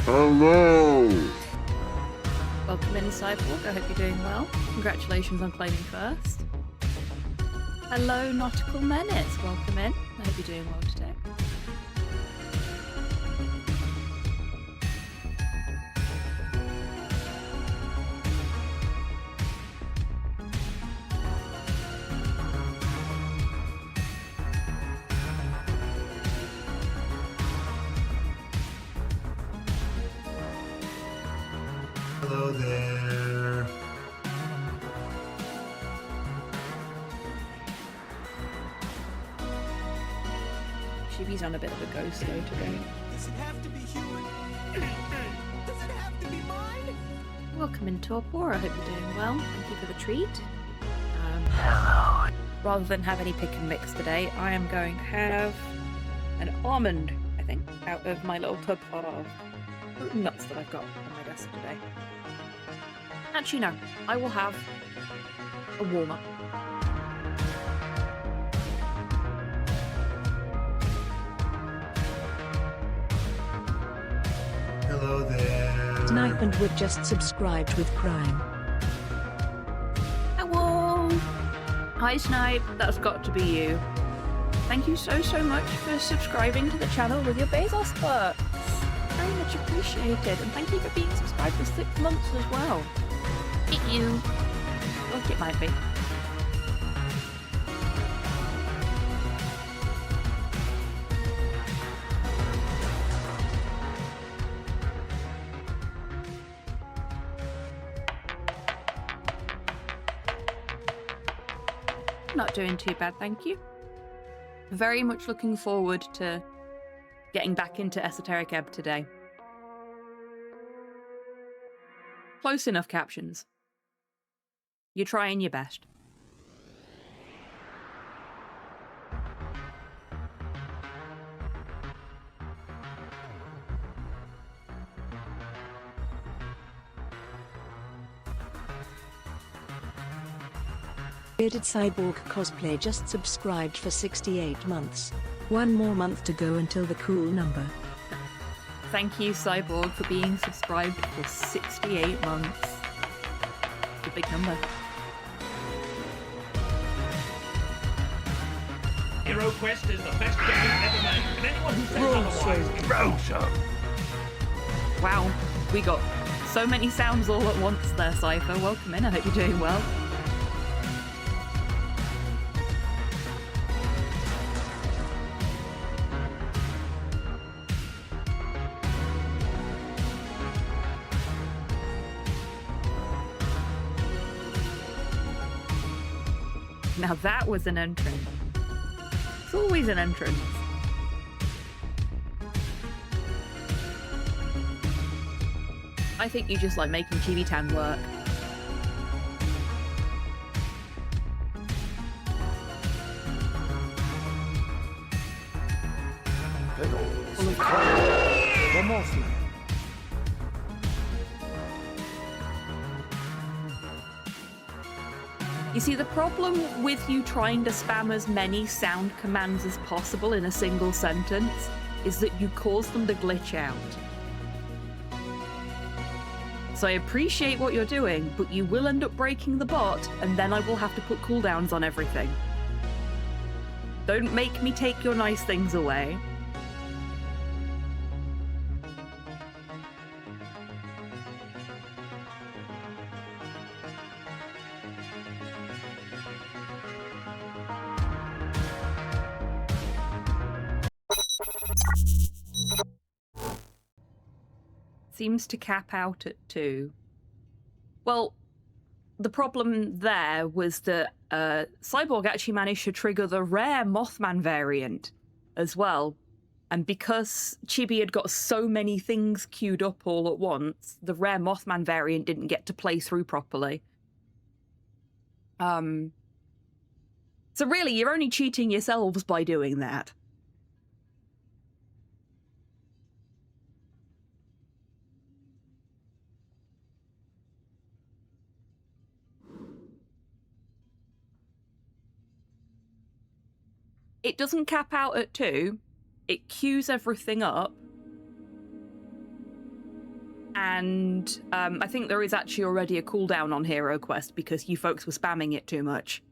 Hello! Welcome in, Cyborg. I hope you're doing well. Congratulations on claiming first. Hello, Nautical Menace. Welcome in. I hope you're doing well today. Hello there. Chibi's on a bit of a ghost day today. Does it have to be human? Does it have to be mine? Welcome in, Torpor. I hope you're doing well. Thank you for the treat. Hello. Rather than have any pick and mix today, I am going to have an almond, I think, out of my little tub of nuts that I've got on my desk today. Actually, no. I will have a walnut. Hello there. Snipe and Wood just subscribed with Prime. Hello! Hi, Snipe. That's got to be you. Thank you so much for subscribing to the channel with your Bezos perks. Very much appreciated. And thank you for being subscribed for 6 months as well. Hit you. Thought it might be. Not doing too bad, thank you. Very much looking forward to getting back into Esoteric Ebb today. Close enough captions. You're trying your best. Bearded Cyborg Cosplay just subscribed for 68 months. One more month to go until the cool number. Thank you, Cyborg, for being subscribed for 68 months. It's a big number. Hero Quest is the best game ever made, and anyone who says otherwise... Wow, we got so many sounds all at once there, Cypher. Welcome in, I hope you're doing well. Now that was an entrance. It's always an entrance. I think you just like making HobbyTan work. You see, the problem with you trying to spam as many sound commands as possible in a single sentence is that you cause them to glitch out. So I appreciate what you're doing, but you will end up breaking the bot, and then I will have to put cooldowns on everything. Don't make me take your nice things away. Seems to cap out at 2. Well, the problem there was that Cyborg actually managed to trigger the rare Mothman variant as well. And because Chibi had got so many things queued up all at once, the rare Mothman variant didn't get to play through properly. So really, you're only cheating yourselves by doing that. It doesn't cap out at 2. It queues everything up. And I think there is actually already a cooldown on Hero Quest because you folks were spamming it too much.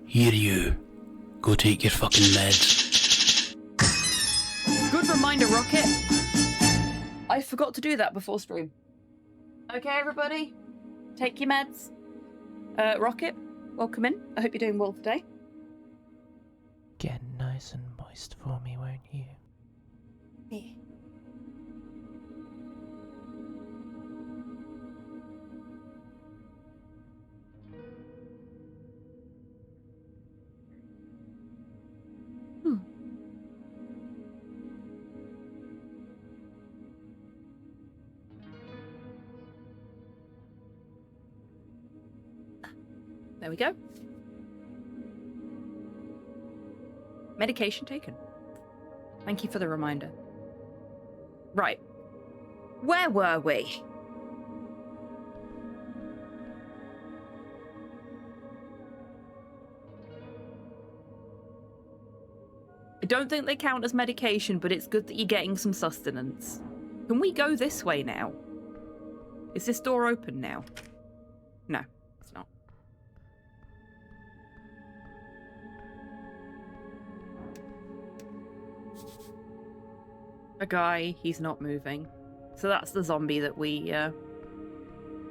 Here you. Go take your fucking meds. Good reminder, Rocket. I forgot to do that before stream. Okay, everybody, take your meds. Rocket, welcome in. I hope you're doing well today. Get nice and moist for me, won't you? Yeah. There we go. Medication taken. Thank you for the reminder. Right. Where were we? I don't think they count as medication, but it's good that you're getting some sustenance. Can we go this way now? Is this door open now? No, it's not. A guy, he's not moving. So that's the zombie that we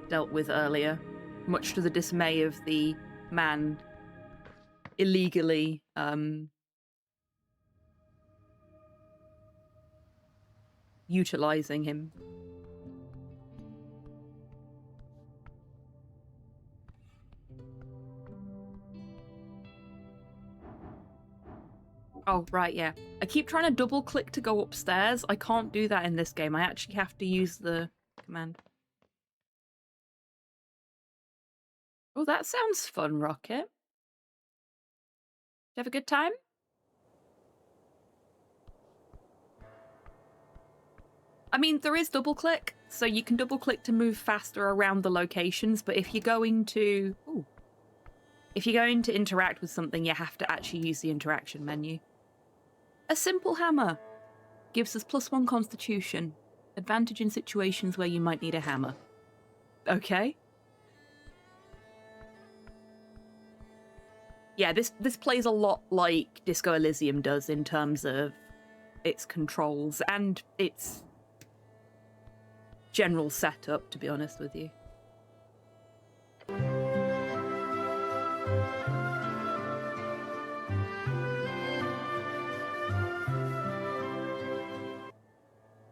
dealt with earlier. Much to the dismay of the man illegally utilizing him. Oh, right, yeah. I keep trying to double click to go upstairs. I can't do that in this game. I actually have to use the command. Oh, that sounds fun, Rocket. Did you have a good time? I mean, there is double click, so you can double click to move faster around the locations, but if you're going to... Ooh. If you're going to interact with something, you have to actually use the interaction menu. A simple hammer gives us +1 constitution. Advantage in situations where you might need a hammer. Okay. Yeah, this plays a lot like Disco Elysium does in terms of its controls and its general setup, to be honest with you.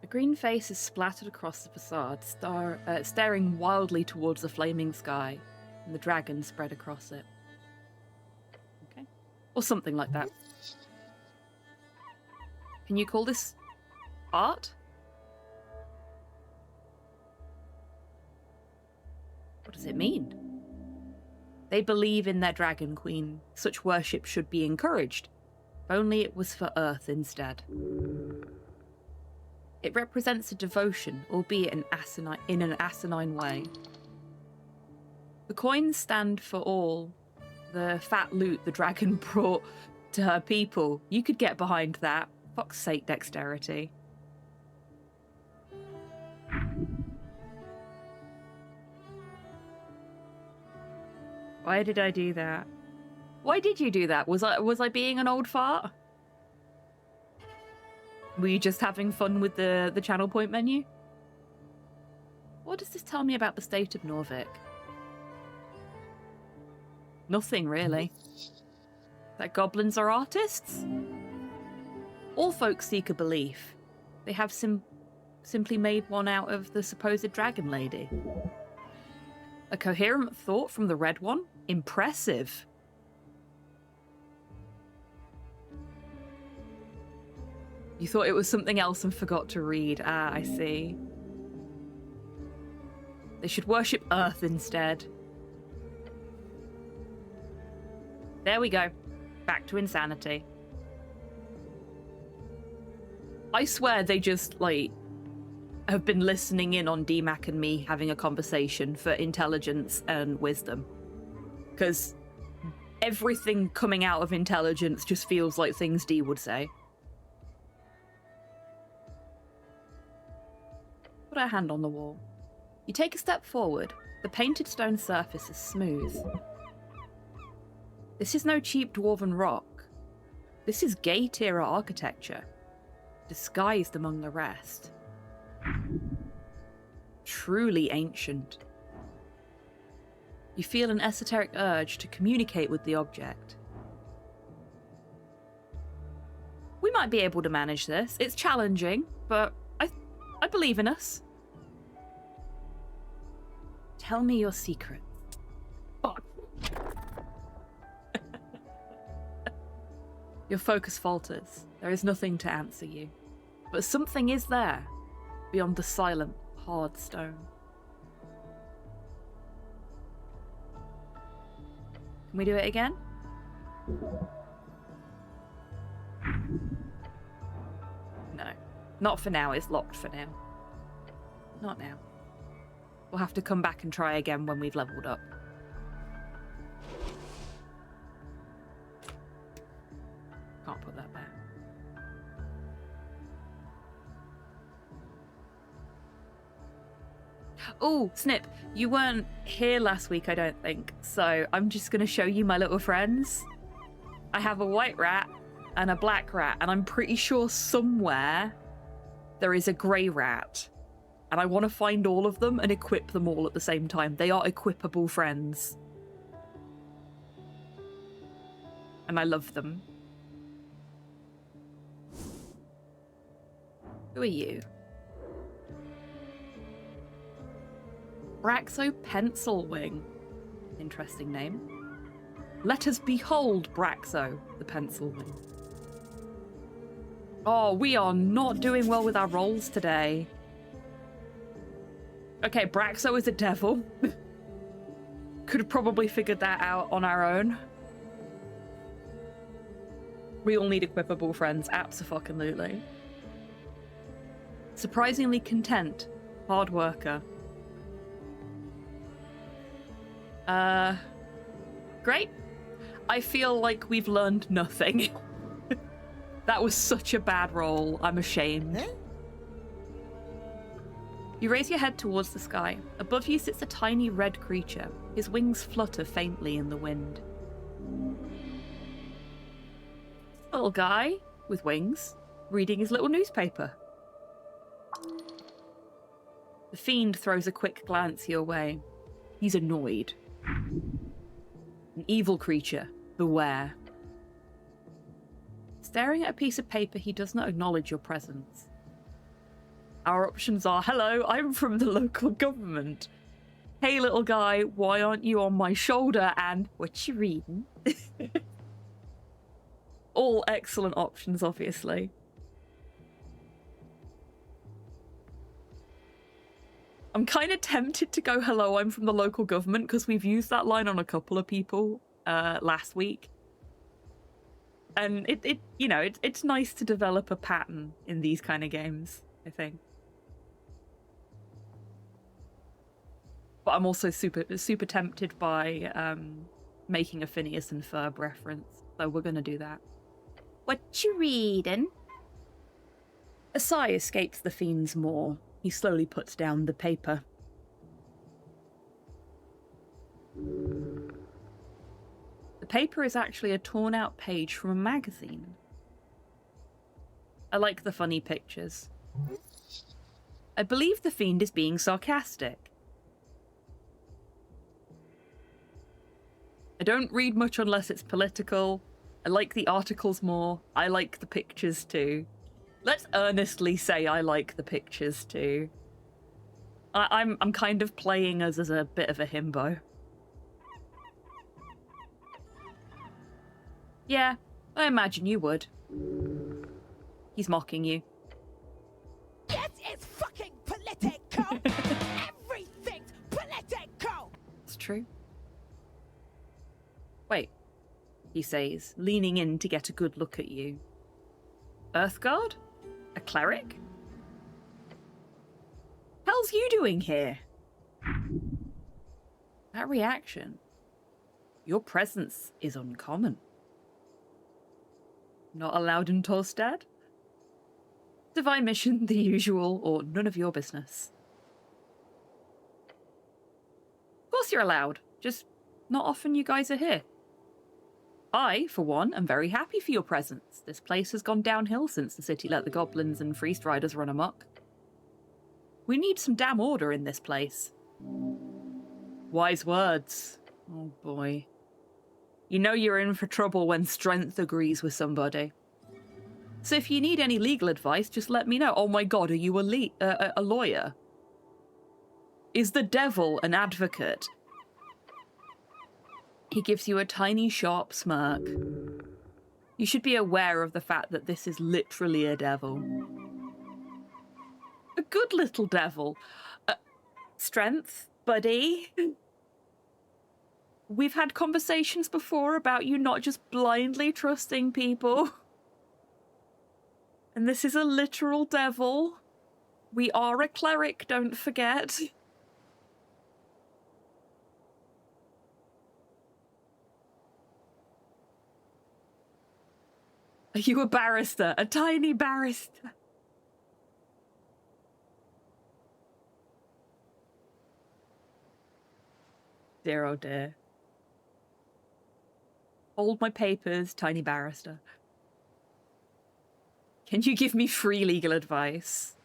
A green face is splattered across the facade, staring wildly towards the flaming sky, and the dragon spread across it. Okay. Or something like that. Can you call this art? What does it mean? They believe in their dragon queen. Such worship should be encouraged. If only it was for Earth instead. It represents a devotion, albeit in an asinine way. The coins stand for all the fat loot the dragon brought to her people. You could get behind that. Fuck's sake, dexterity. Why did I do that? Why did you do that? Was I being an old fart? Were you just having fun with the channel point menu? What does this tell me about the state of Norvik? Nothing, really. That goblins are artists? All folks seek a belief. They have simply made one out of the supposed dragon lady. A coherent thought from the red one? Impressive. You thought it was something else and forgot to read. Ah, I see. They should worship Earth instead. There we go. Back to insanity. I swear they just, like, have been listening in on DMAC and me having a conversation for intelligence and wisdom. Because everything coming out of intelligence just feels like things D would say. put her hand on the wall. You take a step forward. The painted stone surface is smooth. This is no cheap dwarven rock. This is Gate-era architecture, disguised among the rest. Truly ancient. You feel an esoteric urge to communicate with the object. We might be able to manage this. It's challenging, but I believe in us. Tell me your secret. Fuck. Your focus falters. There is nothing to answer you. But something is there, beyond the silent, hard stone. Can we do it again? No. Not for now. It's locked for now. Not now. We'll have to come back and try again when we've leveled up. Can't put that back. Oh, Snip, you weren't here last week, I don't think. So I'm just going to show you my little friends. I have a white rat and a black rat, and I'm pretty sure somewhere there is a grey rat. And I want to find all of them and equip them all at the same time. They are equipable friends. And I love them. Who are you? Braxo Pencilwing. Interesting name. Let us behold Braxo, the Pencilwing. Oh, we are not doing well with our rolls today. Okay, Braxo is a devil. Could have probably figured that out on our own. We all need equipable friends, abso-fucking-lutely. Surprisingly content, hard worker. Great. I feel like we've learned nothing. That was such a bad roll. I'm ashamed. Huh? You raise your head towards the sky. Above you sits a tiny red creature. His wings flutter faintly in the wind. A little guy with wings, reading his little newspaper. The fiend throws a quick glance your way. He's annoyed. An evil creature. Beware. Staring at a piece of paper, he does not acknowledge your presence. Our options are, hello, I'm from the local government. Hey, little guy, why aren't you on my shoulder? And what you reading? All excellent options, obviously. I'm kind of tempted to go, hello, I'm from the local government, because we've used that line on a couple of people last week. And it's nice to develop a pattern in these kind of games, I think. But I'm also super tempted by making a Phineas and Ferb reference, so we're gonna do that. What you reading? A sigh escapes the fiend's maw. He slowly puts down the paper. The paper is actually a torn-out page from a magazine. I like the funny pictures. I believe the fiend is being sarcastic. I don't read much unless it's political. I like the articles more. I like the pictures too. Let's earnestly say I like the pictures too. I'm kind of playing us as a bit of a himbo. Yeah, I imagine you would. He's mocking you. Yes, it's fucking political. Everything's political. It's true. Wait, he says, leaning in to get a good look at you. Earthguard? A cleric? Hell's you doing here? That reaction. Your presence is uncommon. Not allowed in Torstad? Divine mission, the usual, or none of your business. course you're allowed. Just not often you guys are here. I, for one, am very happy for your presence. This place has gone downhill since the city let the goblins and freeze riders run amok. We need some damn order in this place. Wise words. Oh boy. You know you're in for trouble when strength agrees with somebody. So if you need any legal advice, just let me know. Oh my god, are you a lawyer? Is the devil an advocate? He gives you a tiny, sharp smirk. You should be aware of the fact that this is literally a devil. A good little devil. Strength, buddy. We've had conversations before about you not just blindly trusting people. And this is a literal devil. We are a cleric, don't forget. Are you a barrister? A tiny barrister? Dear oh dear. Hold my papers, tiny barrister. Can you give me free legal advice?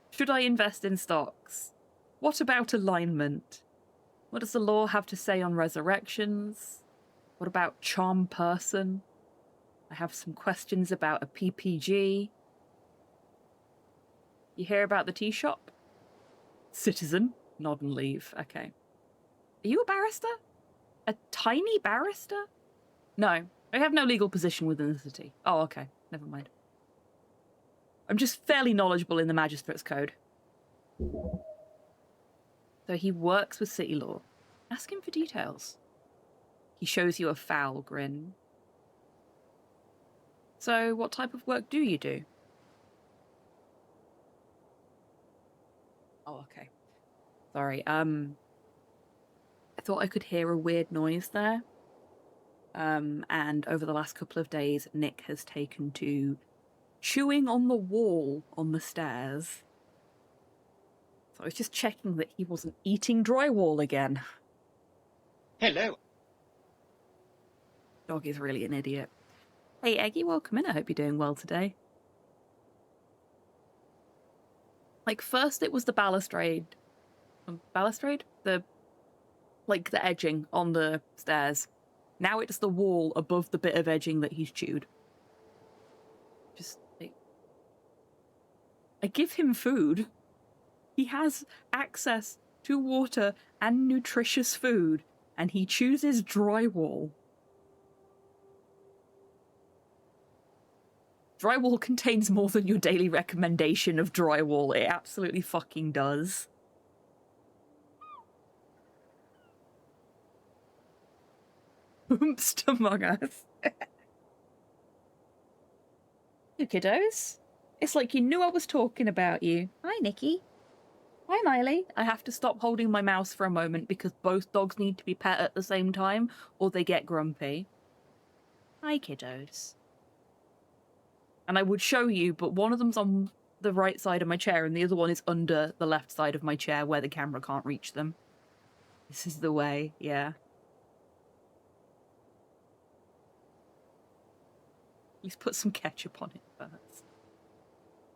Should I invest in stocks? What about alignment? What does the law have to say on resurrections? What about charm person? I have some questions about a PPG. You hear about the tea shop? Citizen? Nod and leave. Okay. Are you a barrister? A tiny barrister? No, I have no legal position within the city. Oh, okay. Never mind. I'm just fairly knowledgeable in the Magistrate's Code. So he works with city law. Ask him for details. He shows you a foul grin. So, what type of work do you do? Oh, okay. Sorry, I thought I could hear a weird noise there. And over the last couple of days, Nick has taken to chewing on the wall on the stairs. So I was just checking that he wasn't eating drywall again. Hello. Dog is really an idiot. Hey, Eggy, welcome in. I hope you're doing well today. Like, first it was the balustrade. Balustrade? The edging on the stairs. Now it's the wall above the bit of edging that he's chewed. Just, like... I give him food. He has access to water and nutritious food, and he chooses drywall. Drywall contains more than your daily recommendation of drywall. It absolutely fucking does. Oomst among us. You kiddos. It's like you knew I was talking about you. Hi, Nikki. Hi, Miley. I have to stop holding my mouse for a moment because both dogs need to be pet at the same time or they get grumpy. Hi, kiddos. And I would show you, but one of them's on the right side of my chair and the other one is under the left side of my chair where the camera can't reach them. This is the way, yeah. Please put some ketchup on it first.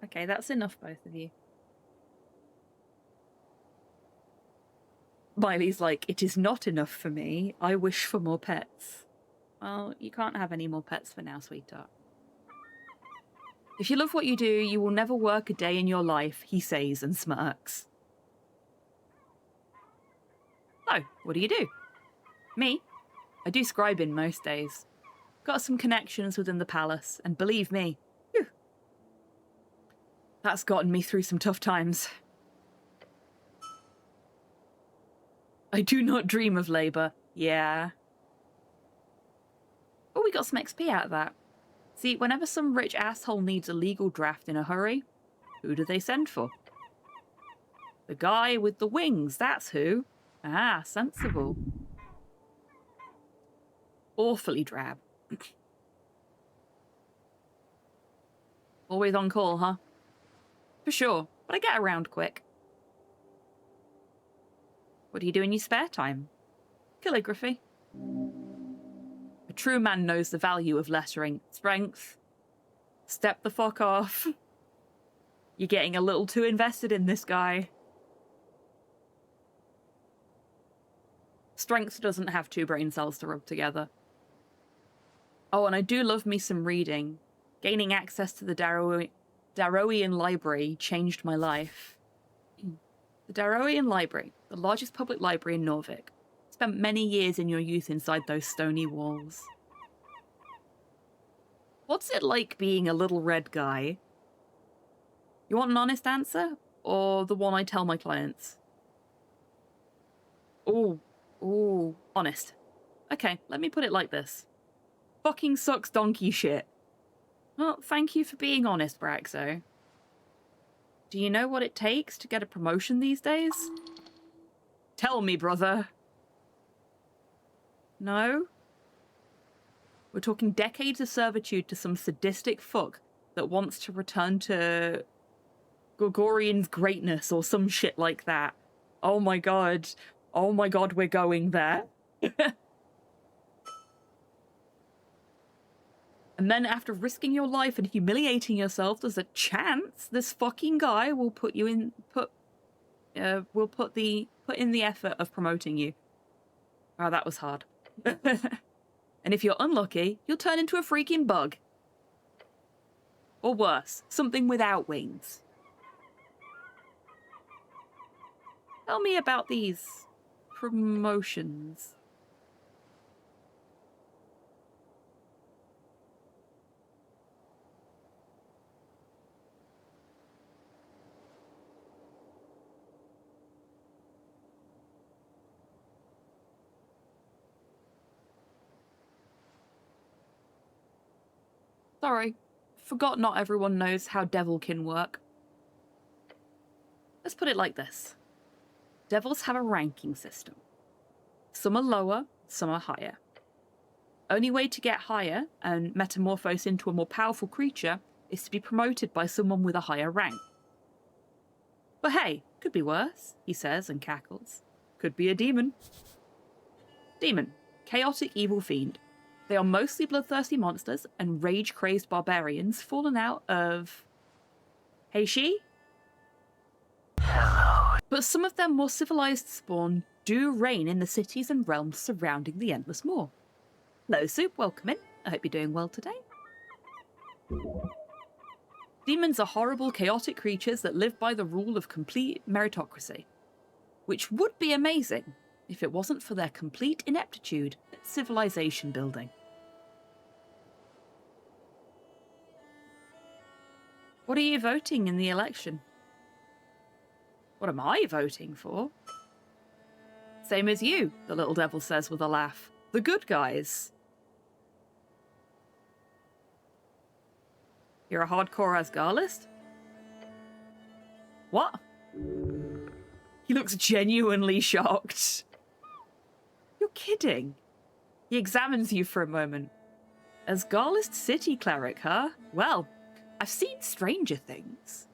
Okay, that's enough, both of you. Miley's like, it is not enough for me. I wish for more pets. Well, you can't have any more pets for now, sweetheart. If you love what you do, you will never work a day in your life, he says and smirks. So, what do? Me? I do scribing most days. Got some connections within the palace, and believe me, whew, that's gotten me through some tough times. I do not dream of labour. Yeah. Oh, we got some XP out of that. See, whenever some rich asshole needs a legal draft in a hurry, who do they send for? The guy with the wings, that's who. Ah, sensible. Awfully drab. Always on call, huh? For sure, but I get around quick. What do you do in your spare time? calligraphy. A true man knows the value of lettering. Strength. Step the fuck off. You're getting a little too invested in this guy. Strength doesn't have two brain cells to rub together. Oh, and I do love me some reading. Gaining access to the Darrowian Library changed my life. The Darrowian Library, the largest public library in Norvik. Spent many years in your youth inside those stony walls. What's it like being a little red guy? You want an honest answer? Or the one I tell my clients? Ooh, honest. Okay, let me put it like this. Fucking sucks donkey shit. Well, thank you for being honest, Braxo. Do you know what it takes to get a promotion these days? Tell me, brother. No? We're talking decades of servitude to some sadistic fuck that wants to return to Gregorian's greatness or some shit like that. Oh my god. Oh my god, we're going there. And then after risking your life and humiliating yourself, there's a chance this fucking guy will put in the effort of promoting you. Oh, that was hard. And if you're unlucky, you'll turn into a freaking bug. Or worse, something without wings. Tell me about these promotions. Sorry, forgot not everyone knows how devilkin work. Let's put it like this. Devils have a ranking system. Some are lower, some are higher. Only way to get higher and metamorphose into a more powerful creature is to be promoted by someone with a higher rank. But hey, could be worse, he says and cackles. Could be a demon. Demon, chaotic evil fiend. They are mostly bloodthirsty monsters and rage-crazed barbarians fallen out of... Hey, she? But some of their more civilized spawn do reign in the cities and realms surrounding the Endless Moor. Hello, Soup. Welcome in. I hope you're doing well today. Demons are horrible, chaotic creatures that live by the rule of complete meritocracy, which would be amazing if it wasn't for their complete ineptitude at civilization building. What are you voting in the election? What am I voting for? Same as you, the little devil says with a laugh. The good guys. You're a hardcore Asgarlist? What? He looks genuinely shocked. You're kidding. He examines you for a moment. Asgarlist city cleric, huh? Well, I've seen stranger things.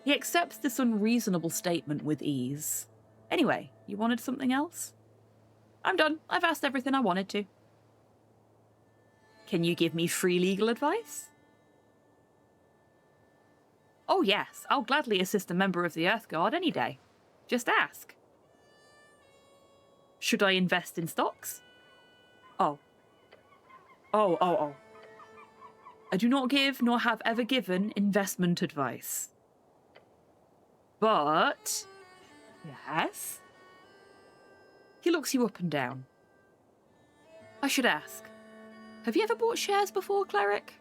He accepts this unreasonable statement with ease. Anyway, you wanted something else? I'm done. I've asked everything I wanted to. Can you give me free legal advice? Oh yes, I'll gladly assist a member of the Earth Guard any day. Just ask. Should I invest in stocks? Oh. I do not give, nor have ever given, investment advice. But... yes? He looks you up and down. I should ask, have you ever bought shares before, cleric?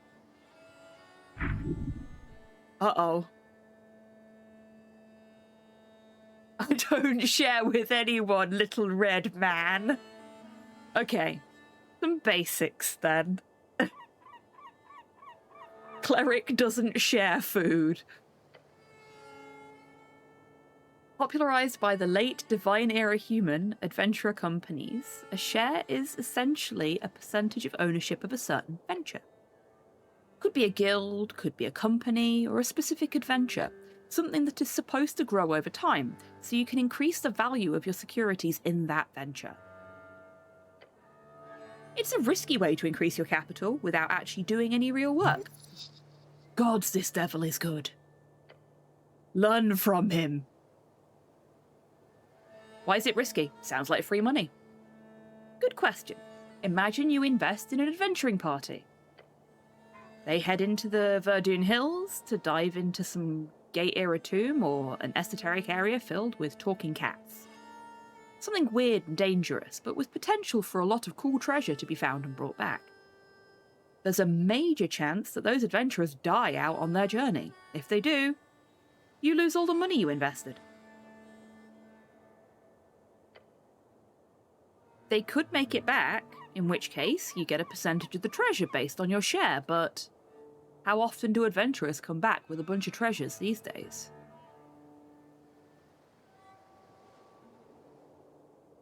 Uh-oh. I don't share with anyone, little red man. Okay, some basics then. Cleric doesn't share food. Popularized by the late Divine-era human adventurer companies, a share is essentially a percentage of ownership of a certain venture. Could be a guild, could be a company, or a specific adventure. something that is supposed to grow over time, so you can increase the value of your securities in that venture. It's a risky way to increase your capital without actually doing any real work. Gods, this devil is good. Learn from him. Why is it risky? Sounds like free money. Good question. Imagine you invest in an adventuring party. They head into the Verdun Hills to dive into some Gate-era tomb or an esoteric area filled with talking cats. Something weird and dangerous, but with potential for a lot of cool treasure to be found and brought back. There's a major chance that those adventurers die out on their journey. If they do, you lose all the money you invested. They could make it back, in which case you get a percentage of the treasure based on your share, but how often do adventurers come back with a bunch of treasures these days?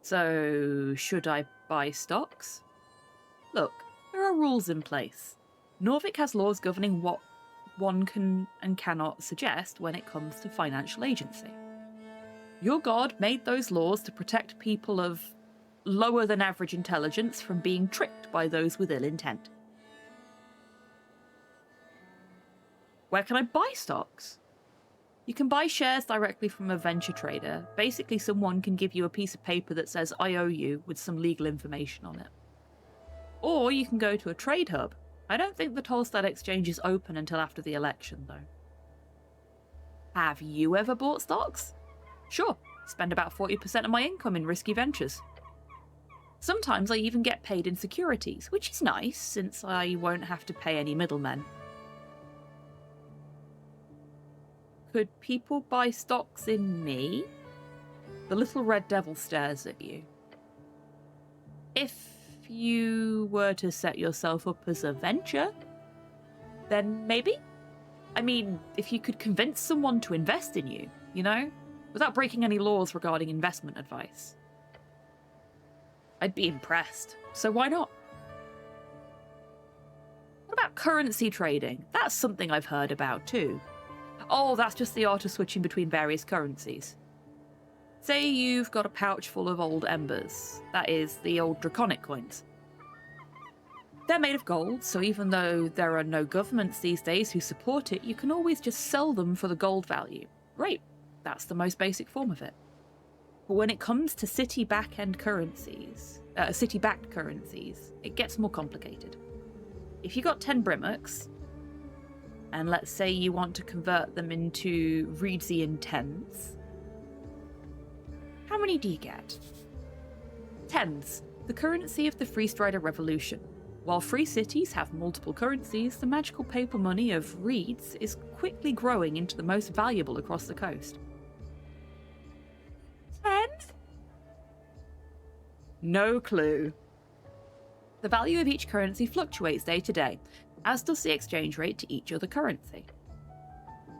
So, should I buy stocks? Look, there are rules in place. Norvik has laws governing what one can and cannot suggest when it comes to financial agency. Your god made those laws to protect people of lower than average intelligence from being tricked by those with ill intent. Where can I buy stocks? You can buy shares directly from a venture trader. Basically, someone can give you a piece of paper that says, I owe you, with some legal information on it. Or you can go to a trade hub. I don't think the Tolstad exchange is open until after the election, though. Have you ever bought stocks? Sure, spend about 40% of my income in risky ventures. Sometimes I even get paid in securities, which is nice, since I won't have to pay any middlemen. Could people buy stocks in me? The little red devil stares at you. If you were to set yourself up as a venture, then maybe? I mean, if you could convince someone to invest in you, you know? Without breaking any laws regarding investment advice. I'd be impressed, so why not? What about currency trading? That's something I've heard about too. Oh, that's just the art of switching between various currencies. Say you've got a pouch full of old embers. That is, the old draconic coins. They're made of gold, so even though there are no governments these days who support it, you can always just sell them for the gold value. Great, that's the most basic form of it. But when it comes to city-backed currencies, it gets more complicated. If you got 10 Brimmocks, and let's say you want to convert them into Reedsian tens, how many do you get? Tens, the currency of the Free Strider Revolution. While free cities have multiple currencies, the magical paper money of Reeds is quickly growing into the most valuable across the coast. Tens? No clue. The value of each currency fluctuates day to day, as does the exchange rate to each other currency.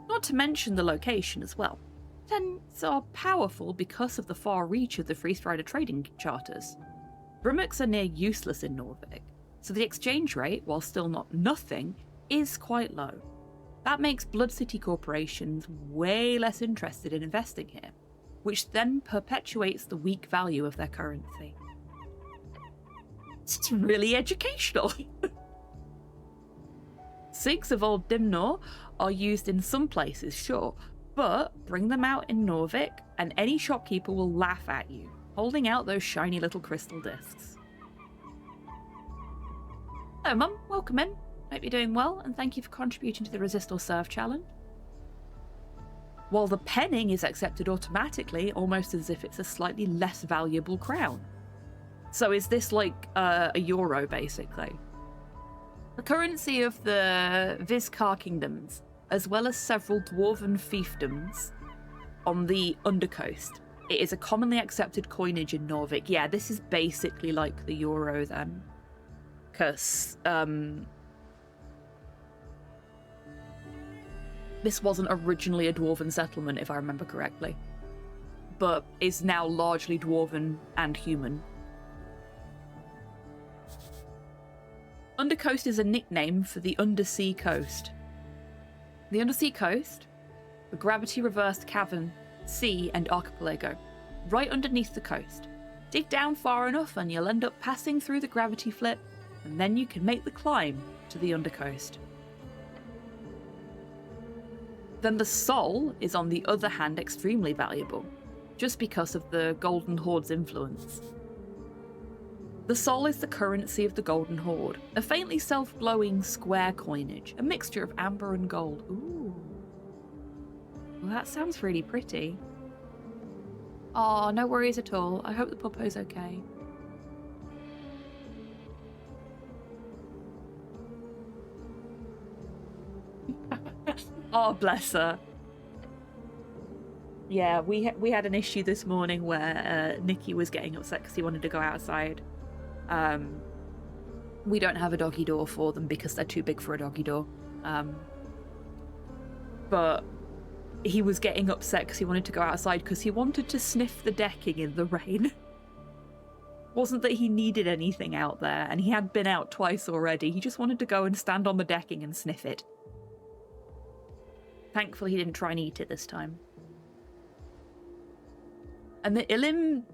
Not to mention the location as well. Tens are powerful because of the far reach of the Free Strider trading charters. Brimmocks are near useless in Norvik, so the exchange rate, while still not nothing, is quite low. That makes Blood City corporations way less interested in investing here, which then perpetuates the weak value of their currency. It's really educational. Sigs of Old Dimnor are used in some places, sure, but bring them out in Norvik and any shopkeeper will laugh at you, holding out those shiny little crystal discs. Hello, Mum. Welcome in. Hope you're doing well, and thank you for contributing to the Resist or Serve challenge. While the penning is accepted automatically, almost as if it's a slightly less valuable crown. So is this like a euro, basically? The currency of the Vizcar kingdoms, as well as several dwarven fiefdoms on the Undercoast. It is a commonly accepted coinage in Norvik. Yeah, this is basically like the euro then. Because, this wasn't originally a dwarven settlement, if I remember correctly. But is now largely dwarven and human. Undercoast is a nickname for the undersea coast. The undersea coast, a gravity-reversed cavern, sea, and archipelago, right underneath the coast. Dig down far enough and you'll end up passing through the gravity flip, and then you can make the climb to the undercoast. Then the soul is on the other hand extremely valuable, just because of the Golden Horde's influence. The soul is the currency of the Golden Horde, a faintly self-glowing square coinage, a mixture of amber and gold. Ooh. Well, that sounds really pretty. Oh, no worries at all. I hope the puppo's okay. Oh, bless her. Yeah, we had an issue this morning where Nikki was getting upset because he wanted to go outside. We don't have a doggy door for them because they're too big for a doggy door. But he was getting upset because he wanted to go outside because he wanted to sniff the decking in the rain. Wasn't that he needed anything out there, and he had been out twice already. He just wanted to go and stand on the decking and sniff it. Thankfully, he didn't try and eat it this time. And the Ilim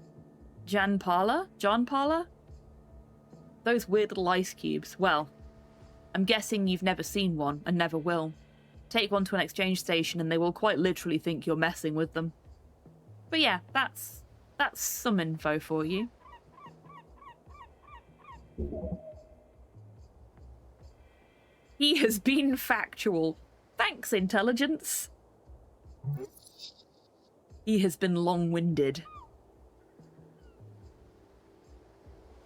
Janpala? Those weird little ice cubes. Well, I'm guessing you've never seen one and never will. Take one to an exchange station and they will quite literally think you're messing with them. But yeah, that's some info for you. He has been factual. Thanks, intelligence. He has been long-winded.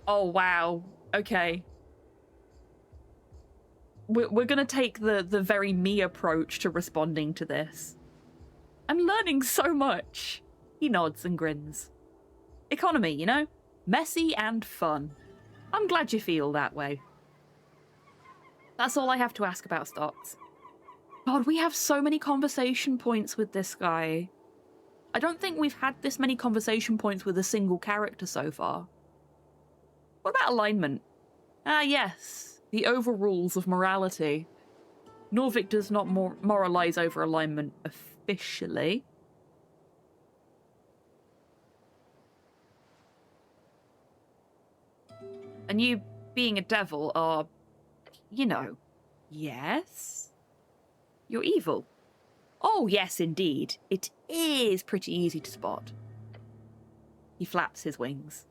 Oh, wow. Okay. We're going to take the very me approach to responding to this. I'm learning so much. He nods and grins. Economy, you know? Messy and fun. I'm glad you feel that way. That's all I have to ask about stocks. God, we have so many conversation points with this guy. I don't think we've had this many conversation points with a single character so far. What about alignment? Ah, yes. The overrules of morality. Norvik does not moralize over alignment officially. And you, being a devil, are, you know, yes? You're evil. Oh, yes, indeed. It is pretty easy to spot. He flaps his wings.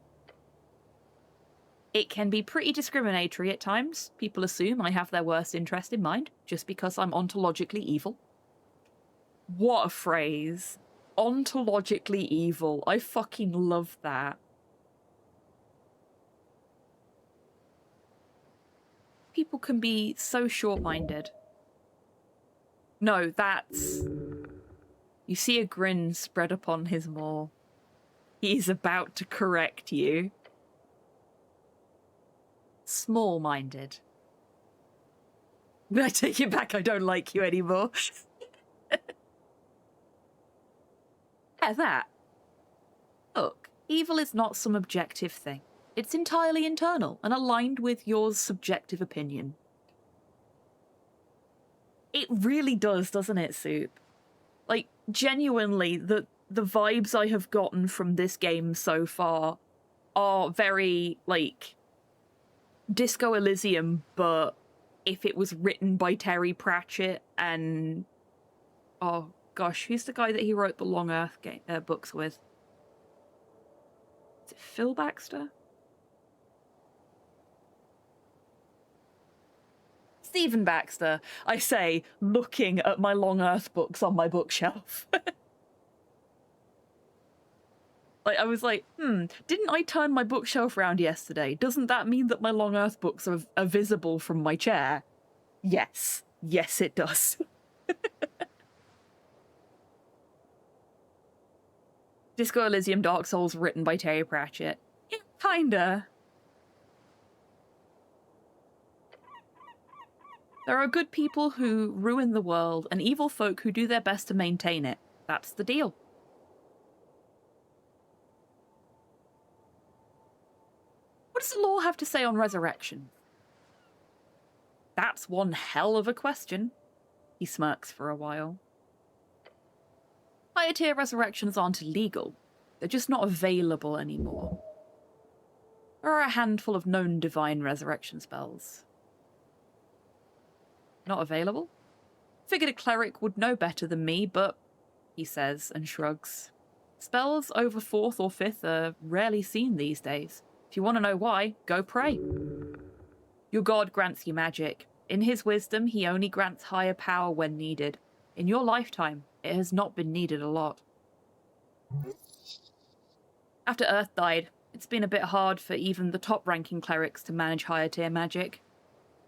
It can be pretty discriminatory at times. People assume I have their worst interest in mind, just because I'm ontologically evil. What a phrase. Ontologically evil. I fucking love that. People can be so short-minded. No, that's... You see a grin spread upon his maw. He's about to correct you. Small-minded. I take it back, I don't like you anymore. Yeah, that. Look, evil is not some objective thing. It's entirely internal and aligned with your subjective opinion. It really does, doesn't it, Soup? Like, genuinely, the vibes I have gotten from this game so far are very, like, Disco Elysium, but if it was written by Terry Pratchett and... Oh, gosh, who's the guy that he wrote the Long Earth books with? Is it Phil Baxter? Stephen Baxter, I say, looking at my Long Earth books on my bookshelf. Like, I was like, didn't I turn my bookshelf round yesterday? Doesn't that mean that my Long Earth books are visible from my chair? Yes. Yes, it does. Disco Elysium Dark Souls written by Terry Pratchett. Yeah, kinda. There are good people who ruin the world and evil folk who do their best to maintain it. That's the deal. What does the law have to say on resurrection? That's one hell of a question. He smirks for a while. Higher tier resurrections aren't illegal. They're just not available anymore. There are a handful of known divine resurrection spells. Not available? Figured a cleric would know better than me, but, he says and shrugs. Spells over 4th or 5th are rarely seen these days. If you want to know why, go pray. Your god grants you magic. In his wisdom, he only grants higher power when needed. In your lifetime, it has not been needed a lot. After Earth died, it's been a bit hard for even the top-ranking clerics to manage higher-tier magic.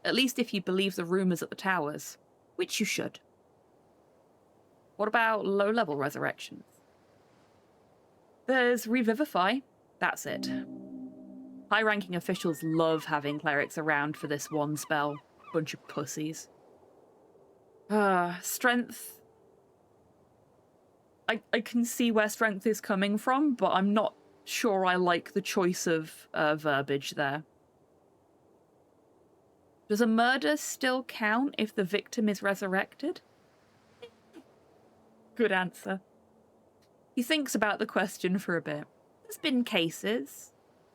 At least if you believe the rumours at the towers, which you should. What about low-level resurrections? There's Revivify. That's it. High-ranking officials love having clerics around for this one spell. Bunch of pussies. Strength. I can see where strength is coming from, but I'm not sure I like the choice of verbiage there. Does a murder still count if the victim is resurrected? Good answer. He thinks about the question for a bit. There's been cases.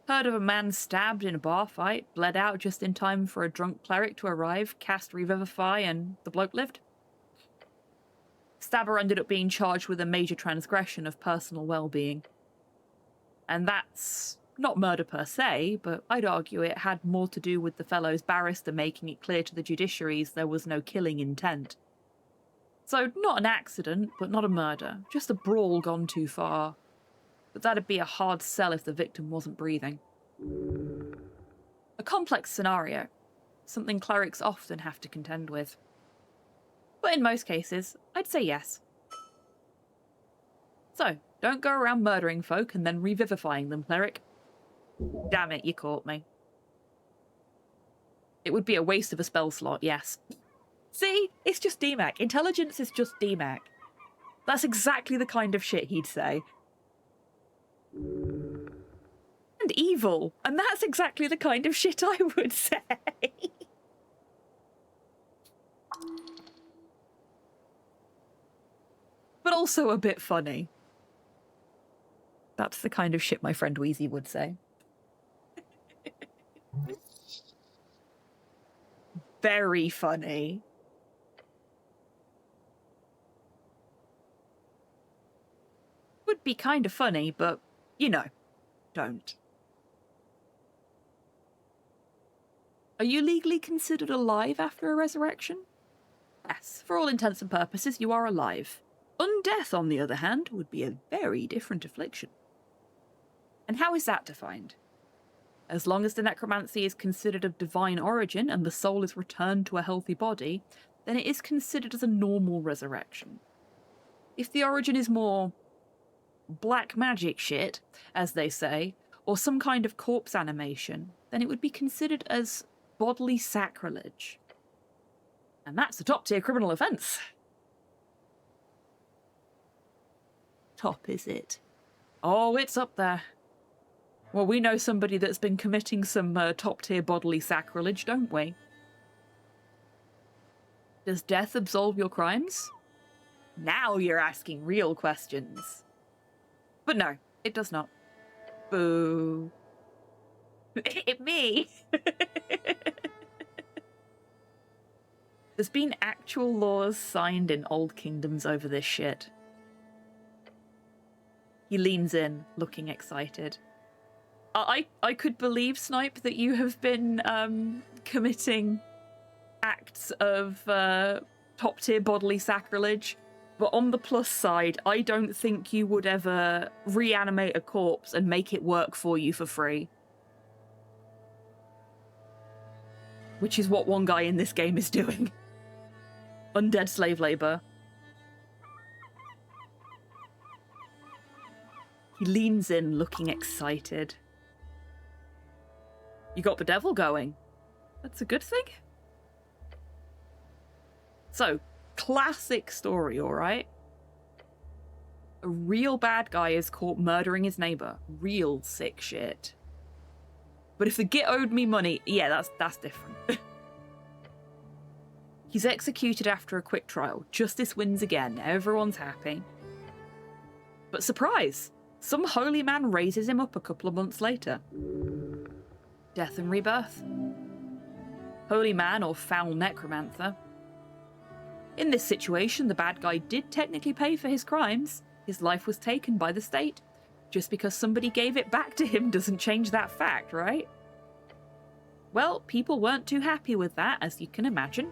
Heard of a man stabbed in a bar fight, bled out just in time for a drunk cleric to arrive, cast Revivify, and the bloke lived. Stabber ended up being charged with a major transgression of personal well-being. And that's not murder per se, but I'd argue it had more to do with the fellow's barrister making it clear to the judiciaries there was no killing intent. So not an accident, but not a murder. Just a brawl gone too far. But that'd be a hard sell if the victim wasn't breathing. A complex scenario. Something clerics often have to contend with. But in most cases, I'd say yes. So, don't go around murdering folk and then revivifying them, cleric. Damn it, you caught me. It would be a waste of a spell slot, yes. See? It's just DMAC. Intelligence is just DMAC. That's exactly the kind of shit he'd say. And evil. And that's exactly the kind of shit I would say. But also a bit funny. That's the kind of shit my friend Wheezy would say. Very funny. Would be kind of funny, but, you know, don't. Are you legally considered alive after a resurrection? Yes, for all intents and purposes, you are alive. Undeath, on the other hand, would be a very different affliction. And how is that defined? As long as the necromancy is considered of divine origin and the soul is returned to a healthy body, then it is considered as a normal resurrection. If the origin is more black magic shit, as they say, or some kind of corpse animation, then it would be considered as bodily sacrilege. And that's a top-tier criminal offence. Top, is it? Oh, it's up there. Well, we know somebody that's been committing some top-tier bodily sacrilege, don't we? Does death absolve your crimes? Now you're asking real questions. But no, it does not. Boo. Me. There's been actual laws signed in old kingdoms over this shit. He leans in, looking excited. I could believe, Snipe, that you have been committing acts of top-tier bodily sacrilege, but on the plus side, I don't think you would ever reanimate a corpse and make it work for you for free. Which is what one guy in this game is doing. Undead slave labor. He leans in, looking excited. You got the devil going. That's a good thing. So, classic story, alright? A real bad guy is caught murdering his neighbour. Real sick shit. But if the git owed me money, yeah, that's different. He's executed after a quick trial. Justice wins again. Everyone's happy. But surprise! Some holy man raises him up a couple of months later. Death and rebirth. Holy man or foul necromancer. In this situation, the bad guy did technically pay for his crimes. His life was taken by the state. Just because somebody gave it back to him doesn't change that fact, right? Well, people weren't too happy with that, as you can imagine.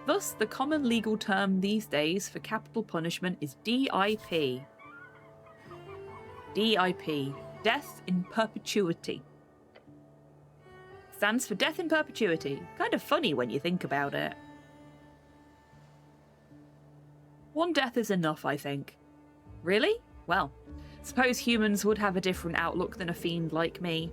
Thus, the common legal term these days for capital punishment is DIP. DIP, Death in Perpetuity. Stands for Death in Perpetuity. Kind of funny when you think about it. One death is enough, I think. Really? Well, suppose humans would have a different outlook than a fiend like me.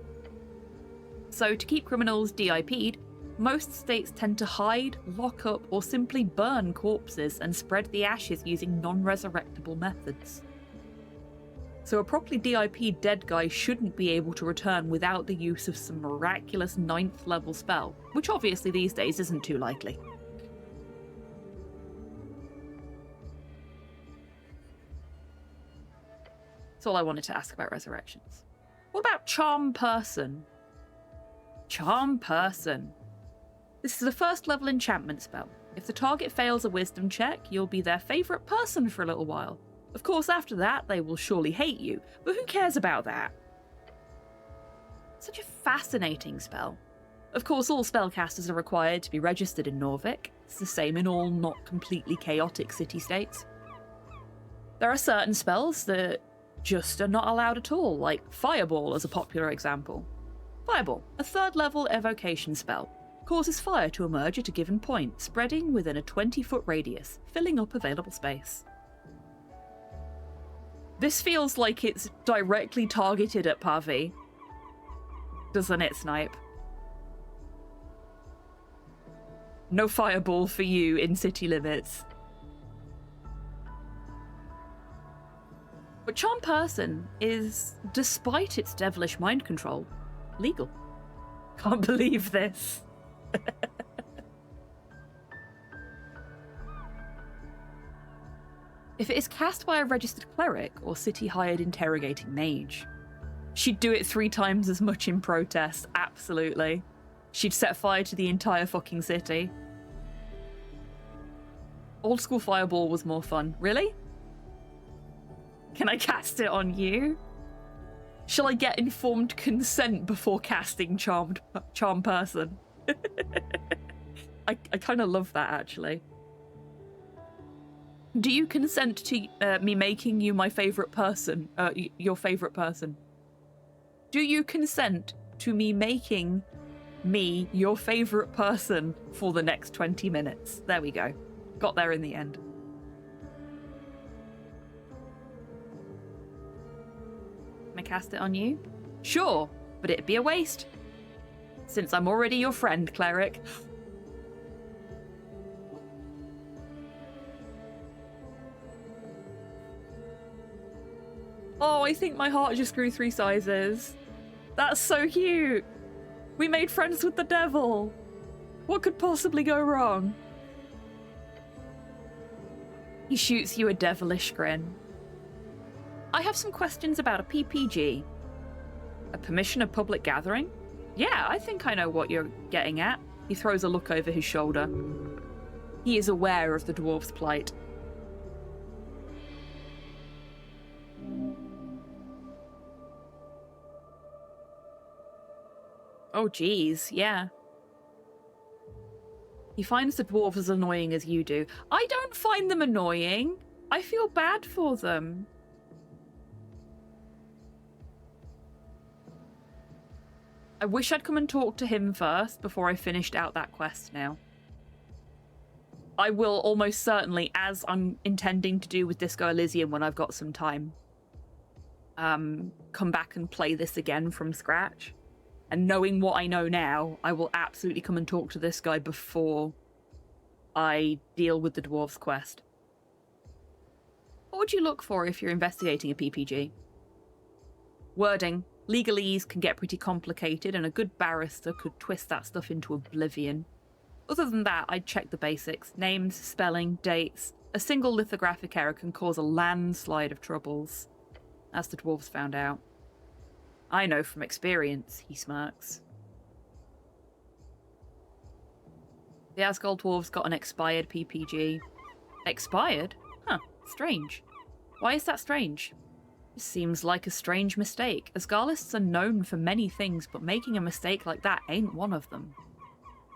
So to keep criminals DIP'd, most states tend to hide, lock up, or simply burn corpses and spread the ashes using non-resurrectable methods. So a properly DIP'd dead guy shouldn't be able to return without the use of some miraculous 9th level spell, which obviously these days isn't too likely. That's all I wanted to ask about resurrections. What about Charm Person? Charm Person. This is a first level enchantment spell. If the target fails a wisdom check, you'll be their favourite person for a little while. Of course, after that, they will surely hate you, but who cares about that? Such a fascinating spell. Of course, all spellcasters are required to be registered in Norvik. It's the same in all not completely chaotic city-states. There are certain spells that just are not allowed at all, like Fireball as a popular example. Fireball, a 3rd level evocation spell, causes fire to emerge at a given point, spreading within a 20-foot radius, filling up available space. This feels like it's directly targeted at Pavi. Doesn't it, Snipe? No Fireball for you in city limits. But Charm Person is, despite its devilish mind control, legal. Can't believe this. If it is cast by a registered cleric or city-hired interrogating mage, she'd do it 3 times as much in protest, absolutely. She'd set fire to the entire fucking city. Old school Fireball was more fun. Really? Can I cast it on you? Shall I get informed consent before casting Charm Person? I kind of love that, actually. Do you consent to me making you my favourite person? Your favourite person? Do you consent to me making me your favourite person for the next 20 minutes? There we go. Got there in the end. Can I cast it on you? Sure, but it'd be a waste. Since I'm already your friend, cleric. Oh, I think my heart just grew 3 sizes. That's so cute. We made friends with the devil. What could possibly go wrong? He shoots you a devilish grin. I have some questions about a PPG. A permission of public gathering? Yeah, I think I know what you're getting at. He throws a look over his shoulder. He is aware of the dwarf's plight. Oh, geez, yeah. He finds the dwarves as annoying as you do. I don't find them annoying. I feel bad for them. I wish I'd come and talk to him first before I finished out that quest now. I will almost certainly, as I'm intending to do with Disco Elysium when I've got some time, come back and play this again from scratch. And knowing what I know now, I will absolutely come and talk to this guy before I deal with the dwarf's quest. What would you look for if you're investigating a PPG? Wording. Legalese can get pretty complicated, and a good barrister could twist that stuff into oblivion. Other than that, I'd check the basics. Names, spelling, dates. A single lithographic error can cause a landslide of troubles. as the dwarves found out. I know from experience, he smirks. The Asgard dwarves got an expired PPG. Expired? Huh, strange. Why is that strange? It seems like a strange mistake. Asgarlists are known for many things, but making a mistake like that ain't one of them.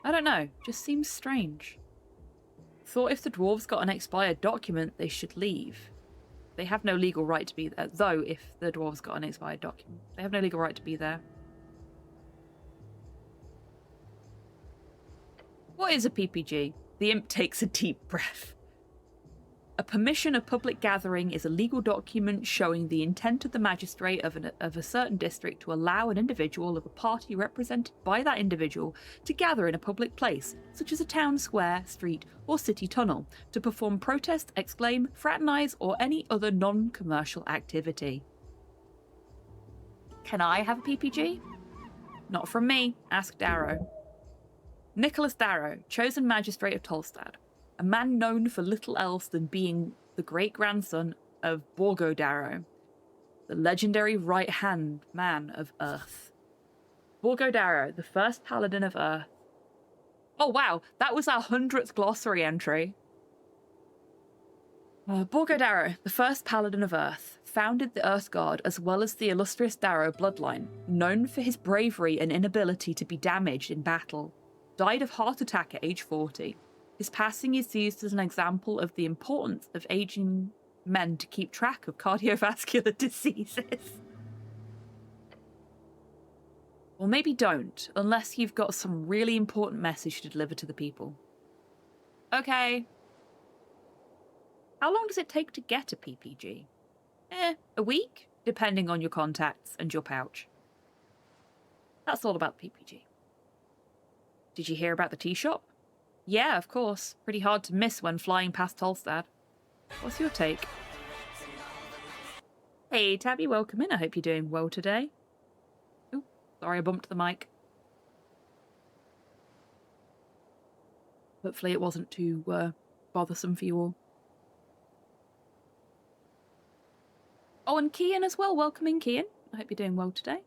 I don't know, just seems strange. Thought if the dwarves got an expired document, they should leave. They have no legal right to be there, though if the dwarves got an expired document. They have no legal right to be there. What is a PPG? The imp takes a deep breath. A permission of public gathering is a legal document showing the intent of the magistrate of a certain district to allow an individual of a party represented by that individual to gather in a public place, such as a town square, street, or city tunnel, to perform protest, exclaim, fraternise, or any other non-commercial activity. Can I have a PPG? Not from me, ask Darrow. Nicholas Darrow, chosen magistrate of Tolstad. A man known for little else than being the great-grandson of Borgo Darrow, the legendary right-hand man of Earth. Borgo Darrow, the first paladin of Earth. Oh wow, that was our 100th glossary entry. Borgo Darrow, the first paladin of Earth, founded the Earth Guard as well as the illustrious Darrow bloodline, known for his bravery and inability to be damaged in battle. Died of heart attack at age 40. His passing is used as an example of the importance of aging men to keep track of cardiovascular diseases. Or maybe don't, unless you've got some really important message to deliver to the people. Okay. How long does it take to get a PPG? A week, depending on your contacts and your pouch. That's all about the PPG. Did you hear about the tea shop? Yeah, of course. Pretty hard to miss when flying past Tolstad. What's your take? Hey, Tabby, welcome in. I hope you're doing well today. Ooh, sorry I bumped the mic. Hopefully it wasn't too bothersome for you all. Oh, and Kian as well. Welcome in, Kian. I hope you're doing well today.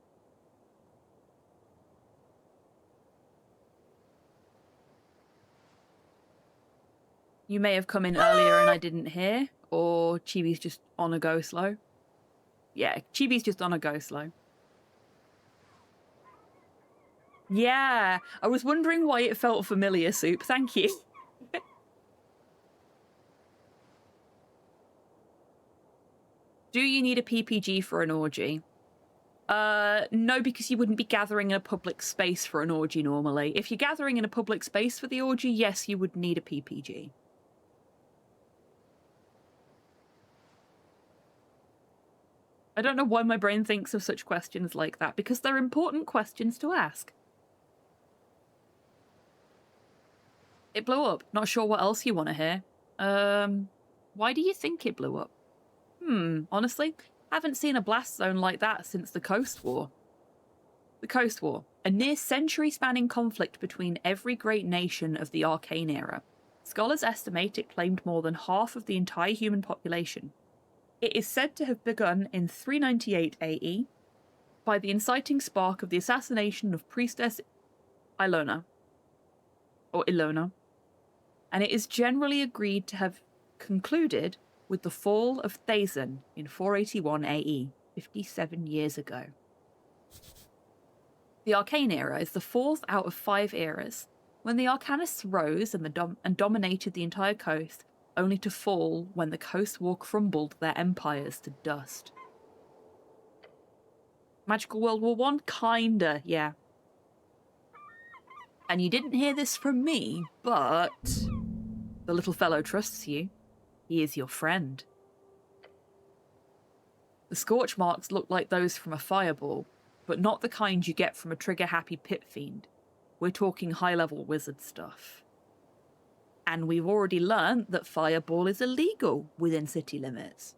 You may have come in earlier and I didn't hear, or Chibi's just on a go slow. Yeah, Chibi's just on a go slow. Yeah, I was wondering why it felt familiar, Soup. Thank you. Do you need a PPG for an orgy? No, because you wouldn't be gathering in a public space for an orgy normally. If you're gathering in a public space for the orgy, yes, you would need a PPG. I don't know why my brain thinks of such questions like that, because they're important questions to ask. It blew up. Not sure what else you want to hear. Why do you think it blew up? Honestly, haven't seen a blast zone like that since the Coast War. The Coast War, a near century-spanning conflict between every great nation of the Arcane era. Scholars estimate it claimed more than half of the entire human population. It is said to have begun in 398 AE by the inciting spark of the assassination of Priestess Ilona, and it is generally agreed to have concluded with the fall of Thazan in 481 AE, 57 years ago. The Arcane era is the fourth out of 5 eras, when the Arcanists rose and dominated the entire coast, only to fall when the Coast War crumbled their empires to dust. Magical World War I? Kinda, yeah. And you didn't hear this from me, but the little fellow trusts you. He is your friend. The scorch marks look like those from a fireball, but not the kind you get from a trigger-happy pit fiend. We're talking high-level wizard stuff. And we've already learnt that fireball is illegal within city limits.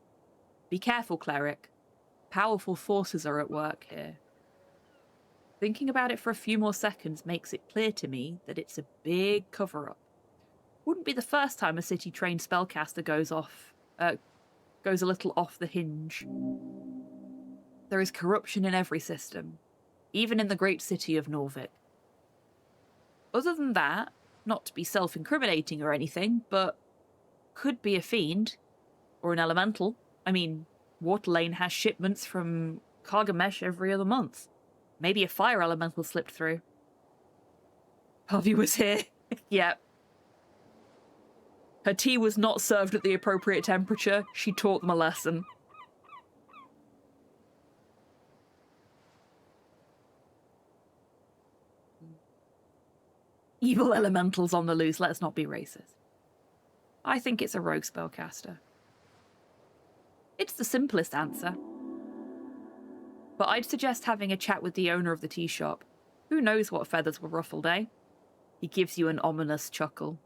Be careful, cleric. Powerful forces are at work here. Thinking about it for a few more seconds makes it clear to me that it's a big cover-up. Wouldn't be the first time a city-trained spellcaster goes a little off the hinge. There is corruption in every system, even in the great city of Norvik. Other than that, not to be self-incriminating or anything, but could be a fiend or an elemental. I mean, Waterlane has shipments from Kargamesh every other month. Maybe a fire elemental slipped through. Harvey was here. Yep. Her tea was not served at the appropriate temperature. She taught them a lesson. Evil elementals on the loose, let's not be racist. I think it's a rogue spellcaster. It's the simplest answer. But I'd suggest having a chat with the owner of the tea shop. Who knows what feathers were ruffled, eh? He gives you an ominous chuckle.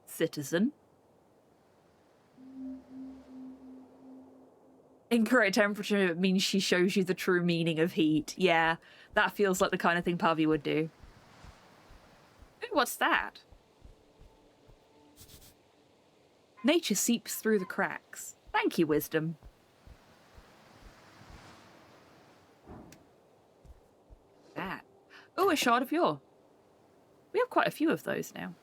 Citizen. Incorrect temperature means she shows you the true meaning of heat. Yeah, that feels like the kind of thing Pavi would do. Ooh, what's that? Nature seeps through the cracks. Thank you, wisdom. That. Oh, a shard of yore. We have quite a few of those now.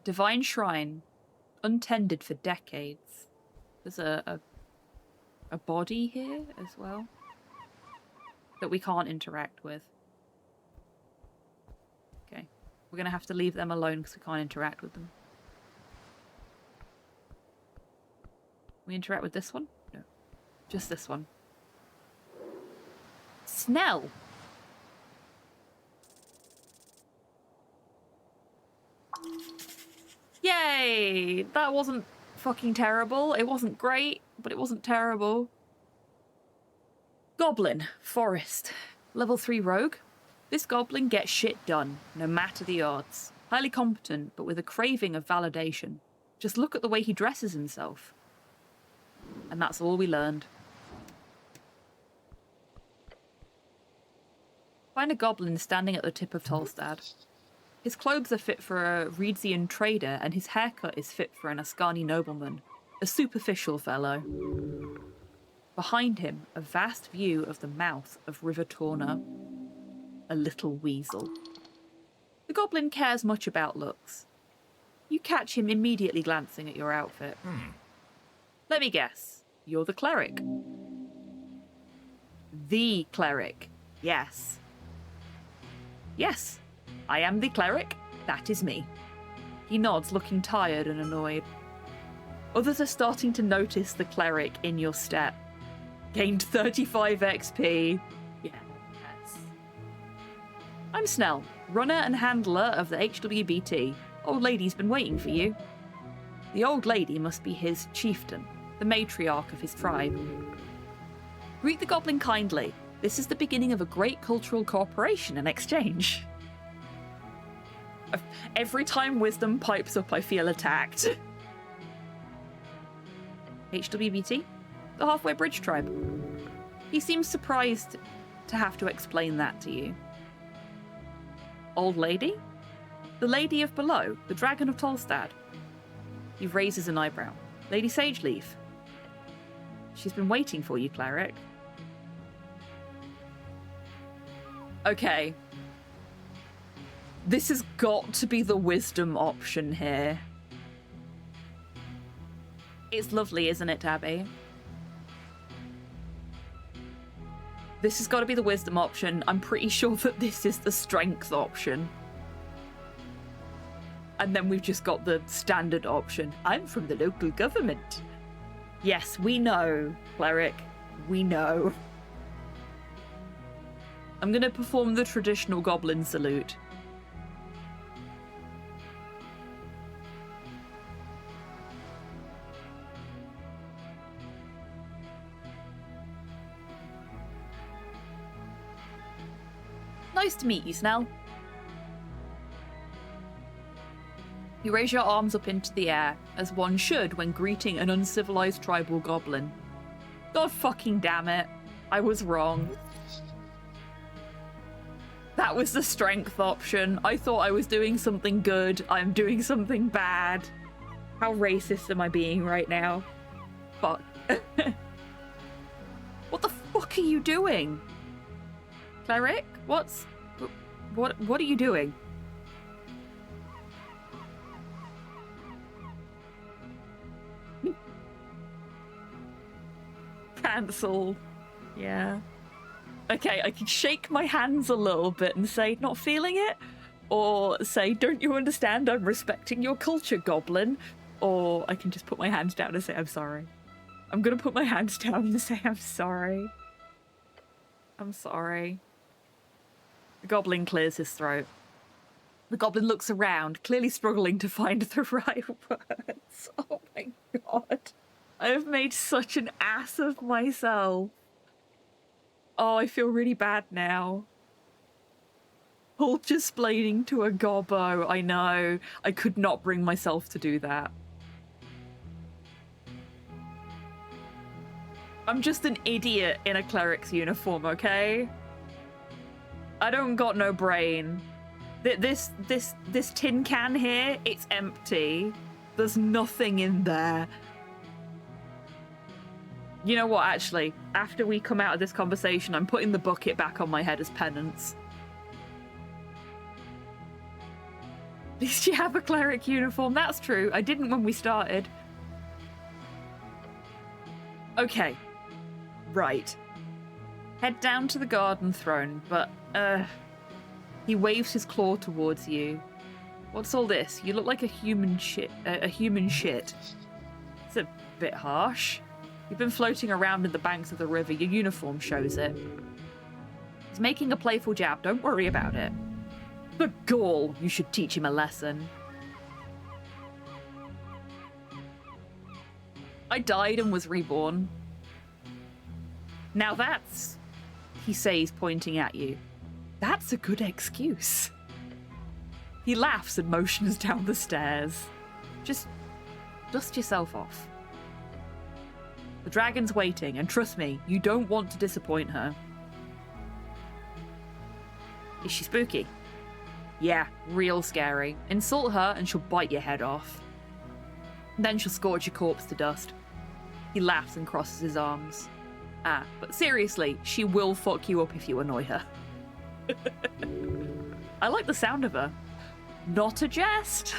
Divine Shrine, untended for decades. There's a body here as well that we can't interact with. Okay, we're gonna have to leave them alone because we can't interact with them. We interact with this one? No, just this one. Snell. Yay! That wasn't fucking terrible. It wasn't great, but it wasn't terrible. Goblin. Forest. Level 3 rogue. This goblin gets shit done, no matter the odds. Highly competent, but with a craving of validation. Just look at the way he dresses himself. And that's all we learned. Find a goblin standing at the tip of Tolstad. His clothes are fit for a Reedsian trader, and his haircut is fit for an Ascani nobleman. A superficial fellow. Behind him, a vast view of the mouth of River Torna. A little weasel. The goblin cares much about looks. You catch him immediately glancing at your outfit. Let me guess. You're the cleric. The cleric. Yes. Yes. I am the cleric. That is me. He nods, looking tired and annoyed. Others are starting to notice the cleric in your step. Gained 35 XP. Yeah, yes. I'm Snell, runner and handler of the HWBT. Old lady's been waiting for you. The old lady must be his chieftain, the matriarch of his tribe. Greet the goblin kindly. This is the beginning of a great cultural cooperation and exchange. Every time wisdom pipes up, I feel attacked. HWBT? The Halfway Bridge tribe. He seems surprised to have to explain that to you. Old lady? The lady of below, the dragon of Tolstad. He raises an eyebrow. Lady Sageleaf. She's been waiting for you, cleric. Okay. This has got to be the wisdom option here. It's lovely, isn't it, Tabby? This has got to be the wisdom option. I'm pretty sure that this is the strength option. And then we've just got the standard option. I'm from the local government. Yes, we know, cleric. We know. I'm going to perform the traditional goblin salute. Nice to meet you, Snell. You raise your arms up into the air, as one should when greeting an uncivilized tribal goblin. God fucking damn it. I was wrong. That was the strength option. I thought I was doing something good. I'm doing something bad. How racist am I being right now? Fuck. What the fuck are you doing? Cleric? What are you doing? Cancelled. Yeah. Okay, I can shake my hands a little bit and say, not feeling it? Or say, don't you understand? I'm respecting your culture, goblin. Or I can just put my hands down and say, I'm sorry. I'm gonna put my hands down and say, I'm sorry. I'm sorry. The goblin clears his throat. The goblin looks around, clearly struggling to find the right words. Oh my god. I have made such an ass of myself. Oh, I feel really bad now. Culture splaining to a gobbo. I know. I could not bring myself to do that. I'm just an idiot in a cleric's uniform, okay? I don't got no brain. This tin can here, it's empty. There's nothing in there. You know what, actually? After we come out of this conversation, I'm putting the bucket back on my head as penance. At least you have a cleric uniform. That's true. I didn't when we started. Okay. Right. Head down to the garden throne, but, he waves his claw towards you. What's all this? You look like a human shit. A human shit. It's a bit harsh. You've been floating around in the banks of the river. Your uniform shows it. He's making a playful jab. Don't worry about it. The gall! You should teach him a lesson. I died and was reborn. Now that's... He says, pointing at you. That's a good excuse. He laughs and motions down the stairs. Just dust yourself off. The dragon's waiting, and trust me, you don't want to disappoint her. Is she spooky? Yeah, real scary. Insult her and she'll bite your head off. Then she'll scorch your corpse to dust. He laughs and crosses his arms. Ah, but seriously, she will fuck you up if you annoy her. I like the sound of her. Not a jest.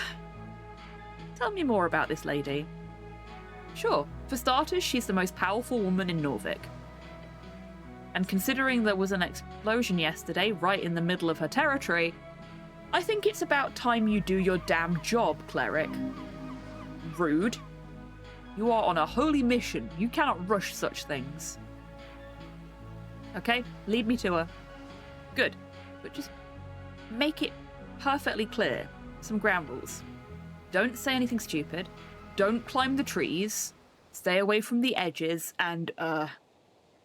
Tell me more about this lady. Sure, for starters, she's the most powerful woman in Norvik. And considering there was an explosion yesterday right in the middle of her territory, I think it's about time you do your damn job, cleric. Rude. You are on a holy mission. You cannot rush such things. Okay, lead me to her. Good, but just make it perfectly clear. Some ground rules. Don't say anything stupid. Don't climb the trees. Stay away from the edges, and,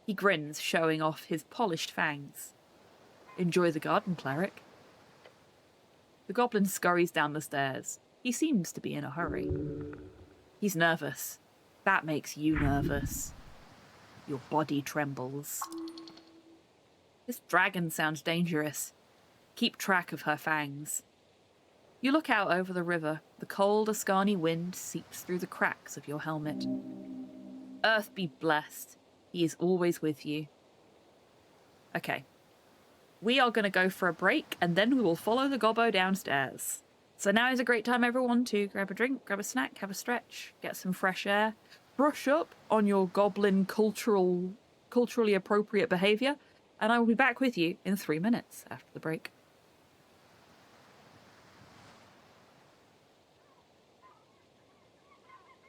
He grins, showing off his polished fangs. Enjoy the garden, cleric. The goblin scurries down the stairs. He seems to be in a hurry. He's nervous. That makes you nervous. Your body trembles. This dragon sounds dangerous. Keep track of her fangs. You look out over the river. The cold, Ascani wind seeps through the cracks of your helmet. Earth be blessed. He is always with you. Okay. We are going to go for a break, and then we will follow the gobbo downstairs. So now is a great time, everyone, to grab a drink, grab a snack, have a stretch, get some fresh air, brush up on your goblin culturally appropriate behaviour, and I will be back with you in 3 minutes after the break.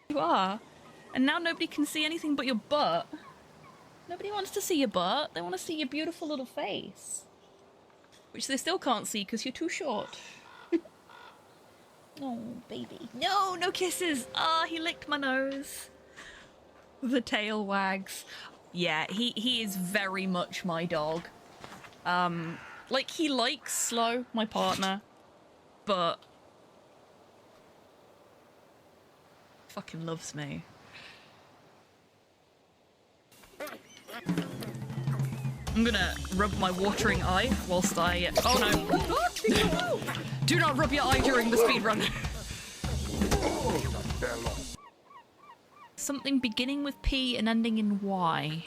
You are. And now nobody can see anything but your butt. Nobody wants to see your butt. They want to see your beautiful little face. Which they still can't see because you're too short. Oh, baby. No, no kisses. Ah, he licked my nose. The tail wags. Yeah, he is very much my dog. Like, he likes Slow, my partner, but fucking loves me. I'm gonna rub my watering eye whilst I... Oh no. Do not rub your eye during the speedrun. Something beginning with P and ending in Y.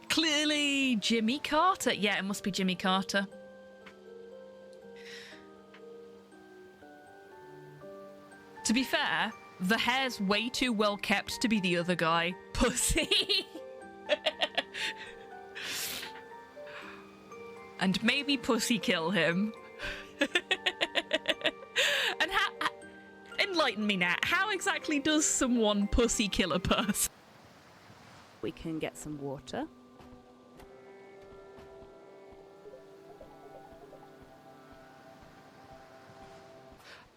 Clearly Jimmy Carter. Yeah, it must be Jimmy Carter. To be fair, the hair's way too well kept to be the other guy. Pussy. And maybe Pussy kill him. And enlighten me, Nat. How exactly does someone pussy kill a person? We can get some water.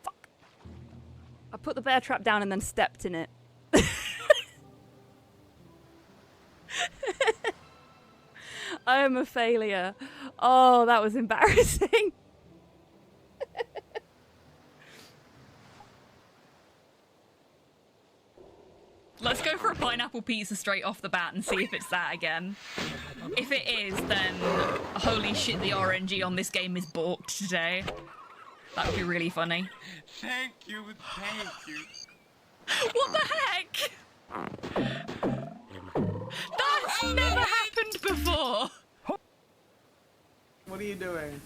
Fuck. I put the bear trap down and then stepped in it. I am a failure. Oh, that was embarrassing. Let's go for a pineapple pizza straight off the bat and see if it's that again. If it is, then holy shit, the RNG on this game is balked today. That would be really funny. Thank you, thank you. What the heck? That's never happened before. What are you doing?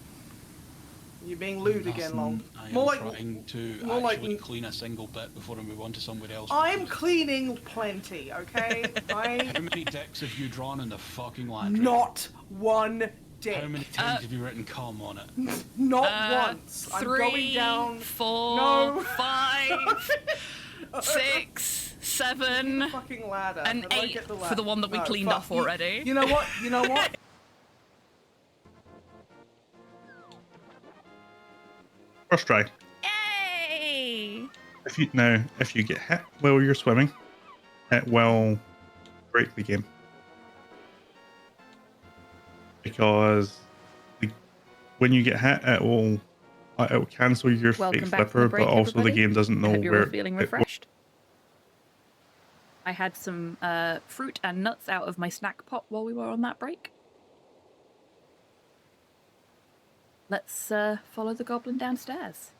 Are you being lewd again, Long? I More am like trying to more like- actually clean a single bit before I move on to somebody else. I'm cleaning plenty, okay? How many dicks have you drawn in the fucking laundry? Not one dick. How many times have you written cum on it? Not once. I'm 3, going down. 4, No. 5, 6, 7, Fucking ladder. and How do I 8 get the for ladder? the one that we No, cleaned fuck. off already. You know what? You know what? First try. Yay! If you get hit while you're swimming, it will break the game. Because when you get hit, it will cancel your Welcome fake back from flipper, the break, but also everybody. the game doesn't know Hope you're where all feeling it- refreshed. I had some fruit and nuts out of my snack pot while we were on that break. Let's follow the goblin downstairs.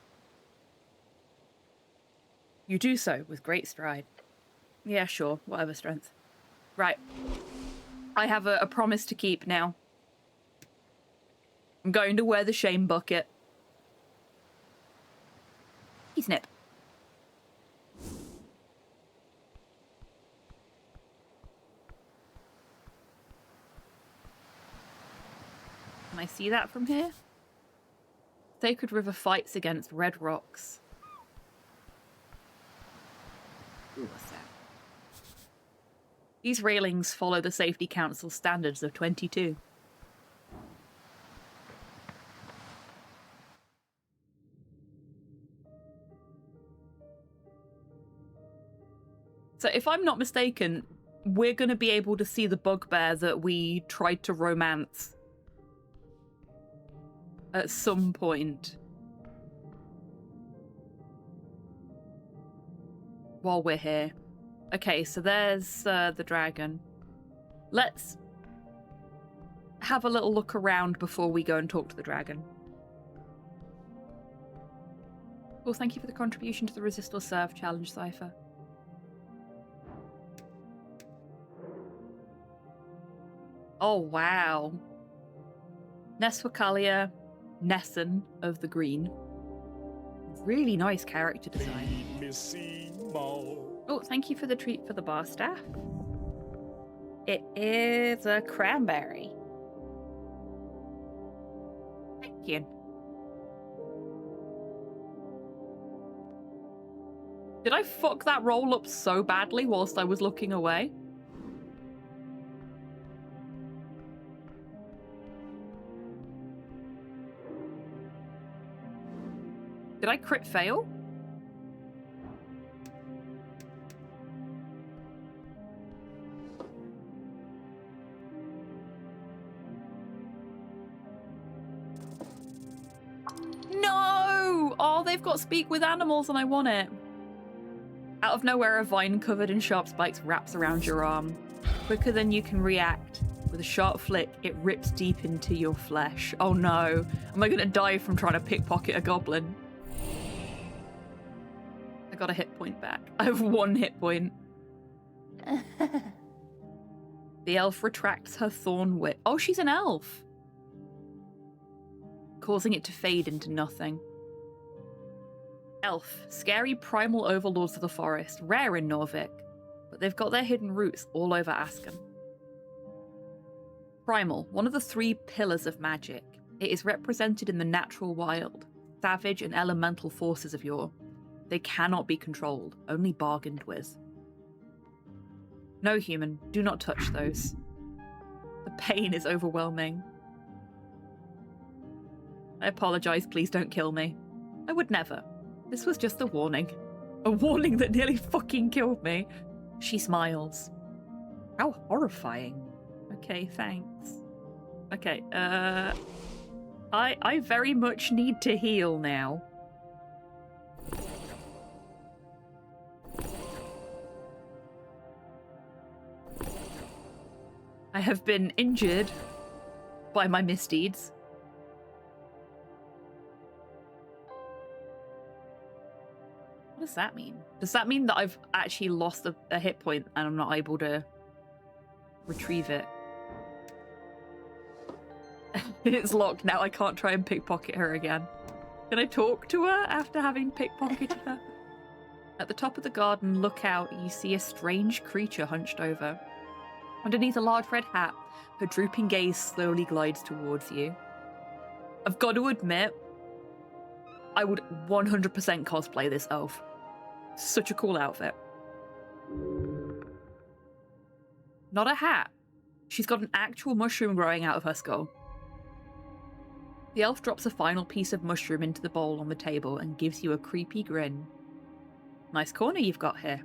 You do so with great stride. Yeah, sure, whatever strength. Right. I have a promise to keep now. I'm going to wear the shame bucket. Snip. Can I see that from here? Sacred River fights against red rocks. Ooh, what's that? These railings follow the Safety Council standards of 22. So if I'm not mistaken, we're going to be able to see the bugbear that we tried to romance at some point while we're here. Okay, so there's the dragon. Let's have a little look around before we go and talk to the dragon. Well, thank you for the contribution to the Resist or Serve challenge, Cypher. Oh, wow. Neswakalia Nesson of the Green. Really nice character design. Oh, thank you for the treat for the bar staff. It is a cranberry. Thank you. Did I fuck that roll up so badly whilst I was looking away? Did I crit fail? No! Oh, they've got speak with animals and I want it. Out of nowhere, a vine covered in sharp spikes wraps around your arm. Quicker than you can react, with a sharp flick, it rips deep into your flesh. Oh no, am I gonna die from trying to pickpocket a goblin? I got a hit point back. I have 1 hit point. The elf retracts her thorn whip. Oh, she's an elf! Causing it to fade into nothing. Elf, scary primal overlords of the forest, rare in Norvik, but they've got their hidden roots all over Asken. Primal, one of the 3 pillars of magic. It is represented in the natural wild, savage and elemental forces of yore. They cannot be controlled, only bargained with. No, human, do not touch those. The pain is overwhelming. I apologize, please don't kill me. I would never. This was just a warning. A warning that nearly fucking killed me. She smiles. How horrifying. Okay, thanks. Okay, I very much need to heal now. I have been injured by my misdeeds. What does that mean? Does that mean that I've actually lost a hit point and I'm not able to retrieve it? It's locked now. I can't try and pickpocket her again. Can I talk to her after having pickpocketed her? At the top of the garden, look out, you see a strange creature hunched over. Underneath a large red hat, her drooping gaze slowly glides towards you. I've got to admit, I would 100% cosplay this elf. Such a cool outfit. Not a hat. She's got an actual mushroom growing out of her skull. The elf drops a final piece of mushroom into the bowl on the table and gives you a creepy grin. Nice corner you've got here.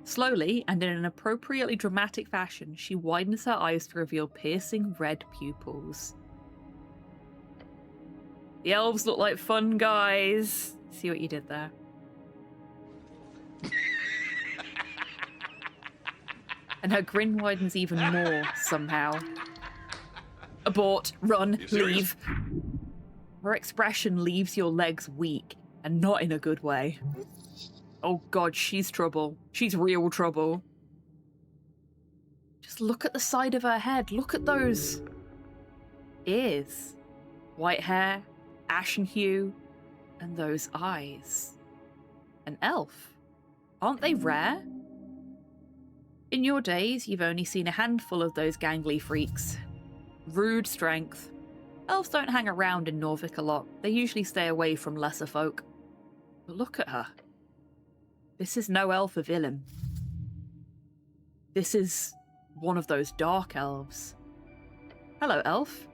Slowly, and in an appropriately dramatic fashion, she widens her eyes to reveal piercing red pupils. The elves look like fun guys. See what you did there. And her grin widens even more, somehow. Abort, run, leave. Her expression leaves your legs weak, and not in a good way. Oh god, she's trouble. She's real trouble. Just look at the side of her head. Look at those ears. White hair, ashen hue, and those eyes. An elf. Aren't they rare? In your days, you've only seen a handful of those gangly freaks. Rude strength. Elves don't hang around in Norvik a lot. They usually stay away from lesser folk. But look at her. This is no elf of Ilum. This is one of those dark elves. Hello, elf.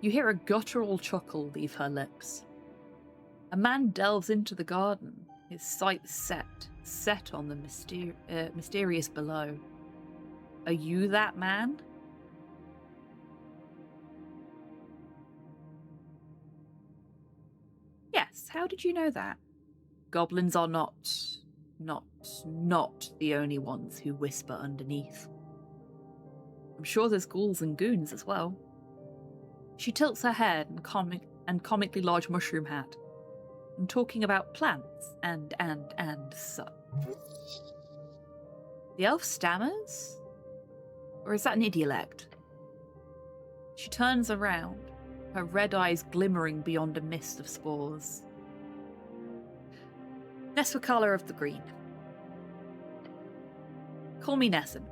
You hear a guttural chuckle leave her lips. A man delves into the garden, his sights set on the mysterious below. Are you that man? Yes, how did you know that? Goblins are not the only ones who whisper underneath. I'm sure there's ghouls and goons as well. She tilts her head and comically large mushroom hat. I'm talking about plants and such. The elf stammers? Or is that an idiolect? She turns around, her red eyes glimmering beyond a mist of spores. Neswakala of the Green. Call me Nessun.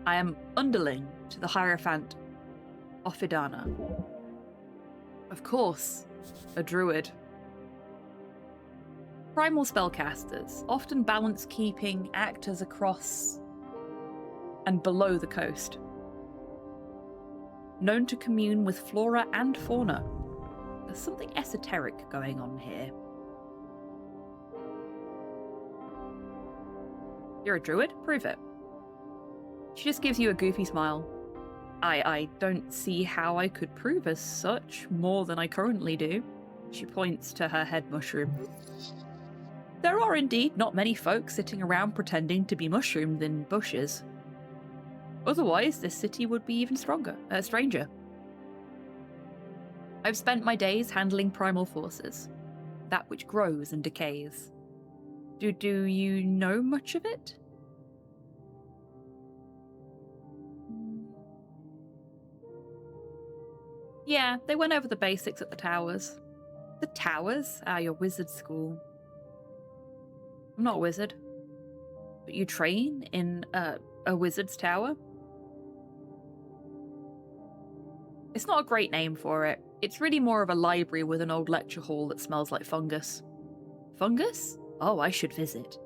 I am underling to the Hierophant Offidana. Of course, a druid. Primal spellcasters, often balance-keeping, actors across and below the coast. Known to commune with flora and fauna. There's something esoteric going on here. You're a druid? Prove it. She just gives you a goofy smile. I don't see how I could prove as such more than I currently do. She points to her head mushroom. There are indeed not many folk sitting around pretending to be mushroomed in bushes. Otherwise, this city would be even stranger. I've spent my days handling primal forces, that which grows and decays. Do you know much of it? Yeah, they went over the basics at the towers. The towers? Ah, your wizard school. I'm not a wizard. But you train in a wizard's tower? It's not a great name for it. It's really more of a library with an old lecture hall that smells like fungus. Fungus? Oh, I should visit.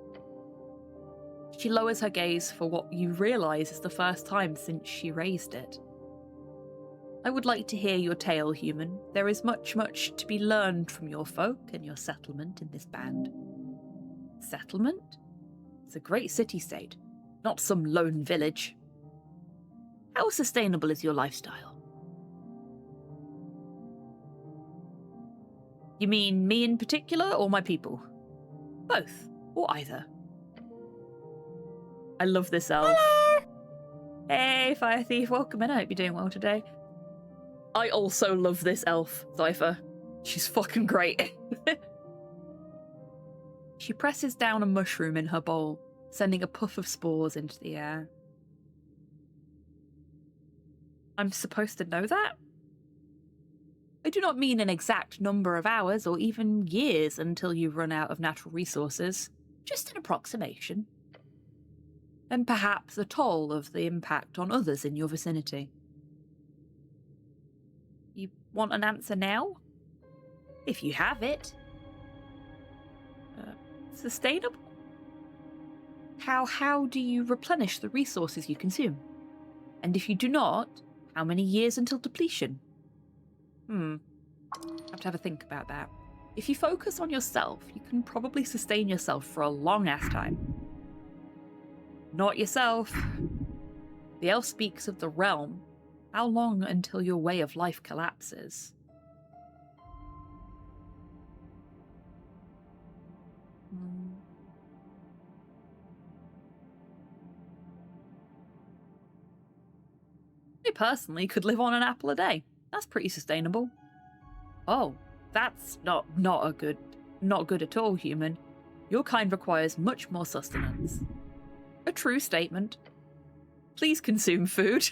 She lowers her gaze for what you realise is the first time since she raised it. I would like to hear your tale, human. There is much to be learned from your folk and your settlement in this band. Settlement? It's a great city-state, not some lone village. How sustainable is your lifestyle? You mean me in particular, or my people? Both, or either. I love this elf. Hello! Hey, Fire Thief, welcome in. I hope you're doing well today. I also love this elf, Cypher. She's fucking great. She presses down a mushroom in her bowl, sending a puff of spores into the air. I'm supposed to know that? I do not mean an exact number of hours or even years until you run out of natural resources, just an approximation. And perhaps a toll of the impact on others in your vicinity. You want an answer now? If you have it. Sustainable? How do you replenish the resources you consume? And if you do not, how many years until depletion? Have to have a think about that. If you focus on yourself, you can probably sustain yourself for a long-ass time. Not yourself. The elf speaks of the realm. How long until your way of life collapses? I personally could live on an apple a day. That's pretty sustainable. Oh, that's not good at all, human. Your kind requires much more sustenance. A true statement. Please consume food.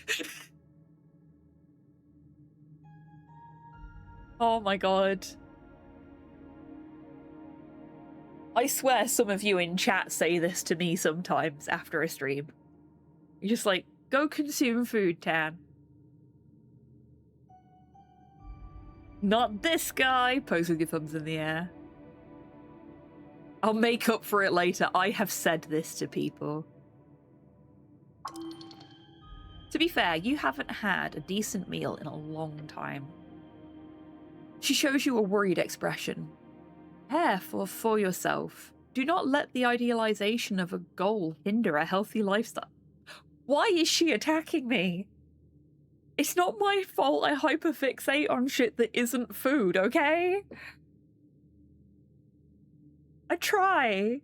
Oh my god. I swear some of you in chat say this to me sometimes after a stream. You're just like, go consume food, Tan. Not this guy! Pose with your thumbs in the air. I'll make up for it later. I have said this to people. To be fair, you haven't had a decent meal in a long time. She shows you a worried expression. Care for yourself. Do not let the idealization of a goal hinder a healthy lifestyle. Why is she attacking me? It's not my fault I hyperfixate on shit that isn't food, okay? I try.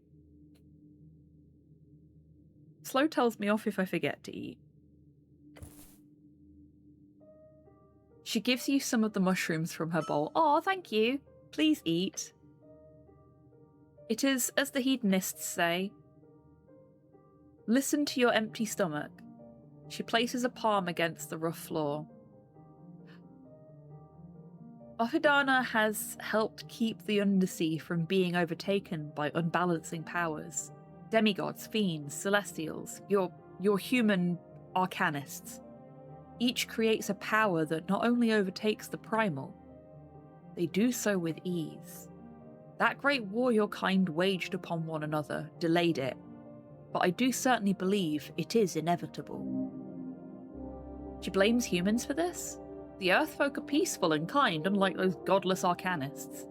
Slow tells me off if I forget to eat. She gives you some of the mushrooms from her bowl. Oh, thank you. Please eat. It is, as the hedonists say, listen to your empty stomach. She places a palm against the rough floor. Ohidana has helped keep the undersea from being overtaken by unbalancing powers. Demigods, fiends, celestials, your human arcanists. Each creates a power that not only overtakes the primal, they do so with ease. That great war your kind waged upon one another delayed it, but I do certainly believe it is inevitable. She blames humans for this? The Earthfolk are peaceful and kind, unlike those godless arcanists.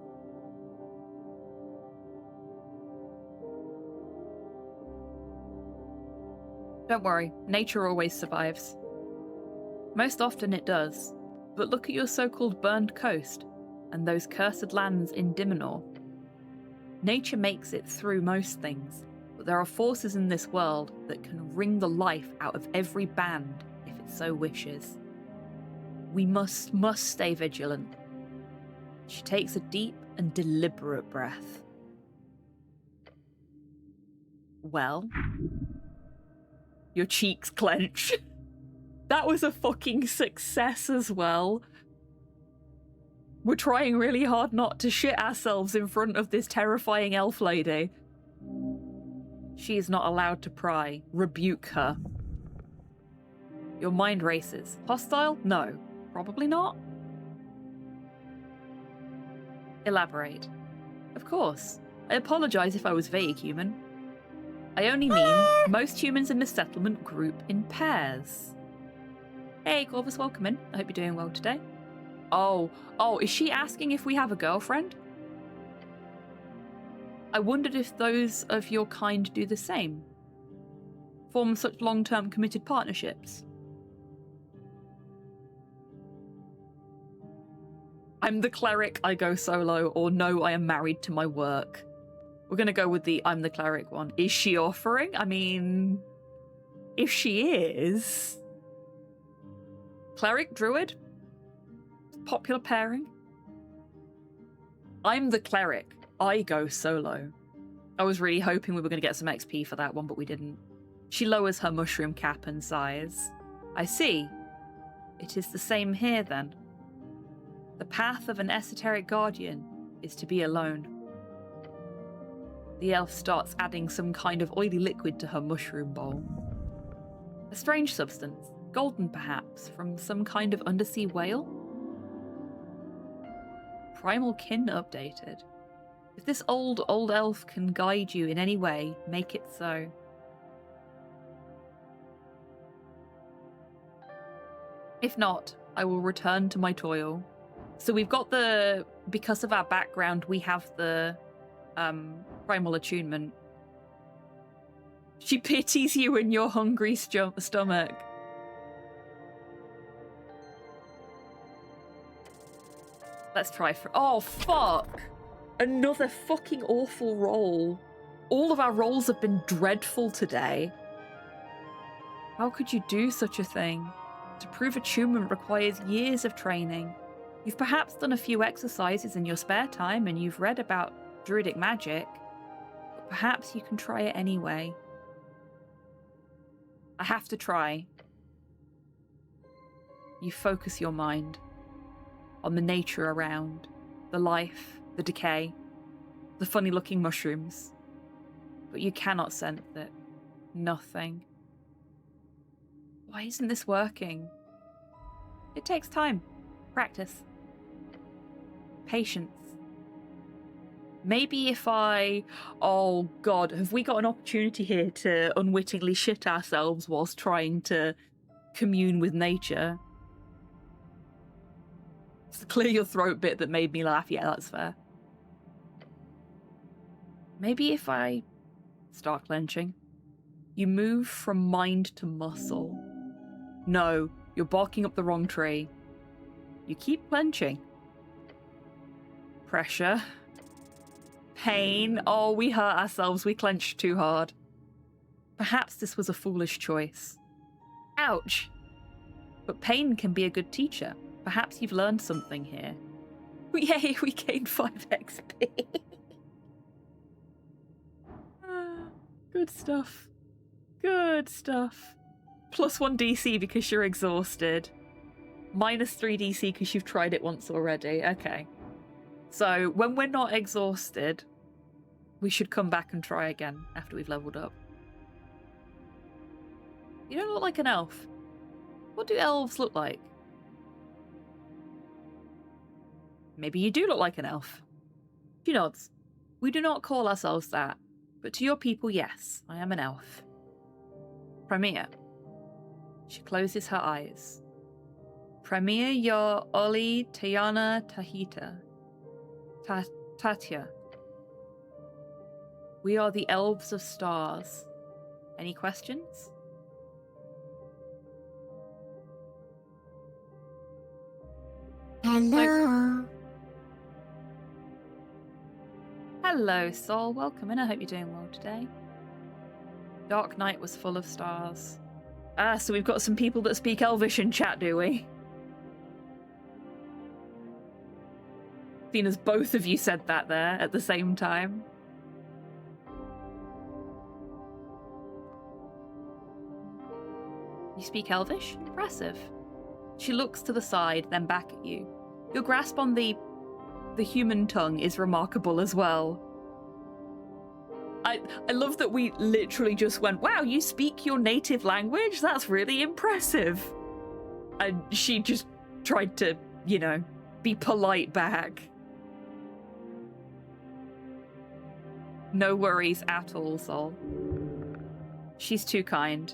Don't worry, nature always survives. Most often it does, but look at your so-called burned coast, and those cursed lands in Dimenor. Nature makes it through most things, but there are forces in this world that can wring the life out of every band if it so wishes. We must stay vigilant. She takes a deep and deliberate breath. Well, your cheeks clench. That was a fucking success as well. We're trying really hard not to shit ourselves in front of this terrifying elf lady. She is not allowed to pry. Rebuke her. Your mind races. Hostile? No. Probably not. Elaborate. Of course. I apologize if I was vague, human. I only mean most humans in this settlement group in pairs. Hey, Corvus, welcome in. I hope you're doing well today. Oh, is she asking if we have a girlfriend? I wondered if those of your kind do the same. Form such long-term committed partnerships. I'm the cleric, I go solo, or no, I am married to my work. We're gonna go with the I'm the cleric one. Is she offering? I mean, if she is... Cleric, druid? Popular pairing? I'm the cleric. I go solo. I was really hoping we were going to get some XP for that one, but we didn't. She lowers her mushroom cap and sighs. I see. It is the same here, then. The path of an esoteric guardian is to be alone. The elf starts adding some kind of oily liquid to her mushroom bowl. A strange substance, golden perhaps, from some kind of undersea whale? Primal kin updated. If this old elf can guide you in any way, make it so. If not, I will return to my toil. So we've got because of our background, we have the primal attunement. She pities you in your hungry stomach. Let's try for... Oh, fuck! Another fucking awful roll. All of our rolls have been dreadful today. How could you do such a thing? To prove attunement requires years of training. You've perhaps done a few exercises in your spare time and you've read about druidic magic, but perhaps you can try it anyway. I have to try. You focus your mind on the nature around, the life, the decay, the funny-looking mushrooms. But you cannot sense it. Nothing. Why isn't this working? It takes time. Practice. Patience. Maybe if oh god, have we got an opportunity here to unwittingly shit ourselves whilst trying to commune with nature? It's the clear your throat bit that made me laugh. Yeah, that's fair. Maybe if I start clenching. You move from mind to muscle. No, you're barking up the wrong tree. You keep clenching. Pressure. Pain. Oh, we hurt ourselves. We clenched too hard. Perhaps this was a foolish choice. Ouch. But pain can be a good teacher. Perhaps you've learned something here. Yay, we gained 5 XP. Good stuff. Good stuff. +1 DC because you're exhausted. -3 DC because you've tried it once already. Okay. So, when we're not exhausted, we should come back and try again after we've leveled up. You don't look like an elf. What do elves look like? Maybe you do look like an elf. She nods. We do not call ourselves that, but to your people, yes, I am an elf. Premier. She closes her eyes. Premier your Oli Tayana Tahita. Tatya. We are the elves of stars. Any questions? Hello. Hello, Sol. Welcome in. I hope you're doing well today. Dark night was full of stars. Ah, so we've got some people that speak Elvish in chat, do we? Seeing as both of you said that there at the same time. You speak Elvish? Impressive. She looks to the side, then back at you. Your grasp on the human tongue is remarkable as well. I love that we literally just went, wow, you speak your native language? That's really impressive. And she just tried to, you know, be polite back. No worries at all, Sol. She's too kind.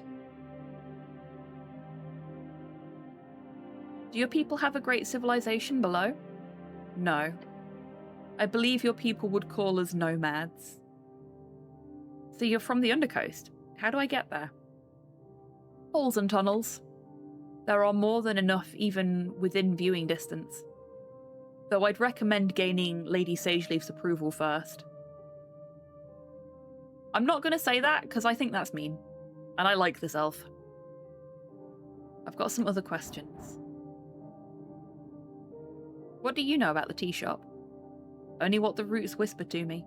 Do your people have a great civilization below? No. I believe your people would call us nomads. So you're from the Undercoast. How do I get there? Holes and tunnels. There are more than enough even within viewing distance. Though I'd recommend gaining Lady Sageleaf's approval first. I'm not going to say that because I think that's mean. And I like this elf. I've got some other questions. What do you know about the tea shop? Only what the roots whisper to me.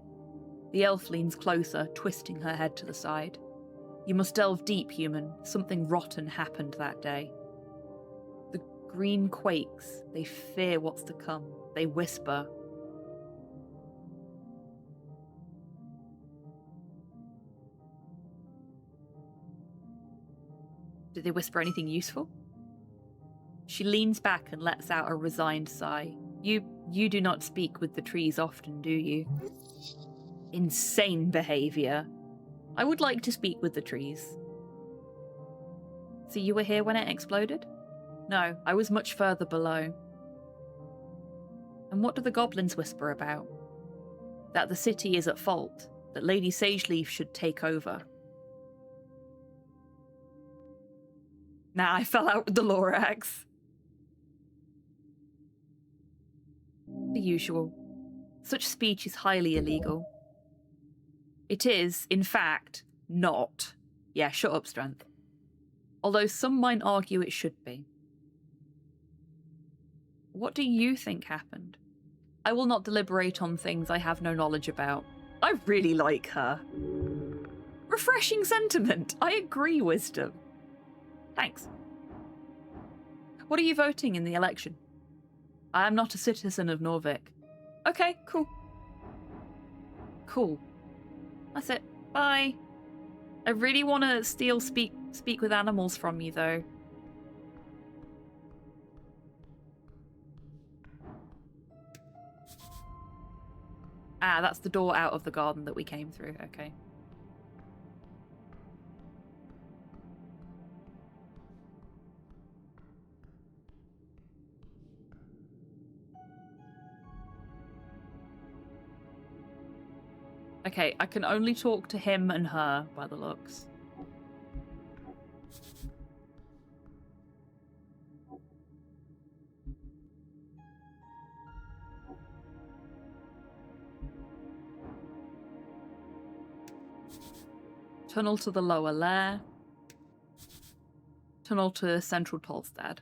The elf leans closer, twisting her head to the side. You must delve deep, human. Something rotten happened that day. The green quakes. They fear what's to come. They whisper. Did they whisper anything useful? She leans back and lets out a resigned sigh. You do not speak with the trees often, do you? Insane behavior. I would like to speak with the trees. So you were here when it exploded? No, I was much further below. And what do the goblins whisper about? That the city is at fault, that Lady Sageleaf should take over. Nah, I fell out with the Lorax. The usual. Such speech is highly illegal. It is, in fact, not. Yeah, shut up, Strength. Although some might argue it should be. What do you think happened? I will not deliberate on things I have no knowledge about. I really like her. Refreshing sentiment. I agree, Wisdom. Thanks. What are you voting in the election? I am not a citizen of Norvik. Okay, cool. Cool. That's it. Bye. I really want to speak with animals from you, though. Ah, that's the door out of the garden that we came through. Okay. Okay, I can only talk to him and her by the looks. Tunnel to the lower lair. Tunnel to Central Tolstad.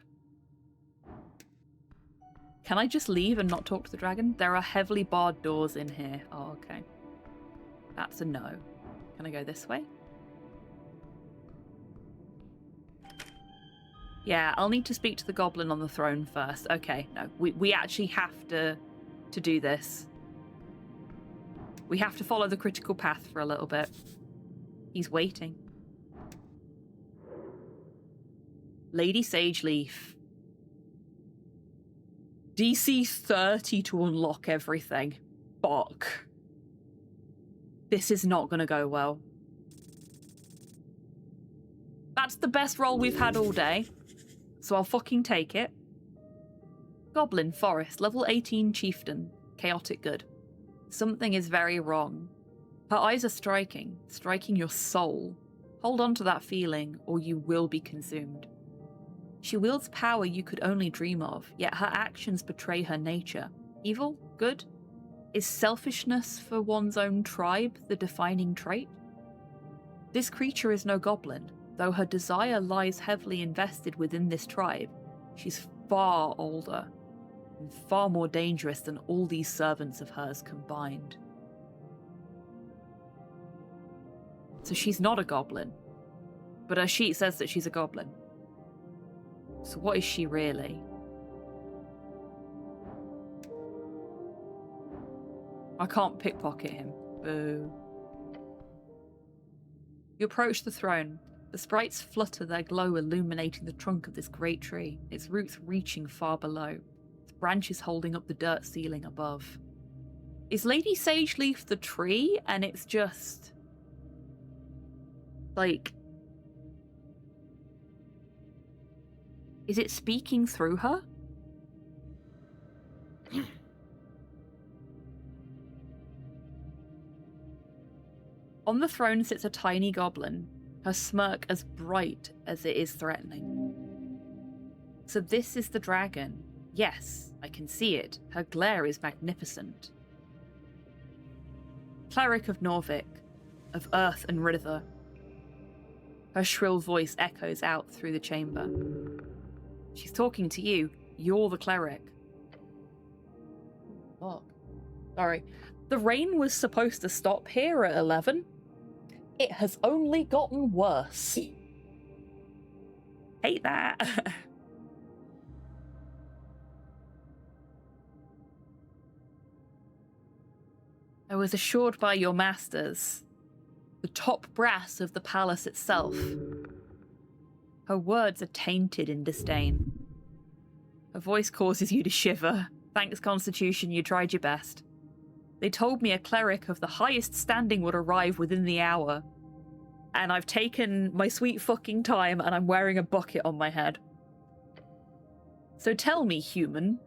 Can I just leave and not talk to the dragon? There are heavily barred doors in here. Oh, okay. That's a no. Can I go this way? Yeah, I'll need to speak to the goblin on the throne first. Okay, no. We actually have to do this. We have to follow the critical path for a little bit. He's waiting. Lady Sageleaf. DC 30 to unlock everything. Fuck. This is not going to go well. That's the best roll we've had all day. So I'll fucking take it. Goblin Forest, level 18 chieftain. Chaotic good. Something is very wrong. Her eyes are striking your soul. Hold on to that feeling, or you will be consumed. She wields power you could only dream of, yet her actions betray her nature. Evil? Good? Is selfishness for one's own tribe the defining trait? This creature is no goblin, though her desire lies heavily invested within this tribe. She's far older and far more dangerous than all these servants of hers combined. So she's not a goblin, but her sheet says that she's a goblin. So what is she really? I can't pickpocket him. Boo. You approach the throne. The sprites flutter, their glow illuminating the trunk of this great tree, its roots reaching far below, its branches holding up the dirt ceiling above. Is Lady Sageleaf the tree, and it's just... like... is it speaking through her? On the throne sits a tiny goblin, her smirk as bright as it is threatening. So this is the dragon. Yes, I can see it. Her glare is magnificent. Cleric of Norvik, of earth and river. Her shrill voice echoes out through the chamber. She's talking to you. You're the cleric. Fuck. Sorry. The rain was supposed to stop here at 11. It has only gotten worse. Hate that. I was assured by your masters, the top brass of the palace itself. Her words are tainted in disdain. Her voice causes you to shiver. Thanks, Constitution, you tried your best. They told me a cleric of the highest standing would arrive within the hour. And I've taken my sweet fucking time and I'm wearing a bucket on my head. So tell me, human.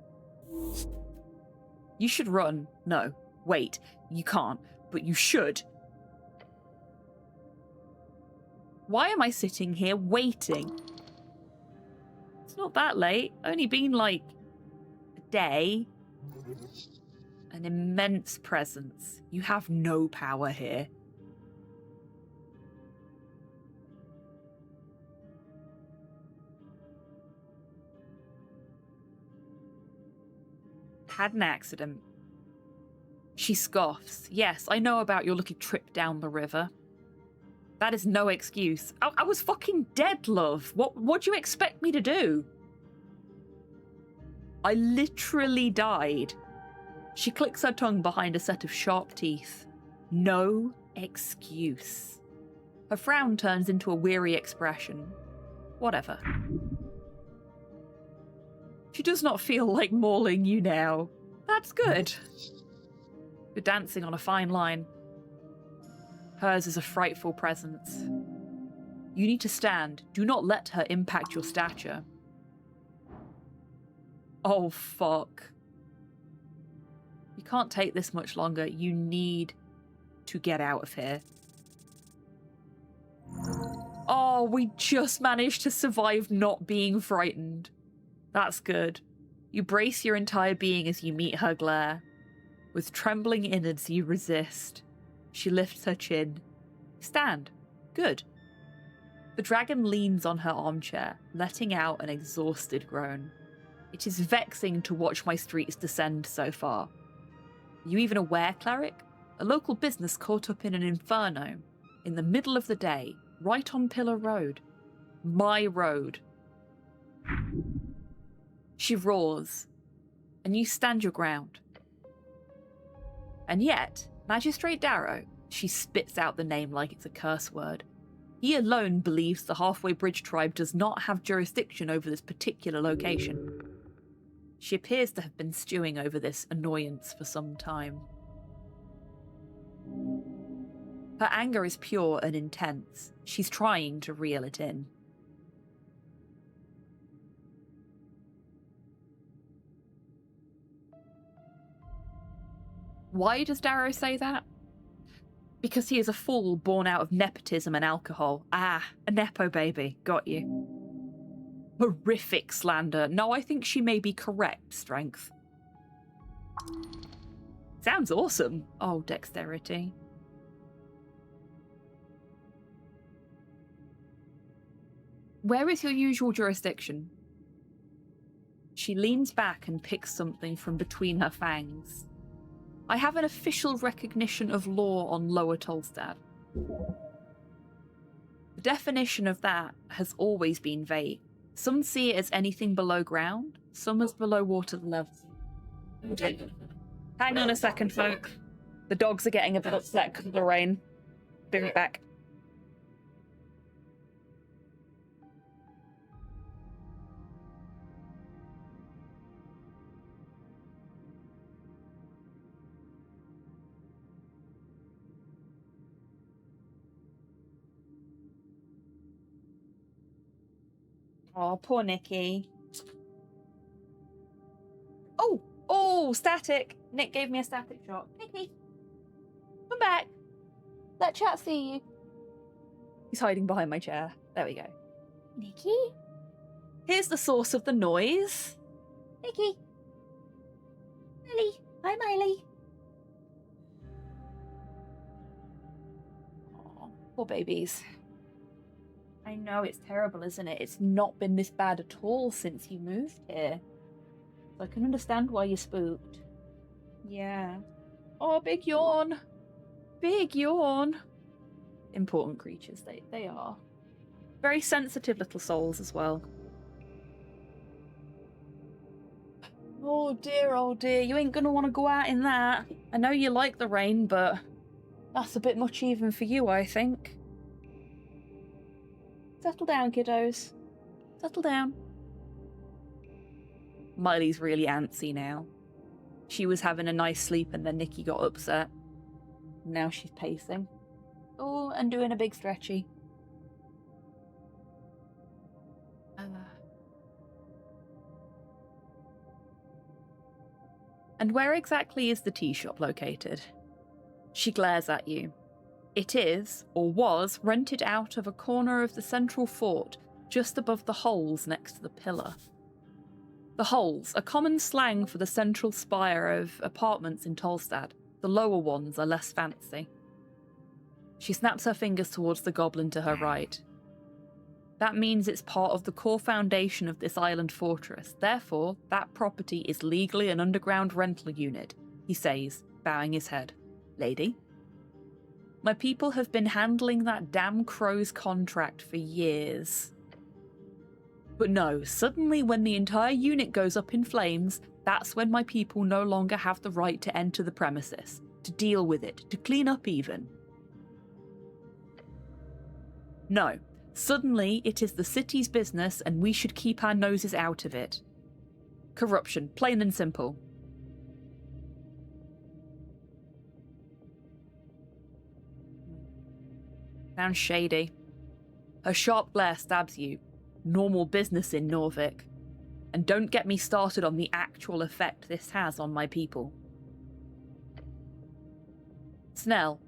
You should run. No, wait. You can't, but you should. Why am I sitting here waiting? It's not that late. Only been like a day. An immense presence. You have no power here. Had an accident. She scoffs. Yes, I know about your little trip down the river. That is no excuse. I was fucking dead, love. What do you expect me to do? I literally died. She clicks her tongue behind a set of sharp teeth. No excuse. Her frown turns into a weary expression. Whatever. She does not feel like mauling you now. That's good. You're dancing on a fine line. Hers is a frightful presence. You need to stand. Do not let her impact your stature. Oh, fuck. You can't take this much longer. You need to get out of here. Oh, we just managed to survive not being frightened. That's good. You brace your entire being as you meet her glare. With trembling innards, you resist. She lifts her chin. Stand. Good. The dragon leans on her armchair, letting out an exhausted groan. It is vexing to watch my streets descend so far. Are you even aware, cleric? A local business caught up in an inferno. In the middle of the day, right on Pillar Road. My road. She roars, and you stand your ground. And yet, Magistrate Darrow, she spits out the name like it's a curse word. He alone believes the Halfway Bridge tribe does not have jurisdiction over this particular location. She appears to have been stewing over this annoyance for some time. Her anger is pure and intense. She's trying to reel it in. Why does Darrow say that? Because he is a fool born out of nepotism and alcohol. Ah, a nepo baby. Got you. Horrific slander. No, I think she may be correct, Strength. Sounds awesome. Oh, dexterity. Where is your usual jurisdiction? She leans back and picks something from between her fangs. I have an official recognition of law on Lower Tolstad. The definition of that has always been vague. Some see it as anything below ground, some as below water level. Hang on a second, folks. The dogs are getting a bit upset because of the rain. Be right back. Oh, poor Nikki. Oh, static. Nick gave me a static shot. Nikki, come back. Let chat see you. He's hiding behind my chair. There we go. Nikki? Here's the source of the noise. Nikki. Millie. Hi, Miley. Oh, poor babies. I know, it's terrible, isn't it? It's not been this bad at all since you moved here. So I can understand why you're spooked. Yeah. Oh, big yawn. Big yawn. Important creatures, they are. Very sensitive little souls as well. Oh dear, you ain't gonna want to go out in that. I know you like the rain, but that's a bit much even for you, I think. Settle down, kiddos. Settle down. Miley's really antsy now. She was having a nice sleep and then Nikki got upset. Now she's pacing. Oh, and doing a big stretchy. And where exactly is the tea shop located? She glares at you. It is, or was, rented out of a corner of the central fort, just above the holes next to the pillar. The holes, a common slang for the central spire of apartments in Tolstad. The lower ones are less fancy. She snaps her fingers towards the goblin to her right. That means it's part of the core foundation of this island fortress. Therefore, that property is legally an underground rental unit, he says, bowing his head. Lady? My people have been handling that damn crow's contract for years. But no, suddenly when the entire unit goes up in flames, that's when my people no longer have the right to enter the premises, to deal with it, to clean up even. No, suddenly it is the city's business and we should keep our noses out of it. Corruption, plain and simple. Sounds shady. Her sharp glare stabs you. Normal business in Norvik. And don't get me started on the actual effect this has on my people. Snell,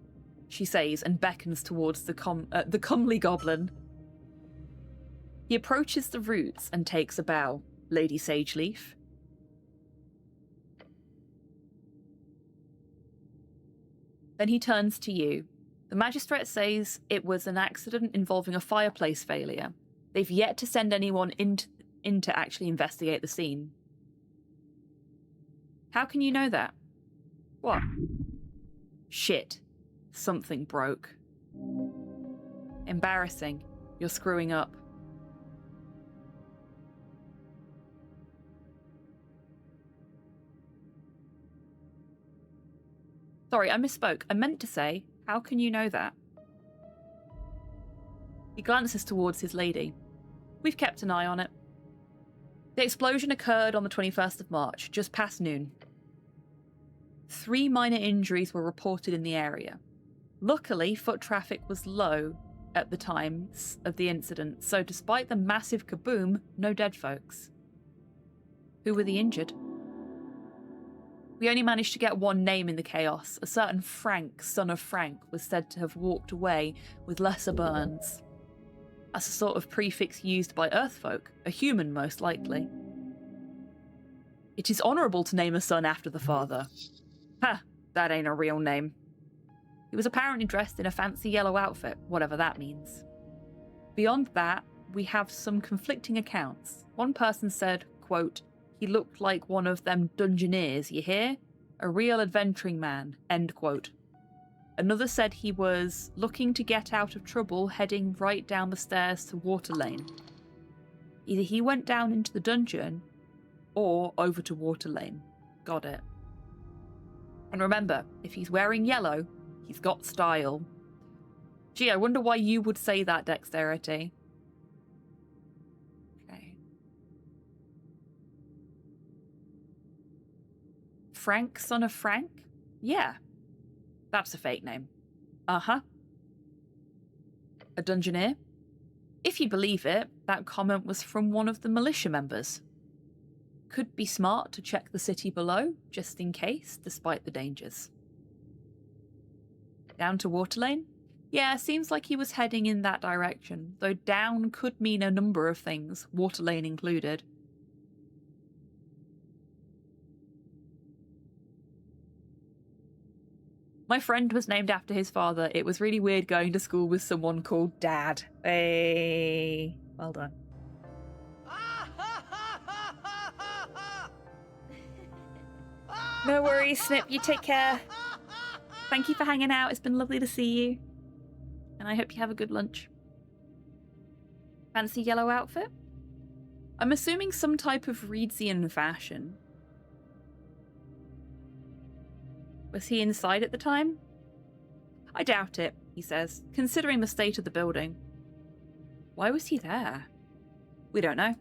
she says and beckons towards the comely goblin. He approaches the roots and takes a bow. Lady Sageleaf. Then he turns to you. The magistrate says it was an accident involving a fireplace failure. They've yet to send anyone in to actually investigate the scene. How can you know that? What? Shit. Something broke. Embarrassing. You're screwing up. Sorry, I misspoke. I meant to say, how can you know that? He glances towards his lady. We've kept an eye on it. The explosion occurred on the 21st of March, just past noon. 3 minor injuries were reported in the area. Luckily, foot traffic was low at the time of the incident, so despite the massive kaboom, no dead folks. Who were the injured? We only managed to get one name in the chaos. A certain Frank, son of Frank, was said to have walked away with lesser burns. That's a sort of prefix used by Earthfolk, a human most likely. It is honourable to name a son after the father. Ha! That ain't a real name. He was apparently dressed in a fancy yellow outfit, whatever that means. Beyond that, we have some conflicting accounts. One person said, quote, he looked like one of them dungeoneers, you hear? A real adventuring man, end quote. Another said he was looking to get out of trouble, heading right down the stairs to Water Lane. Either he went down into the dungeon, or over to Water Lane. Got it. And remember, if he's wearing yellow, he's got style. Gee, I wonder why you would say that, Dexterity. Okay. Frank, son of Frank? Yeah. That's a fake name. Uh-huh. A dungeoneer? If you believe it, that comment was from one of the militia members. Could be smart to check the city below, just in case, despite the dangers. Down to Water Lane? Yeah, seems like he was heading in that direction, though down could mean a number of things, Water Lane included. My friend was named after his father. It was really weird going to school with someone called Dad. Hey, well done. No worries, Snip. You take care. Thank you for hanging out. It's been lovely to see you. And I hope you have a good lunch. Fancy yellow outfit? I'm assuming some type of Reedsian fashion. Was he inside at the time? I doubt it, he says, considering the state of the building. Why was he there? We don't know.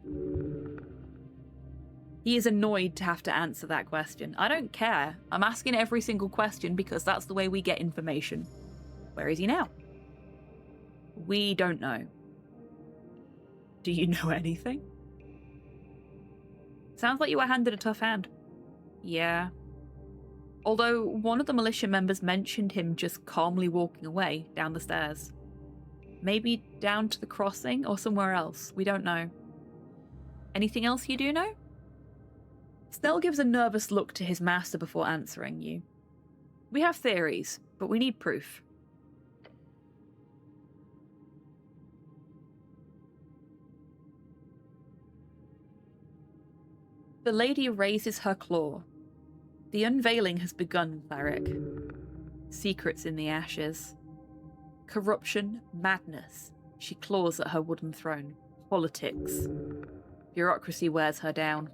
He is annoyed to have to answer that question. I don't care. I'm asking every single question because that's the way we get information. Where is he now? We don't know. Do you know anything? Sounds like you were handed a tough hand. Yeah. Although one of the militia members mentioned him just calmly walking away down the stairs. Maybe down to the crossing or somewhere else. We don't know. Anything else you do know? Snell gives a nervous look to his master before answering you. We have theories, but we need proof. The lady raises her claw. The unveiling has begun, cleric. Secrets in the ashes. Corruption, madness. She claws at her wooden throne. Politics. Bureaucracy wears her down.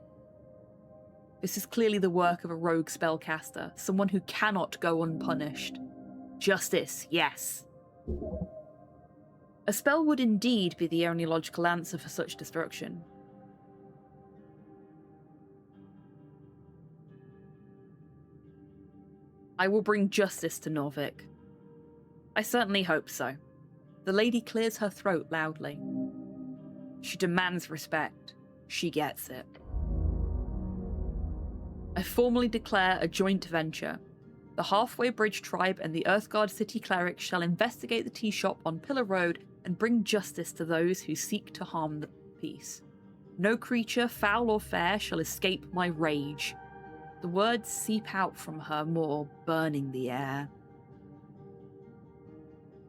This is clearly the work of a rogue spellcaster, someone who cannot go unpunished. Justice, yes. A spell would indeed be the only logical answer for such destruction. I will bring justice to Norvik. I certainly hope so. The lady clears her throat loudly. She demands respect. She gets it. I formally declare a joint venture. The Halfway Bridge tribe and the Earthguard city cleric shall investigate the tea shop on Pillar Road and bring justice to those who seek to harm the peace. No creature, foul or fair, shall escape my rage. The words seep out from her more, burning the air.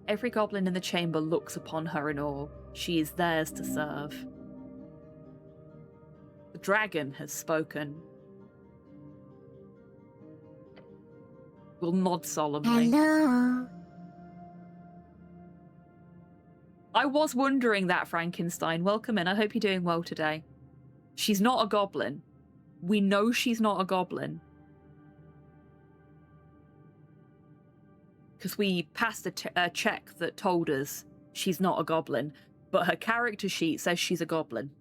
Every goblin in the chamber looks upon her in awe. She is theirs to serve. The dragon has spoken. Will nod solemnly. Hello. I was wondering that, Frankenstein. Welcome in. I hope you're doing well today. She's not a goblin. We know she's not a goblin. Because we passed a check that told us she's not a goblin, but her character sheet says she's a goblin.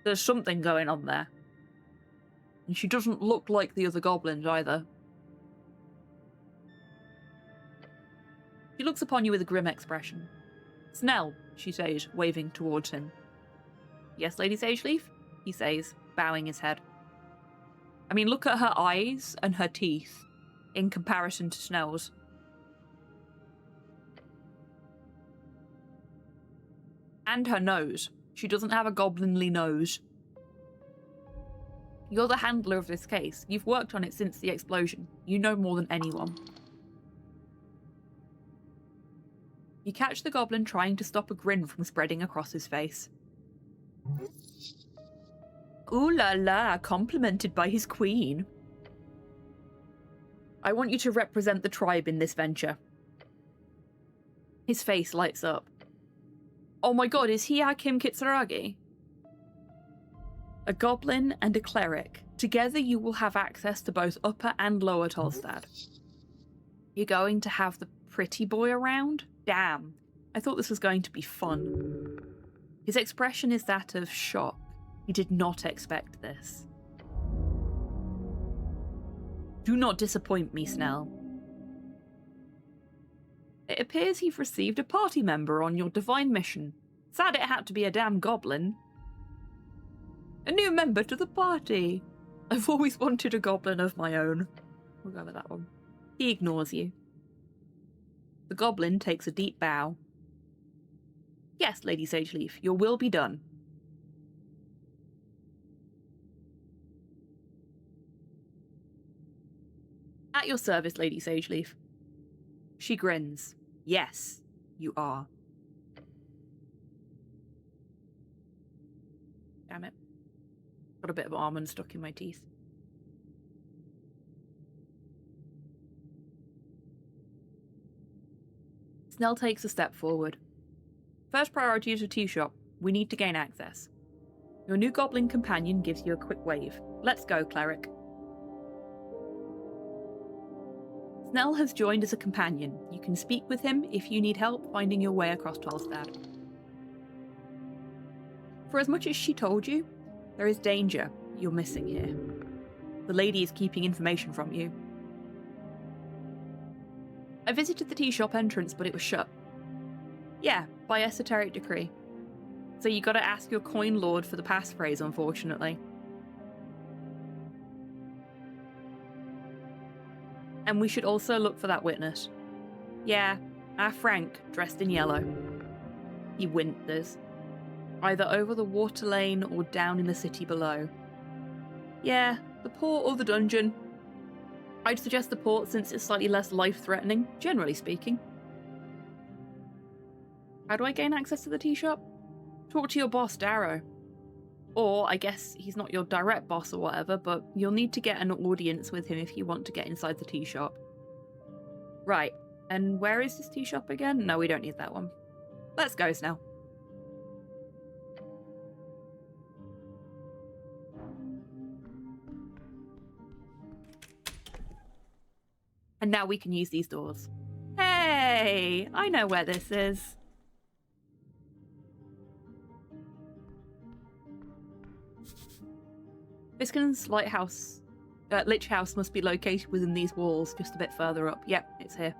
There's something going on there. And she doesn't look like the other goblins either. She looks upon you with a grim expression. Snell, she says, waving towards him. Yes, Lady Sageleaf? He says, bowing his head. I mean, look at her eyes and her teeth in comparison to Snell's. And her nose. She doesn't have a goblinly nose. You're the handler of this case. You've worked on it since the explosion. You know more than anyone. You catch the goblin trying to stop a grin from spreading across his face. Ooh la la, complimented by his queen. I want you to represent the tribe in this venture. His face lights up. Oh my god, is he Hakim Kitsuragi? A goblin and a cleric. Together you will have access to both Upper and Lower Tolstad. You're going to have the pretty boy around? Damn, I thought this was going to be fun. His expression is that of shock. He did not expect this. Do not disappoint me, Snell. It appears you've received a party member on your divine mission. Sad it had to be a damn goblin. A new member to the party. I've always wanted a goblin of my own. We'll go with that one. He ignores you. The goblin takes a deep bow. Yes, Lady Sageleaf, your will be done. At your service, Lady Sageleaf. She grins. Yes, you are. Damn it. Got a bit of almond stuck in my teeth. Snell takes a step forward. First priority is a tea shop. We need to gain access. Your new goblin companion gives you a quick wave. Let's go, cleric. Snell has joined as a companion. You can speak with him if you need help finding your way across Tolstad. For as much as she told you, there is danger you're missing here. The lady is keeping information from you. I visited the tea shop entrance, but it was shut. Yeah, by esoteric decree. So you gotta ask your coin lord for the passphrase, unfortunately. And we should also look for that witness. Yeah, our Frank, dressed in yellow. He winters. Either over the water lane or down in the city below. Yeah, the port or the dungeon. I'd suggest the port since it's slightly less life-threatening, generally speaking. How do I gain access to the tea shop? Talk to your boss, Darrow. Or, I guess he's not your direct boss or whatever, but you'll need to get an audience with him if you want to get inside the tea shop. Right, and where is this tea shop again? No, we don't need that one. Let's go, Snell. And now we can use these doors. Hey, I know where this is. Biskin's Lich House must be located within these walls, just a bit further up. Yep, it's here.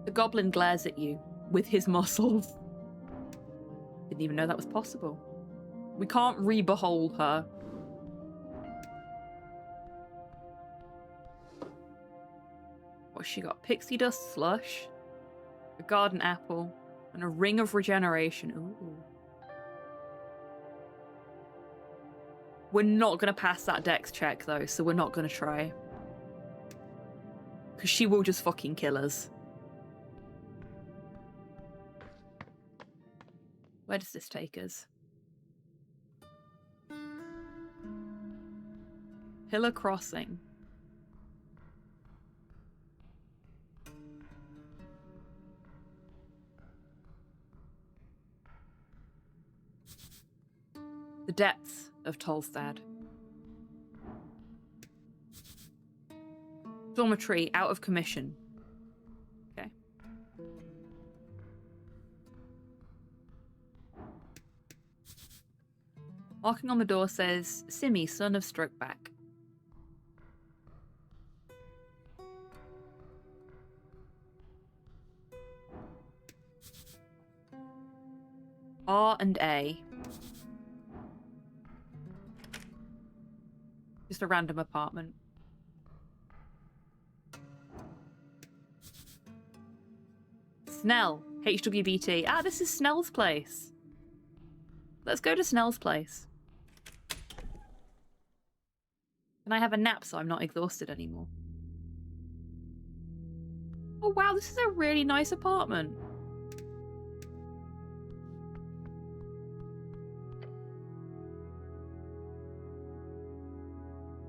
The goblin glares at you with his muscles. Didn't even know that was possible. We can't re-behold her. What's she got? Pixie dust slush, a garden apple, and a ring of regeneration. Ooh. We're not going to pass that dex check, though, so we're not going to try. Because she will just fucking kill us. Where does this take us? Pillar Crossing. The depths of Tolstad. Dormitory out of commission. Okay. Marking on the door says, Simi, son of Strokeback. R and A. Just a random apartment. Snell, HWBT. Ah, this is Snell's place. Let's go to Snell's place. Can I have a nap so I'm not exhausted anymore? Oh wow, this is a really nice apartment.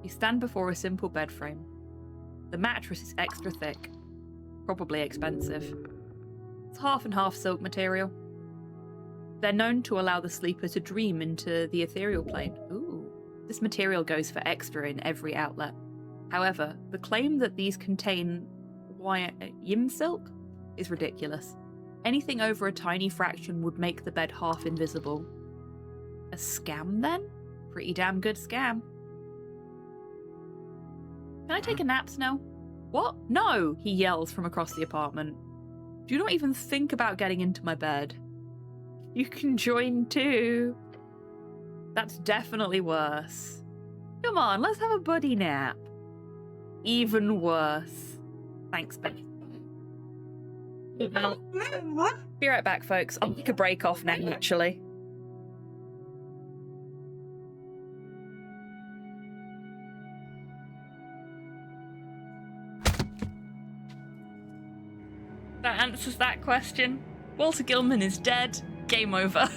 You stand before a simple bed frame. The mattress is extra thick. Probably expensive. It's half and half silk material. They're known to allow the sleeper to dream into the ethereal plane. Ooh. This material goes for extra in every outlet. However, the claim that these contain yim silk is ridiculous. Anything over a tiny fraction would make the bed half invisible. A scam then? Pretty damn good scam. Can I take a nap, Snell? What? No! He yells from across the apartment. Do not even think about getting into my bed. You can join too. That's definitely worse. Come on, let's have a buddy nap. Even worse. Thanks, babe. Be right back, folks. I'll take a break off now, actually. That answers that question. Walter Gilman is dead. Game over.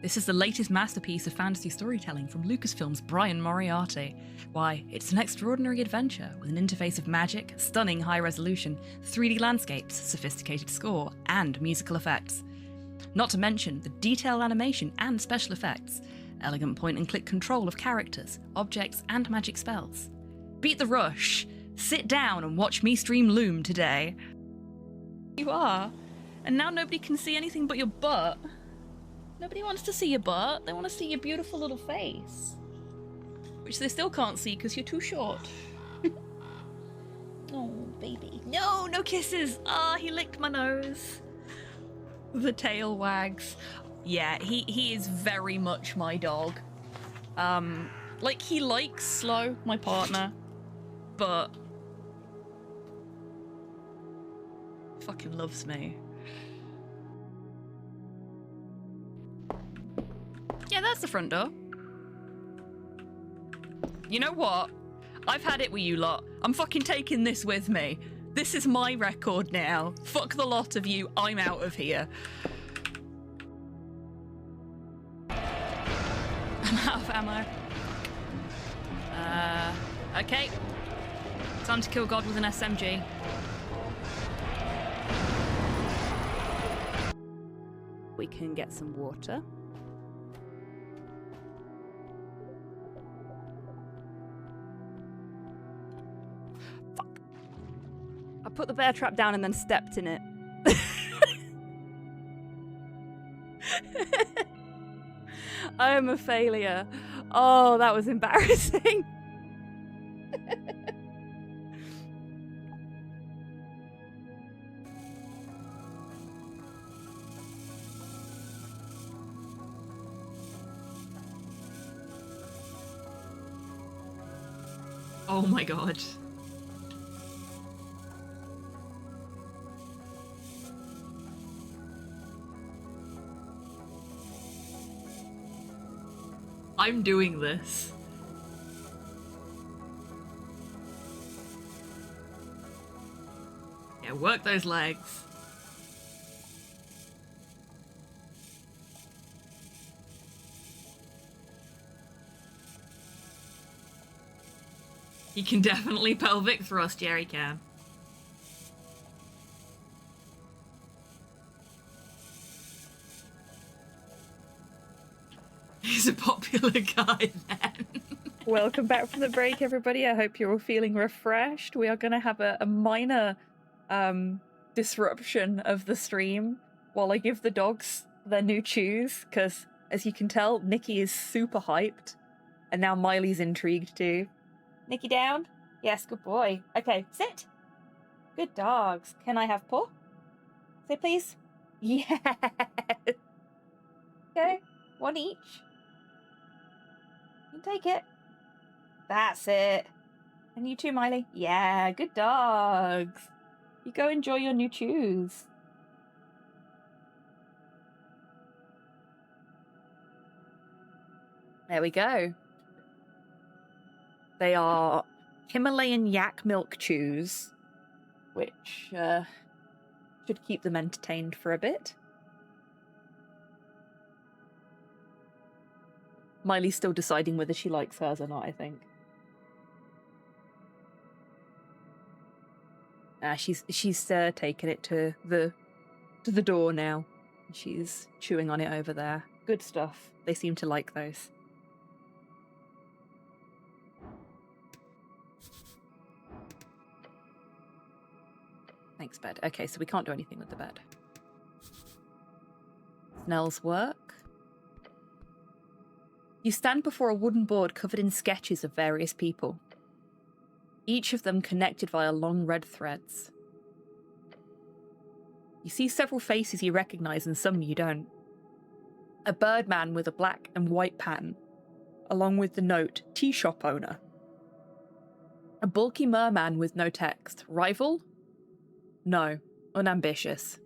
This is the latest masterpiece of fantasy storytelling from Lucasfilm's Brian Moriarty. Why, it's an extraordinary adventure with an interface of magic, stunning high resolution, 3D landscapes, sophisticated score, and musical effects. Not to mention the detailed animation and special effects, elegant point-and-click control of characters, objects, and magic spells. Beat the rush. Sit down and watch me stream Loom today. You are. And now nobody can see anything but your butt. Nobody wants to see your butt. They want to see your beautiful little face. Which they still can't see because you're too short. Oh, baby. No, no kisses. Ah, he licked my nose. The tail wags. Yeah, he is very much my dog. Like, he likes Slow, my partner, but fucking loves me. Yeah, that's the front door. You know what? I've had it with you lot. I'm fucking taking this with me. This is my record now. Fuck the lot of you. I'm out of here. I'm out of ammo. Okay. Time to kill God with an SMG. We can get some water. Fuck. I put the bear trap down and then stepped in it. I am a failure. Oh, that was embarrassing. Oh my god. I'm doing this. Yeah, work those legs. You can definitely pelvic thrust, Jerry can. He's a popular guy then. Welcome back from the break, everybody. I hope you're all feeling refreshed. We are going to have a minor disruption of the stream while I give the dogs their new chews, because as you can tell, Nikki is super hyped, and now Miley's intrigued too. Nikki down? Yes, good boy. Okay, sit. Good dogs. Can I have paw? Say please. Yes. Okay, one each. You can take it. That's it. And you too, Miley. Yeah, good dogs. You go enjoy your new chews. There we go. They are Himalayan yak milk chews, which should keep them entertained for a bit. Miley's still deciding whether she likes hers or not, I think. She's taken it to the door now. She's chewing on it over there. Good stuff. They seem to like those. Thanks, bed. Okay, so we can't do anything with the bed. Snell's work. You stand before a wooden board covered in sketches of various people, each of them connected via long red threads. You see several faces you recognise and some you don't. A birdman with a black and white pattern, along with the note, tea shop owner. A bulky merman with no text. Rival? No, unambitious.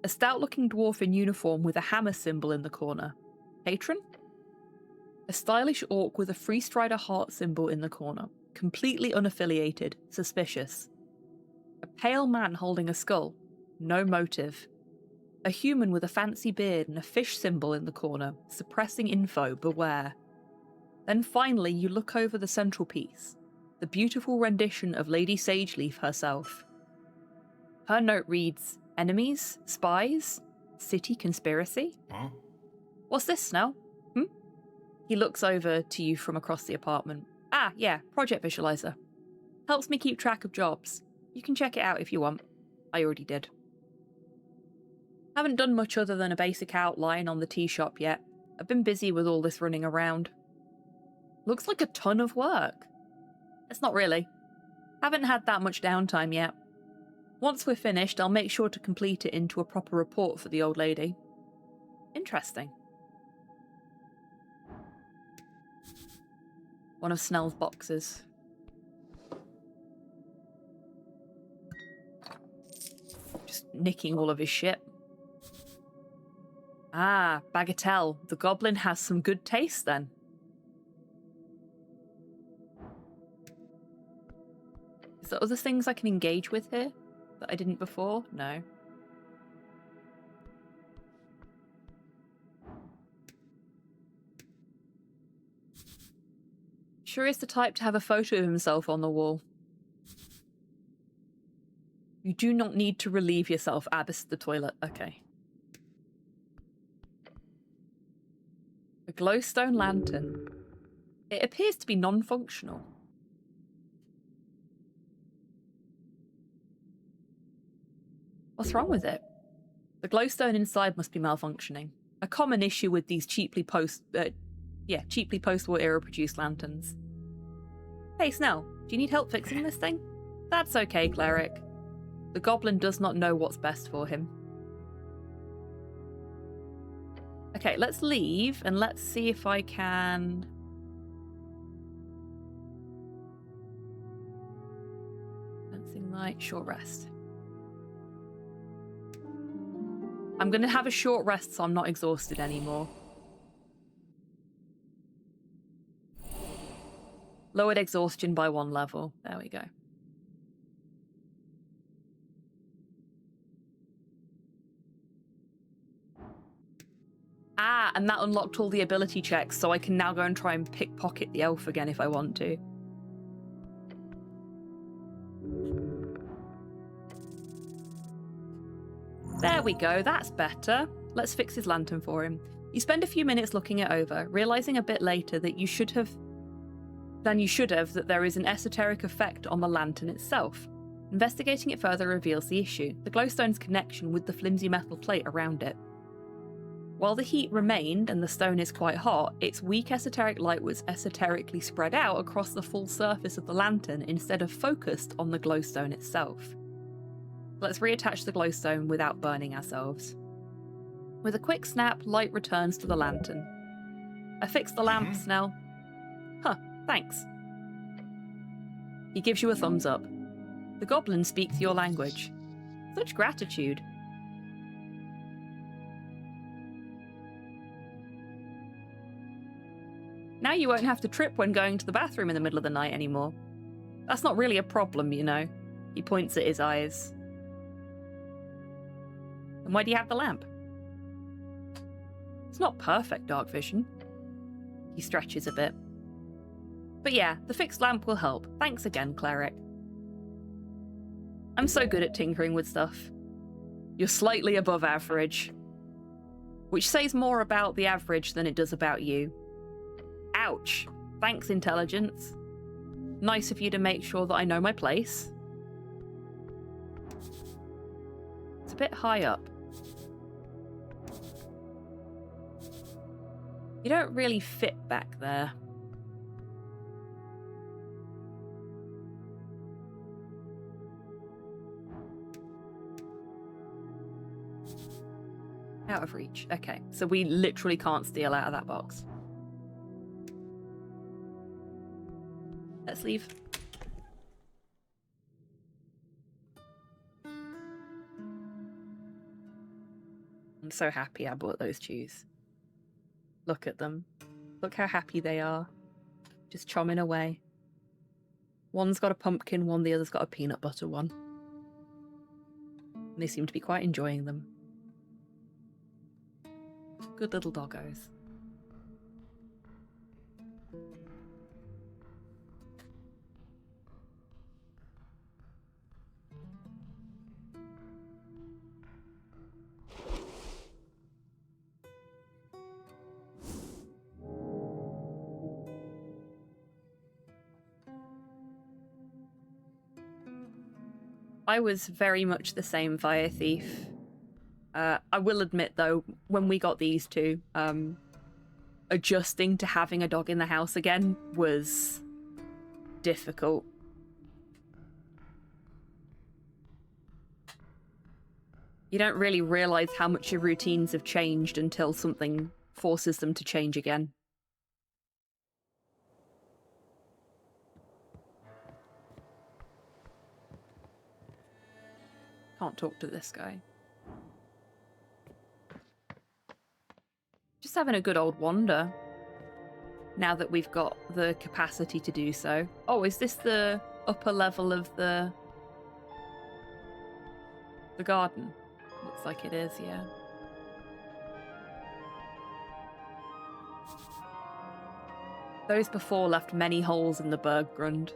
A stout-looking dwarf in uniform with a hammer symbol in the corner. Patron? A stylish orc with a free strider heart symbol in the corner. Completely unaffiliated, suspicious. A pale man holding a skull. No motive. A human with a fancy beard and a fish symbol in the corner. Suppressing info, beware. Then finally you look over the central piece. The beautiful rendition of Lady Sageleaf herself. Her note reads, enemies? Spies? City conspiracy? Huh? What's this, Snell? He looks over to you from across the apartment. Ah, yeah, project visualizer. Helps me keep track of jobs. You can check it out if you want. I already did. Haven't done much other than a basic outline on the tea shop yet. I've been busy with all this running around. Looks like a ton of work. It's not really. Haven't had that much downtime yet. Once we're finished, I'll make sure to complete it into a proper report for the old lady. Interesting. One of Snell's boxes. Just nicking all of his shit. Ah, Bagatelle. The goblin has some good taste then. Is there other things I can engage with here that I didn't before? No. Sure is the type to have a photo of himself on the wall. You do not need to relieve yourself, Abbess the toilet. Okay. A glowstone lantern. It appears to be non-functional. What's wrong with it? The glowstone inside must be malfunctioning. A common issue with these cheaply post-war era produced lanterns. Hey, Snell, do you need help fixing this thing? That's okay, cleric. The goblin does not know what's best for him. Okay, let's leave and let's see if I can... Dancing light, short rest. I'm going to have a short rest so I'm not exhausted anymore. Lowered exhaustion by 1 level. There we go. Ah, and that unlocked all the ability checks, so I can now go and try and pickpocket the elf again if I want to. There we go, that's better. Let's fix his lantern for him. You spend a few minutes looking it over, realizing a bit later that you should have that there is an esoteric effect on the lantern itself. Investigating it further reveals the issue, the glowstone's connection with the flimsy metal plate around it. While the heat remained and the stone is quite hot, its weak esoteric light was esoterically spread out across the full surface of the lantern instead of focused on the glowstone itself. Let's reattach the glowstone without burning ourselves. With a quick snap, light returns to the lantern. I fixed the lamp, Snell. Huh, thanks. He gives you a thumbs up. The goblin speaks your language. Such gratitude. Now you won't have to trip when going to the bathroom in the middle of the night anymore. That's not really a problem, you know. He points at his eyes. And why do you have the lamp? It's not perfect dark vision. He stretches a bit. But yeah, the fixed lamp will help. Thanks again, Cleric. I'm so good at tinkering with stuff. You're slightly above average. Which says more about the average than it does about you. Ouch. Thanks, intelligence. Nice of you to make sure that I know my place. It's a bit high up. You don't really fit back there. Out of reach. Okay, so we literally can't steal out of that box. Let's leave. I'm so happy I bought those shoes. Look at them. Look how happy they are. Just chomming away. One's got a pumpkin one, the other's got a peanut butter one. And they seem to be quite enjoying them. Good little doggos. I was very much the same via Thief. I will admit, though, when we got these two, adjusting to having a dog in the house again was difficult. You don't really realise how much your routines have changed until something forces them to change again. Can't talk to this guy. Just having a good old wander. Now that we've got the capacity to do so. Oh, is this the upper level of the garden? Looks like it is, yeah. Those before left many holes in the Berggrund.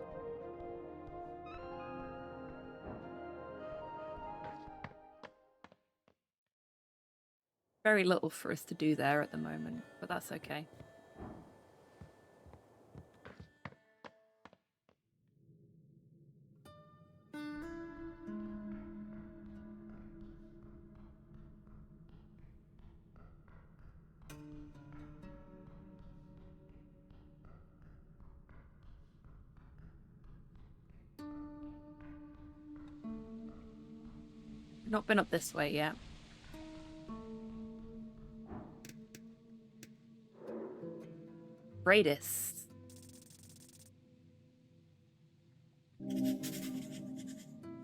Very little for us to do there at the moment, but that's okay. Not been up this way yet. Bradis.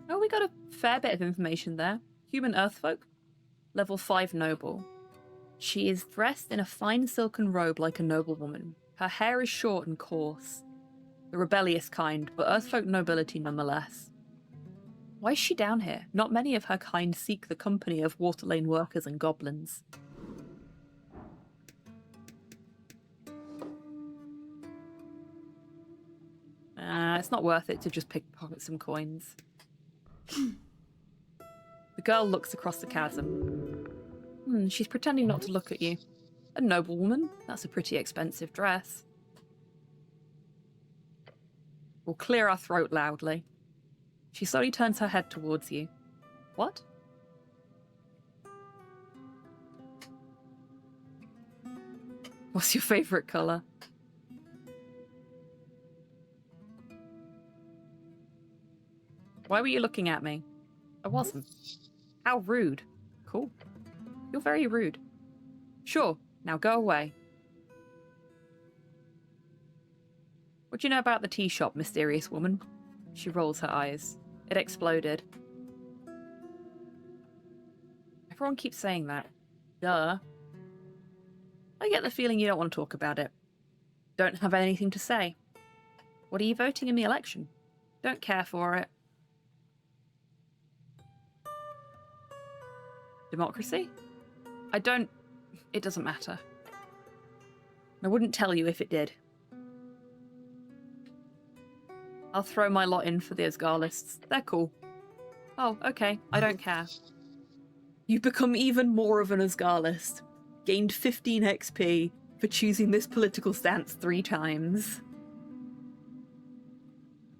Oh, we got a fair bit of information there. Human Earthfolk. Level 5 noble. She is dressed in a fine silken robe like a noblewoman. Her hair is short and coarse. The rebellious kind, but Earthfolk nobility nonetheless. Why is she down here? Not many of her kind seek the company of Waterlane workers and goblins. It's not worth it to just pickpocket some coins. The girl looks across the chasm. She's pretending not to look at you. A noblewoman? That's a pretty expensive dress. We'll clear our throat loudly. She slowly turns her head towards you. What? What's your favourite colour? Why were you looking at me? I wasn't. How rude. Cool. You're very rude. Sure, now go away. What do you know about the tea shop, mysterious woman? She rolls her eyes. It exploded. Everyone keeps saying that. Duh. I get the feeling you don't want to talk about it. Don't have anything to say. What are you voting in the election? Don't care for it. Democracy? It doesn't matter. I wouldn't tell you if it did. I'll throw my lot in for the Asgarlists. They're cool. Oh, okay. I don't care. You become even more of an Asgarlist. Gained 15 XP for choosing this political stance 3 times.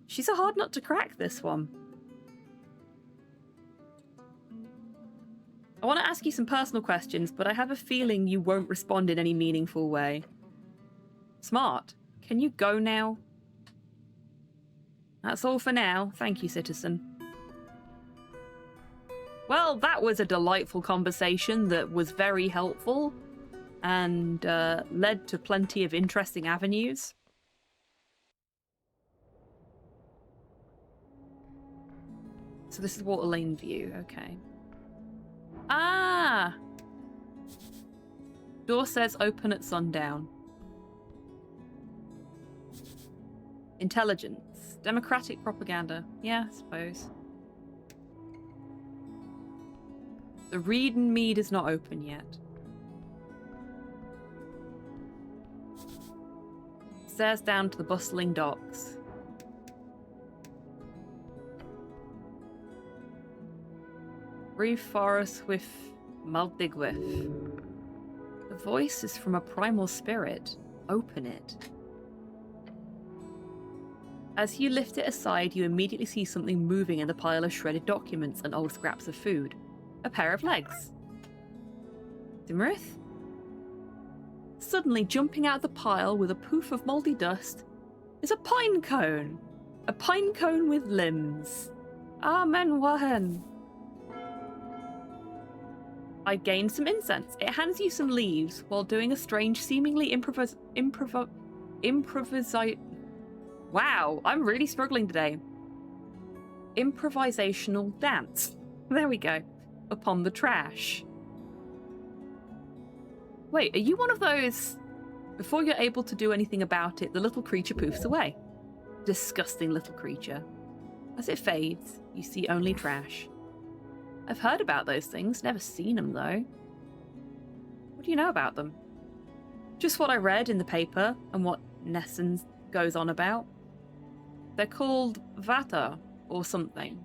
She's a hard nut to crack, this one. I want to ask you some personal questions, but I have a feeling you won't respond in any meaningful way. Smart. Can you go now? That's all for now. Thank you, citizen. Well, that was a delightful conversation that was very helpful and led to plenty of interesting avenues. So this is Water Lane View, okay. Ah! Door says open at sundown. Intelligence. Democratic propaganda. Yeah, I suppose. The Read and Mead is not open yet. Stairs down to the bustling docks. Reef Forest with Maldigwith. The voice is from a primal spirit. Open it. As you lift it aside, you immediately see something moving in the pile of shredded documents and old scraps of food. A pair of legs. Dimrith? Suddenly, jumping out of the pile with a poof of mouldy dust, is a pine cone. A pine cone with limbs. Amen Wahen. I gained some incense. It hands you some leaves while doing a strange, seemingly Wow, I'm really struggling today. Improvisational dance. There we go. Upon the trash. Wait, are you one of those... Before you're able to do anything about it, the little creature poofs away. Disgusting little creature. As it fades, you see only trash. I've heard about those things, never seen them though. What do you know about them? Just what I read in the paper and what Nesson goes on about. They're called Vata or something.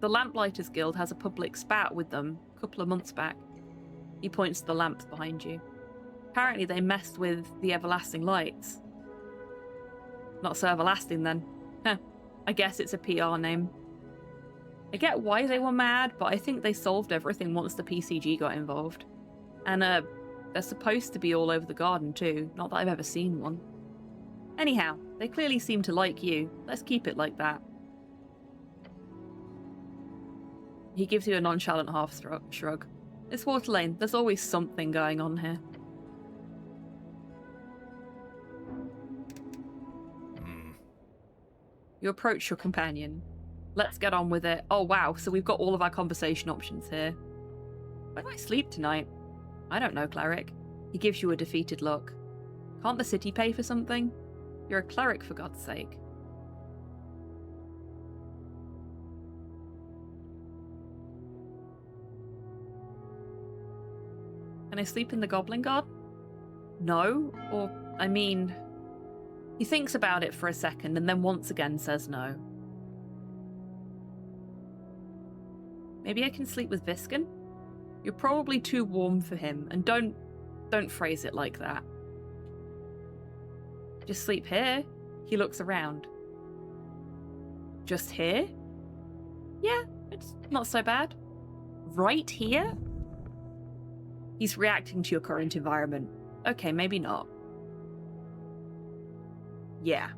The Lamplighters Guild has a public spat with them a couple of months back. He points to the lamps behind you. Apparently they messed with the everlasting lights. Not so everlasting then. Heh, I guess it's a PR name. I get why they were mad, but I think they solved everything once the PCG got involved. And they're supposed to be all over the garden too, not that I've ever seen one. Anyhow, they clearly seem to like you. Let's keep it like that. He gives you a nonchalant half shrug. It's Water Lane, there's always something going on here. You approach your companion. Let's get on with it. Oh wow, so we've got all of our conversation options here. Where do I sleep tonight? I don't know, cleric. He gives you a defeated look. Can't the city pay for something? You're a cleric, for God's sake. Can I sleep in the Goblin Garden? No, or, I mean... He thinks about it for a second and then once again says no. Maybe I can sleep with Visken? You're probably too warm for him, and don't phrase it like that. Just sleep here? He looks around. Just here? Yeah, it's not so bad. Right here? He's reacting to your current environment. Okay, maybe not. Yeah.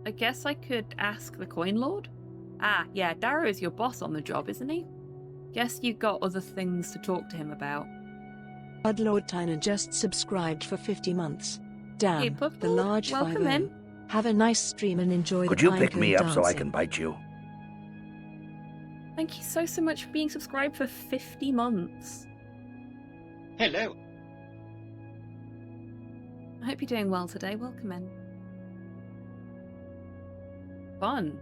I guess I could ask the Coin Lord? Ah, yeah, Darrow is your boss on the job, isn't he? Guess you've got other things to talk to him about. Lord Tyner just subscribed for 50 months. Damn, Hey, the Puffball, large welcome 5-0. in. Have a nice stream and enjoy Could the you pine pick me cone up so I dancing. can bite you? Thank you so much for being subscribed for 50 months. Hello. I hope you're doing well today. Welcome in. Fun.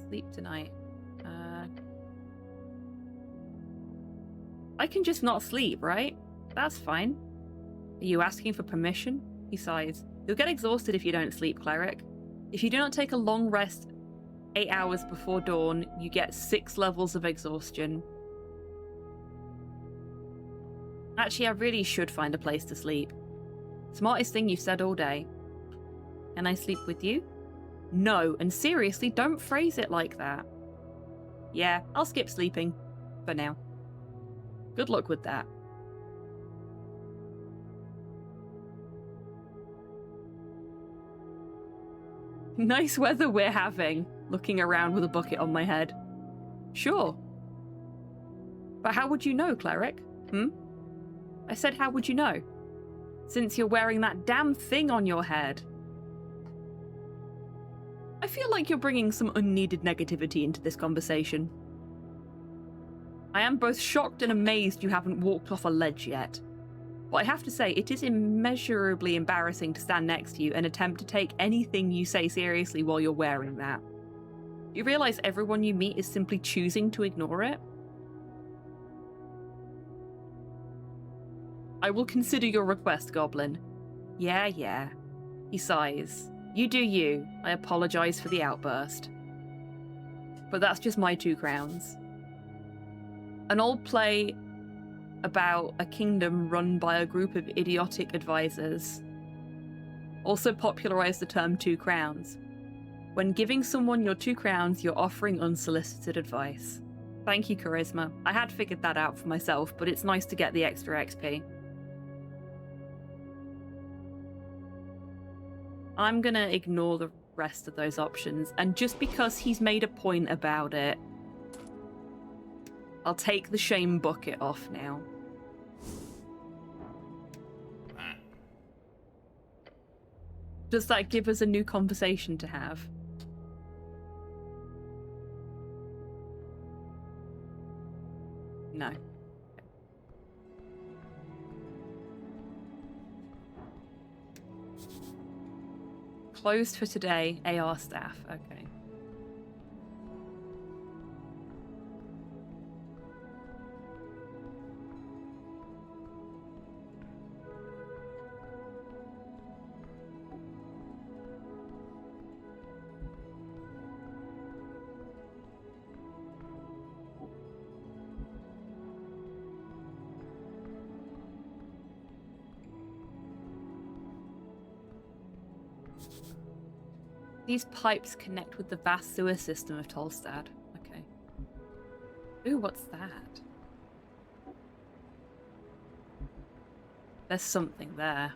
Sleep tonight. I can just not sleep, right? That's fine. Are you asking for permission? He sighs. You'll get exhausted if you don't sleep, Cleric. If you do not take a long rest 8 hours before dawn, you get 6 levels of exhaustion. Actually, I really should find a place to sleep. Smartest thing you've said all day. Can I sleep with you? No, and seriously, don't phrase it like that. Yeah, I'll skip sleeping. For now. Good luck with that. Nice weather we're having, looking around with a bucket on my head. Sure. But how would you know, Cleric? I said, how would you know? Since you're wearing that damn thing on your head. I feel like you're bringing some unneeded negativity into this conversation. I am both shocked and amazed you haven't walked off a ledge yet. But I have to say, it is immeasurably embarrassing to stand next to you and attempt to take anything you say seriously while you're wearing that. Do you realise everyone you meet is simply choosing to ignore it? I will consider your request, Goblin. Yeah. He sighs. You do you. I apologise for the outburst. But that's just my 2 crowns. An old play about a kingdom run by a group of idiotic advisors also popularised the term 2 crowns. When giving someone your 2 crowns, you're offering unsolicited advice. Thank you, Charisma. I had figured that out for myself, but it's nice to get the extra XP. I'm gonna ignore the rest of those options, and just because he's made a point about it, I'll take the shame bucket off now. Does that give us a new conversation to have? No. Closed for today, AR staff. Okay. These pipes connect with the vast sewer system of Tolstad. Okay. Ooh, what's that? There's something there.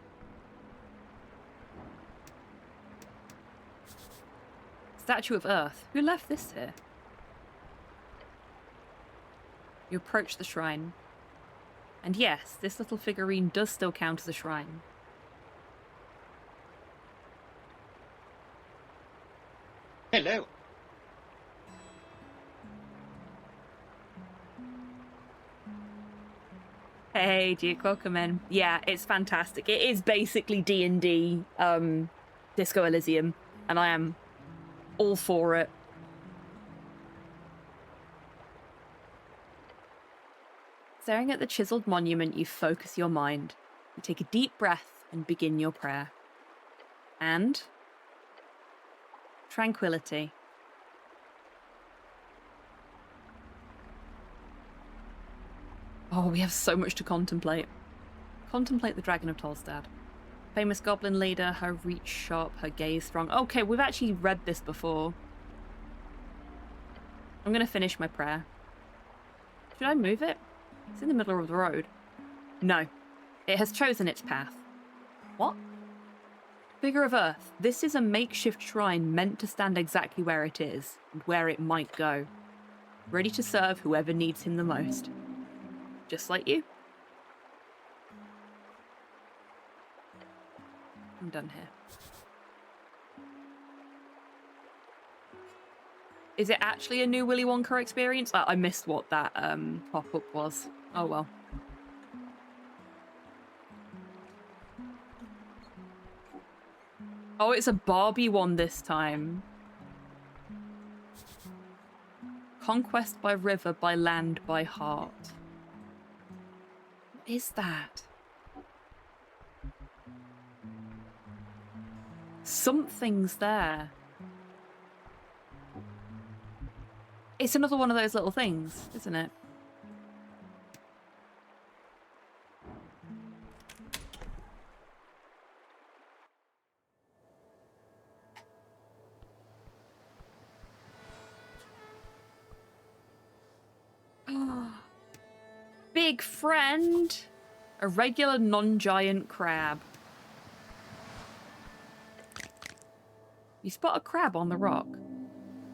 Statue of Earth. Who left this here? You approach the shrine. And yes, this little figurine does still count as a shrine. Hello. Hey, Duke, welcome in. Yeah, it's fantastic. It is basically D&D, Disco Elysium, and I am all for it. Staring at the chiseled monument, you focus your mind. You take a deep breath and begin your prayer. And tranquility. Oh, we have so much to contemplate. Contemplate the Dragon of Tolstad. Famous goblin leader, her reach sharp, her gaze strong. Okay, we've actually read this before. I'm gonna finish my prayer. Should I move it? It's in the middle of the road. No. It has chosen its path. What? Figure of Earth. This is a makeshift shrine meant to stand exactly where it is, and where it might go. Ready to serve whoever needs him the most. Just like you. I'm done here. Is it actually a new Willy Wonka experience? I missed what that pop-up was. Oh well. Oh, it's a Barbie one this time. Conquest by river, by land, by heart. What is that? Something's there. It's another one of those little things, isn't it? Big friend! A regular non-giant crab. You spot a crab on the rock.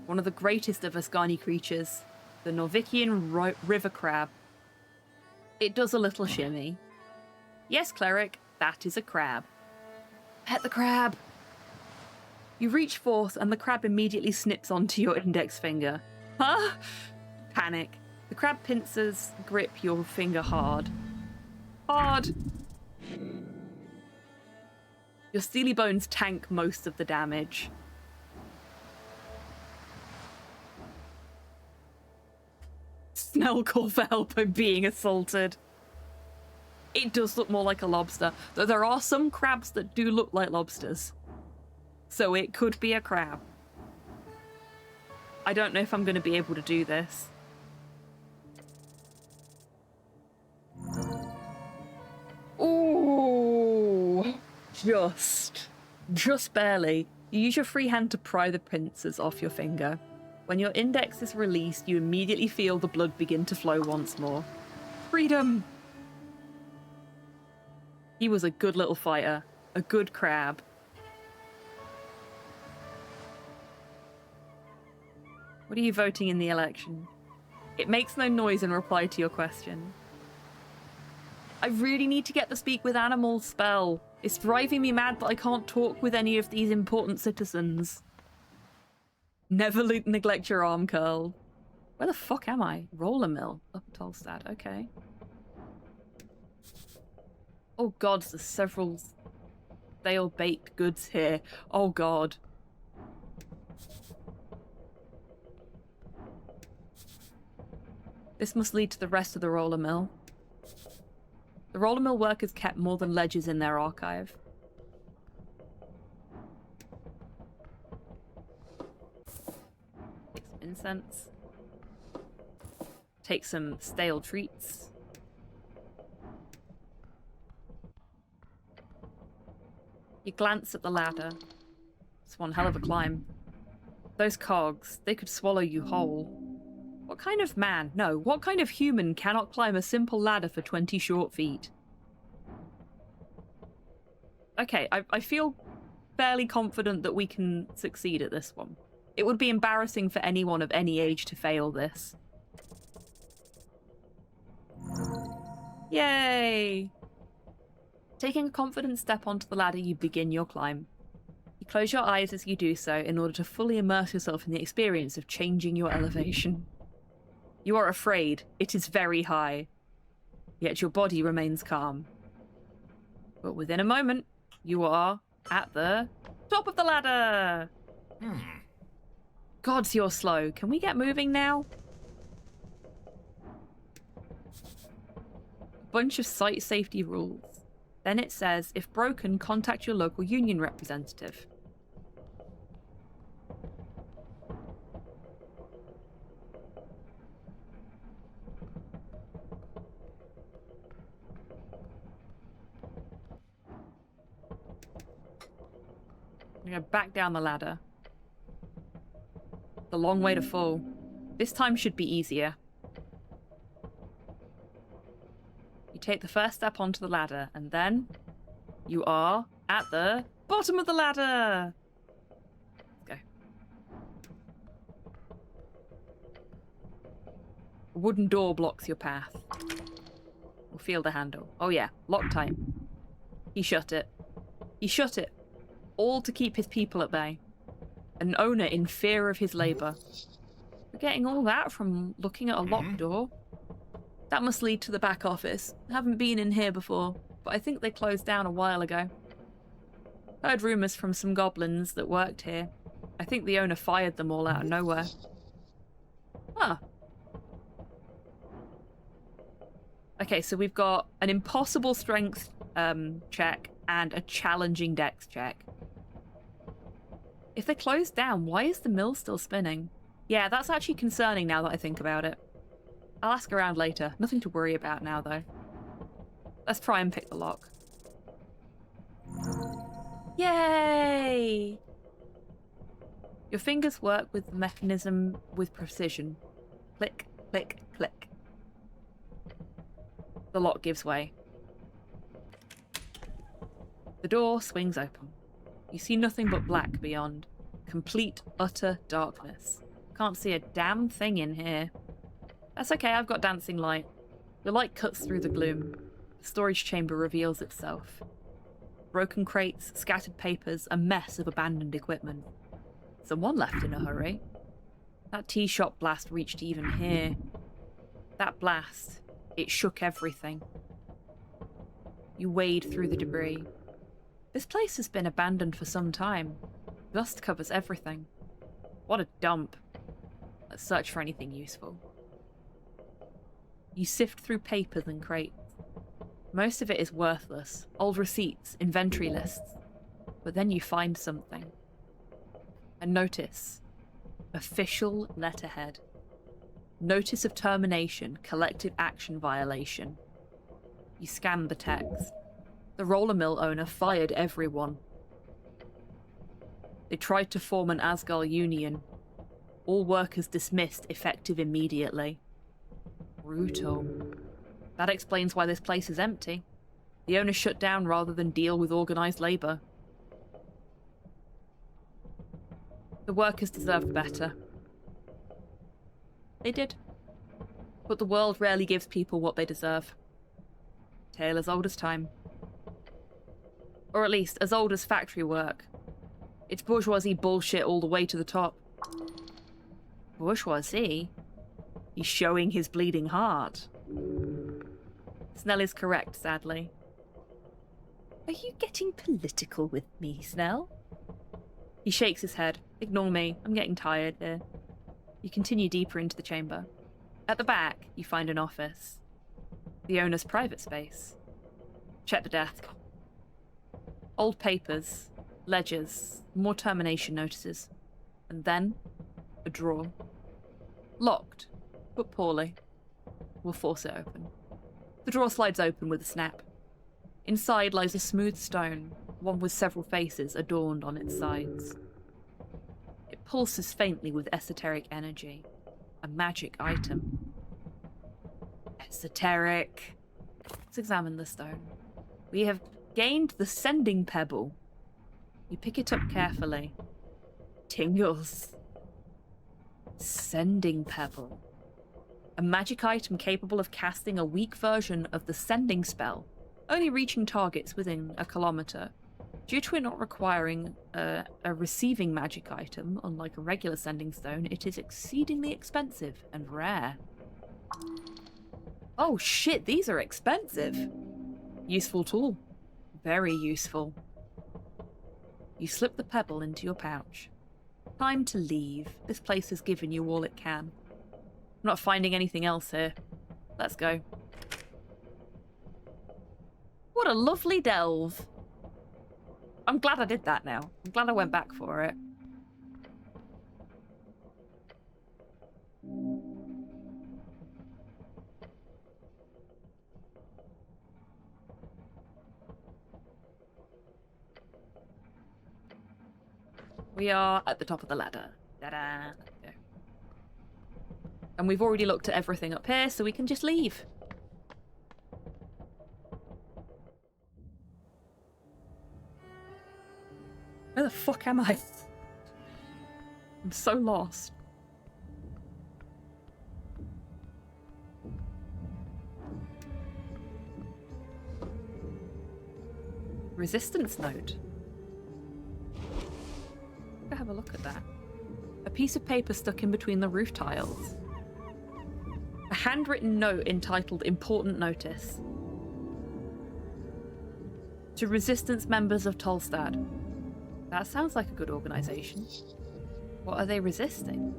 One of the greatest of Ascani creatures, the Norvikian river crab. It does a little shimmy. Yes, cleric, that is a crab. Pet the crab! You reach forth and the crab immediately snips onto your index finger. Huh? Panic. The crab pincers grip your finger hard. Hard! Your steely bones tank most of the damage. Snell call for help by being assaulted. It does look more like a lobster, though there are some crabs that do look like lobsters. So it could be a crab. I don't know if I'm going to be able to do this. Ooh, just barely. You use your free hand to pry the pincers off your finger. When your index is released, you immediately feel the blood begin to flow once more. Freedom! He was a good little fighter. A good crab. What are you voting in the election? It makes no noise in reply to your question. I really need to get the speak with animals spell. It's driving me mad that I can't talk with any of these important citizens. Never neglect your arm curl. Where the fuck am I? Roller mill. Up at Tolstad. Okay. Oh god, there's several stale baked goods here. Oh god. This must lead to the rest of the roller mill. The roller mill workers kept more than ledgers in their archive. Take some incense. Take some stale treats. You glance at the ladder. It's one hell of a climb. Those cogs, they could swallow you whole. What kind of man, no, what kind of human cannot climb a simple ladder for 20 short feet? Okay, I feel fairly confident that we can succeed at this one. It would be embarrassing for anyone of any age to fail this. Yay! Taking a confident step onto the ladder, you begin your climb. You close your eyes as you do so in order to fully immerse yourself in the experience of changing your elevation. You are afraid. It is very high. Yet your body remains calm. But within a moment, you are at the top of the ladder! Gods, you're slow. Can we get moving now? A bunch of site safety rules. Then it says, if broken, contact your local union representative. I'm gonna back down the ladder. The long way to fall. This time should be easier. You take the first step onto the ladder, and then you are at the bottom of the ladder. Let's go. A wooden door blocks your path. feel the handle. Oh yeah, Loctite. He shut it. He shut it. All to keep his people at bay. An owner in fear of his labour. We're getting all that from looking at a locked door. That must lead to the back office. I haven't been in here before, but I think they closed down a while ago. Heard rumours from some goblins that worked here. I think the owner fired them all out of nowhere. Huh. Okay, so we've got an impossible strength check and a challenging dex check. If they closed down, why is the mill still spinning? Yeah, that's actually concerning now that I think about it. I'll ask around later. Nothing to worry about now, though. Let's try and pick the lock. Yay! Your fingers work with the mechanism with precision. Click, click, click. The lock gives way. The door swings open. You see nothing but black beyond. Complete, utter darkness. Can't see a damn thing in here. That's okay, I've got dancing light. The light cuts through the gloom. The storage chamber reveals itself. Broken crates, scattered papers, a mess of abandoned equipment. Someone left in a hurry. That tea shop blast reached even here. That blast, it shook everything. You wade through the debris. This place has been abandoned for some time. Dust covers everything. What a dump. Let's search for anything useful. You sift through papers and crates. Most of it is worthless. Old receipts, inventory lists. But then you find something. A notice. Official letterhead. Notice of termination, collective action violation. You scan the text. The roller mill owner fired everyone. They tried to form an Asgard union. All workers dismissed, effective immediately. Brutal. That explains why this place is empty. The owner shut down rather than deal with organised labour. The workers deserved better. They did. But the world rarely gives people what they deserve. Tale as old as time. Or at least, as old as factory work. It's bourgeoisie bullshit all the way to the top. Bourgeoisie? He's showing his bleeding heart. Snell is correct, sadly. Are you getting political with me, Snell? He shakes his head. Ignore me. I'm getting tired here. You continue deeper into the chamber. At the back, you find an office. The owner's private space. Check the desk. Old papers, ledgers, more termination notices. And then, a drawer. Locked, but poorly. We'll force it open. The drawer slides open with a snap. Inside lies a smooth stone, one with several faces adorned on its sides. It pulses faintly with esoteric energy. A magic item. Esoteric. Let's examine the stone. We have gained the sending pebble. You pick it up carefully. Tingles. Sending pebble. A magic item capable of casting a weak version of the sending spell, only reaching targets within a kilometre. Due to it not requiring a receiving magic item, unlike a regular sending stone, it is exceedingly expensive and rare. Oh shit, these are expensive. Useful tool. Very useful. You slip the pebble into your pouch. Time to leave. This place has given you all it can. I'm not finding anything else here. Let's go. What a lovely delve. I'm glad I did that now. I'm glad I went back for it. We are at the top of the ladder. Ta-da! Let's go. And we've already looked at everything up here, so we can just leave. Where the fuck am I? I'm so lost. Resistance note. Go have a look at that. A piece of paper stuck in between the roof tiles. A handwritten note entitled Important Notice. To Resistance members of Tolstad. That sounds like a good organisation. What are they resisting?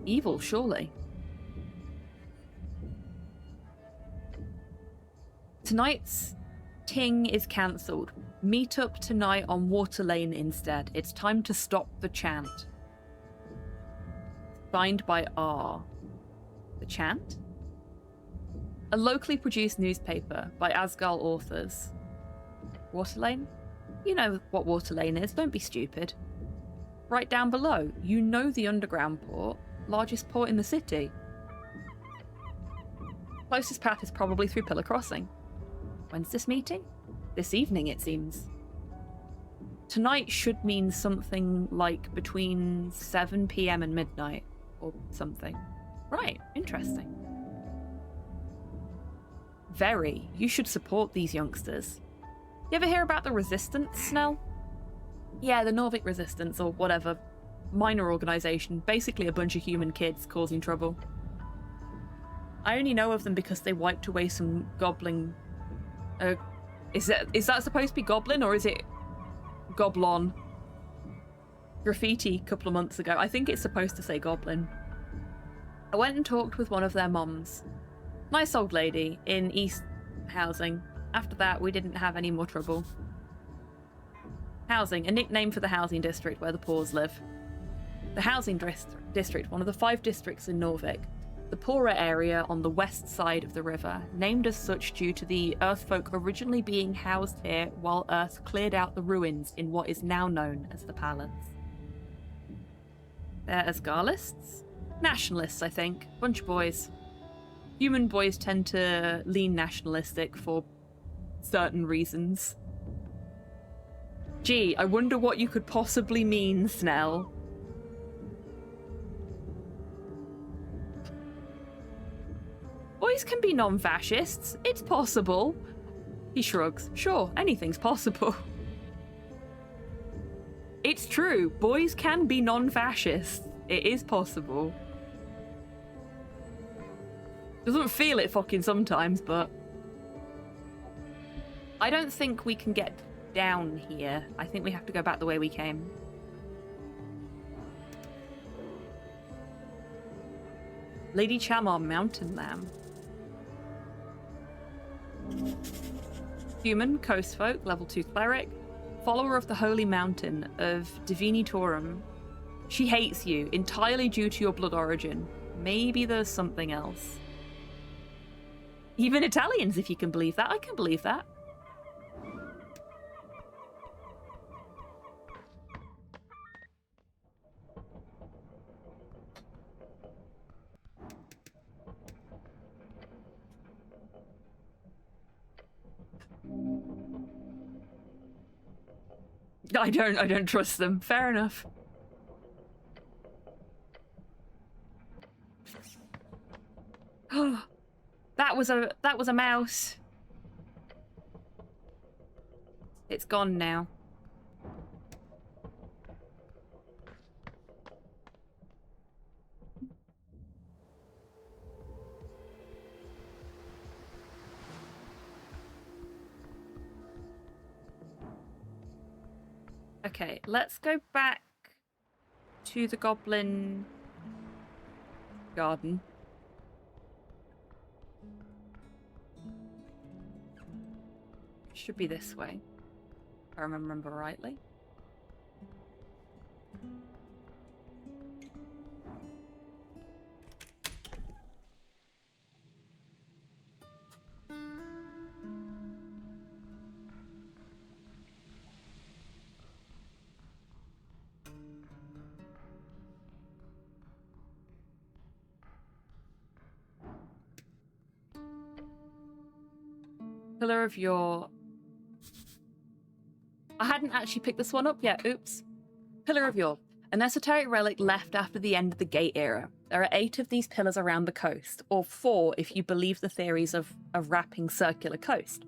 Evil, surely. Tonight's ting is cancelled. Meet up tonight on Water Lane instead. It's time to stop the chant. Signed by R. The chant? A locally produced newspaper by Asgal authors. Water Lane? You know what Water Lane is, don't be stupid. Right down below, you know the underground port, largest port in the city. Closest path is probably through Pillar Crossing. When's this meeting? This evening, it seems. Tonight should mean something like between 7 PM and midnight, or something. Right, interesting. Very. You should support these youngsters. You ever hear about the Resistance, Snell? Yeah, the Norvik Resistance, or whatever. Minor organisation. Basically a bunch of human kids causing trouble. I only know of them because they wiped away some goblin... Is that supposed to be goblin, or is it goblin? Graffiti a couple of months ago. I think it's supposed to say goblin. I went and talked with one of their moms. Nice old lady in East Housing. After that, we didn't have any more trouble. Housing, a nickname for the housing district where the poors live. The housing district, one of the 5 districts in Norvik. The poorer area on the west side of the river, named as such due to the Earthfolk originally being housed here while Earth cleared out the ruins in what is now known as the Palace. They're Asgarlists? Nationalists, I think. Bunch of boys. Human boys tend to lean nationalistic for certain reasons. Gee, I wonder what you could possibly mean, Snell. Boys can be non-fascists. It's possible. He shrugs. Sure, anything's possible. It's true. Boys can be non-fascists. It is possible. Doesn't feel it fucking sometimes, but... I don't think we can get down here. I think we have to go back the way we came. Lady Chamar Mountain Lamb. Human, coast folk, level 2 cleric, follower of the holy mountain of Divini Torum. She hates you, entirely due to your blood origin. Maybe there's something else. Even Italians, if you can believe that. I can believe that. I don't trust them. Fair enough. Oh, that was a mouse. It's gone now. Okay, let's go back to the goblin garden. Should be this way, if I remember rightly. Pillar of Yore. I hadn't actually picked this one up yet. Oops. Pillar of Yore. An esoteric relic left after the end of the Gate era. There are 8 of these pillars around the coast, or 4 if you believe the theories of a wrapping circular coast.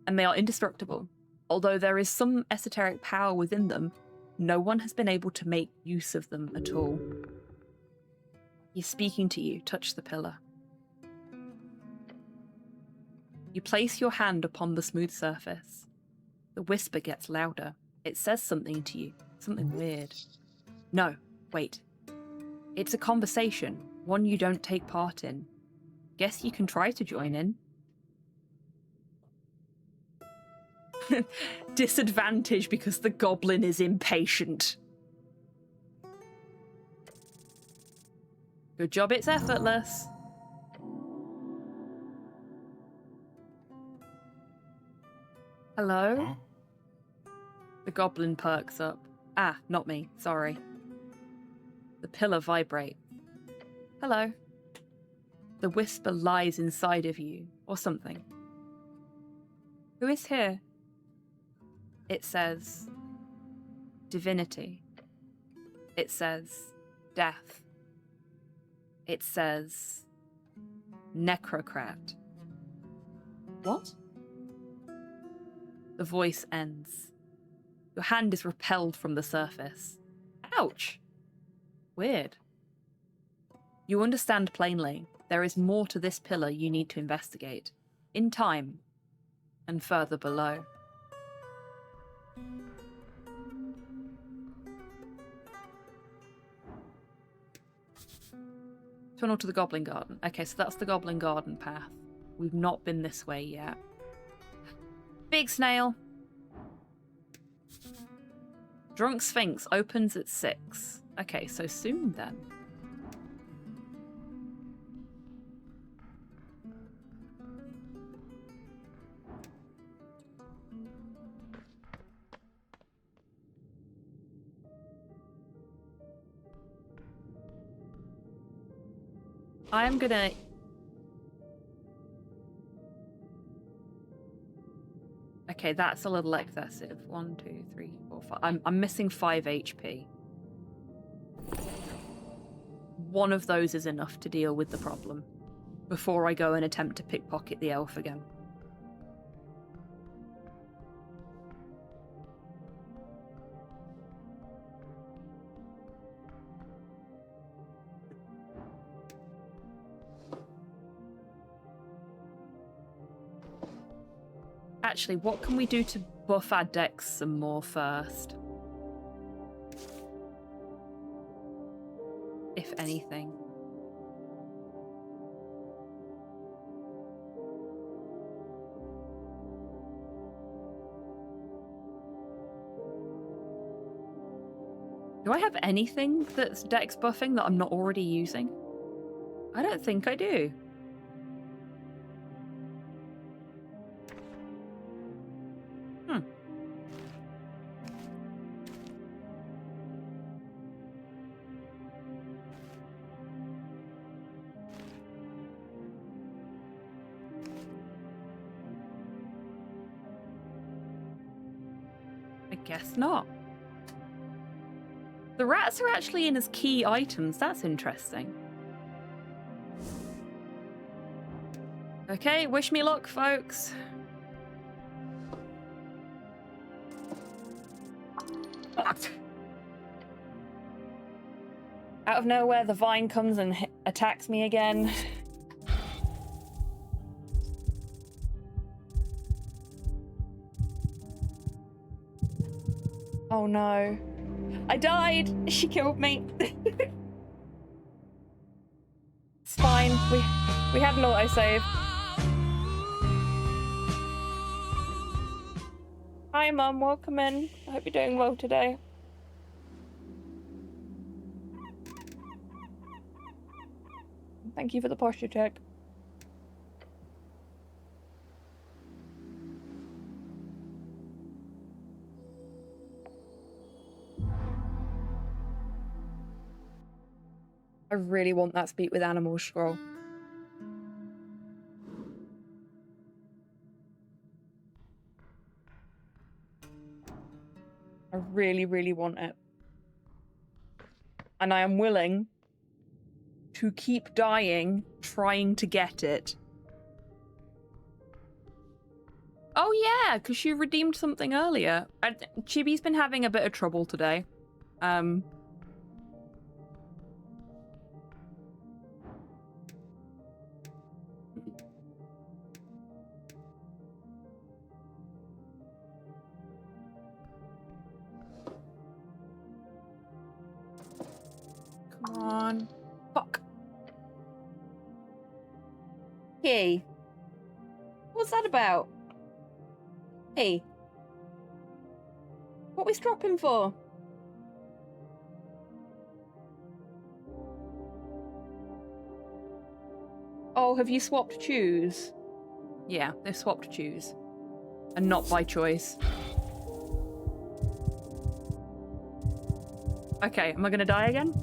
And they are indestructible. Although there is some esoteric power within them, no one has been able to make use of them at all. He's speaking to you. Touch the pillar. You place your hand upon the smooth surface. The whisper gets louder. It says something to you. Something weird. No, wait. It's a conversation, one you don't take part in. Guess you can try to join in. Disadvantage because the goblin is impatient. Good job it's effortless. Hello? Huh? The goblin perks up. Ah, not me. Sorry. The pillar vibrates. Hello. The whisper lies inside of you, or something. Who is here? It says divinity. It says death. It says necrocrat. What? The voice ends. Your hand is repelled from the surface. Ouch! Weird. You understand plainly. There is more to this pillar you need to investigate. In time. And further below. Tunnel to the Goblin Garden. Okay, so that's the Goblin Garden path. We've not been this way yet. Big snail. Drunk Sphinx opens at 6. Okay, so soon then. I am gonna... Okay, that's a little excessive. 1, 2, 3, 4, 5. I'm missing 5 HP. One of those is enough to deal with the problem before I go and attempt to pickpocket the elf again. Actually, what can we do to buff our decks some more first? If anything. Do I have anything that's dex buffing that I'm not already using? I don't think I do. Guess not. The rats are actually in as key items. That's interesting. Okay, wish me luck, folks. What? Out of nowhere, the vine comes and attacks me again. Oh no. I died! She killed me. It's fine. We had an autosave. Hi Mum, welcome in. I hope you're doing well today. Thank you for the posture check. I really want that Speak with Animals scroll. I really, really want it. And I am willing to keep dying trying to get it. Oh yeah, because she redeemed something earlier. Chibi's been having a bit of trouble today. Come on. Fuck. Hey. What's that about? Hey. What we dropping for? Oh, have you swapped choose? Yeah, they swapped choose. And not by choice. Okay, am I gonna die again?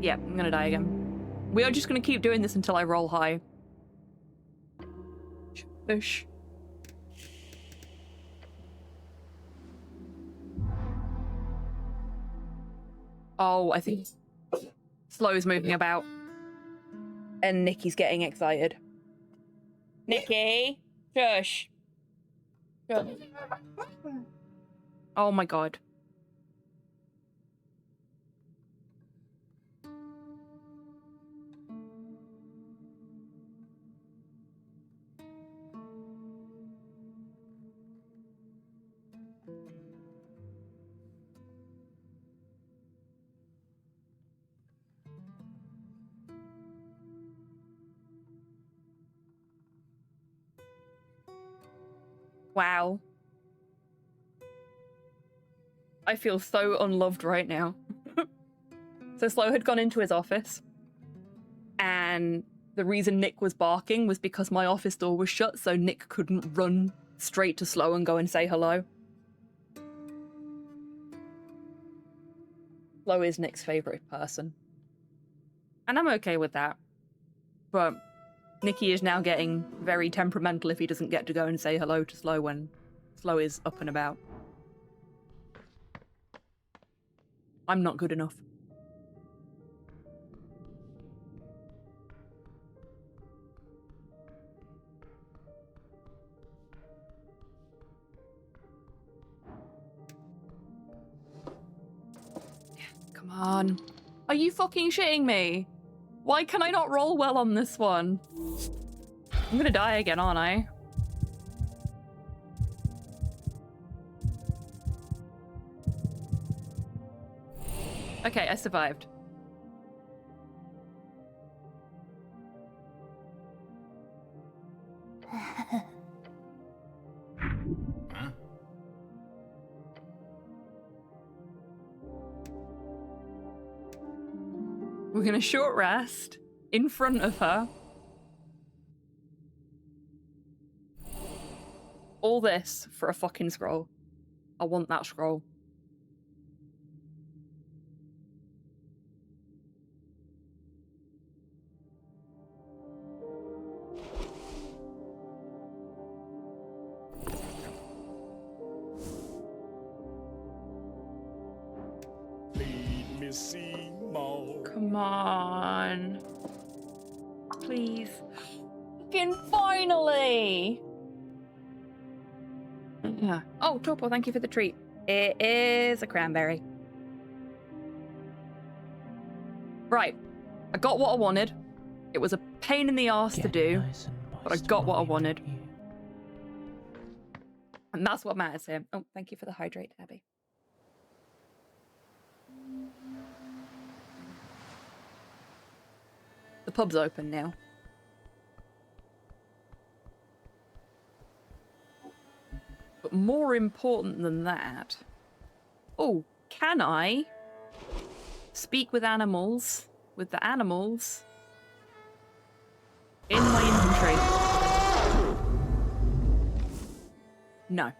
Yeah, I'm gonna die again. We are just gonna keep doing this until I roll high. Push. Oh, I think Slow is moving about. And Nikki's getting excited. Nikki! Shush. Shush. Oh my god. Wow. I feel so unloved right now. So Slow had gone into his office, and the reason Nick was barking was because my office door was shut, so Nick couldn't run straight to Slow and go and say hello. Slow is Nick's favorite person. And I'm okay with that. But Nicky is now getting very temperamental if he doesn't get to go and say hello to Slow when Slow is up and about. I'm not good enough. Yeah, come on. Are you fucking shitting me? Why can I not roll well on this one? I'm gonna die again, aren't I? Okay, I survived. We're gonna short rest in front of her. All this for a fucking scroll. I want that scroll. Lead me see more. Come on. Please. Fucking finally! Yeah. Oh, Topo, thank you for the treat. It is a cranberry. Right. I got what I wanted. It was a pain in the arse to do, but I got what I wanted. And that's what matters here. Oh, thank you for the hydrate, Abby. The pub's open now. But more important than that... Oh, can I speak with animals, with the animals, in my inventory? No.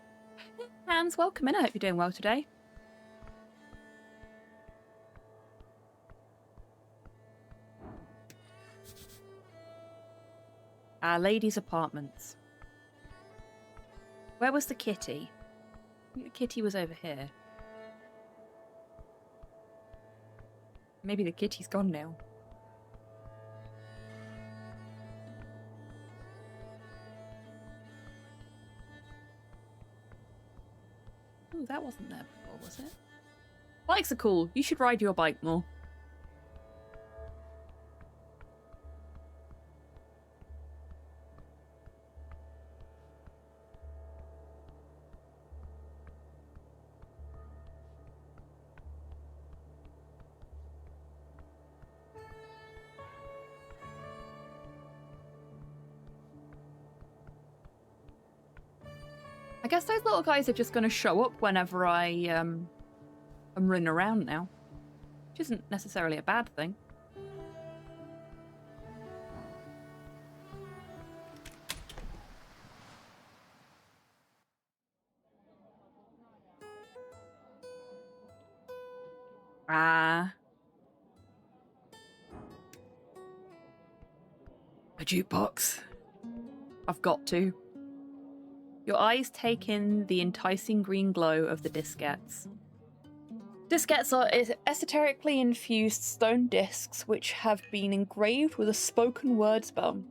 Hans, welcome in. I hope you're doing well today. Our lady's apartments. Where was the kitty? I think the kitty was over here. Maybe the kitty's gone now. Oh, that wasn't there before, was it? Bikes are cool. You should ride your bike more. I guess those little guys are just going to show up whenever I'm running around now. Which isn't necessarily a bad thing. Ah. A jukebox. I've got to. Your eyes take in the enticing green glow of the diskettes. Diskettes are esoterically infused stone discs which have been engraved with a spoken word spell.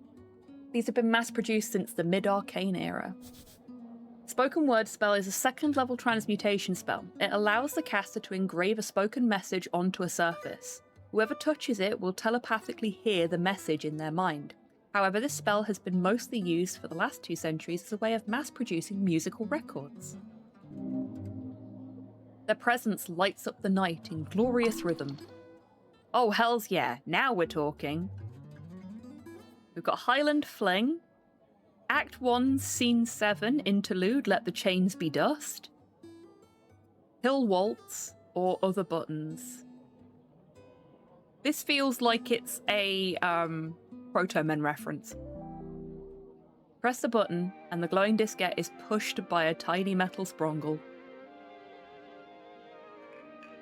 These have been mass-produced since the mid-arcane era. Spoken word spell is a second-level transmutation spell. It allows the caster to engrave a spoken message onto a surface. Whoever touches it will telepathically hear the message in their mind. However, this spell has been mostly used for the last 2 centuries as a way of mass-producing musical records. Their presence lights up the night in glorious rhythm. Oh, hells yeah, now we're talking. We've got Highland Fling, Act 1, Scene 7, Interlude, Let the Chains Be Dust, Hill Waltz, or Other Buttons. This feels like it's a, Proto Men reference. Press the button, and the glowing diskette is pushed by a tiny metal sprongle.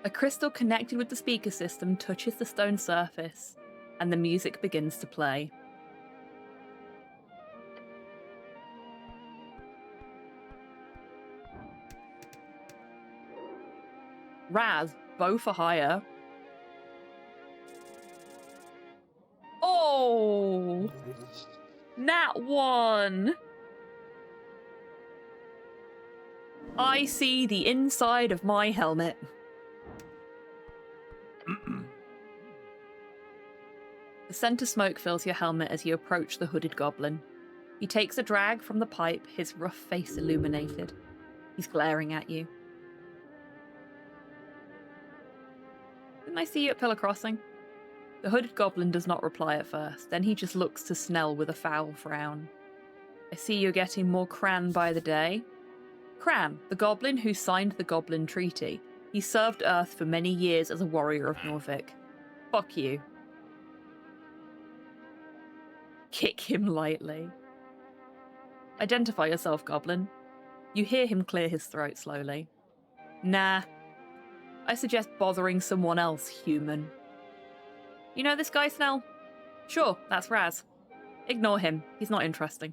A crystal connected with the speaker system touches the stone surface, and the music begins to play. Raz, bow for hire. Oh! Nat 1! I see the inside of my helmet. The scent of smoke fills your helmet as you approach the hooded goblin. He takes a drag from the pipe, his rough face illuminated. He's glaring at you. Didn't I see you at Pillar Crossing? The hooded goblin does not reply at first, then he just looks to Snell with a foul frown. I see you're getting more Cran by the day. Cran, the goblin who signed the Goblin Treaty. He served Earth for many years as a warrior of Norvik. Fuck you. Kick him lightly. Identify yourself, goblin. You hear him clear his throat slowly. Nah. I suggest bothering someone else, human. You know this guy, Snell? Sure, that's Raz. Ignore him, he's not interesting.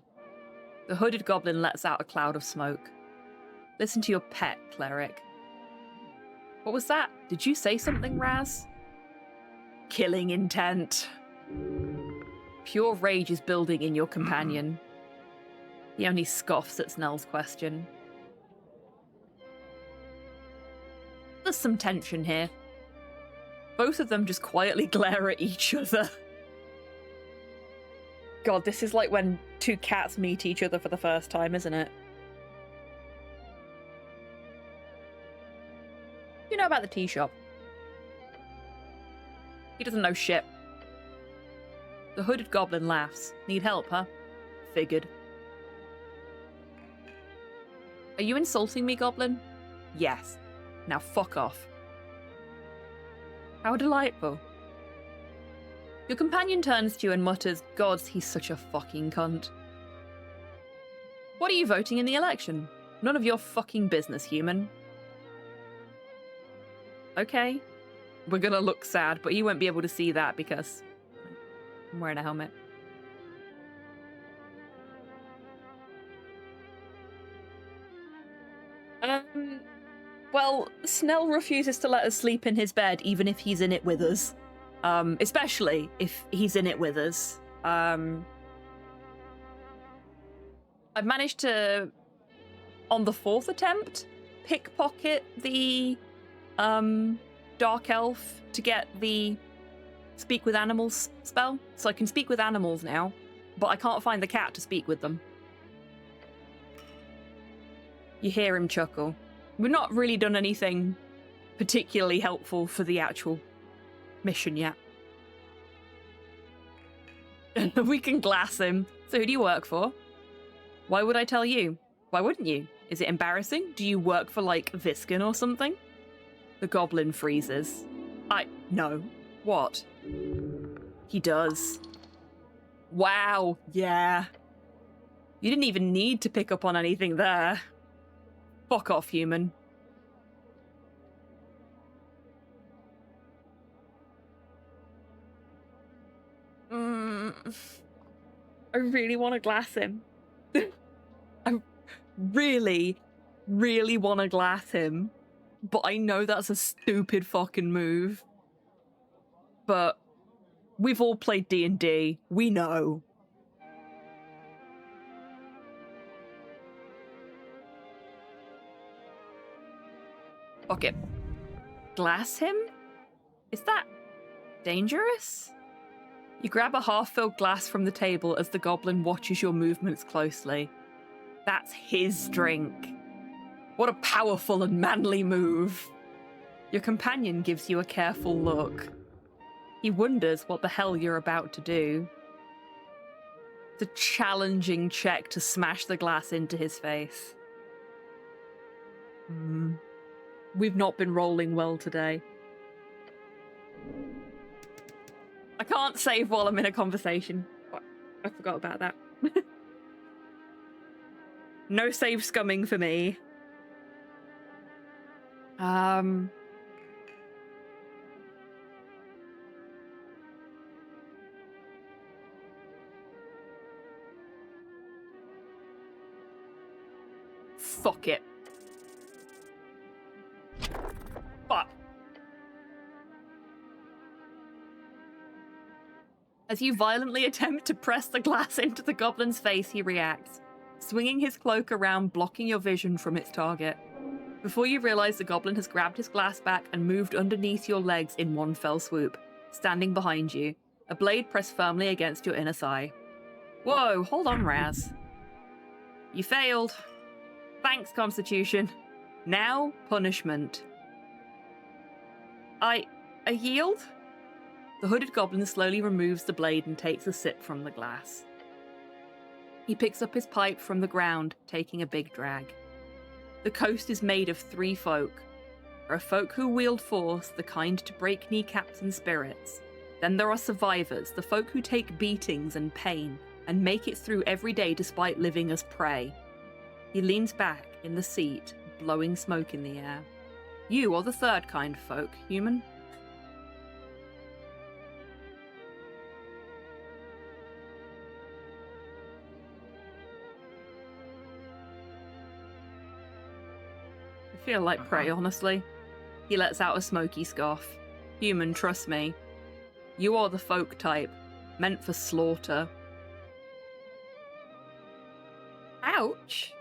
The hooded goblin lets out a cloud of smoke. Listen to your pet, cleric. What was that? Did you say something, Raz? Killing intent. Pure rage is building in your companion. He only scoffs at Snell's question. There's some tension here. Both of them just quietly glare at each other. God, this is like when 2 cats meet each other for the first time, isn't it? You know about the tea shop? He doesn't know shit. The hooded goblin laughs. Need help, huh? Figured. Are you insulting me, goblin? Yes. Now fuck off. How delightful. Your companion turns to you and mutters, "Gods, he's such a fucking cunt." What are you voting in the election? None of your fucking business, human. Okay. We're gonna look sad, but you won't be able to see that because I'm wearing a helmet. Well, Snell refuses to let us sleep in his bed, even if he's in it with us. Especially if he's in it with us. I've managed to, on the 4th attempt, pickpocket the dark elf to get the speak with animals spell. So I can speak with animals now, but I can't find the cat to speak with them. You hear him chuckle. We've not really done anything particularly helpful for the actual mission yet. We can glass him. So who do you work for? Why would I tell you? Why wouldn't you? Is it embarrassing? Do you work for, like, Viscan or something? The goblin freezes. No. What? He does. Wow, yeah. You didn't even need to pick up on anything there. Fuck off, human. I really want to glass him. I really, really want to glass him. But I know that's a stupid fucking move. But we've all played D&D. We know. Fuck it. Glass him? Is that dangerous? You grab a half-filled glass from the table as the goblin watches your movements closely. That's his drink. What a powerful and manly move. Your companion gives you a careful look. He wonders what the hell you're about to do. It's a challenging check to smash the glass into his face. We've not been rolling well today. I can't save while I'm in a conversation. I forgot about that. No save scumming for me. Fuck it. Fuck. As you violently attempt to press the glass into the goblin's face, he reacts, swinging his cloak around, blocking your vision from its target. Before you realize, the goblin has grabbed his glass back and moved underneath your legs in one fell swoop, standing behind you, a blade pressed firmly against your inner thigh. Whoa, hold on, Raz. You failed. Thanks, Constitution. Now, punishment. I yield? The hooded goblin slowly removes the blade and takes a sip from the glass. He picks up his pipe from the ground, taking a big drag. The coast is made of 3 folk. There are folk who wield force, the kind to break kneecaps and spirits. Then there are survivors, the folk who take beatings and pain, and make it through every day despite living as prey. He leans back in the seat, blowing smoke in the air. You are the 3rd kind of folk, human. I feel like prey, honestly. He lets out a smoky scoff. Human, trust me. You are the folk type, meant for slaughter. Ouch!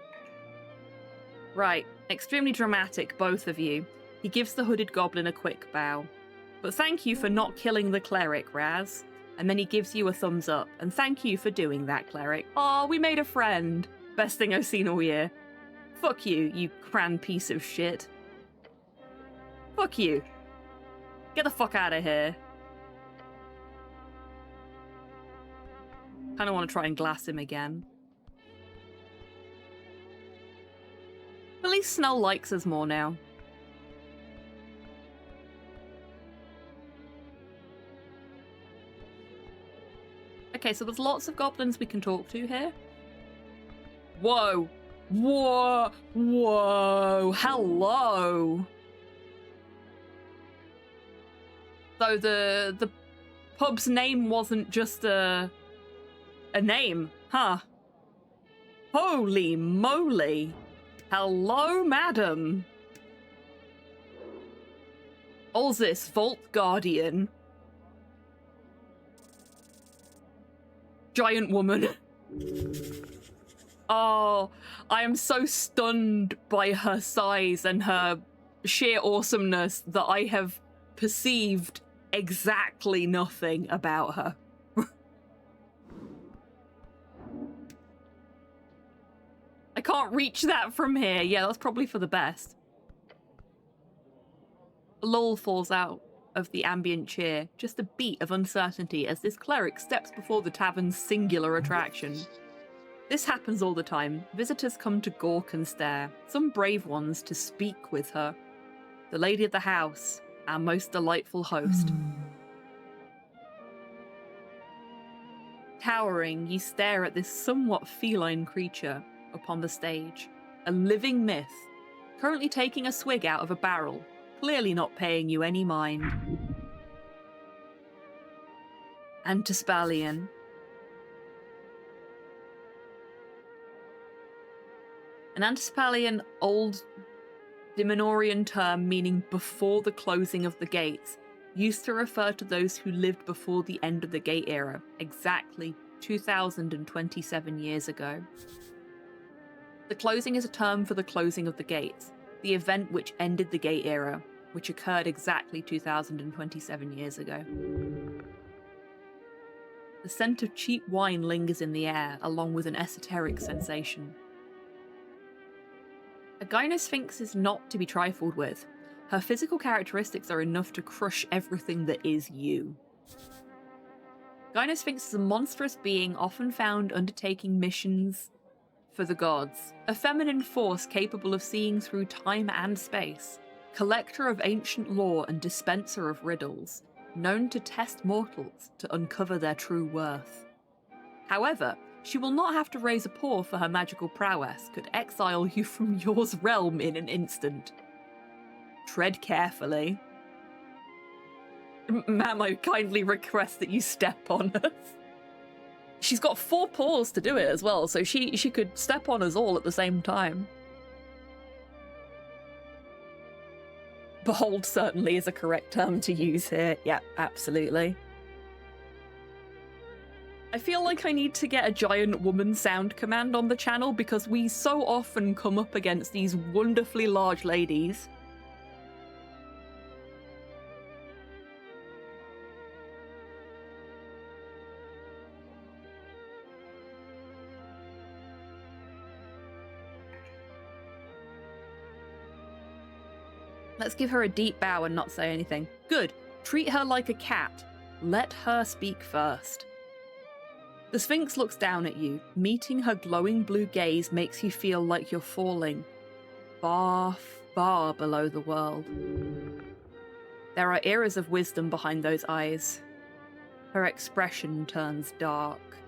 Right, extremely dramatic, both of you. He gives the hooded goblin a quick bow. But thank you for not killing the cleric, Raz. And then he gives you a thumbs up, and thank you for doing that, cleric. Aw, we made a friend. Best thing I've seen all year. Fuck you, you cran piece of shit. Fuck you. Get the fuck out of here. Kinda want to try and glass him again. At least Snell likes us more now. Okay, so there's lots of goblins we can talk to here. Whoa! Whoa! Whoa! Hello! So the pub's name wasn't just a name, huh? Holy moly! Hello, madam! All's this Vault Guardian? Giant woman. Oh, I am so stunned by her size and her sheer awesomeness that I have perceived exactly nothing about her. I can't reach that from here. Yeah, that's probably for the best. A lull falls out of the ambient cheer, just a beat of uncertainty as this cleric steps before the tavern's singular attraction. This happens all the time. Visitors come to gawk and stare, some brave ones to speak with her. The lady of the house, our most delightful host. Towering, you stare at this somewhat feline creature upon the stage, a living myth, currently taking a swig out of a barrel, clearly not paying you any mind. Antispalian. An Antispalian old Dimenorian term meaning before the closing of the gates, used to refer to those who lived before the end of the Gate era, exactly 2027 years ago. The closing is a term for the closing of the gates, the event which ended the Gate era, which occurred exactly 2027 years ago. The scent of cheap wine lingers in the air, along with an esoteric sensation. A Gynosphinx is not to be trifled with. Her physical characteristics are enough to crush everything that is you. Gynosphinx is a monstrous being often found undertaking missions for the gods, a feminine force capable of seeing through time and space, collector of ancient lore and dispenser of riddles, known to test mortals to uncover their true worth. However, she will not have to raise a paw for her magical prowess, could exile you from yours realm in an instant. Tread carefully. Ma'am, I kindly request that you step on us. She's got 4 paws to do it as well, so she could step on us all at the same time. Behold certainly is a correct term to use here. Yeah, absolutely. I feel like I need to get a giant woman sound command on the channel because we so often come up against these wonderfully large ladies. Let's give her a deep bow and not say anything. Good. Treat her like a cat. Let her speak first. The Sphinx looks down at you. Meeting her glowing blue gaze makes you feel like you're falling far, far below the world. There are eras of wisdom behind those eyes. Her expression turns dark.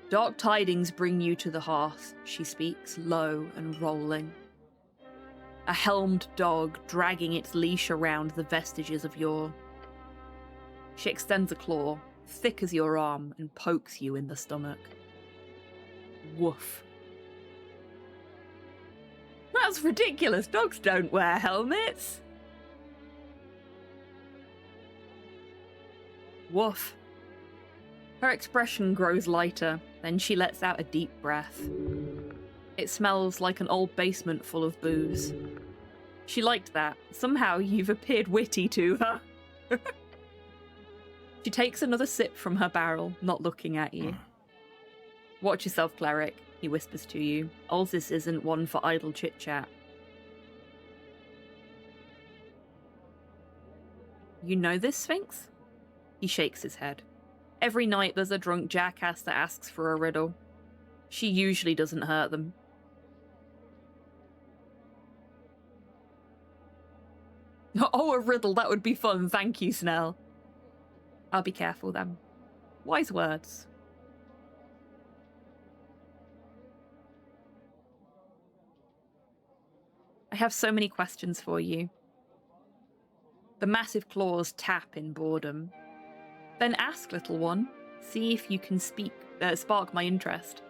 Dark tidings bring you to the hearth. She speaks low and rolling. A helmed dog dragging its leash around the vestiges of yore. She extends a claw, thick as your arm, and pokes you in the stomach. Woof. That's ridiculous. Dogs don't wear helmets. Woof. Her expression grows lighter, then she lets out a deep breath. It smells like an old basement full of booze. She liked that. Somehow you've appeared witty to her. She takes another sip from her barrel, not looking at you. Watch yourself, cleric, he whispers to you. Ulzis isn't one for idle chit-chat. You know this Sphinx? He shakes his head. Every night there's a drunk jackass that asks for a riddle. She usually doesn't hurt them. Oh, a riddle, that would be fun. Thank you, Snell. I'll be careful then. Wise words. I have so many questions for you. The massive claws tap in boredom. Then ask, little one. See if you can spark my interest.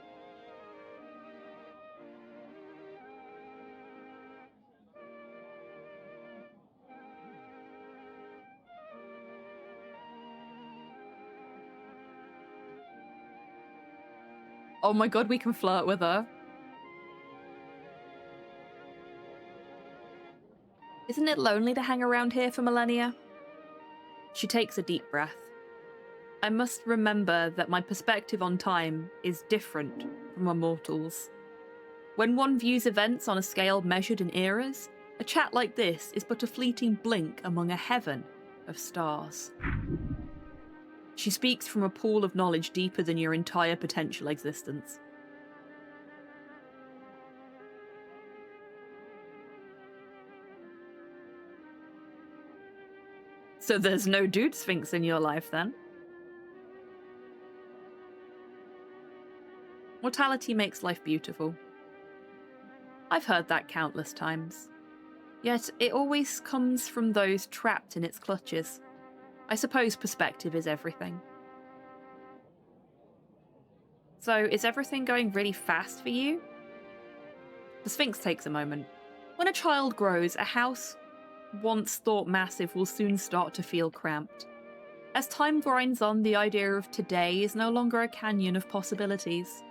Oh my god, we can flirt with her. Isn't it lonely to hang around here for millennia? She takes a deep breath. I must remember that my perspective on time is different from a mortal's. When one views events on a scale measured in eras, a chat like this is but a fleeting blink among a heaven of stars. She speaks from a pool of knowledge deeper than your entire potential existence. So there's no dude sphinx in your life, then? Mortality makes life beautiful. I've heard that countless times. Yet it always comes from those trapped in its clutches. I suppose perspective is everything. So, is everything going really fast for you? The Sphinx takes a moment. When a child grows, a house once thought massive will soon start to feel cramped. As time grinds on, the idea of today is no longer a canyon of possibilities.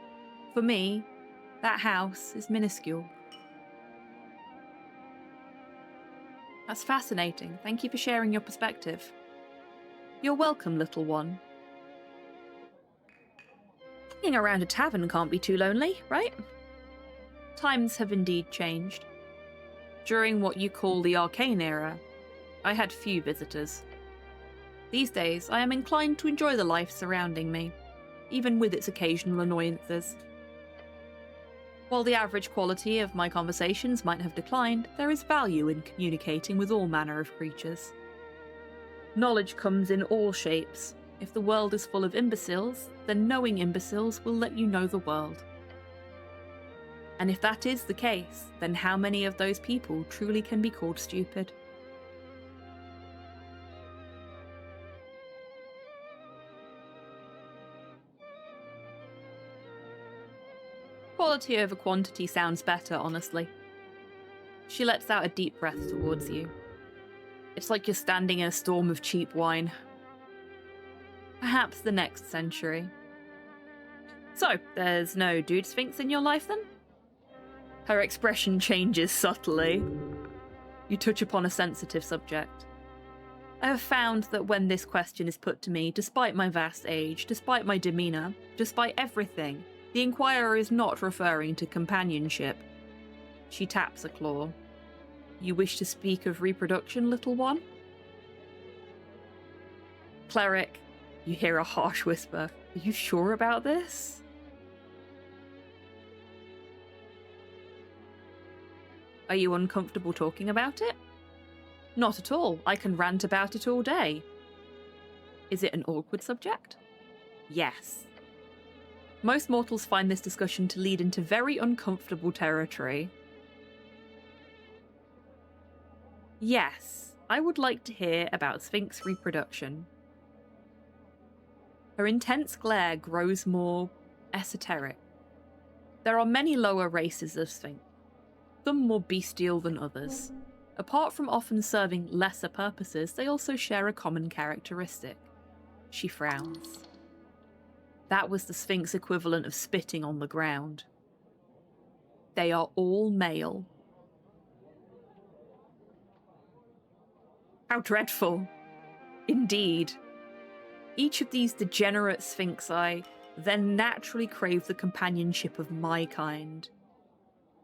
For me, that house is minuscule. That's fascinating. Thank you for sharing your perspective. You're welcome, little one. Hanging around a tavern can't be too lonely, right? Times have indeed changed. During what you call the arcane era, I had few visitors. These days, I am inclined to enjoy the life surrounding me, even with its occasional annoyances. While the average quality of my conversations might have declined, there is value in communicating with all manner of creatures. Knowledge comes in all shapes. If the world is full of imbeciles, then knowing imbeciles will let you know the world. And if that is the case, then how many of those people truly can be called stupid? Quality over quantity sounds better, honestly. She lets out a deep breath towards you. It's like you're standing in a storm of cheap wine. Perhaps the next century. So, there's no dude sphinx in your life then? Her expression changes subtly. You touch upon a sensitive subject. I have found that when this question is put to me, despite my vast age, despite my demeanour, despite everything, the inquirer is not referring to companionship. She taps a claw. You wish to speak of reproduction, little one? Cleric, you hear a harsh whisper. Are you sure about this? Are you uncomfortable talking about it? Not at all. I can rant about it all day. Is it an awkward subject? Yes. Most mortals find this discussion to lead into very uncomfortable territory. Yes, I would like to hear about Sphinx reproduction. Her intense glare grows more esoteric. There are many lower races of Sphinx, some more bestial than others. Apart from often serving lesser purposes, they also share a common characteristic. She frowns. That was the Sphinx equivalent of spitting on the ground. They are all male. How dreadful. Indeed. Each of these degenerate sphinxi then naturally crave the companionship of my kind.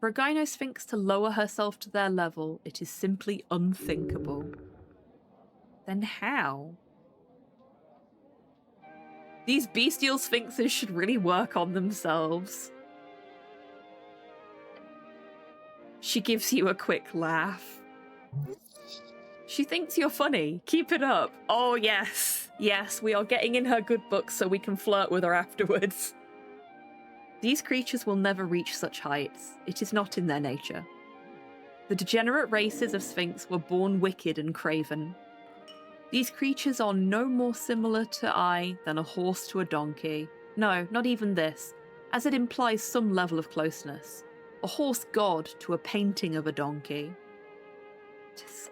For a gynosphinx to lower herself to their level, it is simply unthinkable. Then how? These bestial sphinxes should really work on themselves. She gives you a quick laugh. She thinks you're funny. Keep it up. Oh, yes. Yes, we are getting in her good books so we can flirt with her afterwards. These creatures will never reach such heights. It is not in their nature. The degenerate races of Sphinx were born wicked and craven. These creatures are no more similar to I than a horse to a donkey. No, not even this, as it implies some level of closeness. A horse god to a painting of a donkey. Tisk.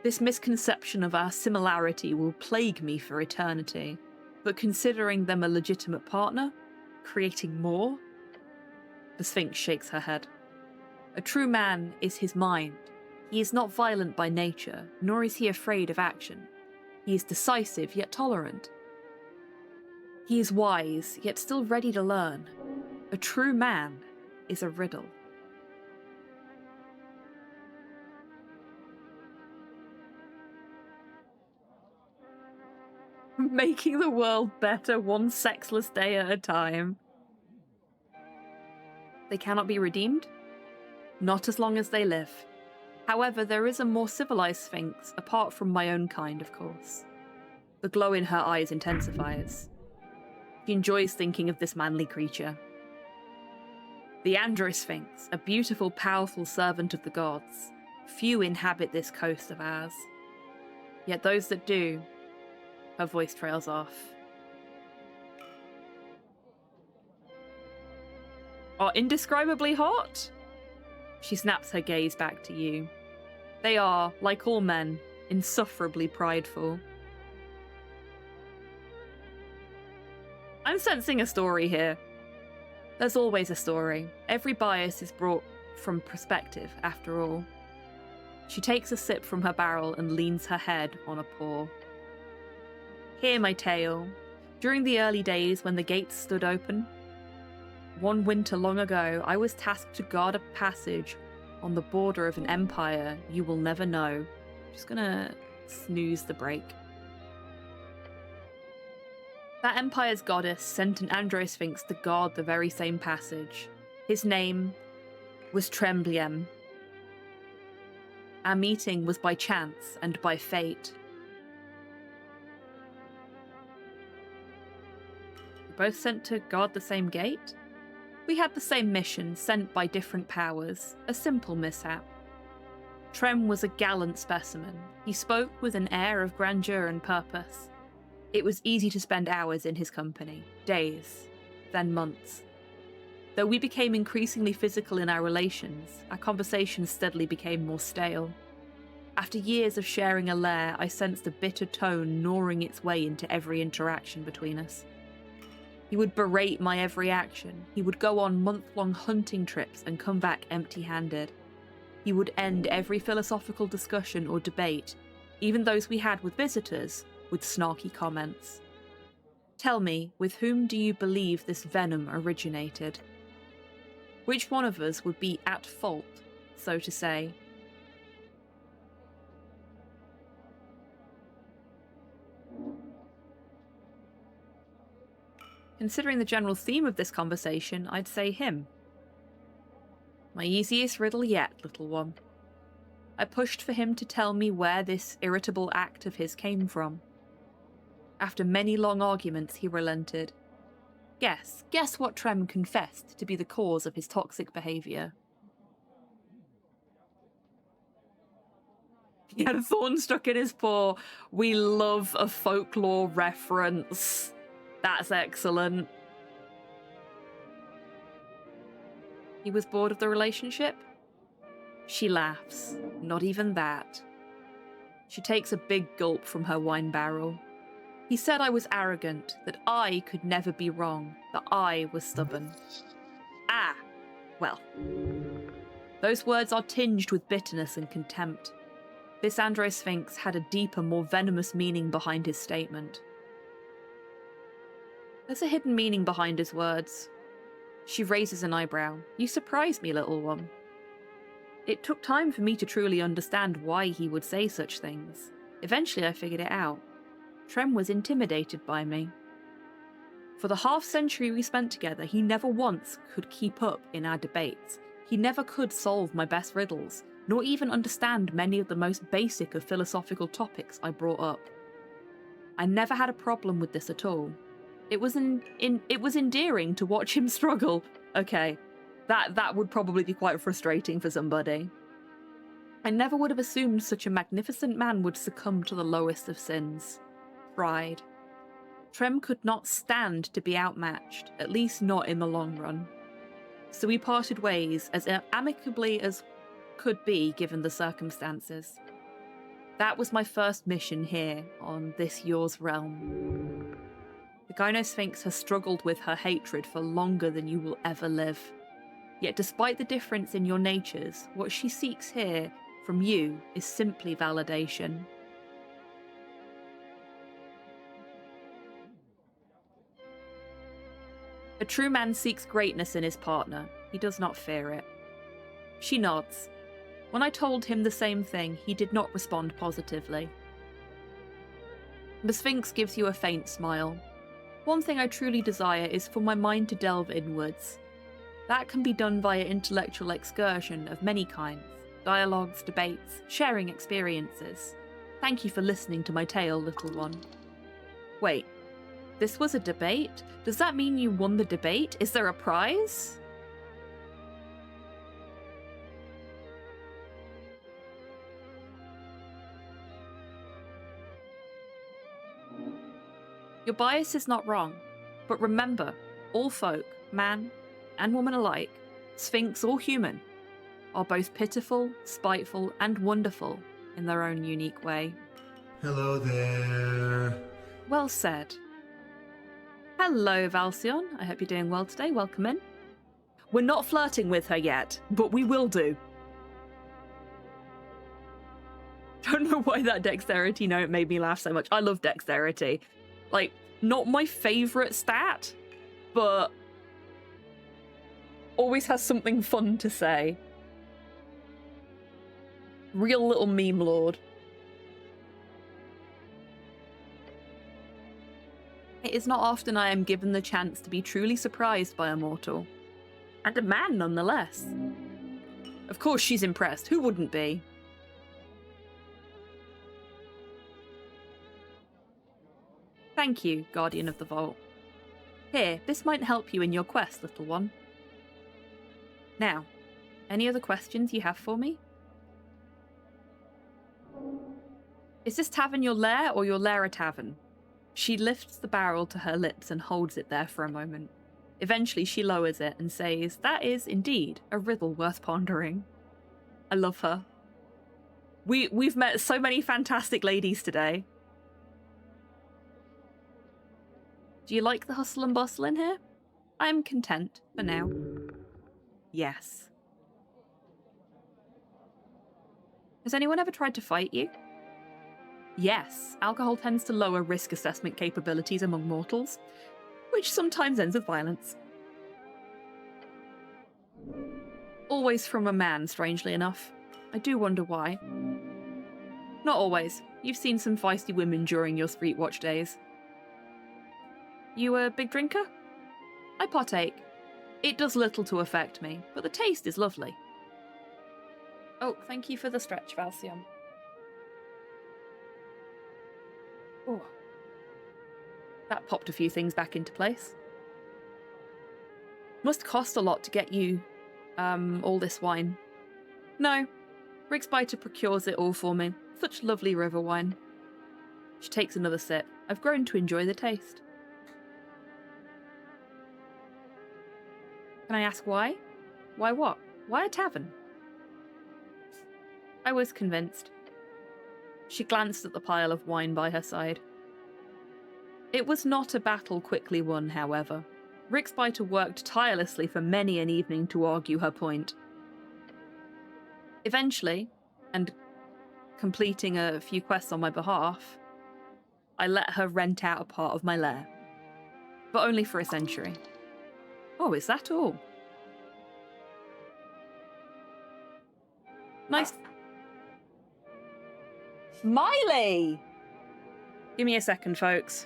This misconception of our similarity will plague me for eternity, but considering them a legitimate partner, creating more? The Sphinx shakes her head. A true man is his mind, He is not violent by nature, nor is he afraid of action. He is decisive yet tolerant. He is wise yet still ready to learn. A true man is a riddle. Making the world better one sexless day at a time. They cannot be redeemed? Not as long as they live. However, there is a more civilized Sphinx, apart from my own kind, of course. The glow in her eyes intensifies. She enjoys thinking of this manly creature. The Androsphinx, a beautiful, powerful servant of the gods. Few inhabit this coast of ours. Yet those that do, her voice trails off, are indescribably hot? She snaps her gaze back to you. They are, like all men, insufferably prideful. I'm sensing a story here. There's always a story. Every bias is brought from perspective, after all. She takes a sip from her barrel and leans her head on a paw. Hear my tale. During the early days when the gates stood open, one winter long ago, I was tasked to guard a passage on the border of an empire you will never know. Just gonna snooze the break. That empire's goddess sent an Androsphinx to guard the very same passage. His name was Trembliem. Our meeting was by chance and by fate. We both sent to guard the same gate? We had the same mission, sent by different powers, a simple mishap. Trem was a gallant specimen. He spoke with an air of grandeur and purpose. It was easy to spend hours in his company, days, then months. Though we became increasingly physical in our relations, our conversations steadily became more stale. After years of sharing a lair, I sensed a bitter tone gnawing its way into every interaction between us. He would berate my every action. He would go on month-long hunting trips and come back empty-handed. He would end every philosophical discussion or debate, even those we had with visitors, with snarky comments. Tell me, with whom do you believe this venom originated? Which one of us would be at fault, so to say? Considering the general theme of this conversation, I'd say him. My easiest riddle yet, little one. I pushed for him to tell me where this irritable act of his came from. After many long arguments, he relented. Guess what Trem confessed to be the cause of his toxic behaviour. He had a thorn stuck in his paw. We love a folklore reference. That's excellent. He was bored of the relationship? She laughs. Not even that. She takes a big gulp from her wine barrel. He said I was arrogant, that I could never be wrong, that I was stubborn. Ah, well. Those words are tinged with bitterness and contempt. This Androsphinx had a deeper, more venomous meaning behind his statement. There's a hidden meaning behind his words. She raises an eyebrow. You surprise me, little one. It took time for me to truly understand why he would say such things. Eventually I figured it out. Trem was intimidated by me. For the half-century we spent together, he never once could keep up in our debates. He never could solve my best riddles, nor even understand many of the most basic of philosophical topics I brought up. I never had a problem with this at all. It was endearing to watch him struggle. Okay, that would probably be quite frustrating for somebody. I never would have assumed such a magnificent man would succumb to the lowest of sins. Pride. Trem could not stand to be outmatched, at least not in the long run. So we parted ways as amicably as could be given the circumstances. That was my first mission here on this yours realm. The Gynosphinx has struggled with her hatred for longer than you will ever live. Yet despite the difference in your natures, what she seeks here from you is simply validation. A true man seeks greatness in his partner. He does not fear it. She nods. When I told him the same thing, he did not respond positively. The Sphinx gives you a faint smile. One thing I truly desire is for my mind to delve inwards. That can be done via intellectual excursion of many kinds. Dialogues, debates, sharing experiences. Thank you for listening to my tale, little one. Wait, this was a debate? Does that mean you won the debate? Is there a prize? Your bias is not wrong, but remember, all folk, man and woman alike, Sphinx or human, are both pitiful, spiteful, and wonderful in their own unique way. Hello there. Well said. Hello, Valsion. I hope you're doing well today. Welcome in. We're not flirting with her yet, but we will do. Don't know why that dexterity note made me laugh so much. I love dexterity. Like, not my favourite stat, but always has something fun to say. Real little meme lord. It is not often I am given the chance to be truly surprised by a mortal. And a man, nonetheless. Of course she's impressed. Who wouldn't be? Thank you, Guardian of the Vault. Here, this might help you in your quest, little one. Now, any other questions you have for me? Is this tavern your lair or your lair a tavern? She lifts the barrel to her lips and holds it there for a moment. Eventually she lowers it and says, that is indeed a riddle worth pondering. I love her. We've met so many fantastic ladies today. Do you like the hustle and bustle in here? I am content for now. Yes. Has anyone ever tried to fight you? Yes, alcohol tends to lower risk assessment capabilities among mortals, which sometimes ends with violence. Always from a man, strangely enough. I do wonder why. Not always. You've seen some feisty women during your street watch days. You a big drinker? I partake. It does little to affect me, but the taste is lovely. Oh, thank you for the stretch, Valsion. Oh. That popped a few things back into place. Must cost a lot to get you, all this wine. No, Rigsbiter procures it all for me. Such lovely river wine. She takes another sip. I've grown to enjoy the taste. Can I ask why? Why what? Why a tavern? I was convinced. She glanced at the pile of wine by her side. It was not a battle quickly won, however. Rigsbiter worked tirelessly for many an evening to argue her point. Eventually, and completing a few quests on my behalf, I let her rent out a part of my lair. But only for a century. Oh, is that all? Nice. Miley! Give me a second, folks.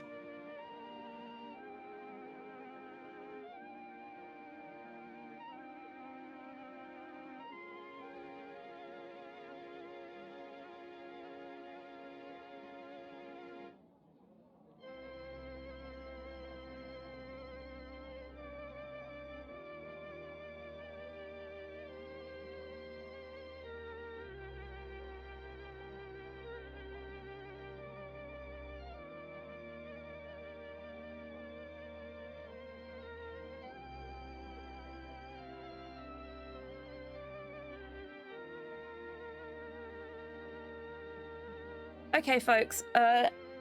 Okay, folks,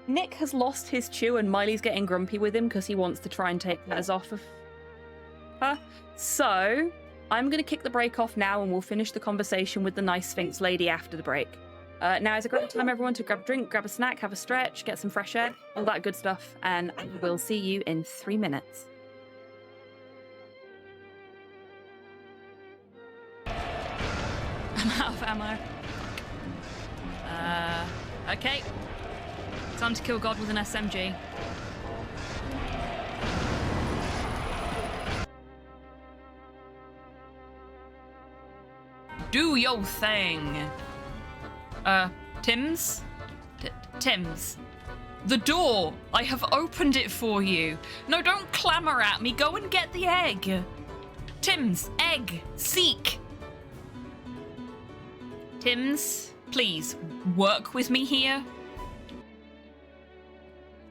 Nick has lost his chew and Miley's getting grumpy with him because he wants to try and take hers off of her. So, I'm going to kick the break off now, and we'll finish the conversation with the nice Sphinx lady after the break. Now is a great time, everyone, to grab a drink, grab a snack, have a stretch, get some fresh air, all that good stuff, and we'll see you in 3 minutes. I'm out of ammo. Okay. Time to kill God with an SMG. Do your thing. Tims? Tims. The door! I have opened it for you. No, don't clamour at me. Go and get the egg. Tims, egg, seek. Tims, please, work with me here.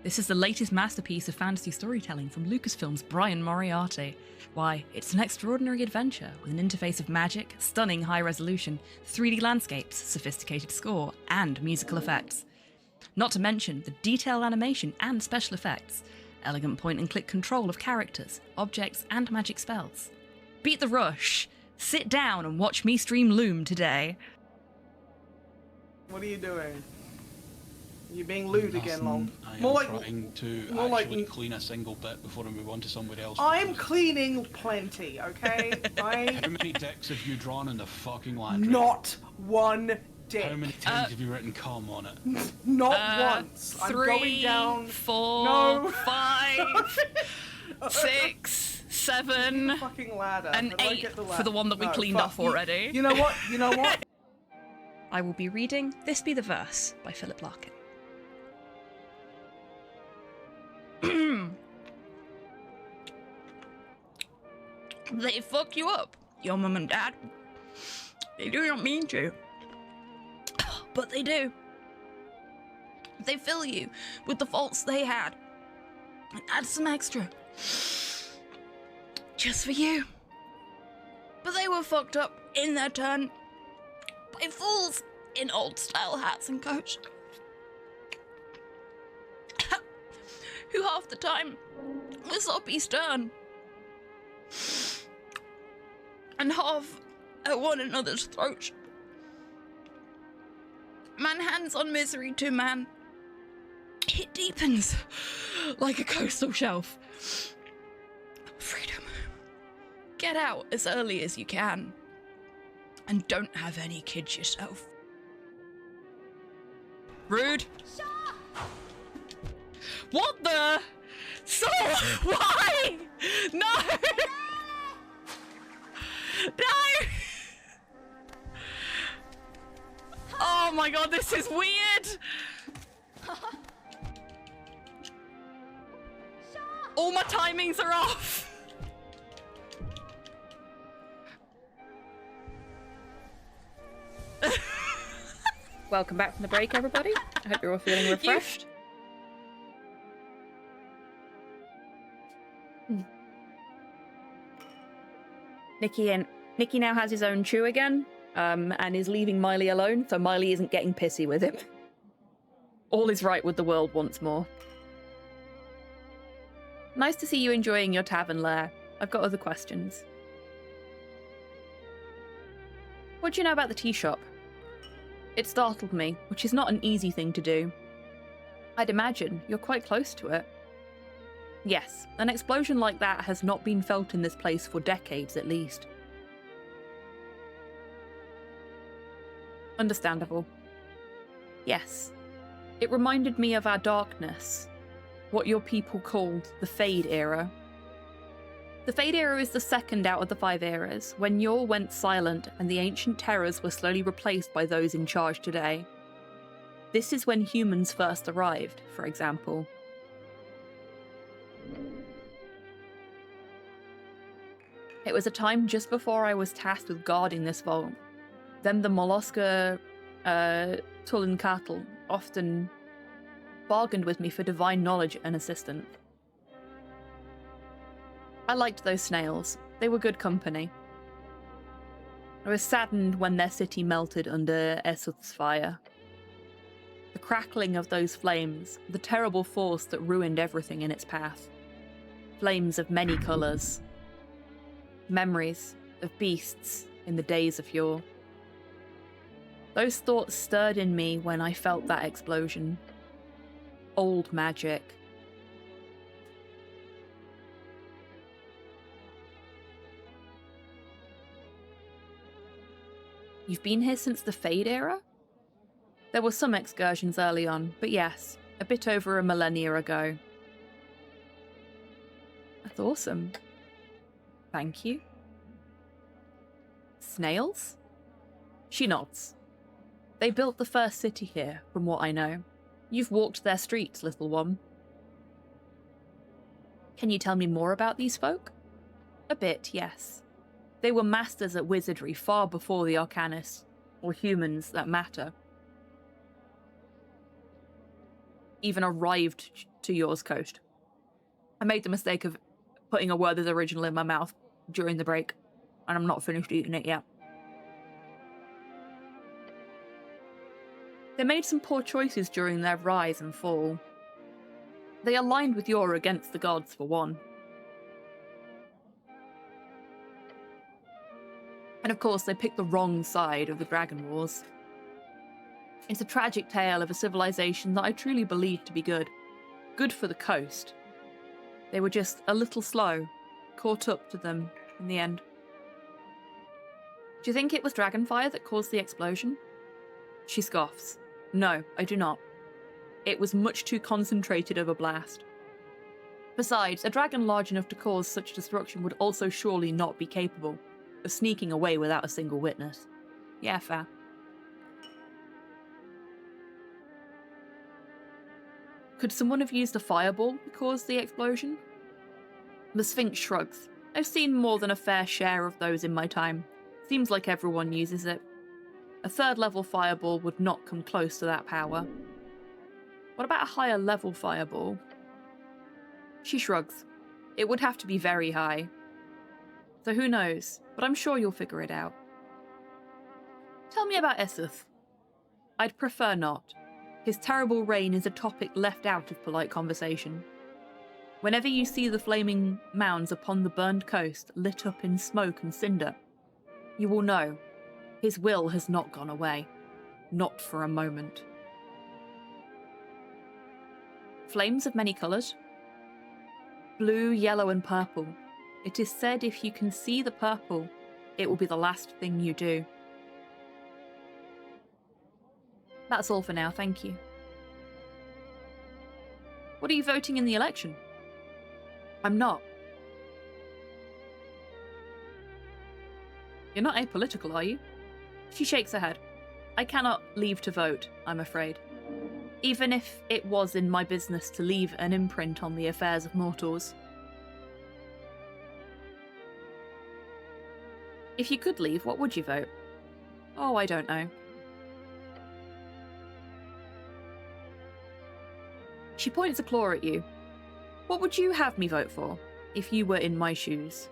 This is the latest masterpiece of fantasy storytelling from Lucasfilm's Brian Moriarty. Why, it's an extraordinary adventure with an interface of magic, stunning high resolution, 3D landscapes, sophisticated score, and musical effects. Not to mention the detailed animation and special effects, elegant point-and-click control of characters, objects, and magic spells. Beat the rush. Sit down and watch me stream Loom today. What are you doing? You're being lewd again, Long. I'm More like trying to more actually like- clean a single bit before I move on to somewhere else. I'm cleaning plenty, okay? How many dicks have you drawn in the fucking laundry? Not one dick. How many times have you written cum on it? Not once. I'm 3, going down. 4, No. 5, 6, 7, Fucking ladder. and How do I 8 get the for the one that we No, cleaned fuck off you. already. You know what? You know what? I will be reading This Be the Verse by Philip Larkin. They fuck you up, your mum and dad. They do not mean to, but they do. They fill you with the faults they had and add some extra just for you. But they were fucked up in their turn by fools in old-style hats and coats who half the time were soppy stern and half at one another's throats. Man hands on misery to man. It deepens like a coastal shelf. Freedom. Get out as early as you can. And don't have any kids yourself. Rude. What the? So, why? No! No! Oh my god, this is weird! All my timings are off! Welcome back from the break, everybody. I hope you're all feeling refreshed. Nicky now has his own chew again, and is leaving Miley alone, so Miley isn't getting pissy with him. All is right with the world once more. Nice to see you enjoying your tavern lair. I've got other questions. What do you know about the tea shop? It startled me, which is not an easy thing to do. I'd imagine you're quite close to it. Yes, an explosion like that has not been felt in this place for decades at least. Understandable. Yes, it reminded me of our darkness, what your people called the Fade Era. The Fade Era is the second out of the 5 eras, when Yor went silent and the ancient terrors were slowly replaced by those in charge today. This is when humans first arrived, for example. It was a time just before I was tasked with guarding this vault. Then the Molluska Tullancatl often bargained with me for divine knowledge and assistance. I liked those snails. They were good company. I was saddened when their city melted under Esoth's fire. The crackling of those flames, the terrible force that ruined everything in its path. Flames of many colours. Memories, of beasts in the days of yore. Those thoughts stirred in me when I felt that explosion. Old magic. You've been here since the Fade era? There were some excursions early on, but yes, a bit over a millennia ago. That's awesome. Thank you. Snails? She nods. They built the first city here, from what I know. You've walked their streets, little one. Can you tell me more about these folk? A bit, yes. They were masters at wizardry far before the Arcanists, or humans that matter, even arrived to yours coast. I made the mistake of putting a Werther's original in my mouth during the break, and I'm not finished eating it yet. They made some poor choices during their rise and fall. They aligned with Yor against the gods, for one. And of course, they picked the wrong side of the Dragon Wars. It's a tragic tale of a civilization that I truly believe to be good. Good for the coast. They were just a little slow, caught up to them in the end. Do you think it was Dragonfire that caused the explosion? She scoffs. No, I do not. It was much too concentrated of a blast. Besides, a dragon large enough to cause such destruction would also surely not be capable of sneaking away without a single witness. Yeah, fair. Could someone have used a fireball to cause the explosion? The Sphinx shrugs. I've seen more than a fair share of those in my time. Seems like everyone uses it. A third-level fireball would not come close to that power. What about a higher-level fireball? She shrugs. It would have to be very high. So who knows, but I'm sure you'll figure it out. Tell me about Esoth. I'd prefer not. His terrible reign is a topic left out of polite conversation. Whenever you see the flaming mounds upon the burned coast lit up in smoke and cinder, you will know his will has not gone away. Not for a moment. Flames of many colours. Blue, yellow and purple. It is said if you can see the purple, it will be the last thing you do. That's all for now, thank you. What are you voting in the election? I'm not. You're not apolitical, are you? She shakes her head. I cannot leave to vote, I'm afraid. Even if it was in my business to leave an imprint on the affairs of mortals. If you could leave, what would you vote? Oh, I don't know. She points a claw at you. What would you have me vote for, if you were in my shoes?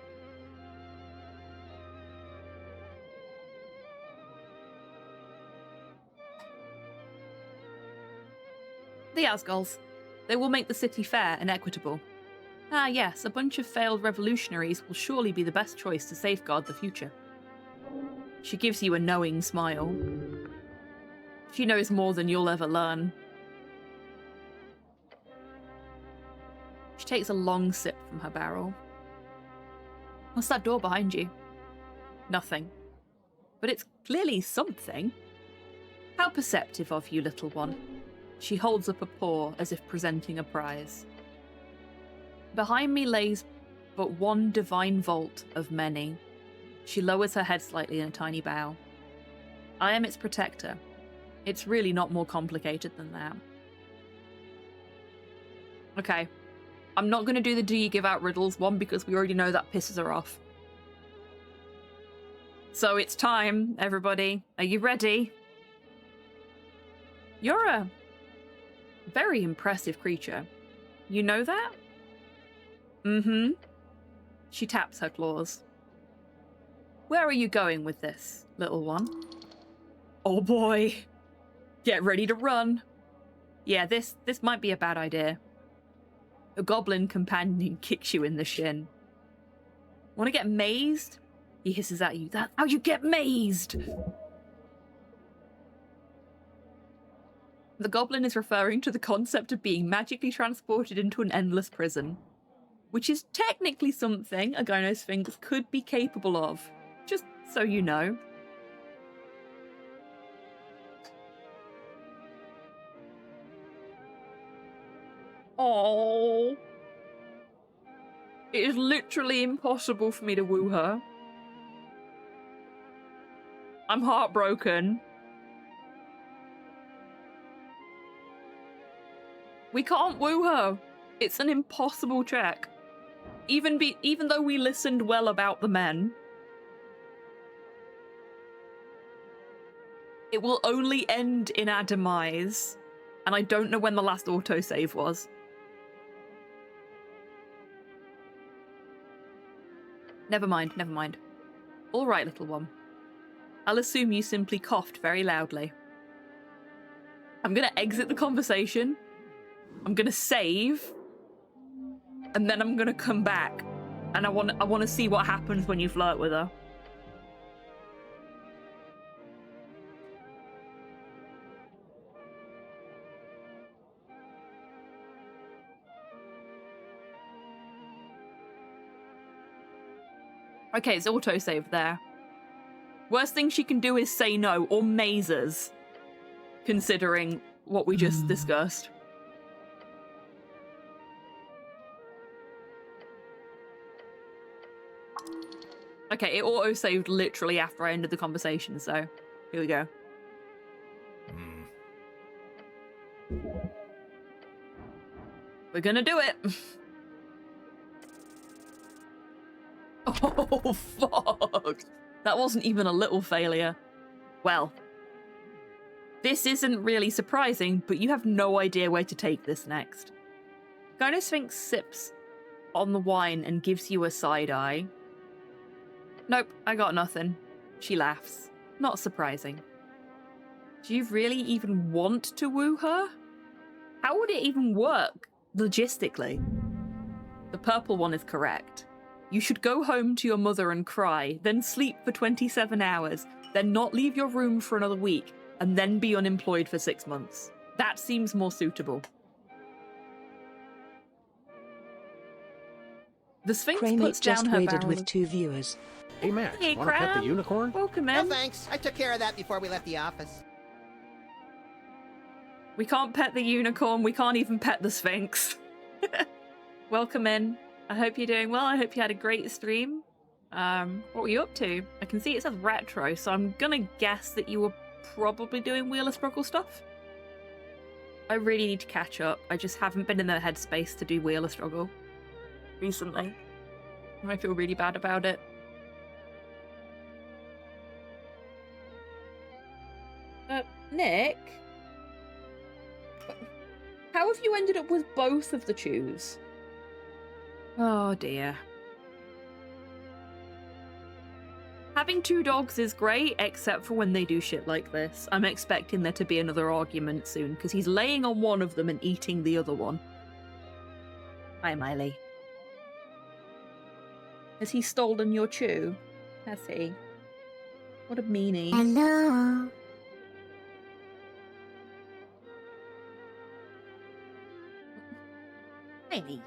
The Asgulls. They will make the city fair and equitable. Ah yes, a bunch of failed revolutionaries will surely be the best choice to safeguard the future. She gives you a knowing smile. She knows more than you'll ever learn. She takes a long sip from her barrel. What's that door behind you? Nothing. But it's clearly something. How perceptive of you, little one. She holds up a paw as if presenting a prize. Behind me lays but one divine vault of many. She lowers her head slightly in a tiny bow. I am its protector. It's really not more complicated than that. Okay. I'm not going to do the do you give out riddles one because we already know that pisses her off. So it's time, everybody. Are you ready? You're a very impressive creature. You know that? Mm-hmm. She taps her claws. Where are you going with this, little one? Oh boy. Get ready to run. Yeah, this might be a bad idea. A goblin companion kicks you in the shin. Want to get mazed? He hisses at you. That's how you get mazed! The goblin is referring to the concept of being magically transported into an endless prison, which is technically something a Gynosphinx could be capable of, just so you know. Oh, it is literally impossible for me to woo her. I'm heartbroken. We can't woo her. It's an impossible check. Even though we listened well about the men, it will only end in our demise. And I don't know when the last autosave was. Never mind, never mind. All right, little one. I'll assume you simply coughed very loudly. I'm gonna exit the conversation. I'm gonna save. And then I'm gonna come back. And I want to see what happens when you flirt with her. Okay, it's autosaved there. Worst thing she can do is say no, or maze us, considering what we just discussed. Okay, it auto-saved literally after I ended the conversation, so here we go. We're gonna do it! Oh, fuck! That wasn't even a little failure. Well, this isn't really surprising, but you have no idea where to take this next. Gynosphinx sips on the wine and gives you a side eye. Nope, I got nothing. She laughs. Not surprising. Do you really even want to woo her? How would it even work, logistically? The purple one is correct. You should go home to your mother and cry, then sleep for 27 hours, then not leave your room for another week, and then be unemployed for 6 months. That seems more suitable. The Sphinx puts down her barrel with 2 viewers. Hey Max, Hey, wanna pet the Cram. unicorn? Welcome in. No thanks. I took care of that before we left the office. We can't pet the unicorn, we can't even pet the Sphinx. Welcome in. I hope you're doing well. I hope you had a great stream. What were you up to? I can see it says retro, so I'm gonna guess that you were probably doing Wheel of Struggle stuff. I really need to catch up. I just haven't been in the headspace to do Wheel of Struggle recently. I feel really bad about it. Nick? How have you ended up with both of the chews? Oh dear. Having 2 dogs is great, except for when they do shit like this. I'm expecting there to be another argument soon, because he's laying on one of them and eating the other one. Hi, Miley. Has he stolen your chew? Has he? What a meanie. Hello. Miley.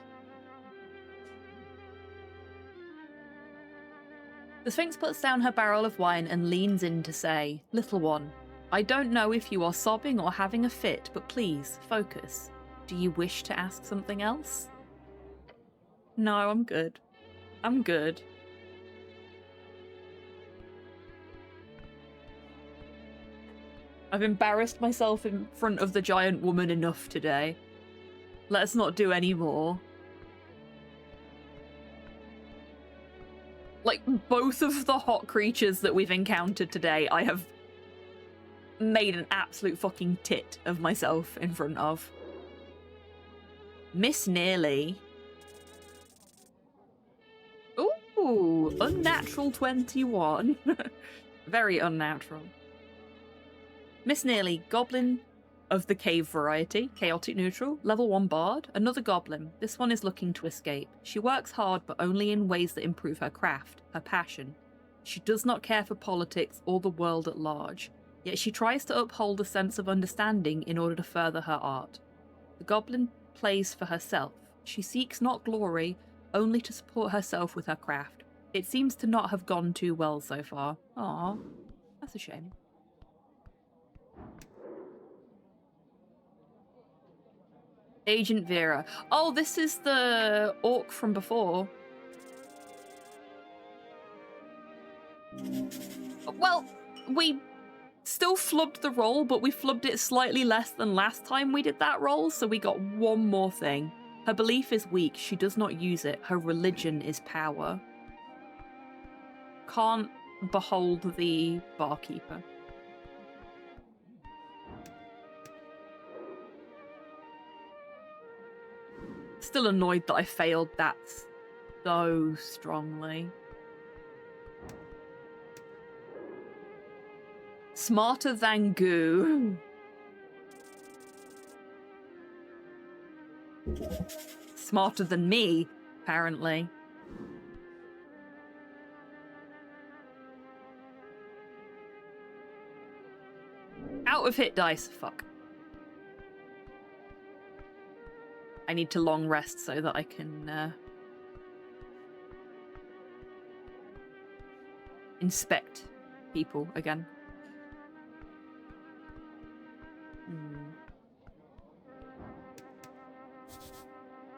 The Sphinx puts down her barrel of wine and leans in to say, "Little one, I don't know if you are sobbing or having a fit, but please, focus. Do you wish to ask something else?" No, I'm good. I'm good. I've embarrassed myself in front of the giant woman enough today. Let's not do any more. Like, both of the hot creatures that we've encountered today, I have made an absolute fucking tit of myself in front of. Miss Nearly. Ooh, unnatural 21. Very unnatural. Miss Nearly, goblin of the cave variety, chaotic neutral, level 1 bard, another goblin. This one is looking to escape. She works hard, but only in ways that improve her craft, her passion. She does not care for politics or the world at large, yet she tries to uphold a sense of understanding in order to further her art. The goblin plays for herself. She seeks not glory, only to support herself with her craft. It seems to not have gone too well so far. Aw, that's a shame. Agent Vera. Oh, this is the orc from before. Well, we still flubbed the roll, but we flubbed it slightly less than last time we did that roll, so we got one more thing. Her belief is weak. She does not use it. Her religion is power. Can't behold the barkeeper. Still annoyed that I failed that so strongly. Smarter than goo. Smarter than me, apparently. Out of hit dice, fuck. I need to long rest so that I can inspect people again.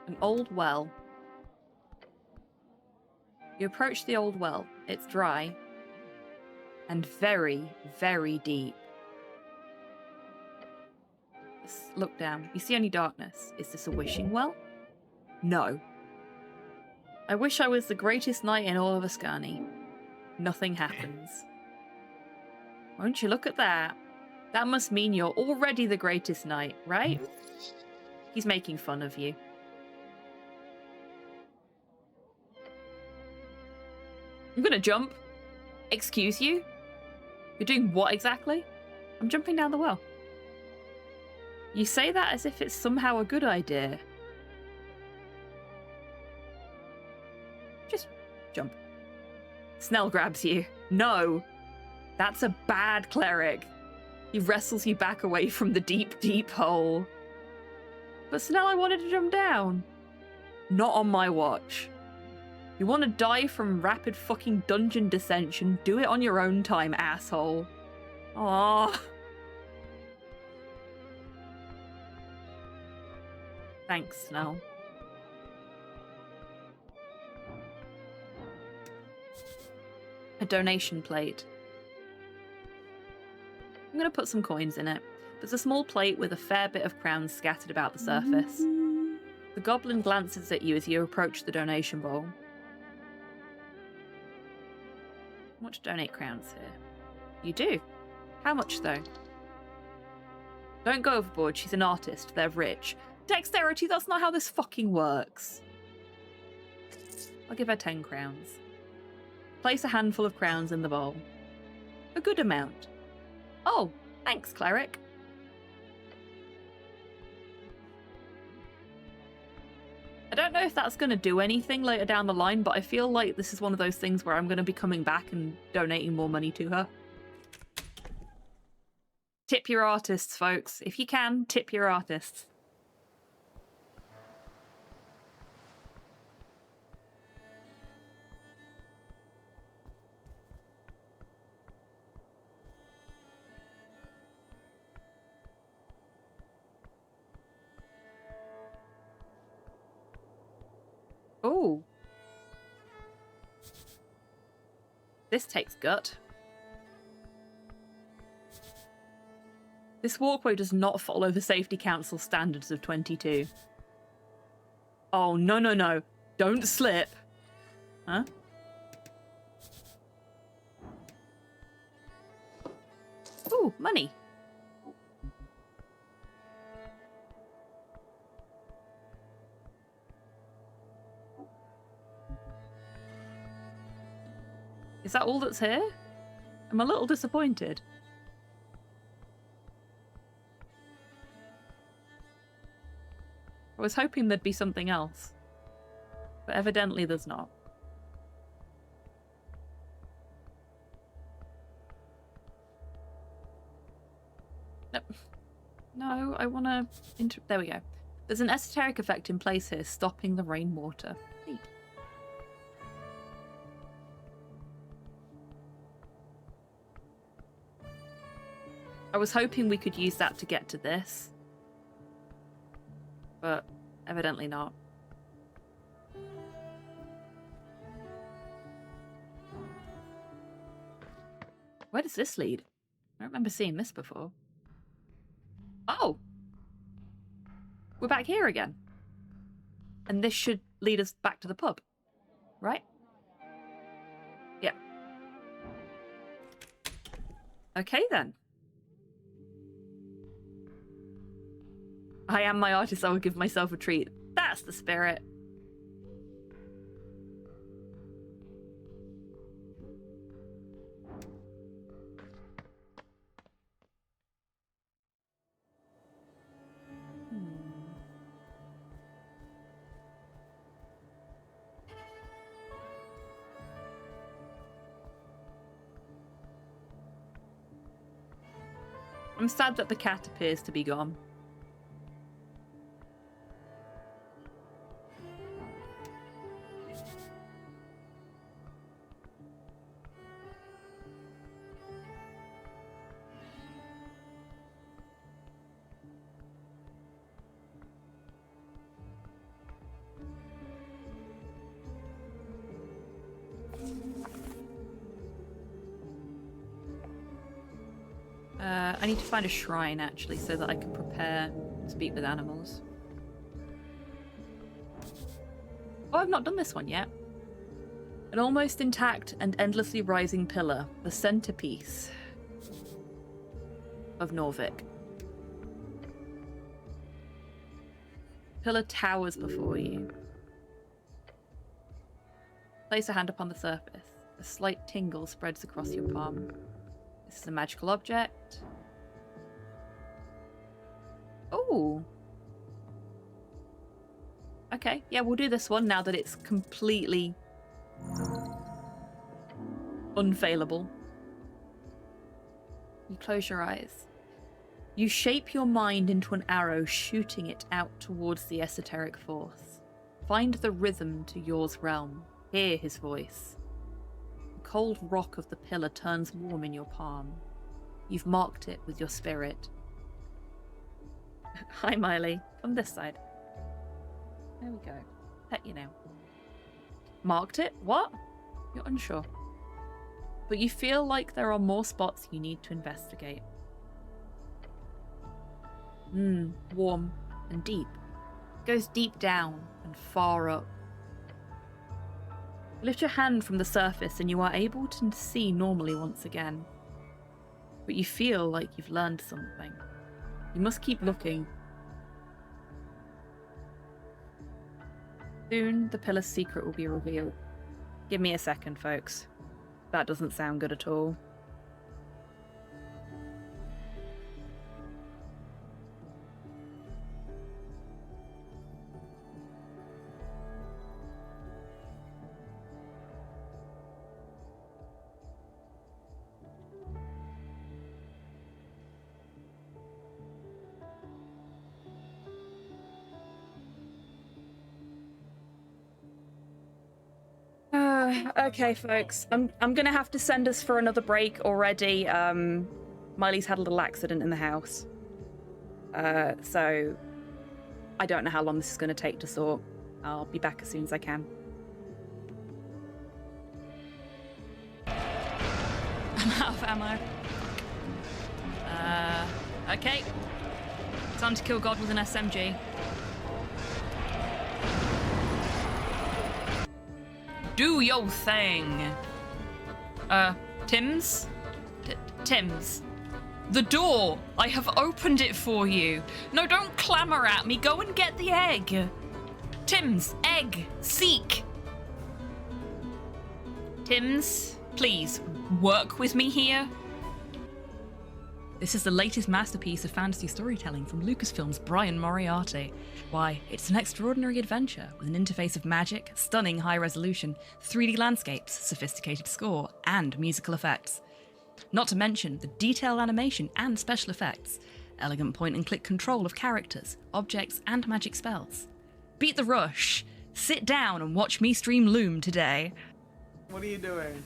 An old well. You approach the old well. It's dry and very, very deep. Just look down. You see only darkness. Is this a wishing well? No. I wish I was the greatest knight in all of Ascani. Nothing happens. Won't you look at that? That must mean you're already the greatest knight, right? He's making fun of you. I'm gonna jump. Excuse you? You're doing what exactly? I'm jumping down the well. You say that as if it's somehow a good idea. Just jump. Snell grabs you. No! That's a bad cleric. He wrestles you back away from the deep, deep hole. But Snell, I wanted to jump down. Not on my watch. You want to die from rapid fucking dungeon dissension? Do it on your own time, asshole. Aww. Thanks, Snell. A donation plate. I'm going to put some coins in it. There's a small plate with a fair bit of crowns scattered about the surface. The goblin glances at you as you approach the donation bowl. I want to donate crowns here. You do? How much, though? Don't go overboard. She's an artist. They're rich. Dexterity, that's not how this fucking works. I'll give her 10 crowns. Place a handful of crowns in the bowl. A good amount. Oh, thanks, cleric. I don't know if that's going to do anything later down the line, but I feel like this is one of those things where I'm going to be coming back and donating more money to her. Tip your artists, folks. If you can, tip your artists. Oh. This takes gut. This walkway does not follow the Safety Council standards of 22. Oh, no, no, no. Don't slip. Huh? Ooh, money. Is that all that's here? I'm a little disappointed. I was hoping there'd be something else, but evidently there's not. No, I want to... There we go. There's an esoteric effect in place here, stopping the rainwater. Neat. I was hoping we could use that to get to this. But evidently not. Where does this lead? I don't remember seeing this before. Oh! We're back here again. And this should lead us back to the pub. Right? Yeah. Okay then. I am my artist, I will give myself a treat. That's the spirit. I'm sad that the cat appears to be gone. I need to find a shrine, actually, so that I can prepare to speak with animals. Oh, I've not done this one yet. An almost intact and endlessly rising pillar, the centerpiece of Norvik. Pillar towers before you. Place a hand upon the surface. A slight tingle spreads across your palm. This is a magical object. Oh. Okay, yeah, we'll do this one now that it's completely unfailable. You close your eyes. You shape your mind into an arrow, shooting it out towards the esoteric force. Find the rhythm to yours realm. Hear his voice. The cold rock of the pillar turns warm in your palm. You've marked it with your spirit. Hi, Miley. From this side. There we go. Pet you now. Marked it? What? You're unsure. But you feel like there are more spots you need to investigate. Warm and deep. It goes deep down and far up. Lift your hand from the surface and you are able to see normally once again. But you feel like you've learned something. You must keep looking. Soon, the pillar's secret will be revealed. Give me a second, folks. That doesn't sound good at all. Okay, folks. I'm gonna have to send us for another break already. Miley's had a little accident in the house. So I don't know how long this is gonna take to sort. I'll be back as soon as I can. I'm out of ammo. Okay. Time to kill God with an SMG. Do your thing. Tims? Tims. The door! I have opened it for you. No, don't clamour at me. Go and get the egg. Tims, egg, seek. Tims, please, work with me here. This is the latest masterpiece of fantasy storytelling from Lucasfilm's Brian Moriarty. Why, it's an extraordinary adventure with an interface of magic, stunning high resolution, 3D landscapes, sophisticated score, and musical effects. Not to mention the detailed animation and special effects. elegant point-and-click control of characters, objects, and magic spells. Beat the rush. Sit down and watch me stream Loom today. What are you doing?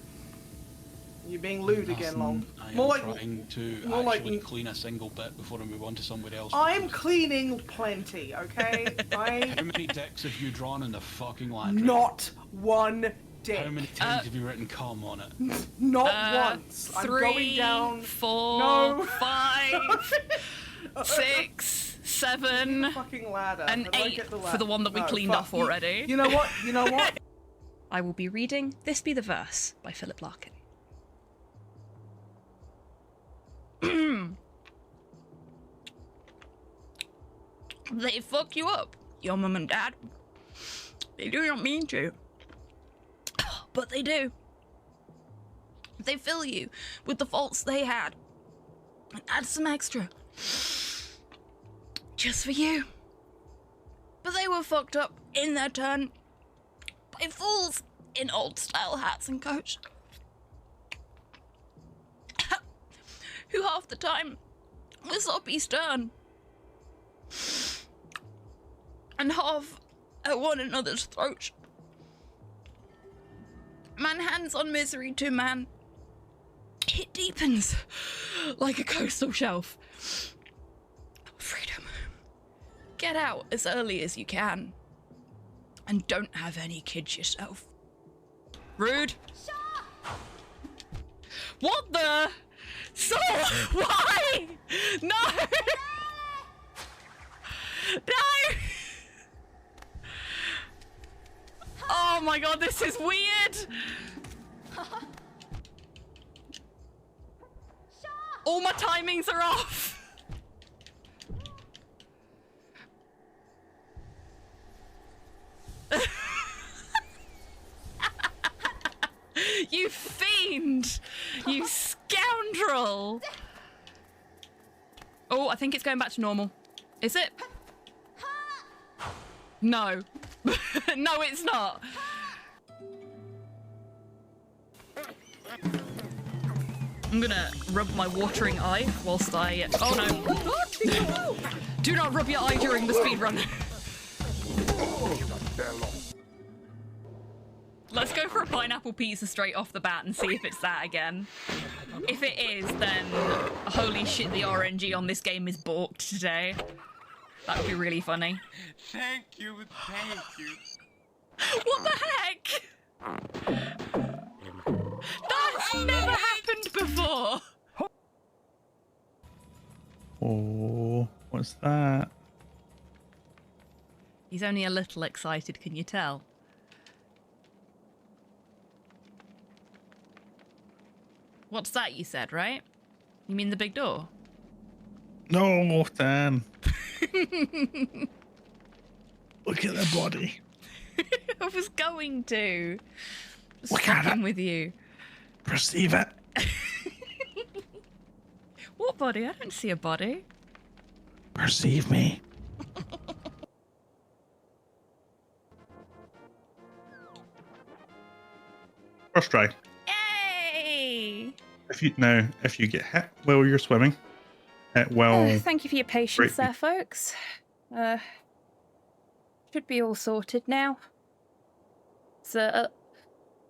You're being lewd again, Long. I am More like trying to more like- actually clean a single bit before I move on to somebody else. I'm cleaning plenty, okay? How I many dicks have you drawn in the fucking laundry? not one dick. How many times have you written cum on it? Not once. I'm 3, going down. 4, No. 5, 6, 7, Fucking ladder. and How do I 8 get the for ladder? the one that we No, cleaned fuck. off already. You know what? You know what? I will be reading This Be the Verse by Philip Larkin. They fuck you up, your mum and dad. They do not mean to, but they do. They fill you with the faults they had and add some extra just for you. But they were fucked up in their turn by fools in old-style hats and coats who half the time were soppy stern and half at one another's throats. Man hands on misery to man. It deepens like a coastal shelf. Freedom. Get out as early as you can. And don't have any kids yourself. Rude. What the? So, why? No! No! Oh my god, this is weird! All my timings are off! You fiend! You scoundrel! Oh, I think it's going back to normal. Is it? No. No, it's not. I'm gonna rub my watering eye whilst I... Oh no. Do not rub your eye during the speedrun. Let's go for a pineapple pizza straight off the bat and see if it's that again. If it is, then holy shit, the RNG on this game is balked today. That would be really funny. Thank you, thank you. What the heck? That's never happened before. Oh, what's that? He's only a little excited, can you tell? What's that you said, right? You mean the big door? No, Dan. Look at the body. I was going to. Just Look at fucking it. with you. Perceive it. What body? I don't see a body. Perceive me. First try. Yay! If you get hit while you're swimming, well, Thank you for your patience great. there, folks. Should be all sorted now. It's a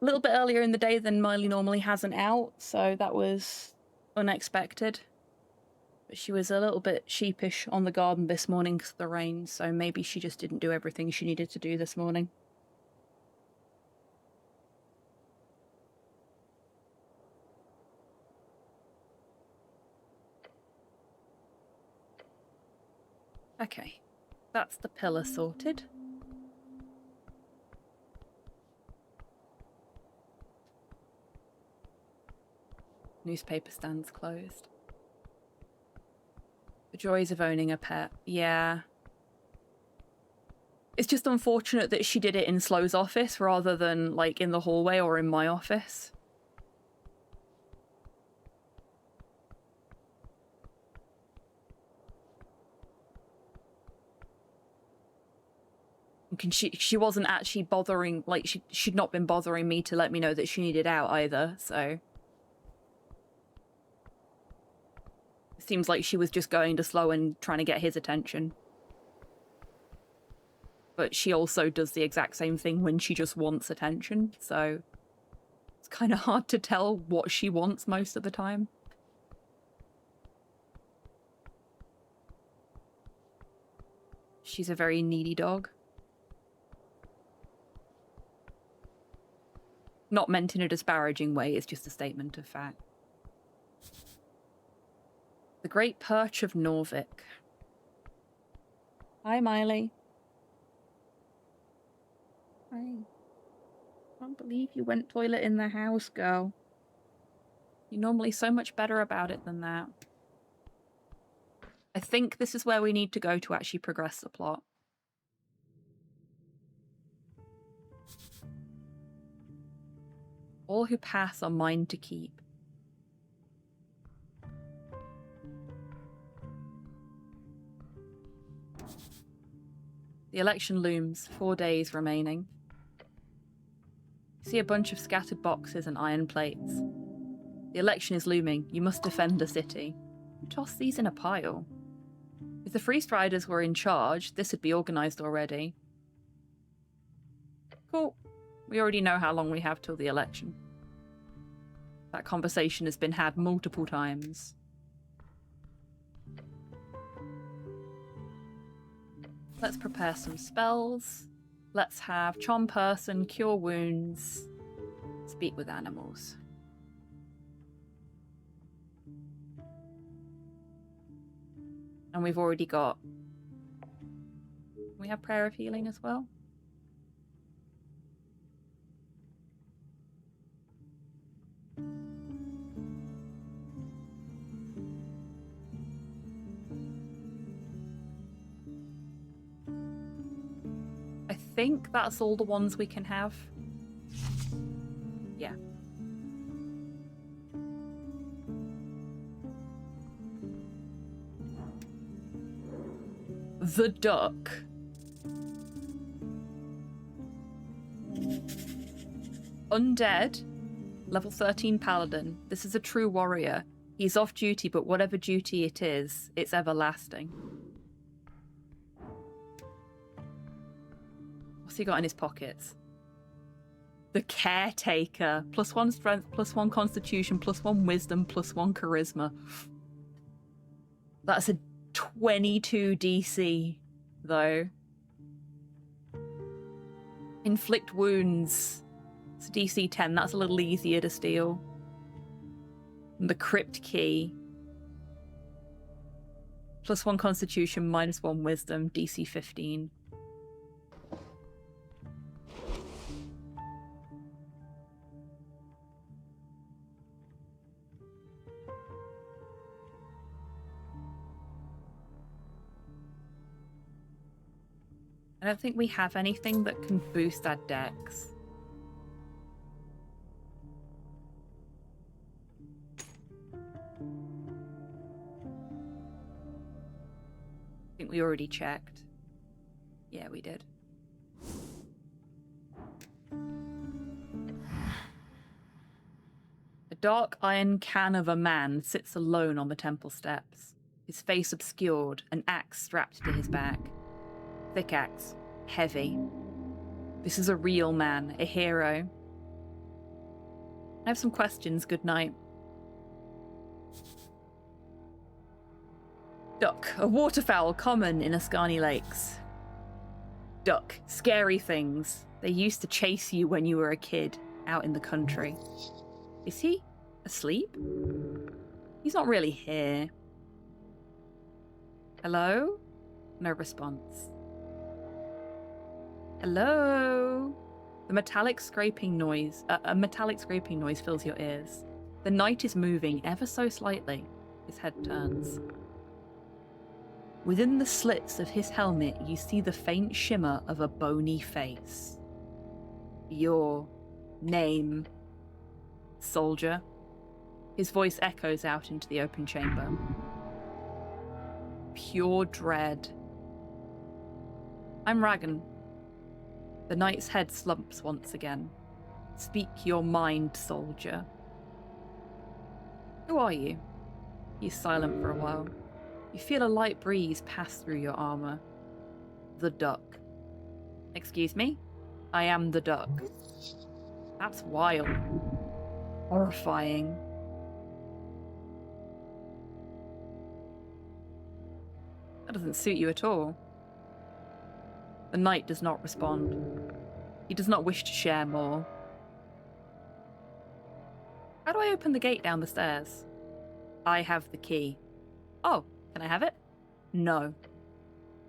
little bit earlier in the day than Miley normally has an out, so that was unexpected. But she was a little bit sheepish on the garden this morning because of the rain, so maybe she just didn't do everything she needed to do this morning. Okay, that's the pillar sorted. Newspaper stands closed. The joys of owning a pet. Yeah. It's just unfortunate that she did it in Slow's office rather than, like, in the hallway or in my office. She wasn't actually bothering, like, she'd not been bothering me to let me know that she needed out either, so... Seems like she was just going to Slow and trying to get his attention. But she also does the exact same thing when she just wants attention, so it's kind of hard to tell what she wants most of the time. She's a very needy dog. Not meant in a disparaging way, it's just a statement of fact. The Great Perch of Norvik. Hi, Miley. I can't believe you went toilet in the house, girl. You're normally so much better about it than that. I think this is where we need to go to actually progress the plot. All who pass are mine to keep. The election looms, 4 days remaining. You see a bunch of scattered boxes and iron plates. The election is looming. You must defend the city. Toss these in a pile. If the Free Striders were in charge, this would be organised already. Cool. We already know how long we have till the election. That conversation has been had multiple times. Let's prepare some spells. Let's have Charm Person, Cure Wounds, Speak with Animals. And we've already got... We have Prayer of Healing as well. I think that's all the ones we can have. Yeah. The Duck. Undead. Level 13 Paladin. This is a true warrior. He's off duty, but whatever duty it is, it's everlasting. What's he got in his pockets? The Caretaker. +1 strength, +1 constitution, +1 wisdom, +1 charisma. That's a 22 DC, though. Inflict wounds. It's DC 10. That's a little easier to steal. And the Crypt Key. +1 constitution, -1 wisdom, DC 15. I don't think we have anything that can boost our dex. I think we already checked. Yeah, we did. A dark iron can of a man sits alone on the temple steps, his face obscured, an axe strapped to his back. Thick axe, heavy. This is a real man, a hero. I have some questions, good night. Duck, a waterfowl common in Ascani Lakes. Duck, scary things. They used to chase you when you were a kid, out in the country. Is he asleep? He's not really here. Hello? No response. Hello? A metallic scraping noise fills your ears. The knight is moving ever so slightly. His head turns. Within the slits of his helmet, you see the faint shimmer of a bony face. Your name, soldier. His voice echoes out into the open chamber. Pure dread. I'm Ragan. The knight's head slumps once again. Speak your mind, soldier. Who are you? He's silent for a while. You feel a light breeze pass through your armor. The duck. Excuse me? I am the duck. That's wild. Horrifying. That doesn't suit you at all. The knight does not respond. He does not wish to share more. How do I open the gate down the stairs? I have the key. Oh, can I have it? No.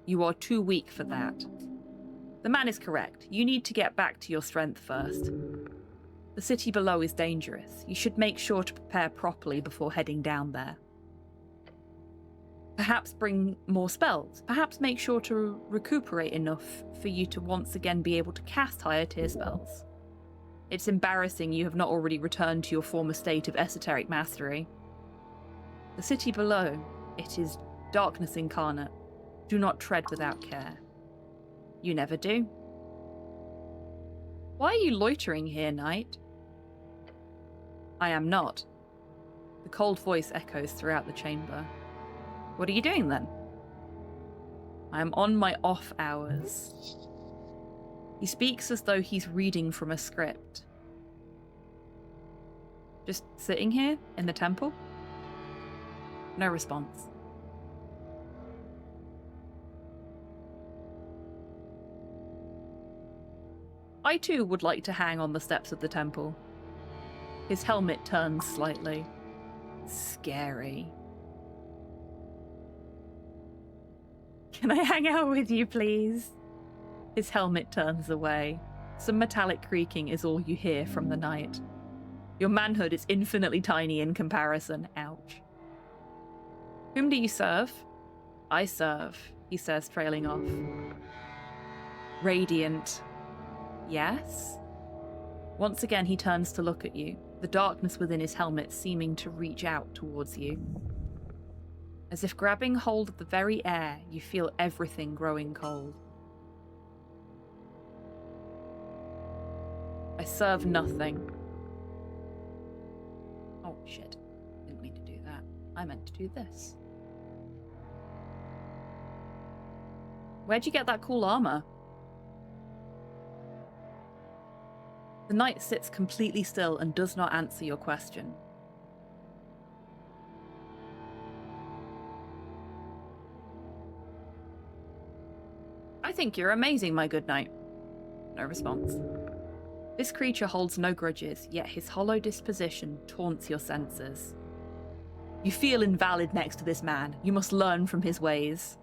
You are too weak for that. The man is correct. You need to get back to your strength first. The city below is dangerous. You should make sure to prepare properly before heading down there. Perhaps bring more spells. Perhaps make sure to recuperate enough for you to once again be able to cast higher tier spells. It's embarrassing you have not already returned to your former state of esoteric mastery. The city below, it is darkness incarnate. Do not tread without care. You never do. Why are you loitering here, knight? I am not. The cold voice echoes throughout the chamber. What are you doing then? I am on my off hours. He speaks as though he's reading from a script. Just sitting here in the temple? No response. I too would like to hang on the steps of the temple. His helmet turns slightly. Scary. Can I hang out with you, please? His helmet turns away. Some metallic creaking is all you hear from the night. Your manhood is infinitely tiny in comparison. Ouch. Whom do you serve? I serve, he says, trailing off. Radiant. Yes? Once again, he turns to look at you, the darkness within his helmet seeming to reach out towards you. As if grabbing hold of the very air, you feel everything growing cold. I serve nothing. Oh, shit. Didn't mean to do that. I meant to do this. Where'd you get that cool armor? The knight sits completely still and does not answer your question. I think you're amazing, my good knight. No response. This creature holds no grudges, yet his hollow disposition taunts your senses. You feel invalid next to this man. You must learn from his ways.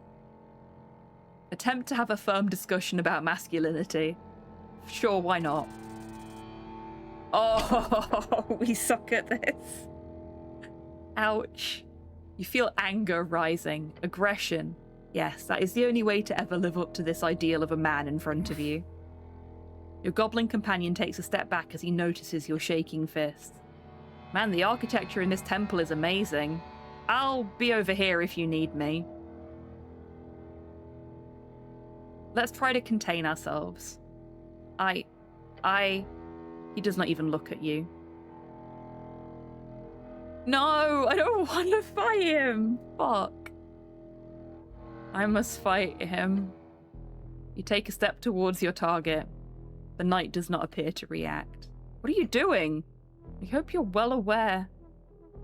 Attempt to have a firm discussion about masculinity. Sure, why not? Oh, we suck at this. Ouch. You feel anger rising, aggression. Yes, that is the only way to ever live up to this ideal of a man in front of you. Your goblin companion takes a step back as he notices your shaking fist. Man, the architecture in this temple is amazing. I'll be over here if you need me. Let's try to contain ourselves. He does not even look at you. No, I don't want to fight him. Fuck. I must fight him. You take a step towards your target. The knight does not appear to react. What are you doing? I hope you're well aware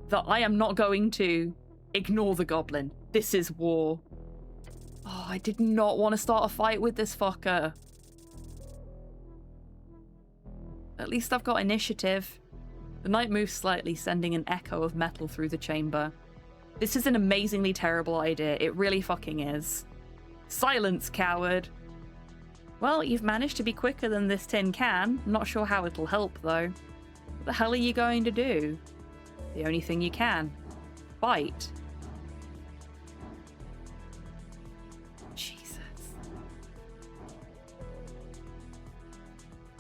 that I am not going to ignore the goblin. This is war. Oh, I did not want to start a fight with this fucker. At least I've got initiative. The knight moves slightly, sending an echo of metal through the chamber. This is an amazingly terrible idea. It really fucking is. Silence, coward. Well, you've managed to be quicker than this tin can. I'm not sure how it'll help, though. What the hell are you going to do? The only thing you can. Fight. Jesus.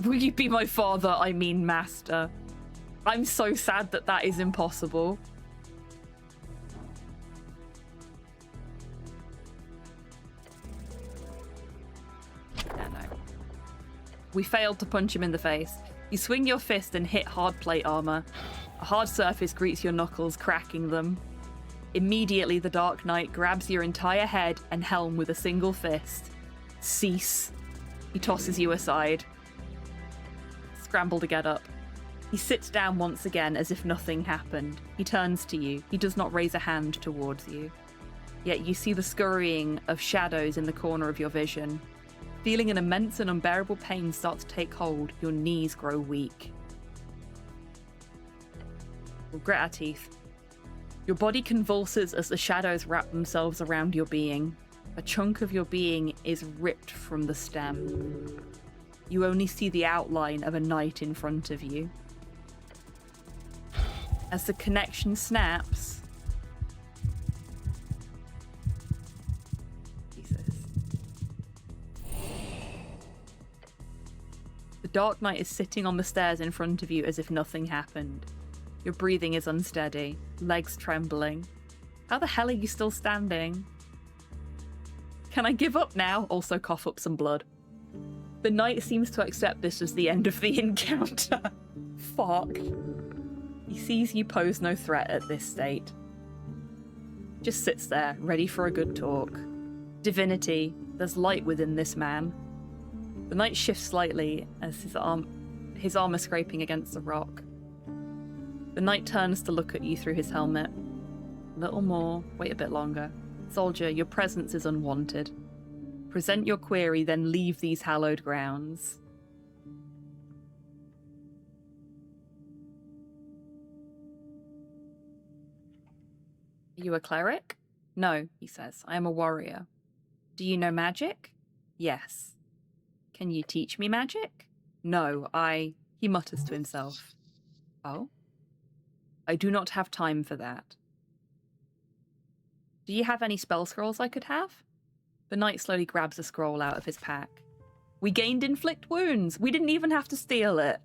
Will you be my father? I mean master. I'm so sad that that is impossible. We failed to punch him in the face. You swing your fist and hit hard plate armor. A hard surface greets your knuckles, cracking them. Immediately, the Dark Knight grabs your entire head and helm with a single fist. Cease. He tosses you aside. Scramble to get up. He sits down once again as if nothing happened. He turns to you. He does not raise a hand towards you. Yet you see the scurrying of shadows in the corner of your vision. Feeling an immense and unbearable pain start to take hold, your knees grow weak. We'll grit our teeth. Your body convulses as the shadows wrap themselves around your being. A chunk of your being is ripped from the stem. You only see the outline of a knight in front of you. As the connection snaps, Jesus. The Dark Knight is sitting on the stairs in front of you as if nothing happened. Your breathing is unsteady, legs trembling. How the hell are you still standing? Can I give up now? Also cough up some blood. The knight seems to accept this as the end of the encounter. Fuck. He sees you pose no threat at this state. Just sits there, ready for a good talk. Divinity, there's light within this man. The knight shifts slightly as his armor scraping against the rock. The knight turns to look at you through his helmet. A little more, wait a bit longer. Soldier, your presence is unwanted. Present your query, then leave these hallowed grounds. Are you a cleric? No, he says. I am a warrior. Do you know magic? Yes. Can you teach me magic? No, He mutters to himself. Oh? I do not have time for that. Do you have any spell scrolls I could have? The knight slowly grabs a scroll out of his pack. We gained inflict wounds. We didn't even have to steal it.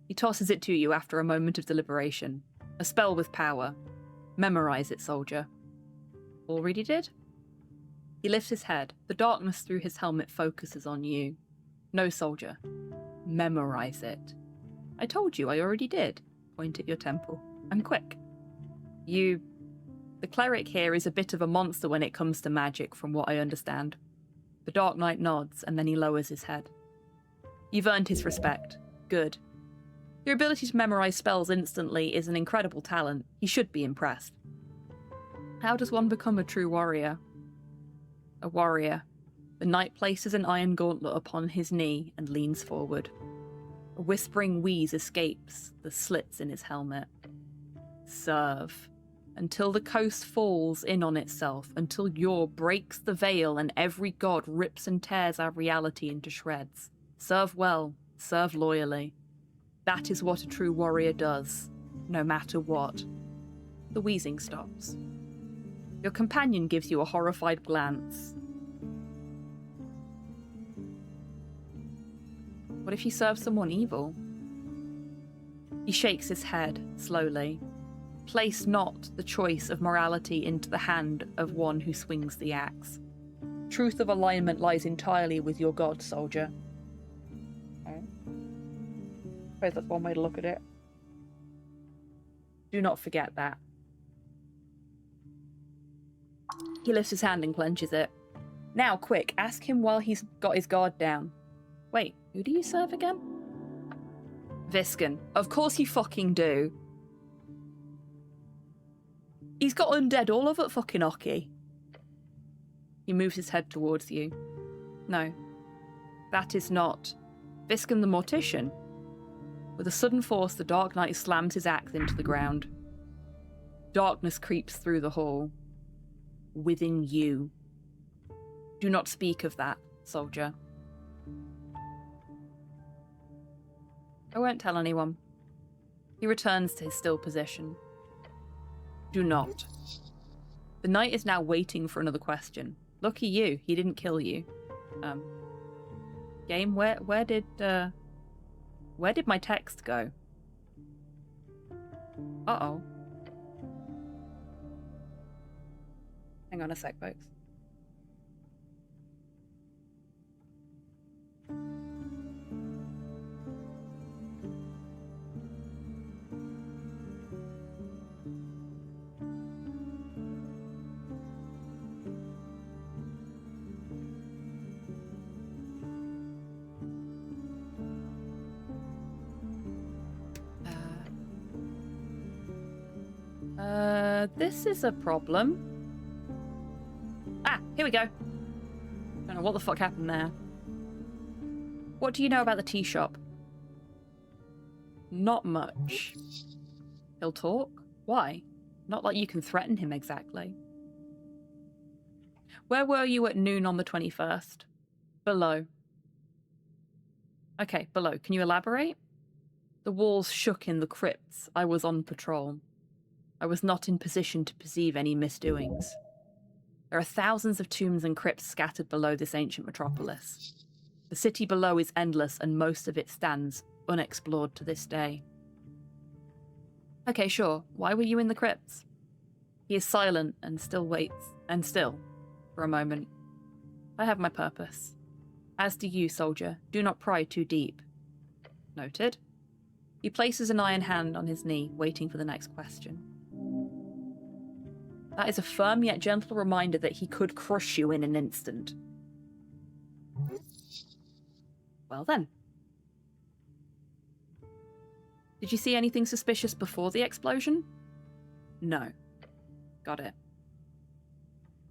He tosses it to you after a moment of deliberation. A spell with power. Memorize it, soldier. Already did? He lifts his head. The darkness through his helmet focuses on you. No, soldier. Memorize it. I told you I already did. Point at your temple. I'm quick. The cleric here is a bit of a monster when it comes to magic, from what I understand. The Dark Knight nods, and then he lowers his head. You've earned his respect. Good. Your ability to memorize spells instantly is an incredible talent. He should be impressed. How does one become a true warrior? A warrior. The knight places an iron gauntlet upon his knee and leans forward. A whispering wheeze escapes the slits in his helmet. Serve. Until the coast falls in on itself, until Yor breaks the veil and every god rips and tears our reality into shreds. Serve well, serve loyally. That is what a true warrior does, no matter what. The wheezing stops. Your companion gives you a horrified glance. What if you serve someone evil? He shakes his head, slowly. Place not the choice of morality into the hand of one who swings the axe. Truth of alignment lies entirely with your god, soldier. Okay. I suppose that's one way to look at it. Do not forget that. He lifts his hand and clenches it. Now, quick, ask him while he's got his guard down. Wait, who do you serve again? Viscan. Of course you fucking do. He's got undead all over fucking Oki. He moves his head towards you. No, that is not Viscan the Mortician. With a sudden force, the Dark Knight slams his axe into the ground. Darkness creeps through the hall. Within you. Do not speak of that, soldier. I won't tell anyone. He returns to his still position. Do not. The knight is now waiting for another question. Lucky you, he didn't kill you. Game, where did my text go? Uh-oh. Hang on a sec, folks. This is a problem. Ah, here we go. Don't know what the fuck happened there. What do you know about the tea shop? Not much. He'll talk? Why? Not like you can threaten him exactly. Where were you at noon on the 21st? Below. Okay, below. Can you elaborate? The walls shook in the crypts. I was on patrol. I was not in position to perceive any misdoings. There are thousands of tombs and crypts scattered below this ancient metropolis. The city below is endless and most of it stands unexplored to this day. Okay, sure. Why were you in the crypts? He is silent and still waits, and still, for a moment. I have my purpose. As do you, soldier. Do not pry too deep. Noted. He places an iron hand on his knee, waiting for the next question. That is a firm yet gentle reminder that he could crush you in an instant. Well then. Did you see anything suspicious before the explosion? No. Got it.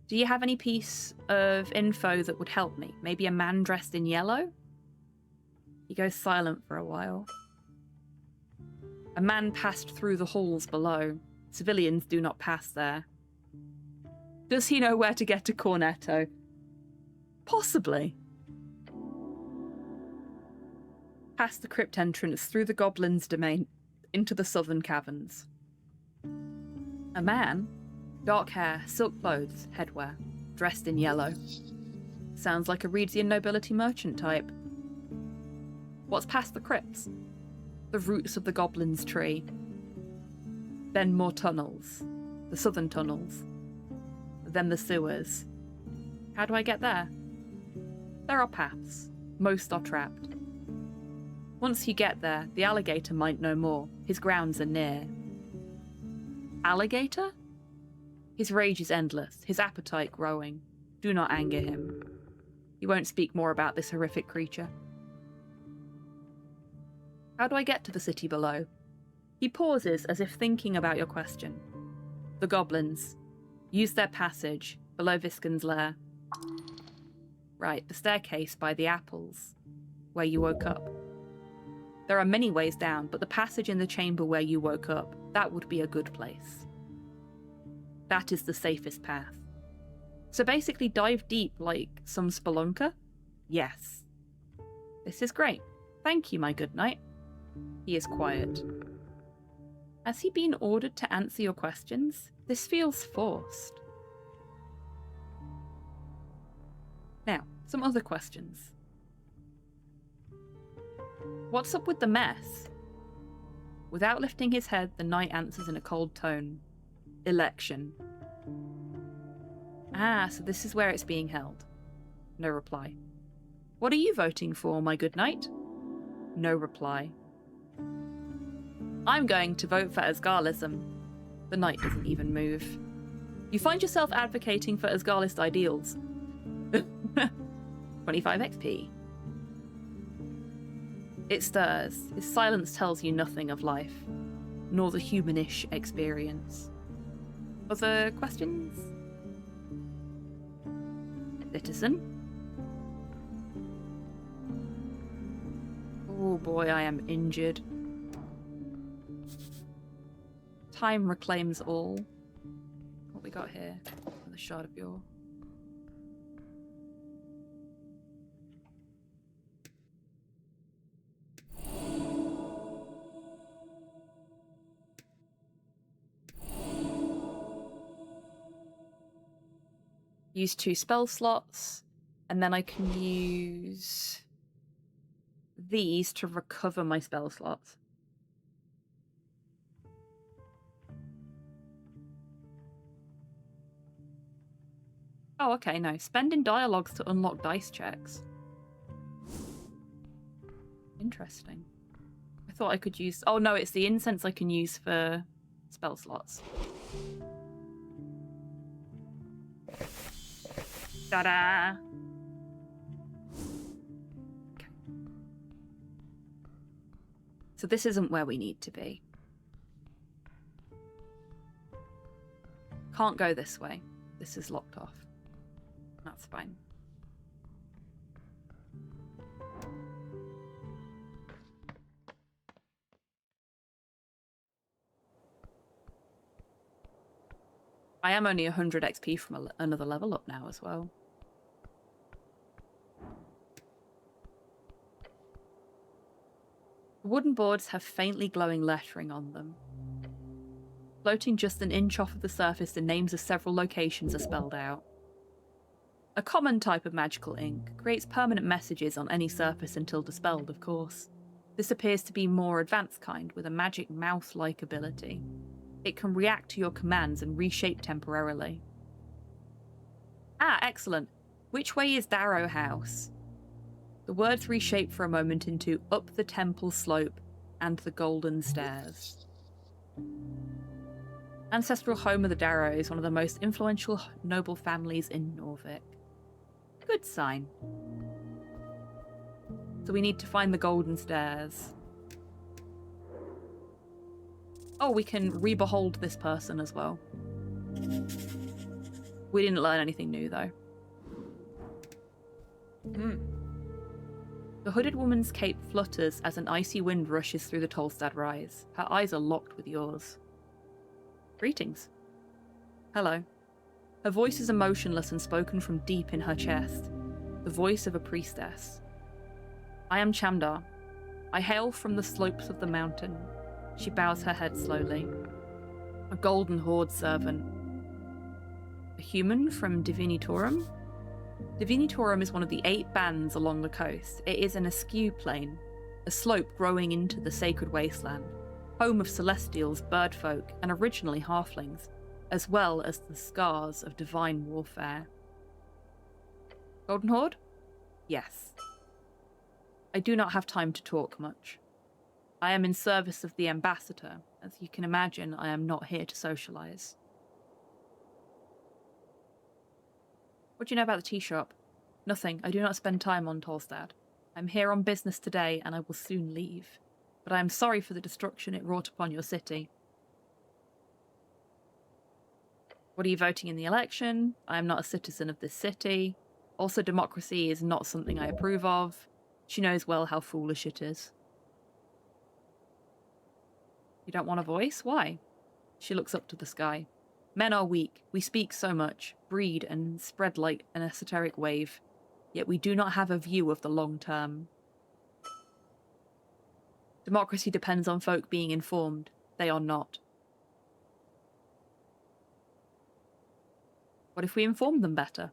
Do you have any piece of info that would help me? Maybe a man dressed in yellow? He goes silent for a while. A man passed through the halls below. Civilians do not pass there. Does he know where to get to Cornetto? Possibly. Past the crypt entrance, through the goblin's domain, into the southern caverns. A man, dark hair, silk clothes, headwear, dressed in yellow. Sounds like a Reedsian nobility merchant type. What's past the crypts? The roots of the goblin's tree. Then more tunnels. The southern tunnels. Then the sewers. How do I get there? There are paths. Most are trapped. Once you get there, the alligator might know more. His grounds are near. Alligator? His rage is endless, his appetite growing. Do not anger him. He won't speak more about this horrific creature. How do I get to the city below? He pauses as if thinking about your question. The goblins. Use their passage, below Viscon's lair. Right, the staircase by the apples, where you woke up. There are many ways down, but the passage in the chamber where you woke up, that would be a good place. That is the safest path. So basically dive deep like some spelunker? Yes. This is great. Thank you, my good knight. He is quiet. Has he been ordered to answer your questions? This feels forced. Now, some other questions. What's up with the mess? Without lifting his head, the knight answers in a cold tone. Election. Ah, so this is where it's being held. No reply. What are you voting for, my good knight? No reply. I'm going to vote for Asgarlism. The knight doesn't even move. You find yourself advocating for Asgarlist ideals. 25 XP. It stirs. His silence tells you nothing of life, nor the humanish experience. Other questions? Citizen? Oh boy, I am injured. Time reclaims all. What we got here? Another shard of yore. Use 2 spell slots, and then I can use these to recover my spell slots. Oh, okay, no. Spend in dialogues to unlock dice checks. Interesting. I thought I could use... Oh, no, it's the incense I can use for spell slots. Ta-da! Okay. So this isn't where we need to be. Can't go this way. This is locked off. That's fine. I am only 100 XP from another level up now as well. The wooden boards have faintly glowing lettering on them. Floating just an inch off of the surface, the names of several locations are spelled out. A common type of magical ink creates permanent messages on any surface until dispelled, of course. This appears to be more advanced kind with a magic mouth-like ability. It can react to your commands and reshape temporarily. Ah, excellent. Which way is Darrow House? The words reshape for a moment into up the temple slope and the golden stairs. Ancestral home of the Darrows, one of the most influential noble families in Norvik. Good sign. So we need to find the golden stairs. Oh, we can re-behold this person as well. We didn't learn anything new, though. The hooded woman's cape flutters as an icy wind rushes through the Tolstad rise. Her eyes are locked with yours. Greetings. Hello. Her voice is emotionless and spoken from deep in her chest. The voice of a priestess. I am Chamdar. I hail from the slopes of the mountain. She bows her head slowly. A golden horde servant. A human from Divinitorum? Divinitorum is one of the 8 bands along the coast. It is an askew plain, a slope growing into the sacred wasteland, home of celestials, birdfolk, and originally halflings, as well as the scars of divine warfare. Golden Horde? Yes. I do not have time to talk much. I am in service of the ambassador. As you can imagine, I am not here to socialize. What do you know about the tea shop? Nothing. I do not spend time on Tolstad. I'm here on business today, and I will soon leave. But I am sorry for the destruction it wrought upon your city. What are you voting in the election? I am not a citizen of this city. Also, democracy is not something I approve of. She knows well how foolish it is. You don't want a voice? Why? She looks up to the sky. Men are weak. We speak so much, breed and spread like an esoteric wave. Yet we do not have a view of the long term. Democracy depends on folk being informed. They are not. What if we informed them better?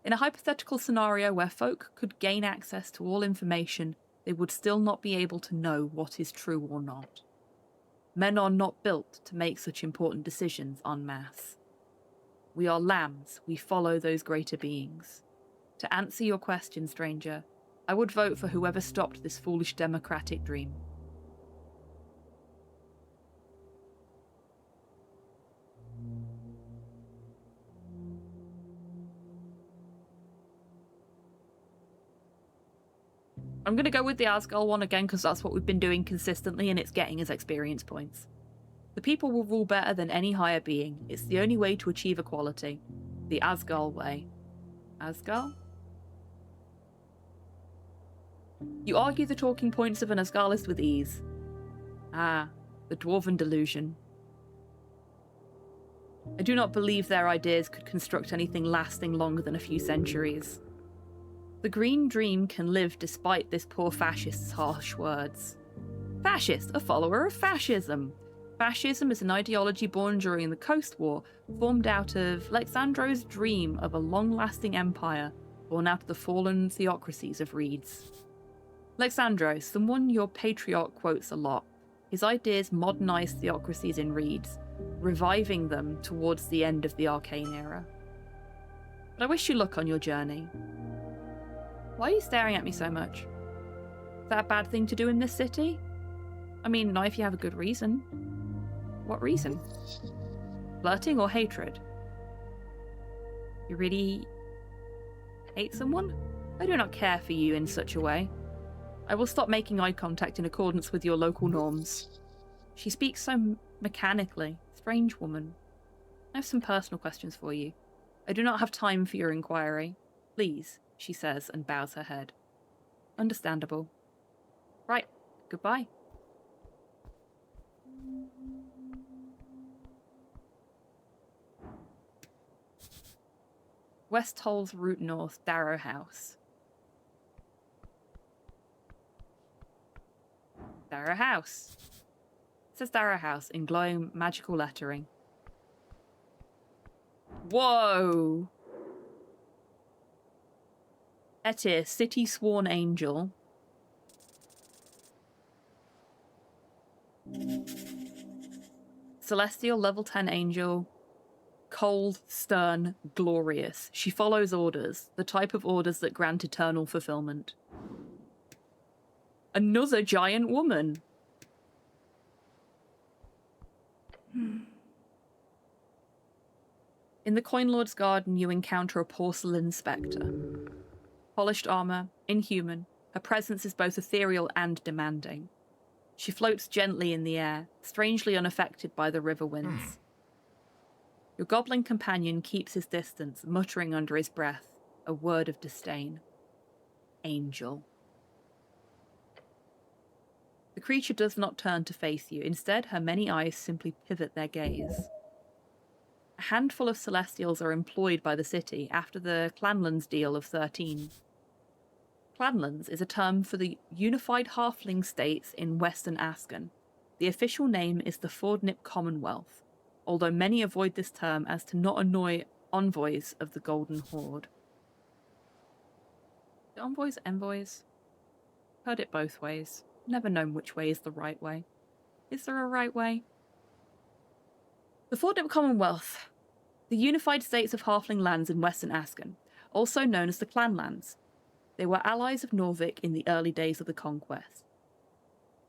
In a hypothetical scenario where folk could gain access to all information, they would still not be able to know what is true or not. Men are not built to make such important decisions en masse. We are lambs, we follow those greater beings. To answer your question, stranger, I would vote for whoever stopped this foolish democratic dream. I'm going to go with the Asgol one again because that's what we've been doing consistently and it's getting us experience points. The people will rule better than any higher being. It's the only way to achieve equality. The Asgol way. Asgol? You argue the talking points of an Asgalist with ease. Ah, the Dwarven delusion. I do not believe their ideas could construct anything lasting longer than a few centuries. The Green Dream can live despite this poor fascist's harsh words. Fascist, a follower of fascism. Fascism is an ideology born during the Coast War, formed out of Lexandro's dream of a long-lasting empire, born out of the fallen theocracies of reeds. Lexandro, someone your patriarch quotes a lot, his ideas modernized theocracies in reeds, reviving them towards the end of the Arcane era. But I wish you luck on your journey. Why are you staring at me so much? Is that a bad thing to do in this city? I mean, not if you have a good reason. What reason? Flirting or hatred? You really hate someone? I do not care for you in such a way. I will stop making eye contact in accordance with your local norms. She speaks so mechanically. Strange woman. I have some personal questions for you. I do not have time for your inquiry. Please, she says and bows her head. Understandable. Right, goodbye. West Tolls Route North, Darrow House. Darrow House. It says Darrow House in glowing magical lettering. Whoa! Etir, City Sworn Angel. Celestial level 10 angel. Cold, stern, glorious. She follows orders, the type of orders that grant eternal fulfillment. Another giant woman. In the Coin Lord's garden, you encounter a porcelain spectre. Polished armor, inhuman, her presence is both ethereal and demanding. She floats gently in the air, strangely unaffected by the river winds. Your goblin companion keeps his distance, muttering under his breath, a word of disdain. Angel. The creature does not turn to face you. Instead, her many eyes simply pivot their gaze. A handful of Celestials are employed by the city after the Clanlands deal of 13. Clanlands is a term for the unified halfling states in Western Asken. The official name is the Fordnip Commonwealth, although many avoid this term as to not annoy envoys of the Golden Horde. Envoys, envoys? Heard it both ways. Never known which way is the right way. Is there a right way? The Fordnip Commonwealth, the unified states of halfling lands in Western Asken, also known as the Clanlands. They were allies of Norvik in the early days of the conquest.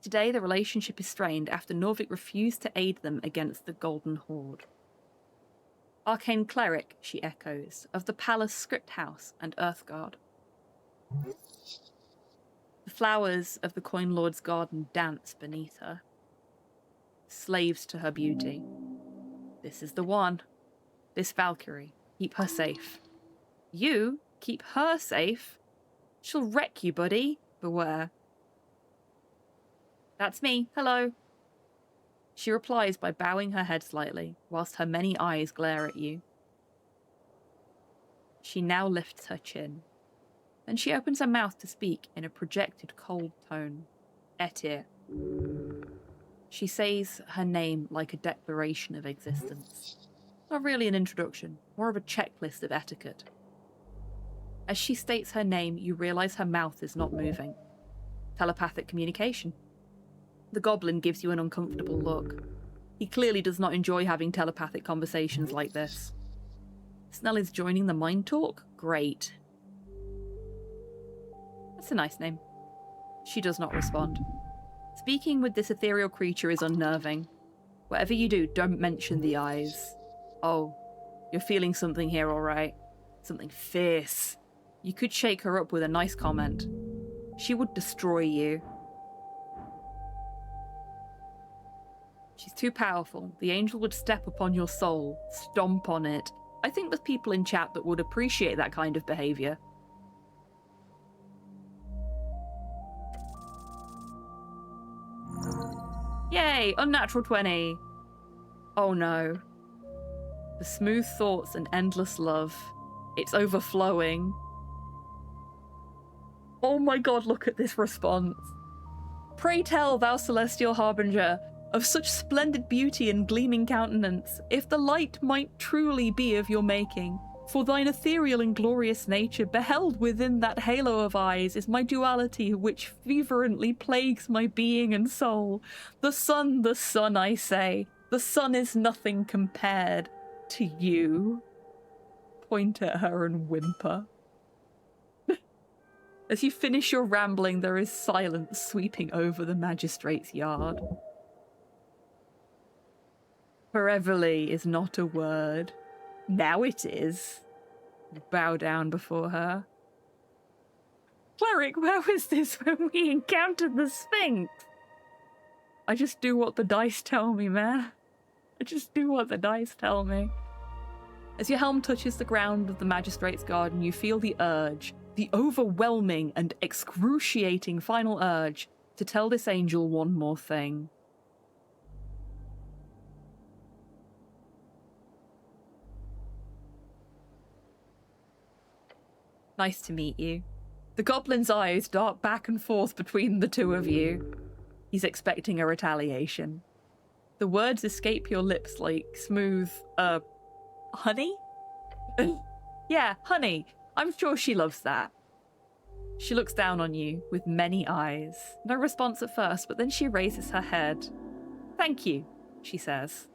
Today, the relationship is strained after Norvik refused to aid them against the Golden Horde. Arcane Cleric, she echoes, of the Palace Script House and Earthguard. The flowers of the Coin Lord's garden dance beneath her. Slaves to her beauty. This is the one. This Valkyrie. Keep her safe. You keep her safe? She'll wreck you, buddy. Beware. That's me. Hello. She replies by bowing her head slightly, whilst her many eyes glare at you. She now lifts her chin. Then she opens her mouth to speak in a projected cold tone. Etir. She says her name like a declaration of existence. Not really an introduction, more of a checklist of etiquette. As she states her name, you realise her mouth is not moving. Telepathic communication. The goblin gives you an uncomfortable look. He clearly does not enjoy having telepathic conversations like this. Snell is joining the mind talk? Great. That's a nice name. She does not respond. Speaking with this ethereal creature is unnerving. Whatever you do, don't mention the eyes. Oh, you're feeling something here, all right. Something fierce. You could shake her up with a nice comment. She would destroy you. She's too powerful. The angel would step upon your soul, stomp on it. I think there's people in chat that would appreciate that kind of behaviour. Yay! Unnatural 20! Oh no. The smooth thoughts and endless love. It's overflowing. Oh my god, look at this response. Pray tell, thou celestial harbinger, of such splendid beauty and gleaming countenance, if the light might truly be of your making, for thine ethereal and glorious nature, beheld within that halo of eyes, is my duality which fervently plagues my being and soul. The sun, I say, the sun is nothing compared to you. Point at her and whimper. As you finish your rambling, there is silence sweeping over the magistrate's yard. Foreverly is not a word. Now it is. Bow down before her. Cleric, where was this when we encountered the Sphinx? I just do what the dice tell me, man. I just do what the dice tell me. As your helm touches the ground of the Magistrate's Garden, you feel the urge, the overwhelming and excruciating final urge, to tell this angel one more thing. Nice to meet you. The goblin's eyes dart back and forth between the two of you. He's expecting a retaliation. The words escape your lips like smooth, honey? Yeah, honey. I'm sure she loves that. She looks down on you with many eyes. No response at first, but then she raises her head. Thank you, she says.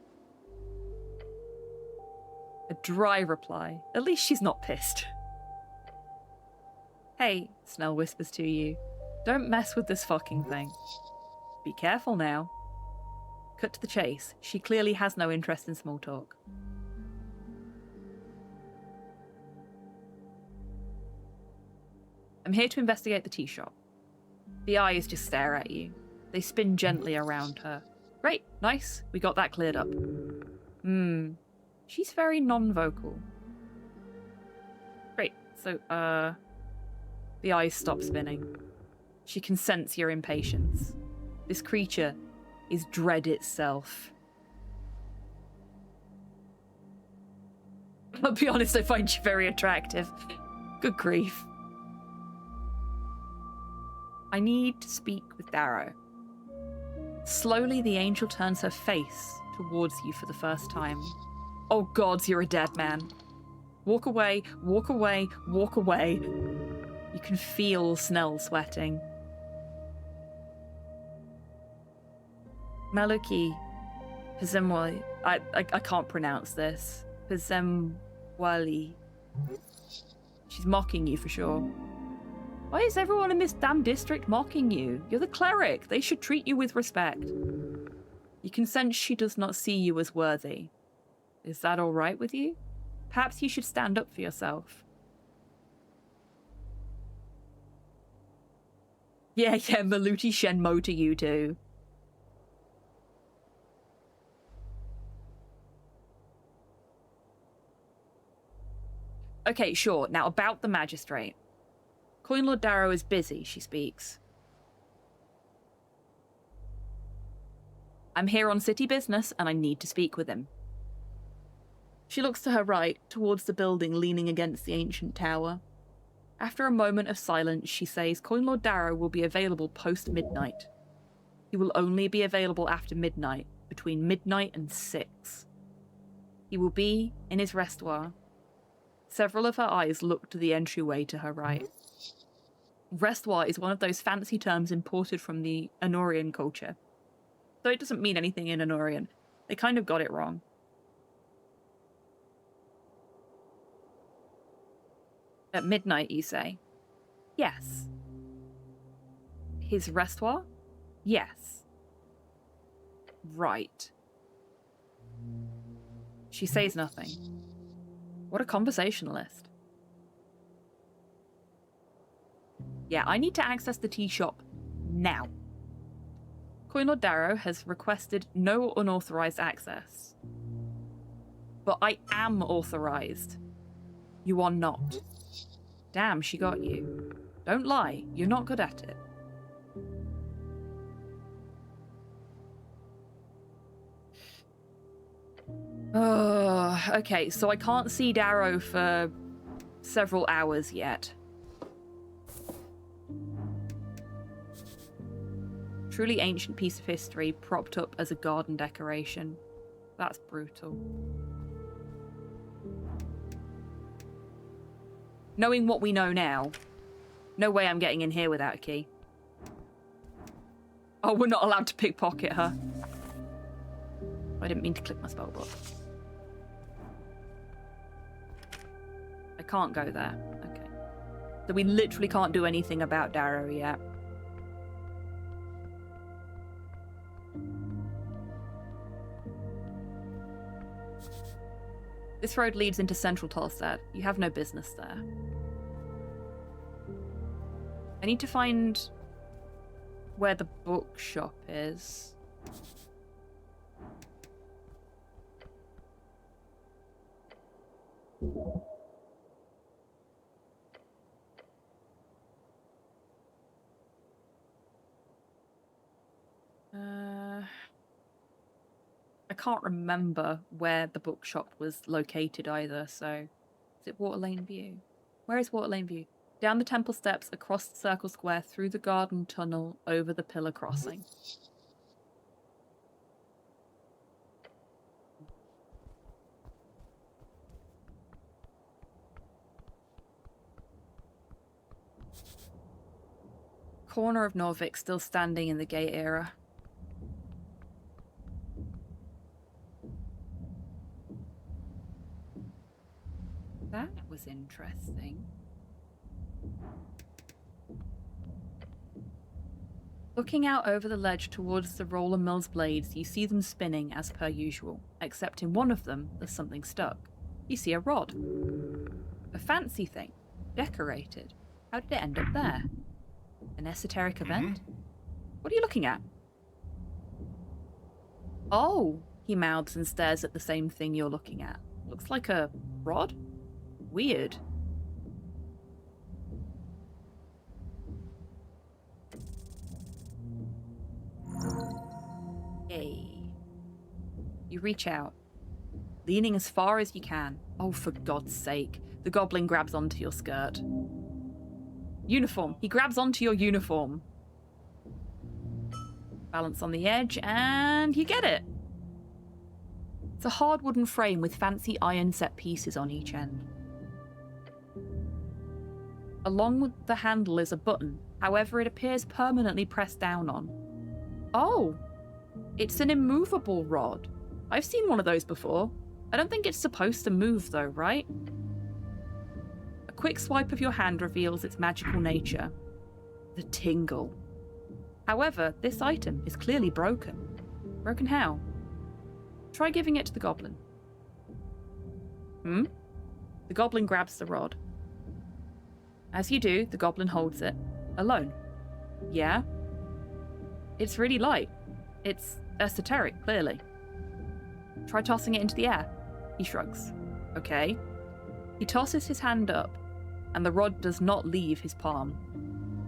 A dry reply. At least she's not pissed. Hey, Snell whispers to you. Don't mess with this fucking thing. Be careful now. Cut to the chase. She clearly has no interest in small talk. I'm here to investigate the tea shop. The eyes just stare at you. They spin gently around her. Great, nice. We got that cleared up. She's very non-vocal. Great, so, the eyes stop spinning. She can sense your impatience. This creature is dread itself. I'll be honest, I find you very attractive. Good grief. I need to speak with Darrow. Slowly, the angel turns her face towards you for the first time. Oh gods, you're a dead man. Walk away, walk away, walk away. You can feel Snell sweating. Maluki Pizemwali. I can't pronounce this. Pizemwali. She's mocking you for sure. Why is everyone in this damn district mocking you? You're the cleric. They should treat you with respect. You can sense she does not see you as worthy. Is that all right with you? Perhaps you should stand up for yourself. Yeah, Maluti Shenmo to you too. Okay, sure. Now about the magistrate. Coin Lord Darrow is busy, she speaks. I'm here on city business and I need to speak with him. She looks to her right, towards the building leaning against the ancient tower. After a moment of silence, she says Coin Lord Darrow will be available post-midnight. He will only be available after midnight, between midnight and 6. He will be in his restoir. Several of her eyes look to the entryway to her right. Restoir is one of those fancy terms imported from the Honorian culture. Though it doesn't mean anything in Honorian. They kind of got it wrong. At midnight, you say? Yes. His restoir? Yes. Right. She says nothing. What a conversationalist. Yeah, I need to access the tea shop now. Coin Lord Darrow has requested no unauthorized access. But I am authorized. You are not. Damn, she got you. Don't lie, you're not good at it. Okay, so I can't see Darrow for several hours yet. Truly ancient piece of history propped up as a garden decoration. That's brutal. Knowing what we know now, no way I'm getting in here without a key. Oh, we're not allowed to pickpocket her. I didn't mean to click my spellbook. I can't go there. Okay. So we literally can't do anything about Darrow yet. This road leads into central Tolstad. You have no business there. I need to find where the bookshop is. I can't remember where the bookshop was located either, so... Is it Water Lane View? Where is Water Lane View? Down the temple steps, across the circle square, through the garden tunnel, over the pillar crossing. Corner of Norvik still standing in the gate era. That was interesting. Looking out over the ledge towards the roller mill's blades, you see them spinning as per usual, except in one of them there's something stuck. You see a rod. A fancy thing. Decorated. How did it end up there? An esoteric event? What are you looking at? Oh, he mouths and stares at the same thing you're looking at. Looks like a rod? Weird. Hey. You reach out, leaning as far as you can. Oh, for God's sake. The goblin grabs onto your skirt. Uniform. He grabs onto your uniform. Balance on the edge, and you get it. It's a hard wooden frame with fancy iron set pieces on each end. Along with the handle is a button, however it appears permanently pressed down on. Oh, it's an immovable rod. I've seen one of those before. I don't think it's supposed to move though, right? A quick swipe of your hand reveals its magical nature. The tingle. However, this item is clearly broken. Broken how? Try giving it to the goblin. The goblin grabs the rod. As you do, the goblin holds it. Alone. Yeah? It's really light. It's esoteric, clearly. Try tossing it into the air. He shrugs. Okay. He tosses his hand up, and the rod does not leave his palm.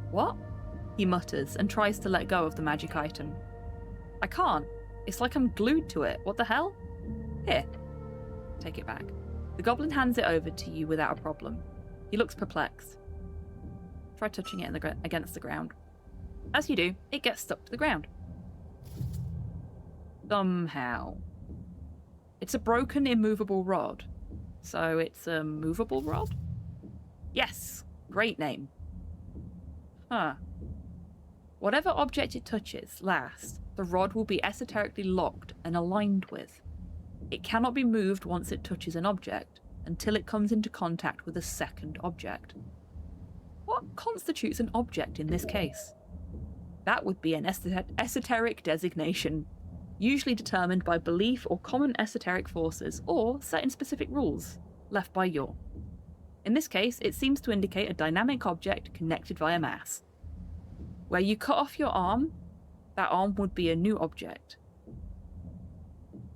What? He mutters and tries to let go of the magic item. I can't. It's like I'm glued to it. What the hell? Here. Take it back. The goblin hands it over to you without a problem. He looks perplexed. Try touching it against the ground. As you do, it gets stuck to the ground. Somehow. It's a broken, immovable rod. So it's a movable rod? Yes! Great name. Huh. Whatever object it touches last, the rod will be esoterically locked and aligned with. It cannot be moved once it touches an object, until it comes into contact with a second object. What constitutes an object in this case? That would be an esoteric designation, usually determined by belief or common esoteric forces, or set in specific rules, left by Yor. In this case, it seems to indicate a dynamic object connected via mass. Where you cut off your arm, that arm would be a new object.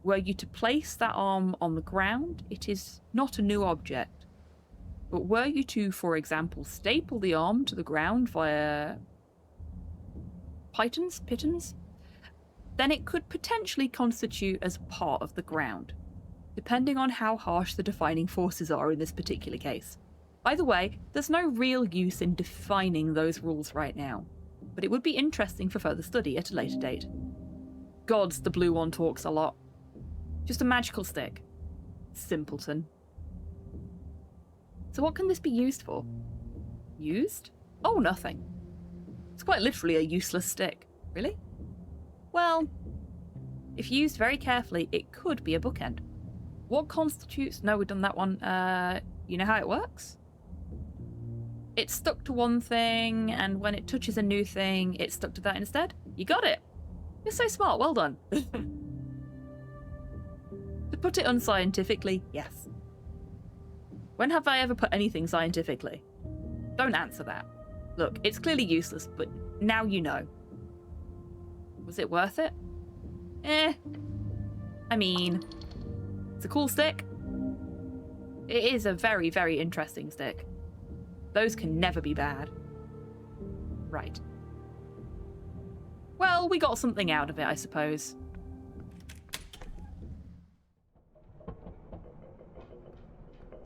Were you to place that arm on the ground, it is not a new object. But were you to, for example, staple the arm to the ground via pitons, then it could potentially constitute as part of the ground, depending on how harsh the defining forces are in this particular case. By the way, there's no real use in defining those rules right now, but it would be interesting for further study at a later date. Gods, the blue one talks a lot. Just a magical stick. Simpleton. So what can this be used for? Used? Oh, nothing. It's quite literally a useless stick. Really? Well, if used very carefully, it could be a bookend. What constitutes... No, we've done that one. You know how it works? It's stuck to one thing, and when it touches a new thing, it's stuck to that instead. You got it! You're so smart, well done. To put it unscientifically, yes. When have I ever put anything scientifically? Don't answer that. Look, it's clearly useless, but now you know. Was it worth it? I mean, it's a cool stick. It is a very, very interesting stick. Those can never be bad. Right. Well, we got something out of it, I suppose.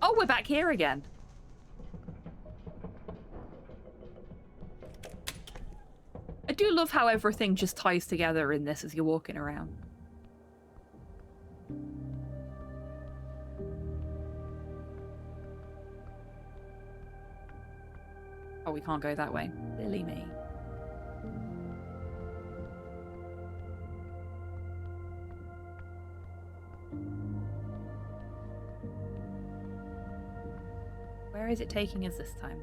Oh, we're back here again. I do love how everything just ties together in this as you're walking around. Oh, we can't go that way. Silly me. Where is it taking us this time?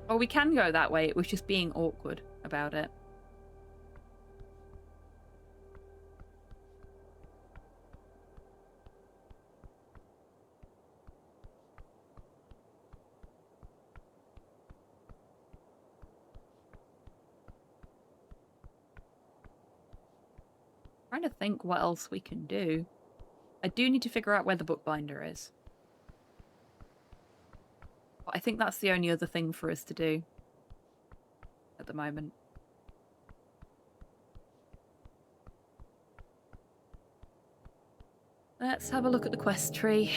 Oh, we can go that way. It was just being awkward about it. Trying to think what else we can do. I do need to figure out where the bookbinder is. But I think that's the only other thing for us to do at the moment. Let's have a look at the quest tree.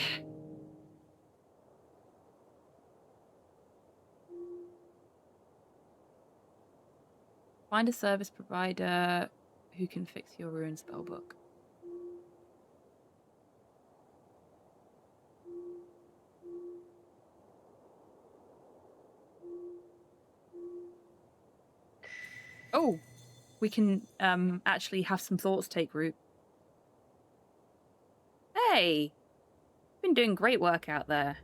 Find a service provider who can fix your ruined spellbook. Oh, we can actually have some thoughts take root. Hey, been doing great work out there.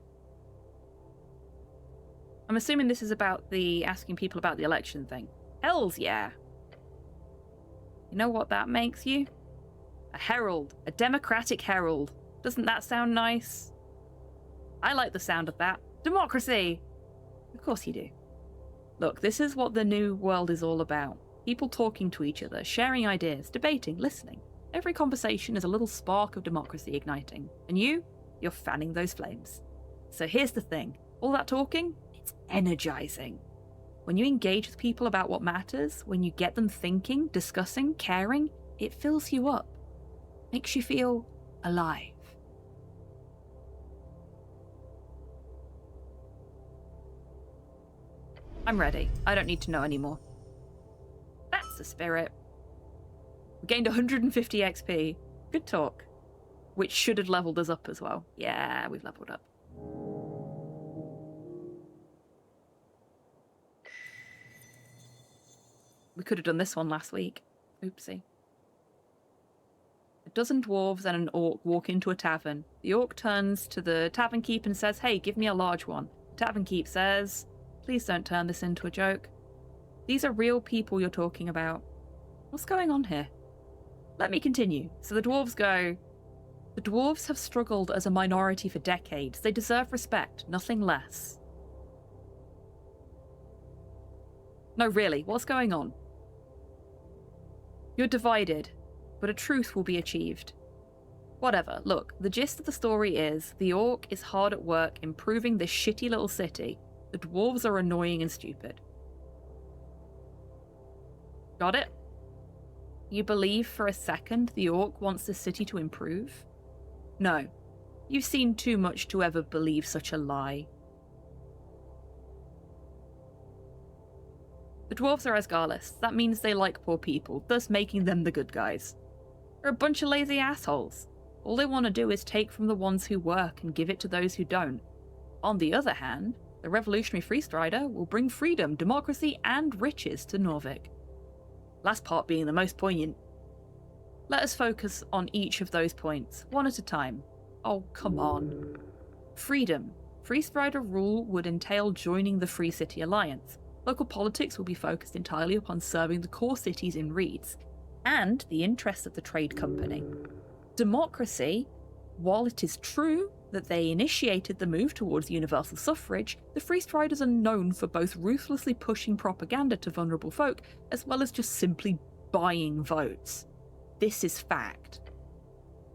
I'm assuming this is about the asking people about the election thing. Hells yeah. You know what that makes you? A herald. A democratic herald. Doesn't that sound nice? I like the sound of that. Democracy! Of course you do. Look, this is what the new world is all about. People talking to each other, sharing ideas, debating, listening. Every conversation is a little spark of democracy igniting. And you're fanning those flames. So here's the thing. All that talking, it's energizing. When you engage with people about what matters, when you get them thinking, discussing, caring, it fills you up. Makes you feel alive. I'm ready. I don't need to know anymore. That's the spirit. We gained 150 XP. Good talk. Which should have leveled us up as well. Yeah, we've leveled up. We could have done this one last week. Oopsie. A dozen dwarves and an orc walk into a tavern. The orc turns to the tavern keep and says, "Hey, give me a large one." The tavern keep says, "Please don't turn this into a joke. These are real people you're talking about. What's going on here?" Let me continue. So the dwarves go, "The dwarves have struggled as a minority for decades. They deserve respect, nothing less." No, really, what's going on? You're divided, but a truth will be achieved. Whatever, look, the gist of the story is the orc is hard at work improving this shitty little city. The dwarves are annoying and stupid. Got it? You believe for a second the orc wants the city to improve? No. You've seen too much to ever believe such a lie. The dwarves are Asgarlists. That means they like poor people, thus making them the good guys. They're a bunch of lazy assholes. All they want to do is take from the ones who work and give it to those who don't. On the other hand, the revolutionary Freestrider will bring freedom, democracy, and riches to Norvik. Last part being the most poignant. Let us focus on each of those points, one at a time. Oh, come on. Freedom. Freestrider rule would entail joining the Free City Alliance. Local politics will be focused entirely upon serving the core cities in Reeds, and the interests of the trade company. Democracy, while it is true that they initiated the move towards universal suffrage, the Freestriders are known for both ruthlessly pushing propaganda to vulnerable folk, as well as just simply buying votes. This is fact.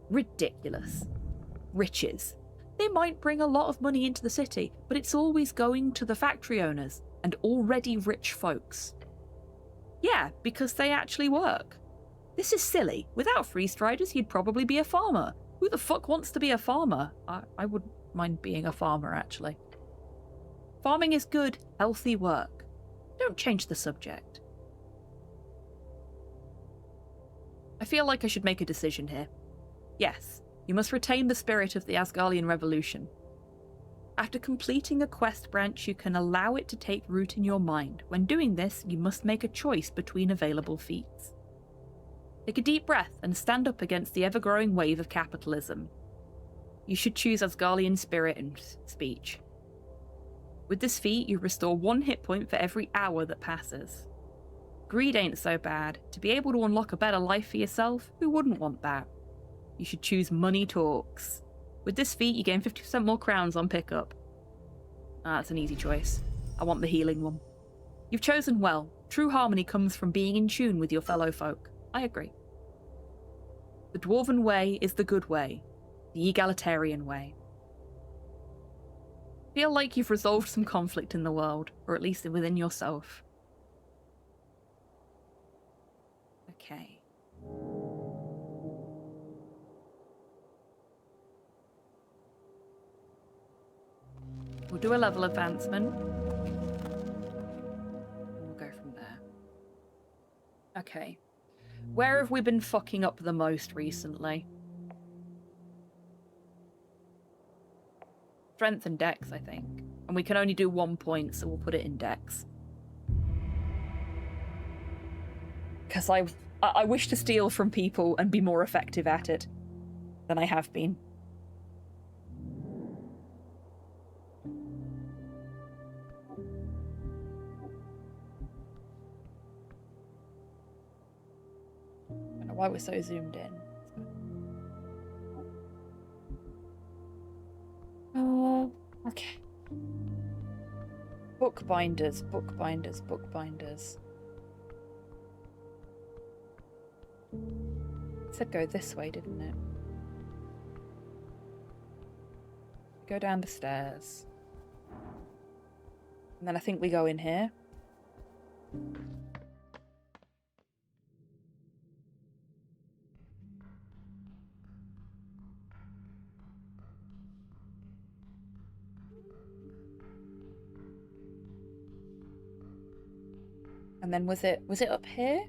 Ridiculous. Riches. They might bring a lot of money into the city, but it's always going to the factory owners and already rich folks. Yeah, because they actually work. This is silly. Without free striders, you'd probably be a farmer. Who the fuck wants to be a farmer? I wouldn't mind being a farmer, actually. Farming is good, healthy work. Don't change the subject. I feel like I should make a decision here. Yes, you must retain the spirit of the Asgardian Revolution. After completing a quest branch, you can allow it to take root in your mind. When doing this, you must make a choice between available feats. Take a deep breath and stand up against the ever-growing wave of capitalism. You should choose Asgardian spirit and speech. With this feat, you restore 1 hit point for every hour that passes. Greed ain't so bad. To be able to unlock a better life for yourself, who wouldn't want that? You should choose Money Talks. With this feat, you gain 50% more crowns on pickup. That's an easy choice. I want the healing one. You've chosen well. True harmony comes from being in tune with your fellow folk. I agree. The Dwarven way is the good way. The egalitarian way. Feel like you've resolved some conflict in the world, or at least within yourself. Okay. We'll do a level advancement. We'll go from there. Okay. Where have we been fucking up the most recently? Strength and Dex, I think. And we can only do 1 point, so we'll put it in Dex. Because I wish to steal from people and be more effective at it than I have been. I don't know why we're so zoomed in. Oh, okay. Bookbinders, bookbinders, bookbinders. It said go this way, didn't it? Go down the stairs. And then I think we go in here. And then was it up here?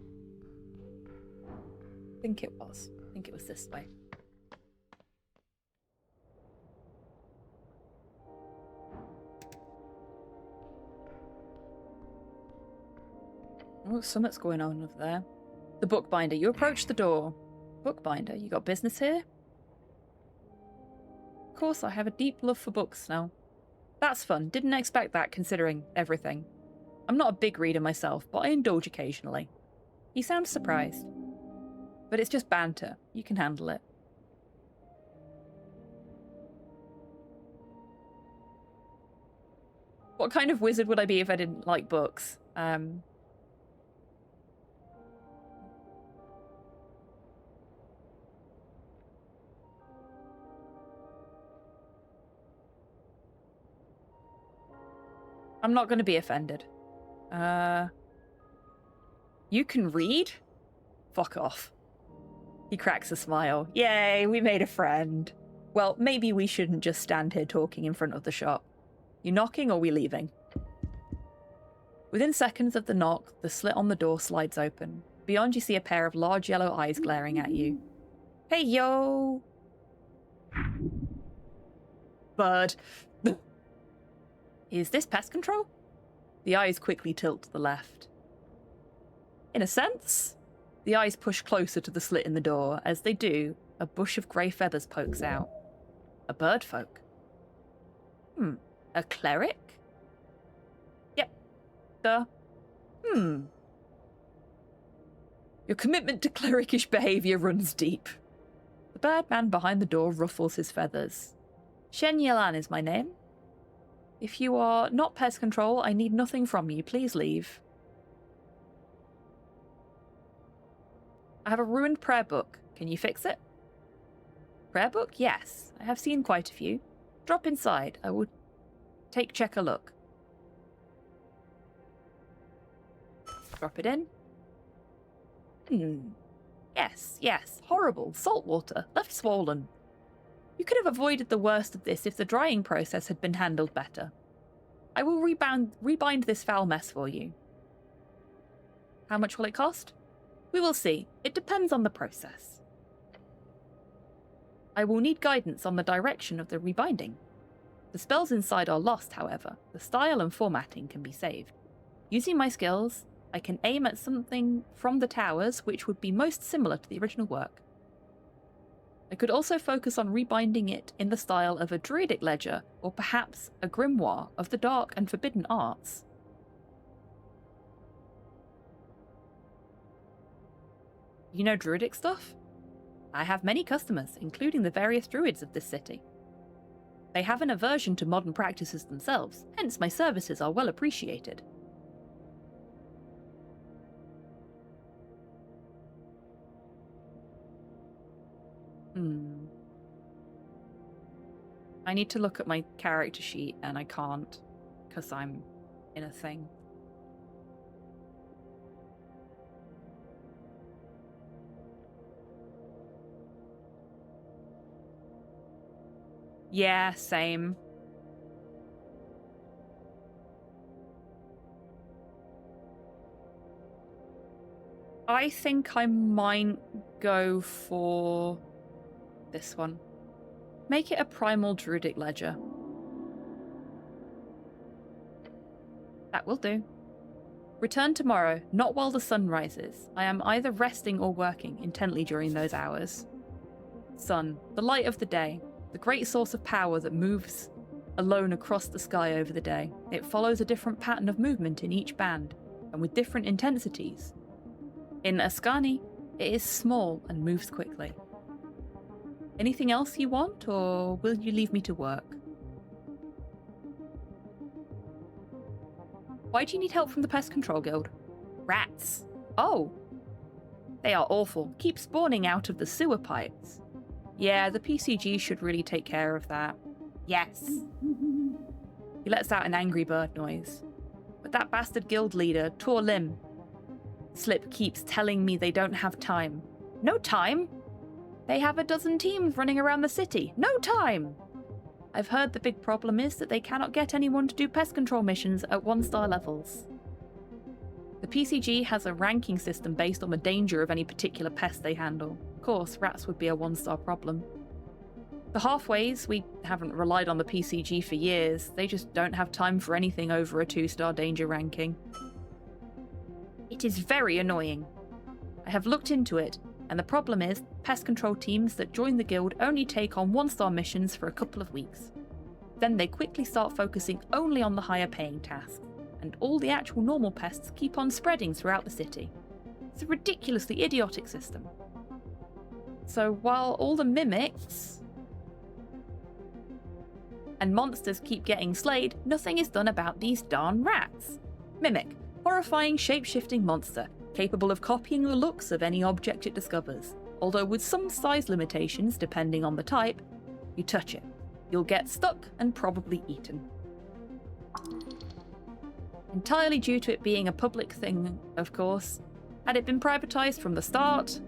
I think it was. I think it was this way. Oh, something's going on over there. The bookbinder. You approach the door. Bookbinder, you got business here? Of course, I have a deep love for books now. That's fun. Didn't expect that considering everything. I'm not a big reader myself, but I indulge occasionally. He sounds surprised. But it's just banter. You can handle it. What kind of wizard would I be if I didn't like books? I'm not going to be offended. You can read? Fuck off. He cracks a smile. Yay, we made a friend. Well, maybe we shouldn't just stand here talking in front of the shop. You knocking or we leaving? Within seconds of the knock, the slit on the door slides open. Beyond, you see a pair of large yellow eyes glaring at you. Hey, yo! Bird. Is this pest control? The eyes quickly tilt to the left. In a sense. The eyes push closer to the slit in the door. As they do, a bush of grey feathers pokes out. A bird folk. A cleric? Yep. Your commitment to clerikish behaviour runs deep. The birdman behind the door ruffles his feathers. Shen Yelan is my name. If you are not pest control, I need nothing from you. Please leave. I have a ruined prayer book. Can you fix it? Prayer book? Yes. I have seen quite a few. Drop inside. I will check a look. Drop it in. Yes. Horrible. Salt water. Left swollen. You could have avoided the worst of this if the drying process had been handled better. I will rebind this foul mess for you. How much will it cost? We will see. It depends on the process. I will need guidance on the direction of the rebinding. The spells inside are lost, however. The style and formatting can be saved. Using my skills, I can aim at something from the towers which would be most similar to the original work. I could also focus on rebinding it in the style of a druidic ledger, or perhaps a grimoire of the dark and forbidden arts. You know druidic stuff? I have many customers, including the various druids of this city. They have an aversion to modern practices themselves, hence my services are well appreciated. I need to look at my character sheet, and I can't, because I'm in a thing. Yeah, same. I think I might go for this one. Make it a primal druidic ledger. That will do. Return tomorrow, not while the sun rises. I am either resting or working intently during those hours. Sun, the light of the day, the great source of power that moves alone across the sky over the day. It follows a different pattern of movement in each band, and with different intensities. In Ascani, it is small and moves quickly. Anything else you want, or will you leave me to work? Why do you need help from the Pest Control Guild? Rats. Oh. They are awful. Keep spawning out of the sewer pipes. Yeah, the PCG should really take care of that. Yes. He lets out an angry bird noise. But that bastard guild leader, tore limb. Slip keeps telling me they don't have time. No time? They have a dozen teams running around the city. No time! I've heard the big problem is that they cannot get anyone to do pest control missions at 1-star levels. The PCG has a ranking system based on the danger of any particular pest they handle. Of course, rats would be a 1-star problem. The halfways, we haven't relied on the PCG for years. They just don't have time for anything over a 2-star danger ranking. It is very annoying. I have looked into it, and the problem is, pest control teams that join the guild only take on 1-star missions for a couple of weeks. Then they quickly start focusing only on the higher paying tasks, and all the actual normal pests keep on spreading throughout the city. It's a ridiculously idiotic system. So while all the mimics and monsters keep getting slayed, nothing is done about these darn rats. Mimic, horrifying shape-shifting monster, capable of copying the looks of any object it discovers, although with some size limitations depending on the type. You touch it, you'll get stuck and probably eaten. Entirely due to it being a public thing, of course. Had it been privatized from the start?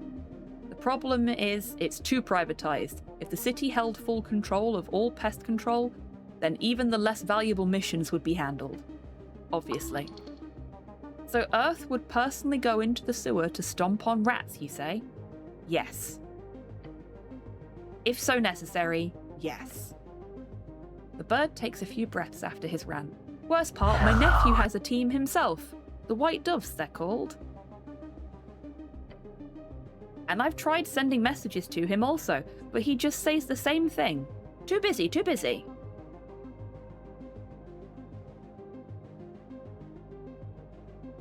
The problem is it's too privatized. If the city held full control of all pest control, then even the less valuable missions would be handled. Obviously. So Earth would personally go into the sewer to stomp on rats, you say? Yes. If so necessary, yes. The bird takes a few breaths after his rant. Worst part, my nephew has a team himself. The White Doves, they're called. And I've tried sending messages to him also, but he just says the same thing. Too busy, too busy.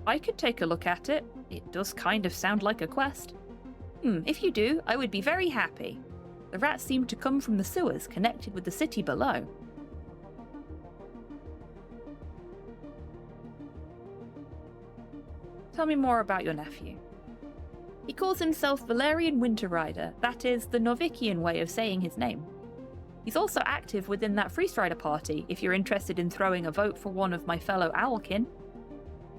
I could take a look at it. It does kind of sound like a quest. If you do, I would be very happy. The rats seem to come from the sewers connected with the city below. Tell me more about your nephew. He calls himself Valerian Winterrider. That is the Novician way of saying his name. He's also active within that Freeze Rider party, if you're interested in throwing a vote for one of my fellow Owlkin.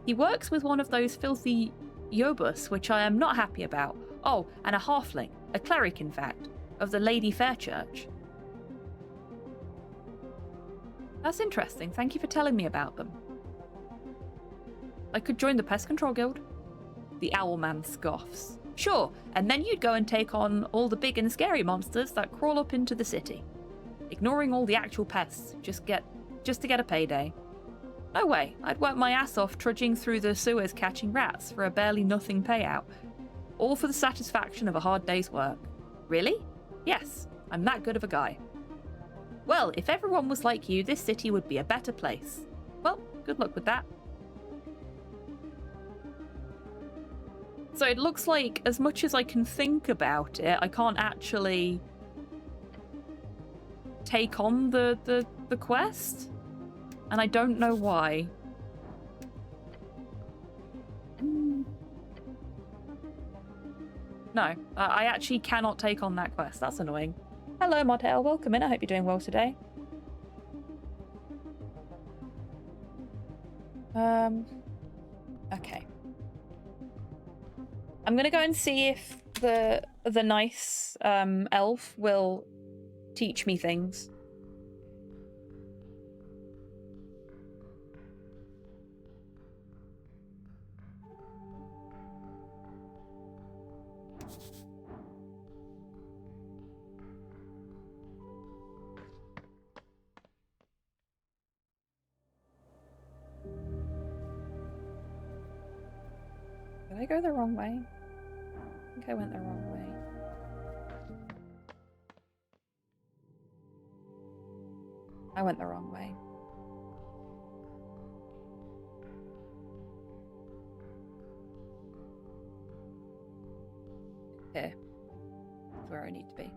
He works with one of those filthy Yobus, which I am not happy about. Oh, and a halfling, a cleric in fact, of the Lady Fairchurch. That's interesting, thank you for telling me about them. I could join the Pest Control Guild. The Owlman scoffs. Sure, and then you'd go and take on all the big and scary monsters that crawl up into the city. Ignoring all the actual pests, just to get a payday. No way, I'd work my ass off trudging through the sewers catching rats for a barely nothing payout. All for the satisfaction of a hard day's work. Really? Yes, I'm that good of a guy. Well, if everyone was like you, this city would be a better place. Well, good luck with that. So it looks like, as much as I can think about it, I can't actually take on the quest, and I don't know why. No, I actually cannot take on that quest. That's annoying. Hello, Modtail. Welcome in. I hope you're doing well today. Okay. I'm gonna go and see if the nice elf will teach me things. Did I go the wrong way? I think I went the wrong way. I went the wrong way. Here. That's where I need to be.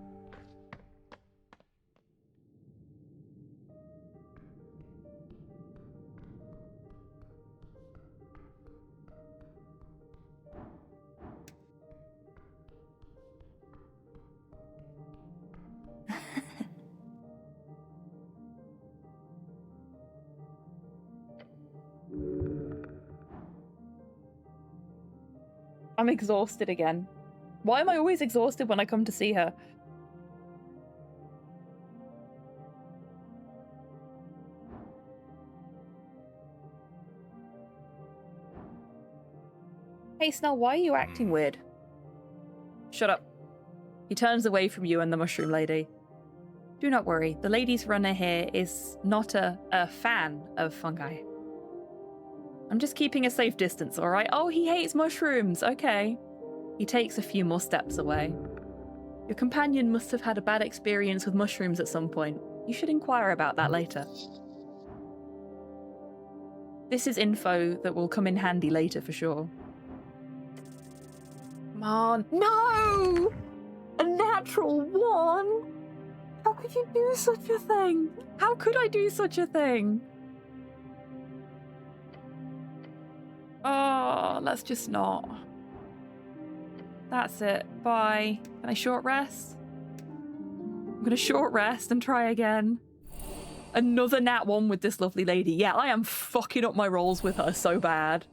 I'm exhausted again. Why am I always exhausted when I come to see her? Hey Snell, why are you acting weird? Shut up. He turns away from you and the mushroom lady. Do not worry, the ladies runner here is not a fan of fungi. I'm just keeping a safe distance, alright? Oh, he hates mushrooms, okay. He takes a few more steps away. Your companion must have had a bad experience with mushrooms at some point. You should inquire about that later. This is info that will come in handy later for sure. Come on. No! A natural one! How could you do such a thing? How could I do such a thing? Oh, let's just not. That's it. Bye. Can I short rest? I'm gonna short rest and try again. Another nat 1 with this lovely lady. Yeah, I am fucking up my rolls with her so bad.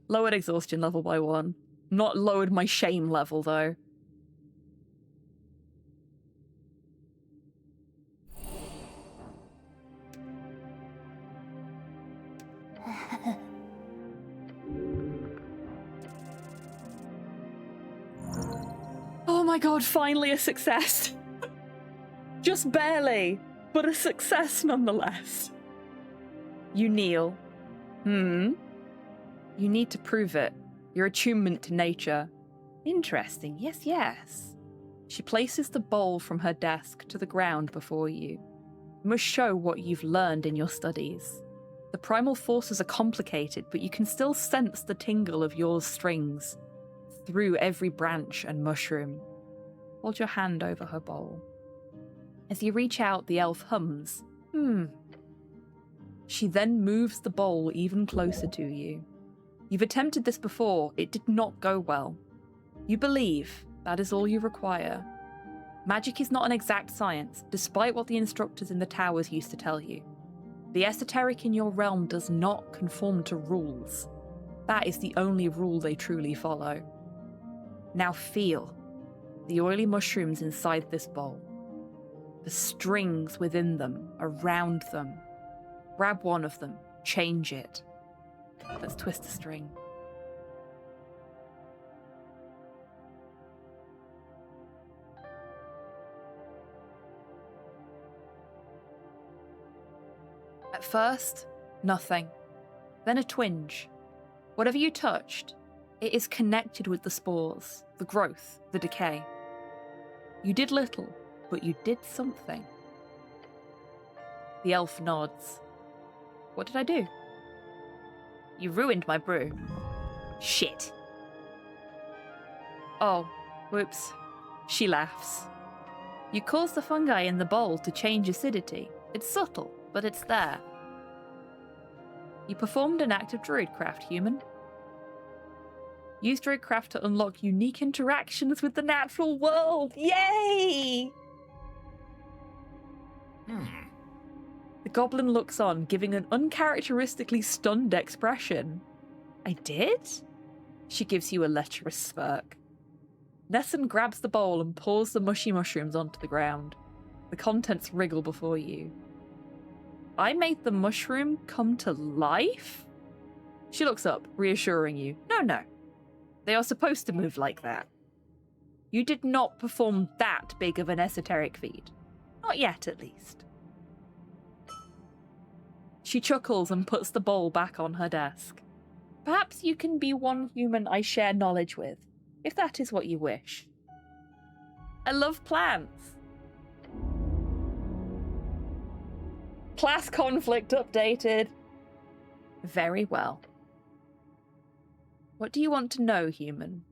Lowered exhaustion level by 1. Not lowered my shame level, though. Oh my god, finally a success. Just barely, but a success nonetheless. You kneel. You need to prove it. Your attunement to nature. Interesting, yes, yes. She places the bowl from her desk to the ground before you. You must show what you've learned in your studies. The primal forces are complicated, but you can still sense the tingle of your strings through every branch and mushroom. Hold your hand over her bowl. As you reach out, the elf hums. She then moves the bowl even closer to you. You've attempted this before. It did not go well. You believe that is all you require. Magic is not an exact science, despite what the instructors in the towers used to tell you. The esoteric in your realm does not conform to rules. That is the only rule they truly follow. Now feel the oily mushrooms inside this bowl. The strings within them, around them. Grab one of them, change it. Let's twist the string. At first, nothing. Then a twinge. Whatever you touched, it is connected with the spores, the growth, the decay. You did little, but you did something. The elf nods. What did I do? You ruined my brew. Shit. Oh, whoops. She laughs. You caused the fungi in the bowl to change acidity. It's subtle, but it's there. You performed an act of druidcraft, human. Use druidcraft to unlock unique interactions with the natural world. Yay! The goblin looks on, giving an uncharacteristically stunned expression. I did? She gives you a lecherous smirk. Nessun grabs the bowl and pours the mushy mushrooms onto the ground. The contents wriggle before you. I made the mushroom come to life? She looks up, reassuring you. No. They are supposed to move like that. You did not perform that big of an esoteric feat. Not yet, at least. She chuckles and puts the bowl back on her desk. Perhaps you can be one human I share knowledge with, if that is what you wish. I love plants. Class conflict updated. Very well. What do you want to know, human?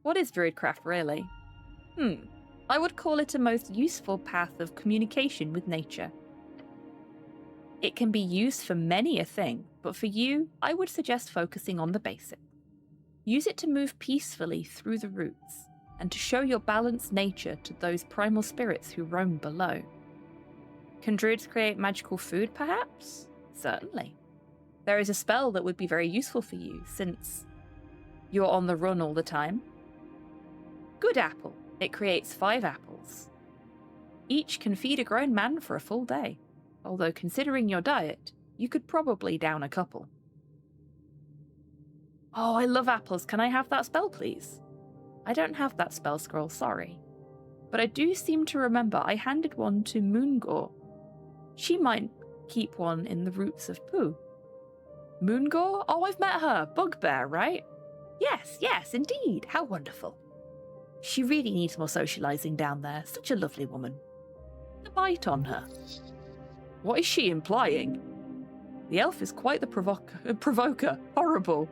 What is druidcraft, really? I would call it a most useful path of communication with nature. It can be used for many a thing, but for you, I would suggest focusing on the basics. Use it to move peacefully through the roots, and to show your balanced nature to those primal spirits who roam below. Can druids create magical food, perhaps? Certainly. There is a spell that would be very useful for you, since you're on the run all the time. Good apple. It creates 5 apples. Each can feed a grown man for a full day, although considering your diet, you could probably down a couple. Oh, I love apples. Can I have that spell, please? I don't have that spell scroll, sorry. But I do seem to remember I handed one to Moongor. She might keep one in the roots of Pooh. Moongor? Oh, I've met her. Bugbear, right? Yes, indeed. How wonderful. She really needs more socializing down there. Such a lovely woman. A bite on her. What is she implying? The elf is quite the provoker. Horrible.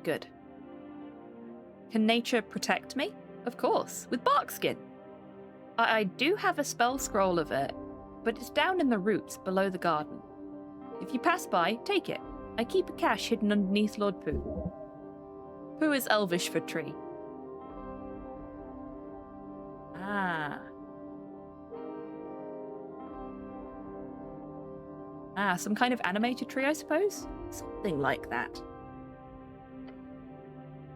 Good. Can nature protect me? Of course, with bark skin. I do have a spell scroll of it, but it's down in the roots below the garden. If you pass by, take it. I keep a cache hidden underneath Lord Pooh. Pooh is Elvish for tree. Some kind of animated tree, I suppose? Something like that.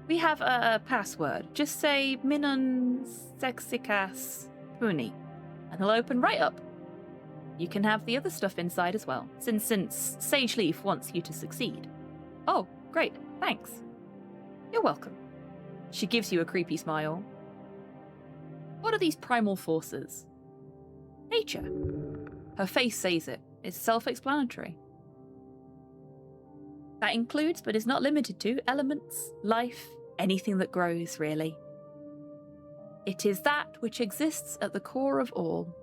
We have a password. Just say Minun Sexikas Puni, and it'll open right up. You can have the other stuff inside as well, since Sage Leaf wants you to succeed. Oh, great, thanks. You're welcome. She gives you a creepy smile. What are these primal forces? Nature. Her face says it. It's self-explanatory. That includes, but is not limited to, elements, life, anything that grows, really. It is that which exists at the core of all.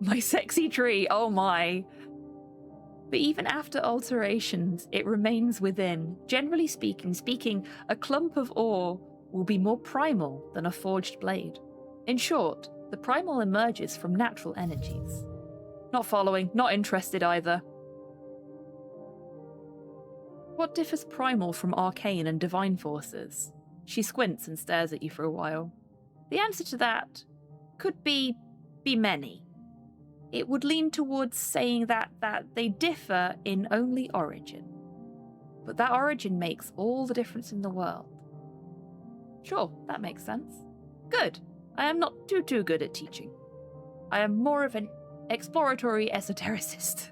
My sexy tree, oh my. But even after alterations, it remains within. Generally speaking, a clump of ore will be more primal than a forged blade. In short, The primal emerges from natural energies. Not following, not interested either. What differs primal from arcane and divine forces? She squints and stares at you for a while. The answer to that could be many. It would lean towards saying that they differ in only origin. But that origin makes all the difference in the world. Sure, that makes sense. Good. I am not too good at teaching. I am more of an exploratory esotericist.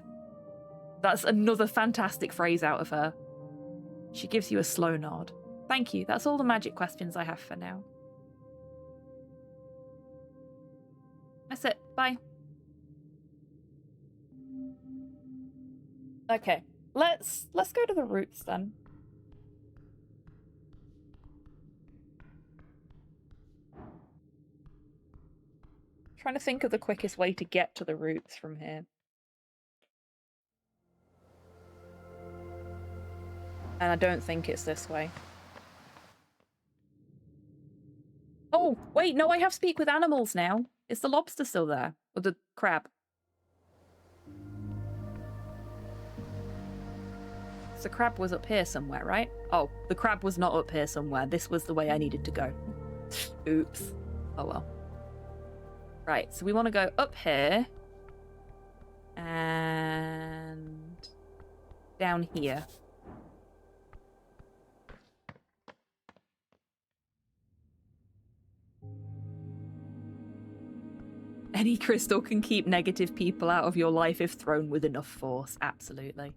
That's another fantastic phrase out of her. She gives you a slow nod. Thank you. That's all the magic questions I have for now. That's it. Bye. Okay. Let's go to the roots then. Trying to think of the quickest way to get to the roots from here. And I don't think it's this way. Oh, wait, no, I have speak with animals now. Is the lobster still there? Or the crab? The crab was up here somewhere, right? Oh, the crab was not up here somewhere. This was the way I needed to go. Oops. Oh well. Right, so we want to go up here. And down here. Any crystal can keep negative people out of your life if thrown with enough force. Absolutely.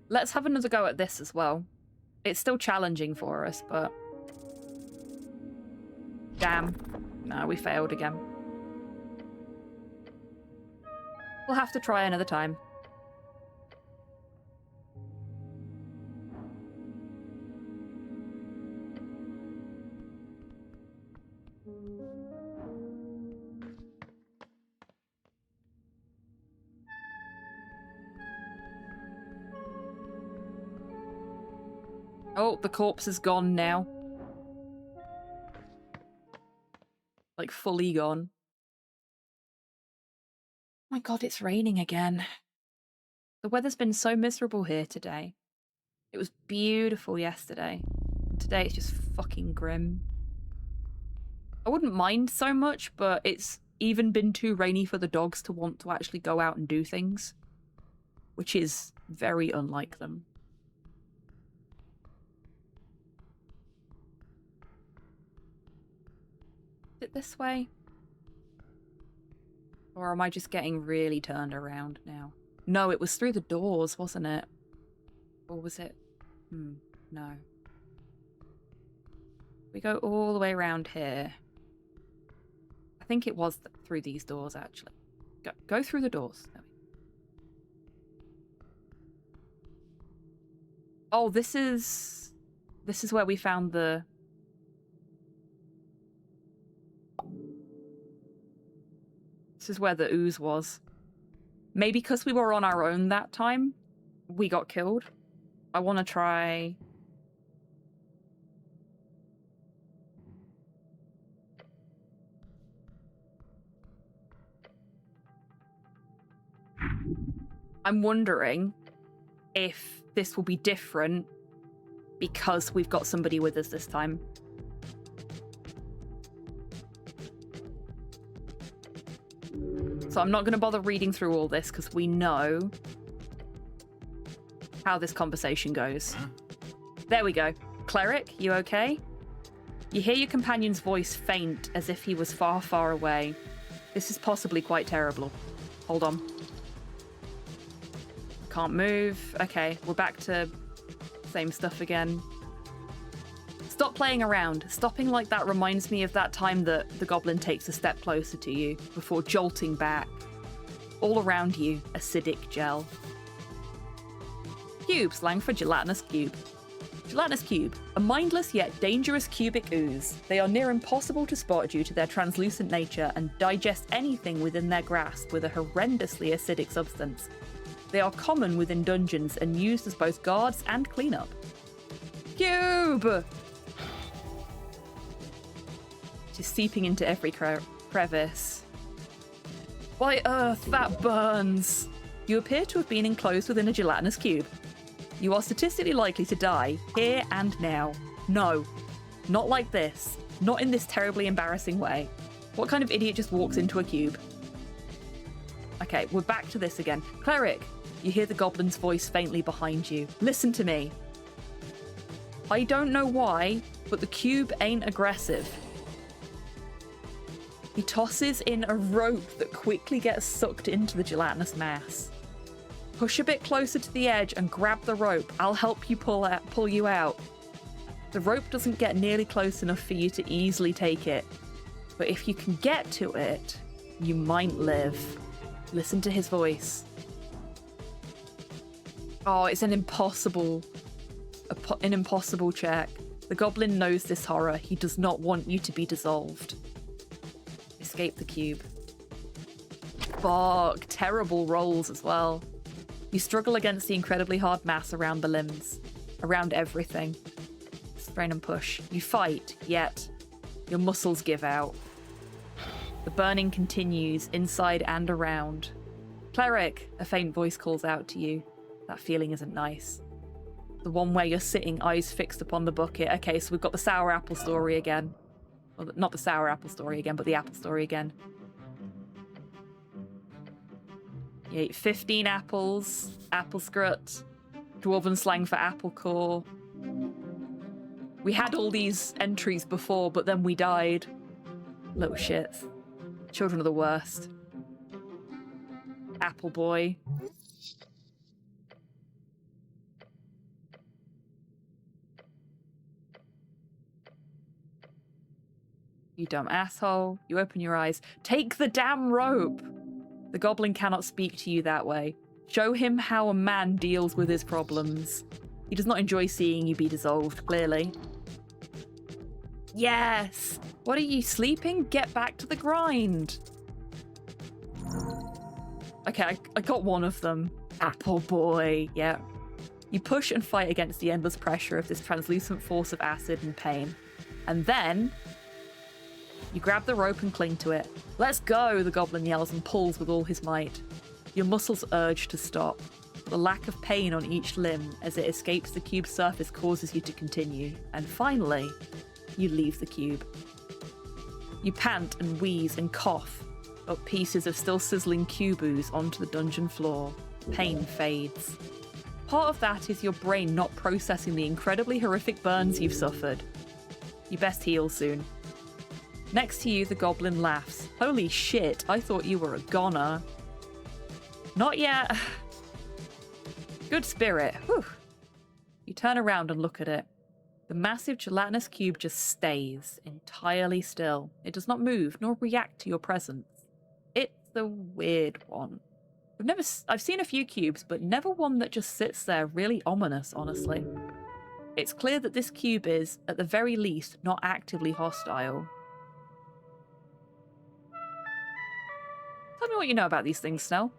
Let's have another go at this as well. It's still challenging for us, but... Damn. No, we failed again. We'll have to try another time. Oh, the corpse is gone now. Like, fully gone. Oh my god, it's raining again. The weather's been so miserable here today. It was beautiful yesterday. Today it's just fucking grim. I wouldn't mind so much, but it's even been too rainy for the dogs to want to actually go out and do things. Which is very unlike them. It this way? Or am I just getting really turned around now? No, it was through the doors, wasn't it? Or was it? No. We go all the way around here. I think it was through these doors, actually. Go through the doors. Oh, this is where we found the... This is where the ooze was. Maybe because we were on our own that time, we got killed. I want to try... I'm wondering if this will be different because we've got somebody with us this time. So I'm not going to bother reading through all this because we know how this conversation goes. There we go. Cleric, you okay? You hear your companion's voice faint as if he was far, far away. This is possibly quite terrible. Hold on. Can't move. Okay, we're back to same stuff again. Stop playing around. Stopping like that reminds me of that time that the goblin takes a step closer to you before jolting back. All around you, acidic gel. Cube, slang for gelatinous cube. Gelatinous cube, a mindless yet dangerous cubic ooze. They are near impossible to spot due to their translucent nature and digest anything within their grasp with a horrendously acidic substance. They are common within dungeons and used as both guards and cleanup. Cube! Just seeping into every crevice. By earth, that burns! You appear to have been enclosed within a gelatinous cube. You are statistically likely to die, here and now. No, not like this. Not in this terribly embarrassing way. What kind of idiot just walks into a cube? Okay, we're back to this again. Cleric, you hear the goblin's voice faintly behind you. Listen to me. I don't know why, but the cube ain't aggressive. He tosses in a rope that quickly gets sucked into the gelatinous mass. Push a bit closer to the edge and grab the rope. I'll help you pull you out. The rope doesn't get nearly close enough for you to easily take it. But if you can get to it, you might live. Listen to his voice. Oh, it's an impossible check. The goblin knows this horror. He does not want you to be dissolved. Escape the cube. Fuck, terrible rolls as well. You struggle against the incredibly hard mass around the limbs, around everything. Strain and push. You fight, yet your muscles give out. The burning continues inside and around. Cleric, a faint voice calls out to you. That feeling isn't nice. The one where you're sitting, eyes fixed upon the bucket. Okay, so we've got the sour apple story again. Well, not the sour apple story again, but the apple story again. You ate 15 apples, apple scrut, dwarven slang for apple core. We had all these entries before, but then we died. Little shits. Children are the worst. Apple boy. You dumb asshole. You open your eyes. Take the damn rope! The goblin cannot speak to you that way. Show him how a man deals with his problems. He does not enjoy seeing you be dissolved, clearly. Yes! What are you, sleeping? Get back to the grind! Okay, I got one of them. Apple boy, yeah. You push and fight against the endless pressure of this translucent force of acid and pain. And then you grab the rope and cling to it. Let's go, the goblin yells and pulls with all his might. Your muscles urge to stop. The lack of pain on each limb as it escapes the cube's surface causes you to continue. And finally, you leave the cube. You pant and wheeze and cough up pieces of still sizzling cube ooze onto the dungeon floor. Pain fades. Part of that is your brain not processing the incredibly horrific burns you've suffered. You best heal soon. Next to you, the goblin laughs. Holy shit, I thought you were a goner. Not yet. Good spirit. Whew. You turn around and look at it. The massive gelatinous cube just stays entirely still. It does not move nor react to your presence. It's a weird one. I've seen a few cubes, but never one that just sits there really ominous, honestly. It's clear that this cube is, at the very least, not actively hostile. Tell me what you know about these things, Snell.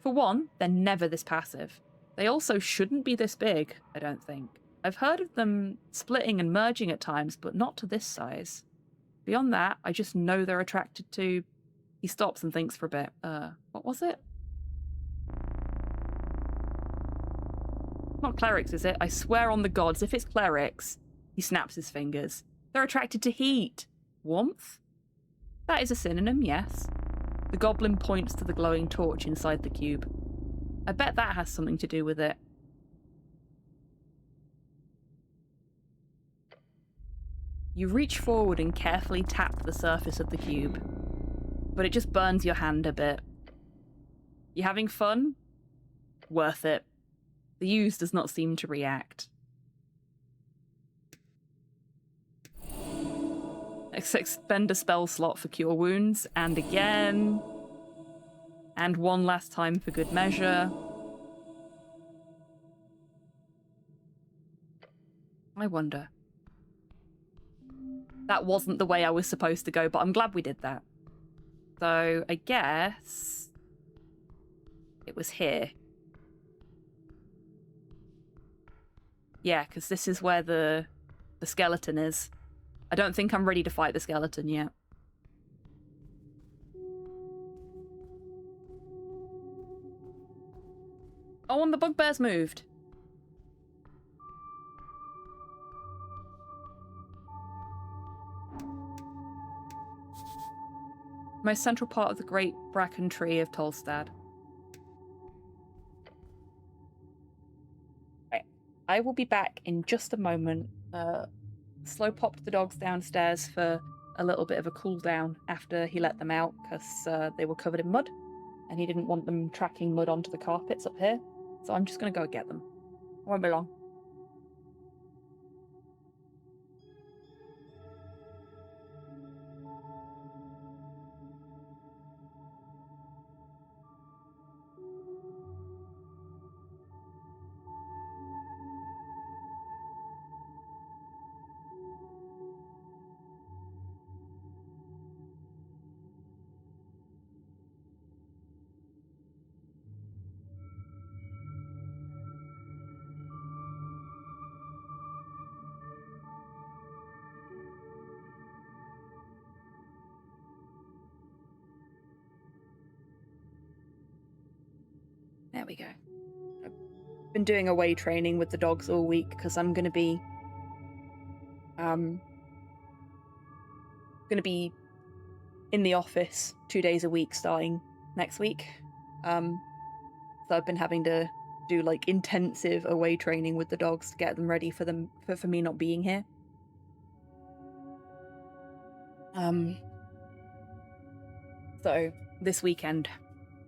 For one, they're never this passive. They also shouldn't be this big, I don't think. I've heard of them splitting and merging at times, but not to this size. Beyond that, I just know they're attracted to... He stops and thinks for a bit. What was it? Not clerics, is it? I swear on the gods, if it's clerics... He snaps his fingers. They're attracted to heat. Warmth? That is a synonym, yes. The goblin points to the glowing torch inside the cube. I bet that has something to do with it. You reach forward and carefully tap the surface of the cube, but it just burns your hand a bit. You having fun? Worth it. The ooze does not seem to react. Expend a spell slot for Cure Wounds, and again. And one last time for good measure. I wonder. That wasn't the way I was supposed to go, but I'm glad we did that. So, I guess... It was here. Yeah, because this is where the skeleton is. I don't think I'm ready to fight the skeleton yet. Oh, and the bugbear's moved. Most central part of the great bracken tree of Tolstad. Right. I will be back in just a moment. Slow popped the dogs downstairs for a little bit of a cool down after he let them out because they were covered in mud and he didn't want them tracking mud onto the carpets up here. So I'm just going to go get them. I won't be long. There we go. I've been doing away training with the dogs all week because I'm going to be in the office 2 days a week starting next week. So I've been having to do like intensive away training with the dogs to get them ready for me not being here. So this weekend,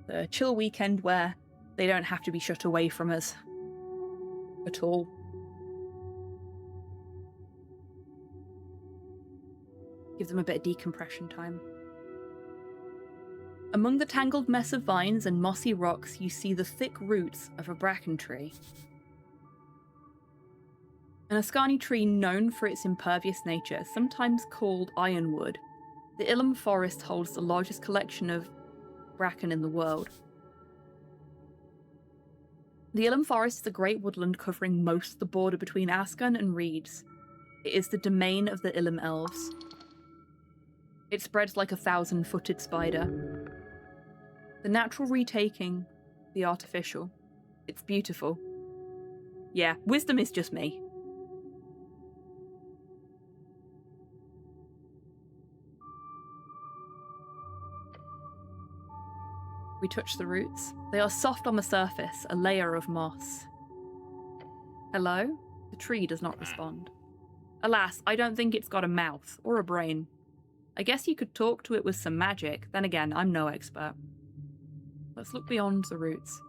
the chill weekend where they don't have to be shut away from us at all. Give them a bit of decompression time. Among the tangled mess of vines and mossy rocks, you see the thick roots of a bracken tree. An Ascani tree known for its impervious nature, sometimes called ironwood, the Ilum forest holds the largest collection of bracken in the world. The Ilum forest is a great woodland covering most of the border between Ascan and Reeds. It is the domain of the Ilum elves. It spreads like a 1,000-footed spider. The natural retaking, the artificial. It's beautiful. Yeah, wisdom is just me. We touch the roots. They are soft on the surface, a layer of moss. Hello? The tree does not respond. Alas, I don't think it's got a mouth or a brain. I guess you could talk to it with some magic. Then again, I'm no expert. Let's look beyond the roots.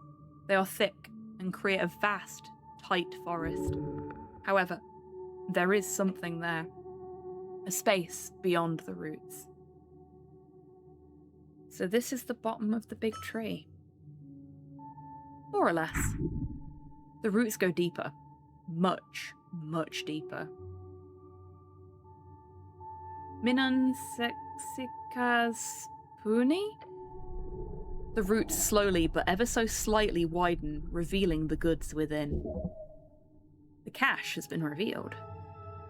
They are thick and create a vast, tight forest. However, there is something there. A space beyond the roots. So this is the bottom of the big tree. More or less. The roots go deeper. Much, much deeper. Minan Sexikas Puni? The roots slowly but ever so slightly widen, revealing the goods within. The cache has been revealed.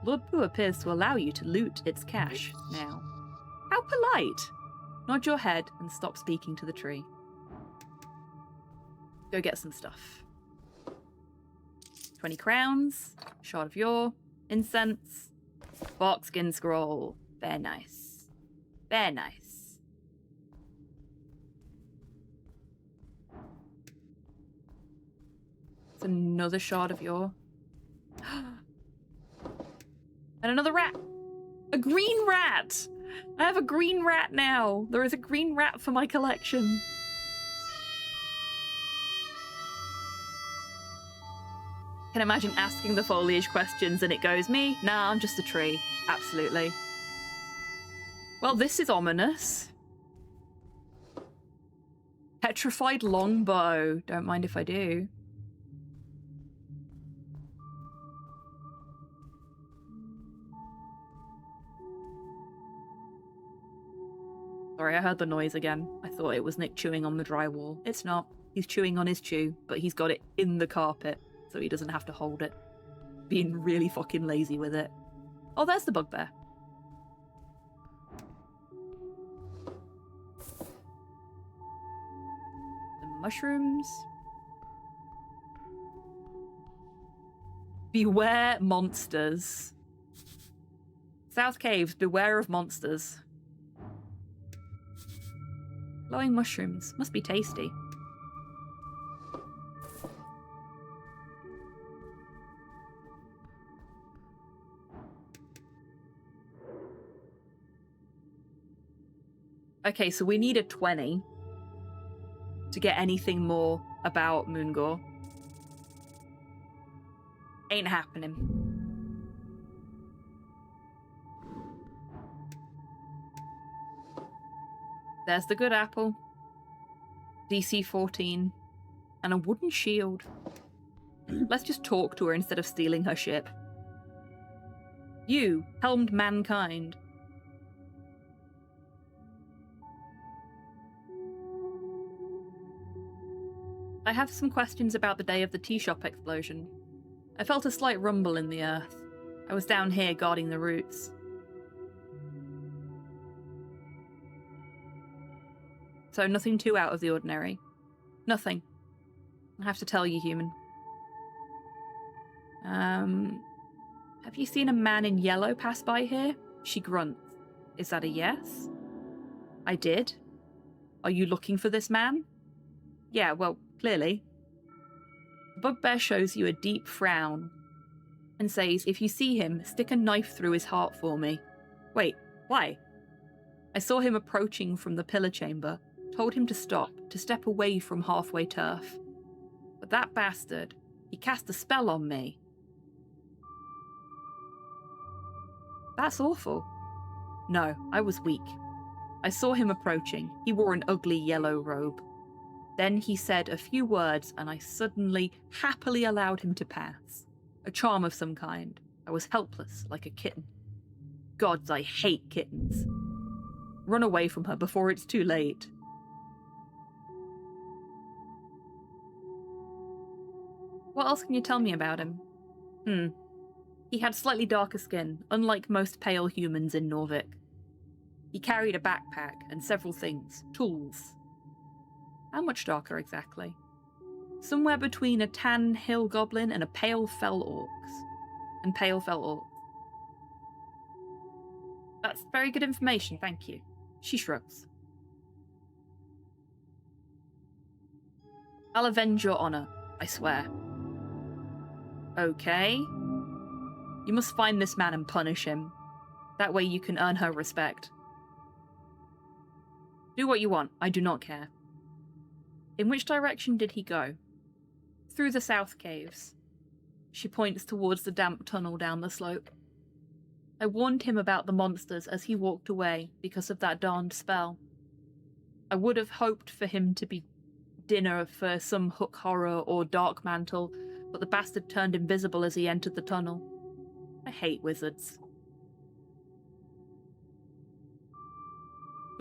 Lord Pooh appears to allow you to loot its cache now. How polite! Nod your head and stop speaking to the tree. Go get some stuff. 20 crowns, shard of yore, incense, barkskin scroll. Very nice. Very nice. It's another shard of yore. And another rat! A green rat! I have a green rat now! There is a green rat for my collection. Can imagine asking the foliage questions and it goes, me? Nah, I'm just a tree. Absolutely. Well, this is ominous. Petrified longbow. Don't mind if I do. Sorry, I heard the noise again. I thought it was Nick chewing on the drywall. It's not. He's chewing on his chew, but he's got it in the carpet, so he doesn't have to hold it. Being really fucking lazy with it. Oh, there's the bugbear. The mushrooms. Beware monsters. South Caves, beware of monsters. Glowing mushrooms. Must be tasty. Okay, so we need a 20 to get anything more about Moongore. Ain't happening. There's the good apple. DC 14. And a wooden shield. Let's just talk to her instead of stealing her ship. You helmed mankind. I have some questions about the day of the tea shop explosion. I felt a slight rumble in the earth. I was down here guarding the roots. So nothing too out of the ordinary. Nothing. I have to tell you, human. Have you seen a man in yellow pass by here? She grunts. Is that a yes? I did. Are you looking for this man? Yeah, well, clearly. The bugbear shows you a deep frown and says, if you see him, stick a knife through his heart for me. Wait, why? I saw him approaching from the pillar chamber, told him to stop, to step away from halfway turf. But that bastard, he cast a spell on me. That's awful. No, I was weak. I saw him approaching. He wore an ugly yellow robe. Then he said a few words and I suddenly, happily allowed him to pass. A charm of some kind. I was helpless, like a kitten. Gods, I hate kittens. Run away from her before it's too late. What else can you tell me about him? He had slightly darker skin, unlike most pale humans in Norvik. He carried a backpack and several things, tools. How much darker exactly? Somewhere between a tan hill goblin and a pale fell orcs. That's very good information, thank you. She shrugs. I'll avenge your honor, I swear. Okay. You must find this man and punish him. That way you can earn her respect. Do what you want, I do not care. In which direction did he go? Through the south caves. She points towards the damp tunnel down the slope. I warned him about the monsters as he walked away because of that darned spell. I would have hoped for him to be dinner for some hook horror or dark mantle, but the bastard turned invisible as he entered the tunnel. I hate wizards.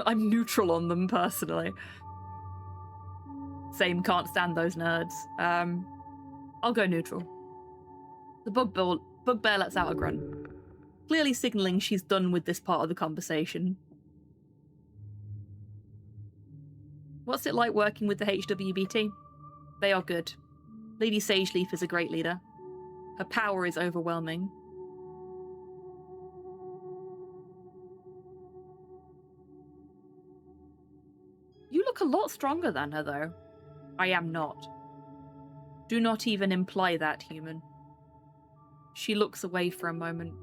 I'm neutral on them, personally. Same, can't stand those nerds. I'll go neutral. The bugbear lets out a grunt, clearly signalling she's done with this part of the conversation. What's it like working with the HWBT? They are good. Lady Sageleaf is a great leader. Her power is overwhelming. You look a lot stronger than her, though. I am not. Do not even imply that, human. She looks away for a moment.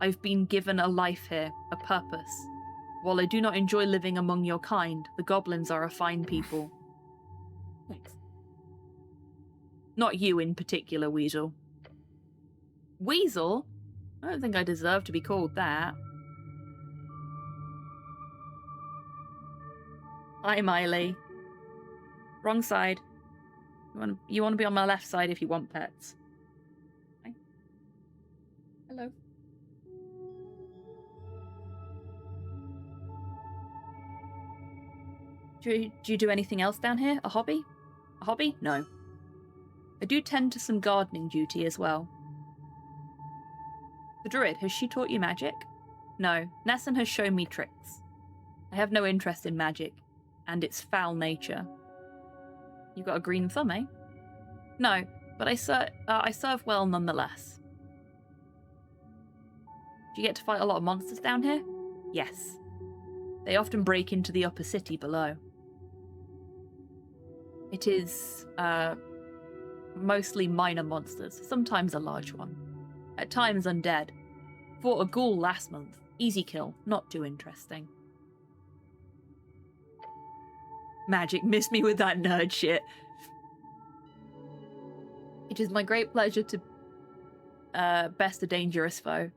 I've been given a life here, a purpose. While I do not enjoy living among your kind, the goblins are a fine people. Thanks. Not you in particular, Weasel. Weasel? I don't think I deserve to be called that. Hi, Miley. Wrong side. You want to be on my left side if you want pets. Hi. Hello. Do you do anything else down here? A hobby? hobby? No. I do tend to some gardening duty as well. The druid, has she taught you magic? No, Nessun has shown me tricks. I have no interest in magic, and its foul nature. You got a green thumb, eh? No, but I serve well nonetheless. Do you get to fight a lot of monsters down here? Yes. They often break into the upper city below. It is, mostly minor monsters, sometimes a large one. At times undead. Fought a ghoul last month. Easy kill, not too interesting. Magic, miss me with that nerd shit. It is my great pleasure to best a dangerous foe.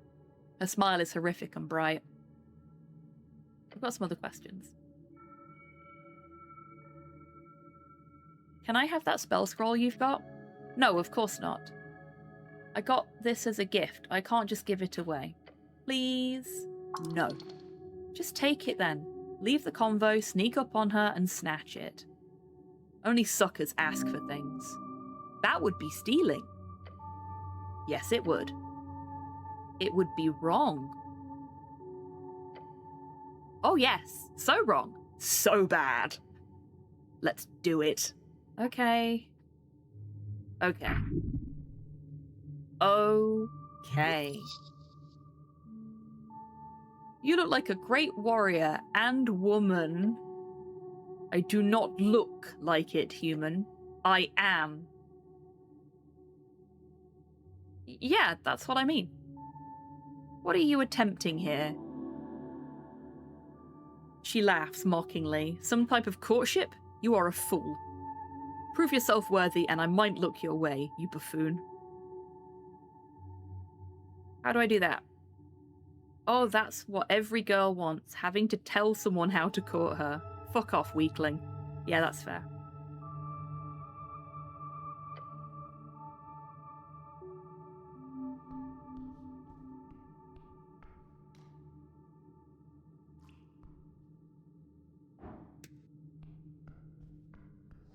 Her smile is horrific and bright. I've got some other questions. Can I have that spell scroll you've got? No, of course not. I got this as a gift. I can't just give it away. Please? No. Just take it then. Leave the convo, sneak up on her, and snatch it. Only suckers ask for things. That would be stealing. Yes, it would. It would be wrong. Oh yes, so wrong. So bad. Let's do it. Okay. Okay. Okay. You look like a great warrior and woman. I do not look like it, human. I am. Yeah, that's what I mean. What are you attempting here? She laughs mockingly. Some type of courtship? You are a fool. Prove yourself worthy and I might look your way, you buffoon. How do I do that? Oh, that's what every girl wants, having to tell someone how to court her. Fuck off, weakling. Yeah, that's fair.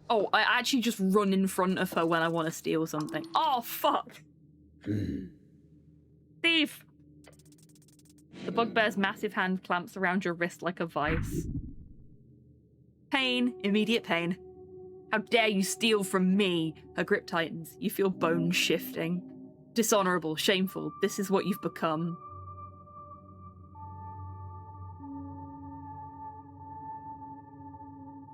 Oh, I actually just run in front of her when I want to steal something. Oh, fuck! Thief! The bugbear's massive hand clamps around your wrist like a vice. Pain. Immediate pain. How dare you steal from me? Her grip tightens. You feel bones shifting. Dishonorable, shameful. This is what you've become.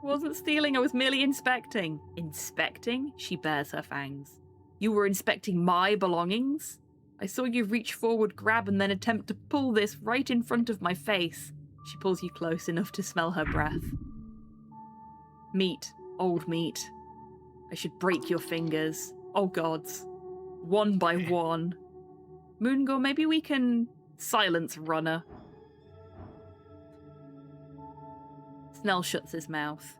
Wasn't stealing, I was merely inspecting. Inspecting? She bares her fangs. You were inspecting my belongings? I saw you reach forward, grab, and then attempt to pull this right in front of my face. She pulls you close enough to smell her breath. Meat. Old meat. I should break your fingers. Oh gods. One by one. Moongor, maybe we can silence Runner. Snell shuts his mouth.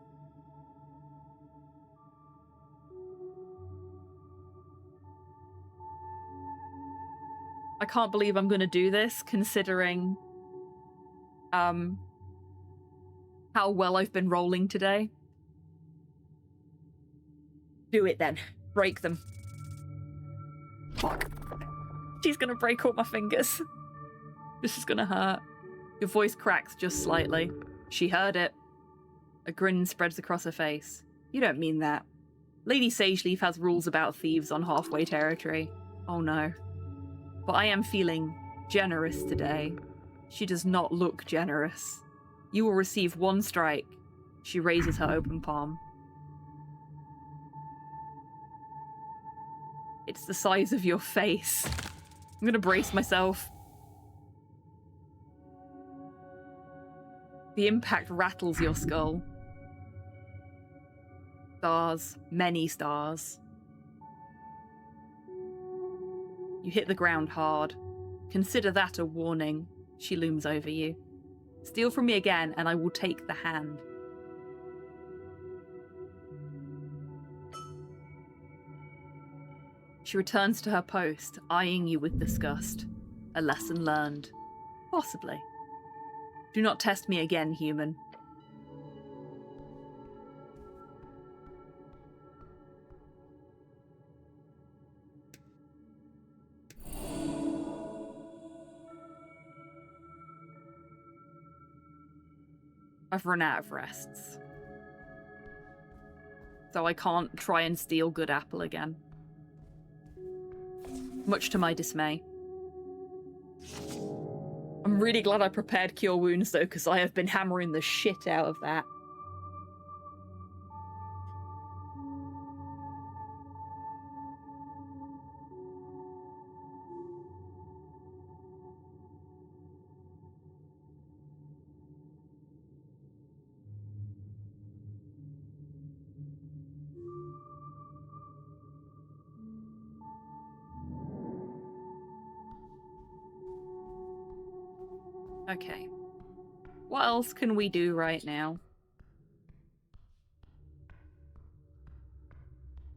I can't believe I'm going to do this, considering how well I've been rolling today. Do it then. Break them. Fuck. She's going to break all my fingers. This is going to hurt. Your voice cracks just slightly. She heard it. A grin spreads across her face. You don't mean that. Lady Sageleaf has rules about thieves on halfway territory. Oh no. But I am feeling generous today. She does not look generous. You will receive one strike. She raises her open palm. It's the size of your face. I'm gonna brace myself. The impact rattles your skull. Stars. Many stars. You hit the ground hard. Consider that a warning. She looms over you. Steal from me again, and I will take the hand. She returns to her post, eyeing you with disgust. A lesson learned. Possibly. Do not test me again, human. I've run out of rests. So I can't try and steal good apple again. Much to my dismay. I'm really glad I prepared Cure Wounds though, because I have been hammering the shit out of that. Okay. What else can we do right now?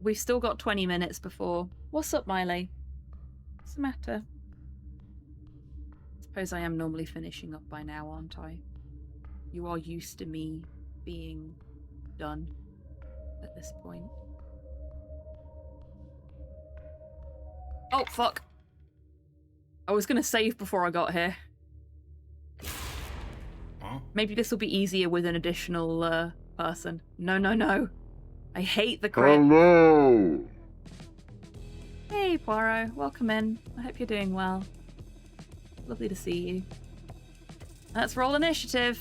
We've still got 20 minutes before. What's up, Miley? What's the matter? Suppose I am normally finishing up by now, aren't I? You are used to me being done at this point. Oh, fuck. I was gonna save before I got here. Maybe this will be easier with an additional person. No, no, no. I hate the crit. Hello! Hey, Poirot. Welcome in. I hope you're doing well. Lovely to see you. Let's roll initiative.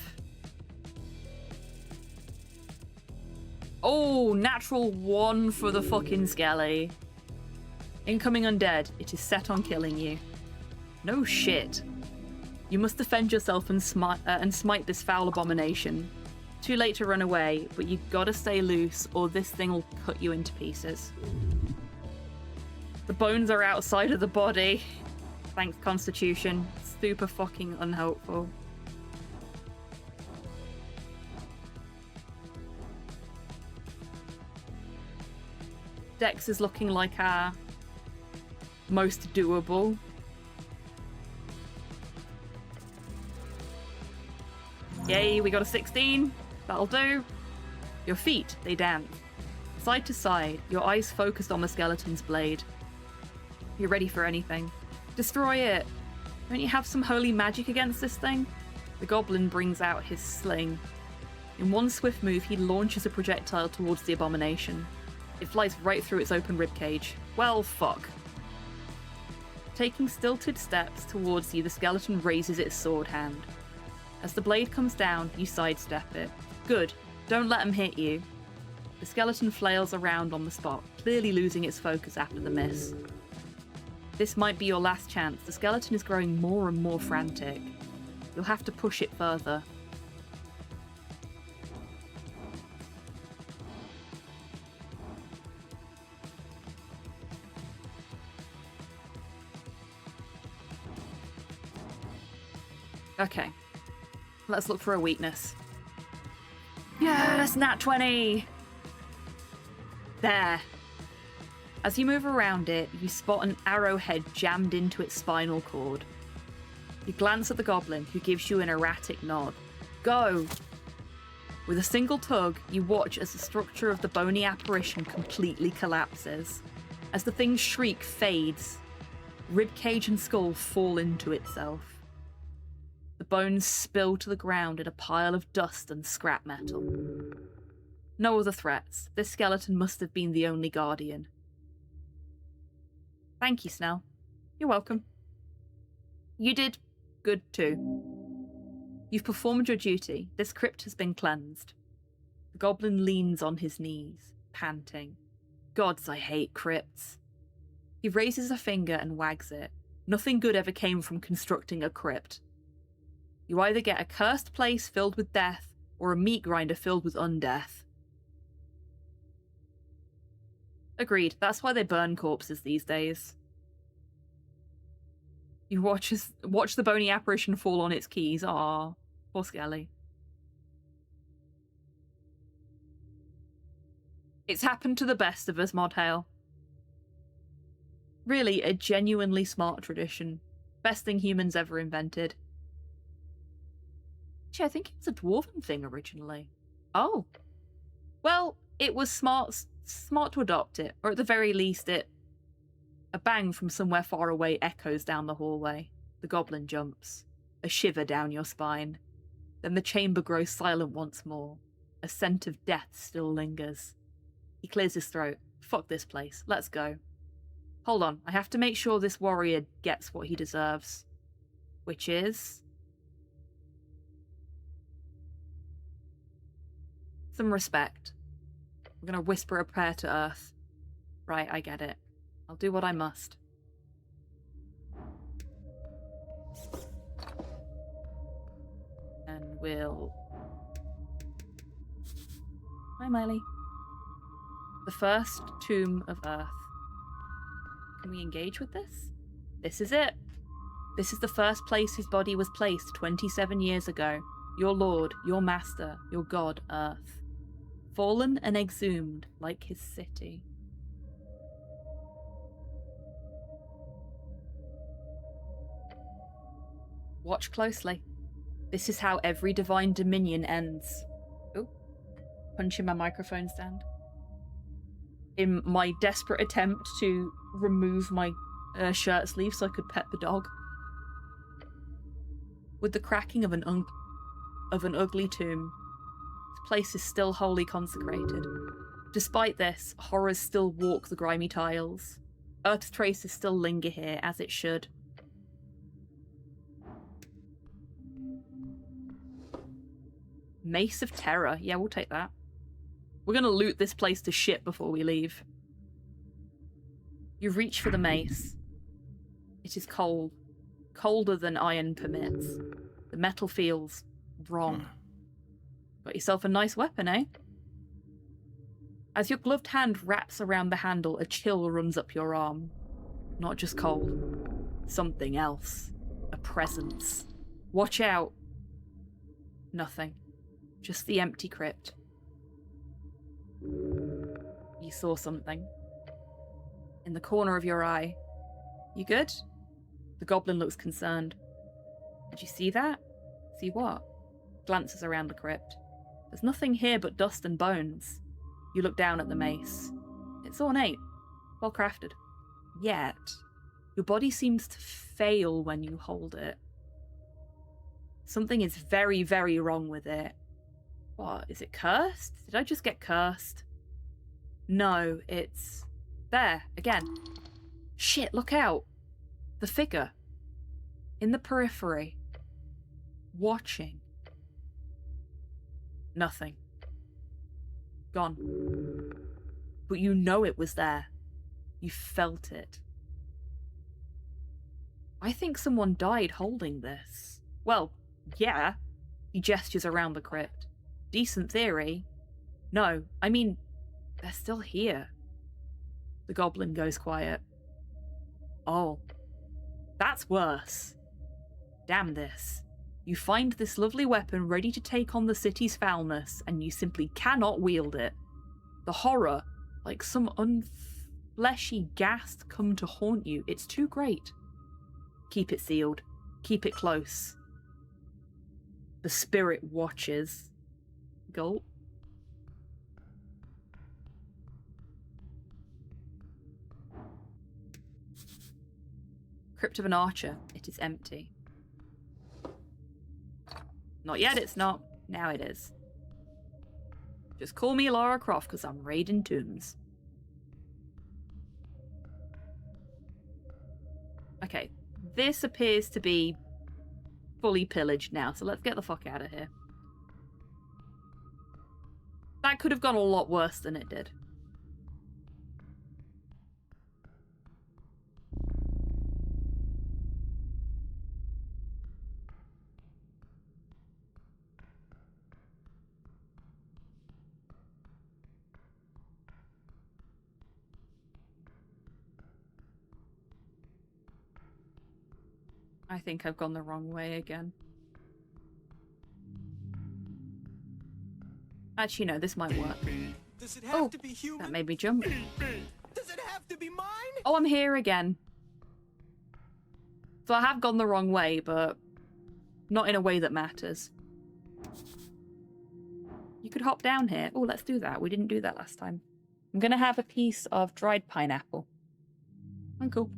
Oh, natural 1 for the fucking Skelly. Incoming undead. It is set on killing you. No shit. You must defend yourself and smite this foul abomination. Too late to run away, but you gotta stay loose or this thing will cut you into pieces. The bones are outside of the body. Thanks, Constitution. Super fucking unhelpful. Dex is looking like our most doable. Yay, we got a 16. That'll do. Your feet, they dance. Side to side, your eyes focused on the skeleton's blade. You're ready for anything. Destroy it. Don't you have some holy magic against this thing? The goblin brings out his sling. In one swift move, he launches a projectile towards the abomination. It flies right through its open ribcage. Well, fuck. Taking stilted steps towards you, the skeleton raises its sword hand. As the blade comes down, you sidestep it. Good. Don't let him hit you. The skeleton flails around on the spot, clearly losing its focus after the miss. This might be your last chance. The skeleton is growing more and more frantic. You'll have to push it further. Okay. Let's look for a weakness. Yes, nat 20! There. As you move around it, you spot an arrowhead jammed into its spinal cord. You glance at the goblin, who gives you an erratic nod. Go! With a single tug, you watch as the structure of the bony apparition completely collapses. As the thing's shriek fades, ribcage and skull fall into itself. The bones spill to the ground in a pile of dust and scrap metal. No other threats. This skeleton must have been the only guardian. Thank you, Snell. You're welcome. You did good too. You've performed your duty. This crypt has been cleansed. The goblin leans on his knees, panting. Gods, I hate crypts. He raises a finger and wags it. Nothing good ever came from constructing a crypt. You either get a cursed place filled with death, or a meat grinder filled with undeath. Agreed, that's why they burn corpses these days. You watch the bony apparition fall on its keys. Ah, poor Skelly. It's happened to the best of us, Modhail. Really, a genuinely smart tradition. Best thing humans ever invented. Actually, I think it was a dwarven thing originally. Oh. Well, it was smart to adopt it, or at the very least a bang from somewhere far away echoes down the hallway. The goblin jumps. A shiver down your spine. Then the chamber grows silent once more. A scent of death still lingers. He clears his throat. Fuck this place. Let's go. Hold on. I have to make sure this warrior gets what he deserves. Which is... some respect. I'm gonna whisper a prayer to Earth. Right, I get it. I'll do what I must. And we'll... Hi, Miley. The first tomb of Earth. Can we engage with this? This is it. This is the first place his body was placed 27 years ago. Your lord, your master, your god, Earth. Fallen and exhumed like his city. Watch closely. This is how every divine dominion ends. Oh, punching my microphone stand. In my desperate attempt to remove my shirt sleeve so I could pet the dog. With the cracking of an ugly tomb, this place is still wholly consecrated. Despite this, horrors still walk the grimy tiles. Earth's traces still linger here, as it should. Mace of Terror. Yeah, we'll take that. We're gonna loot this place to shit before we leave. You reach for the mace. It is cold. Colder than iron permits. The metal feels wrong. Got yourself a nice weapon, eh? As your gloved hand wraps around the handle, a chill runs up your arm. Not just cold. Something else. A presence. Watch out. Nothing. Just the empty crypt. You saw something. In the corner of your eye. You good? The goblin looks concerned. Did you see that? See what? Glances around the crypt. There's nothing here but dust and bones. You look down at the mace. It's ornate. Well crafted. Yet, your body seems to fail when you hold it. Something is very, very wrong with it. What? Is it cursed? Did I just get cursed? No, it's... there, again. Shit, look out! The figure. In the periphery. Watching. Nothing. Gone. But you know it was there. You felt it. I think someone died holding this. Well, yeah. He gestures around the crypt. Decent theory. No, I mean, they're still here. The goblin goes quiet. Oh. That's worse. Damn this. You find this lovely weapon ready to take on the city's foulness, and you simply cannot wield it. The horror, like some unfleshy ghast come to haunt you, it's too great. Keep it sealed. Keep it close. The spirit watches. Gulp. Crypt of an archer. It is empty. Not yet, it's not. Now it is. Just call me Lara Croft because I'm raiding tombs. Okay, this appears to be fully pillaged now, so let's get the fuck out of here. That could have gone a lot worse than it did. I think I've gone the wrong way again. Actually, no, this might work. Does it have to be human? That made me jump. Does it have to be mine? Oh, I'm here again. So I have gone the wrong way, but not in a way that matters. You could hop down here. Oh, let's do that. We didn't do that last time. I'm going to have a piece of dried pineapple. Oh, cool.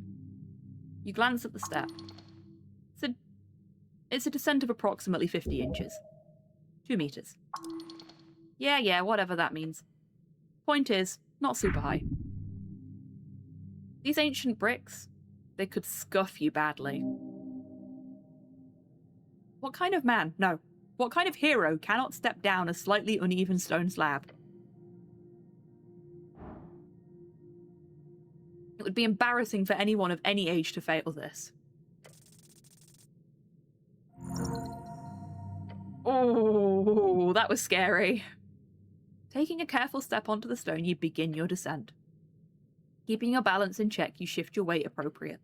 You glance at the step. It's a descent of approximately 50 inches. 2 meters. Yeah, whatever that means. Point is, not super high. These ancient bricks, they could scuff you badly. What kind of man? No. What kind of hero cannot step down a slightly uneven stone slab? It would be embarrassing for anyone of any age to fail this. Oh, that was scary. Taking a careful step onto the stone, you begin your descent. Keeping your balance in check, you shift your weight appropriately.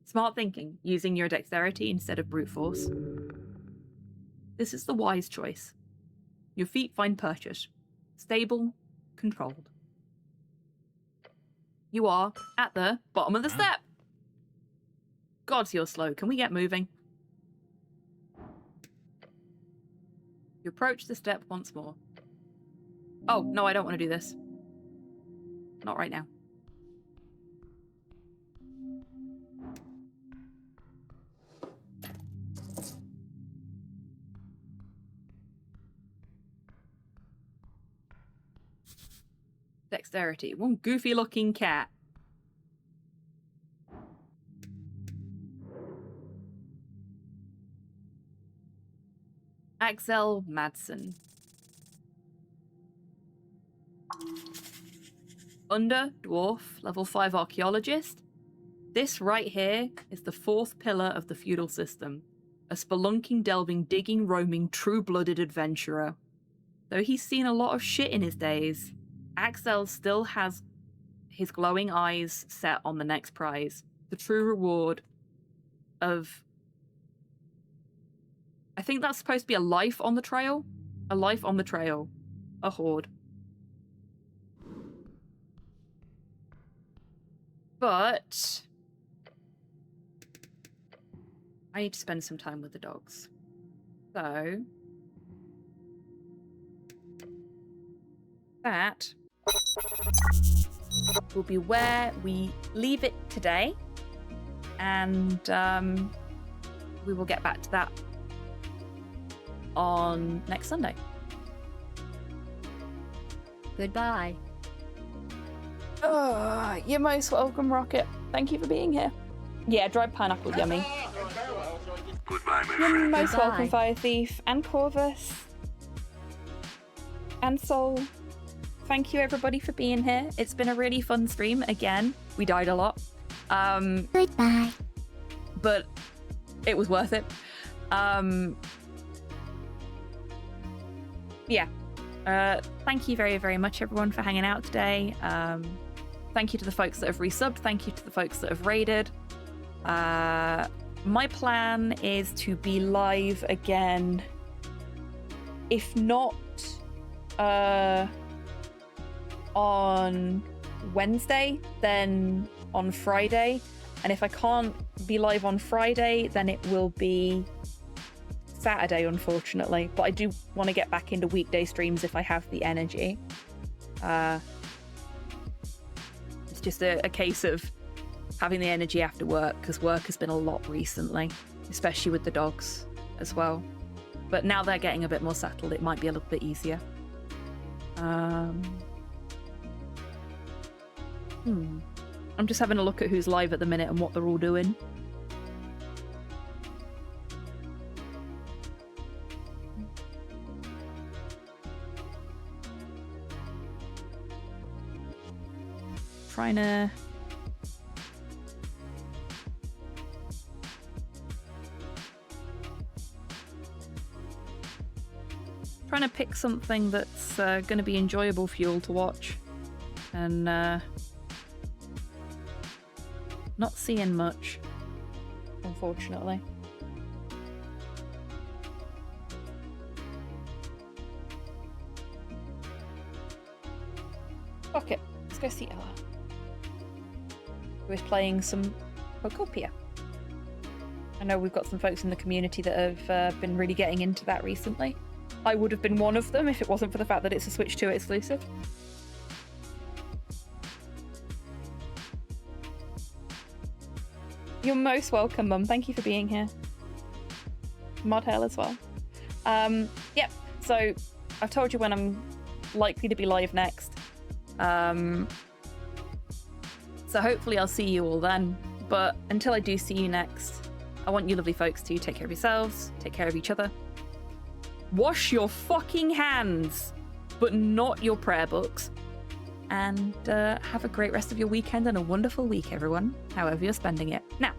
Smart thinking, using your dexterity instead of brute force. This is the wise choice. Your feet find purchase. Stable, controlled. You are at the bottom of the step. God, you're slow. Can we get moving? You approach the step once more. Oh, no, I don't want to do this. Not right now. Dexterity. One goofy looking cat. Axel Madsen. Under dwarf, level 5 archaeologist. This right here is the 4th pillar of the feudal system. A spelunking, delving, digging, roaming, true-blooded adventurer. Though he's seen a lot of shit in his days, Axel still has his glowing eyes set on the next prize. The true reward of... I think that's supposed to be a life on the trail. A life on the trail. A horde. But... I need to spend some time with the dogs. So... that will be where we leave it today. And we will get back to that on next Sunday. Goodbye. Oh, you're most welcome, Rocket. Thank you for being here. Yeah, dried pineapple, yummy. Goodbye, my You're friend. most Goodbye. welcome, Fire Thief, and Corvus, and Soul. Thank you, everybody, for being here. It's been a really fun stream. Again, we died a lot. Goodbye. But it was worth it. Yeah. Thank you very, very much, everyone, for hanging out today. Thank you to the folks that have resubbed. Thank you to the folks that have raided. My plan is to be live again. If not on Wednesday, then on Friday. And if I can't be live on Friday, then it will be Saturday, unfortunately. But I do want to get back into weekday streams if I have the energy. It's just a case of having the energy after work, because work has been a lot recently, especially with the dogs as well. But now they're getting a bit more settled, it might be a little bit easier. I'm just having a look at who's live at the minute and what they're all doing. Trying to pick something that's going to be enjoyable for you all to watch, and not seeing much, unfortunately. Fuck it, let's go see Ella, who is playing some Pocopia. I know we've got some folks in the community that have been really getting into that recently. I would have been one of them if it wasn't for the fact that it's a Switch 2 exclusive. You're most welcome, Mum. Thank you for being here. Mod Hell as well. Yep. So I've told you when I'm likely to be live next. So hopefully I'll see you all then. But until I do see you next, I want you lovely folks to take care of yourselves, take care of each other. Wash your fucking hands, but not your prayer books. And have a great rest of your weekend and a wonderful week, everyone, however you're spending it. Now,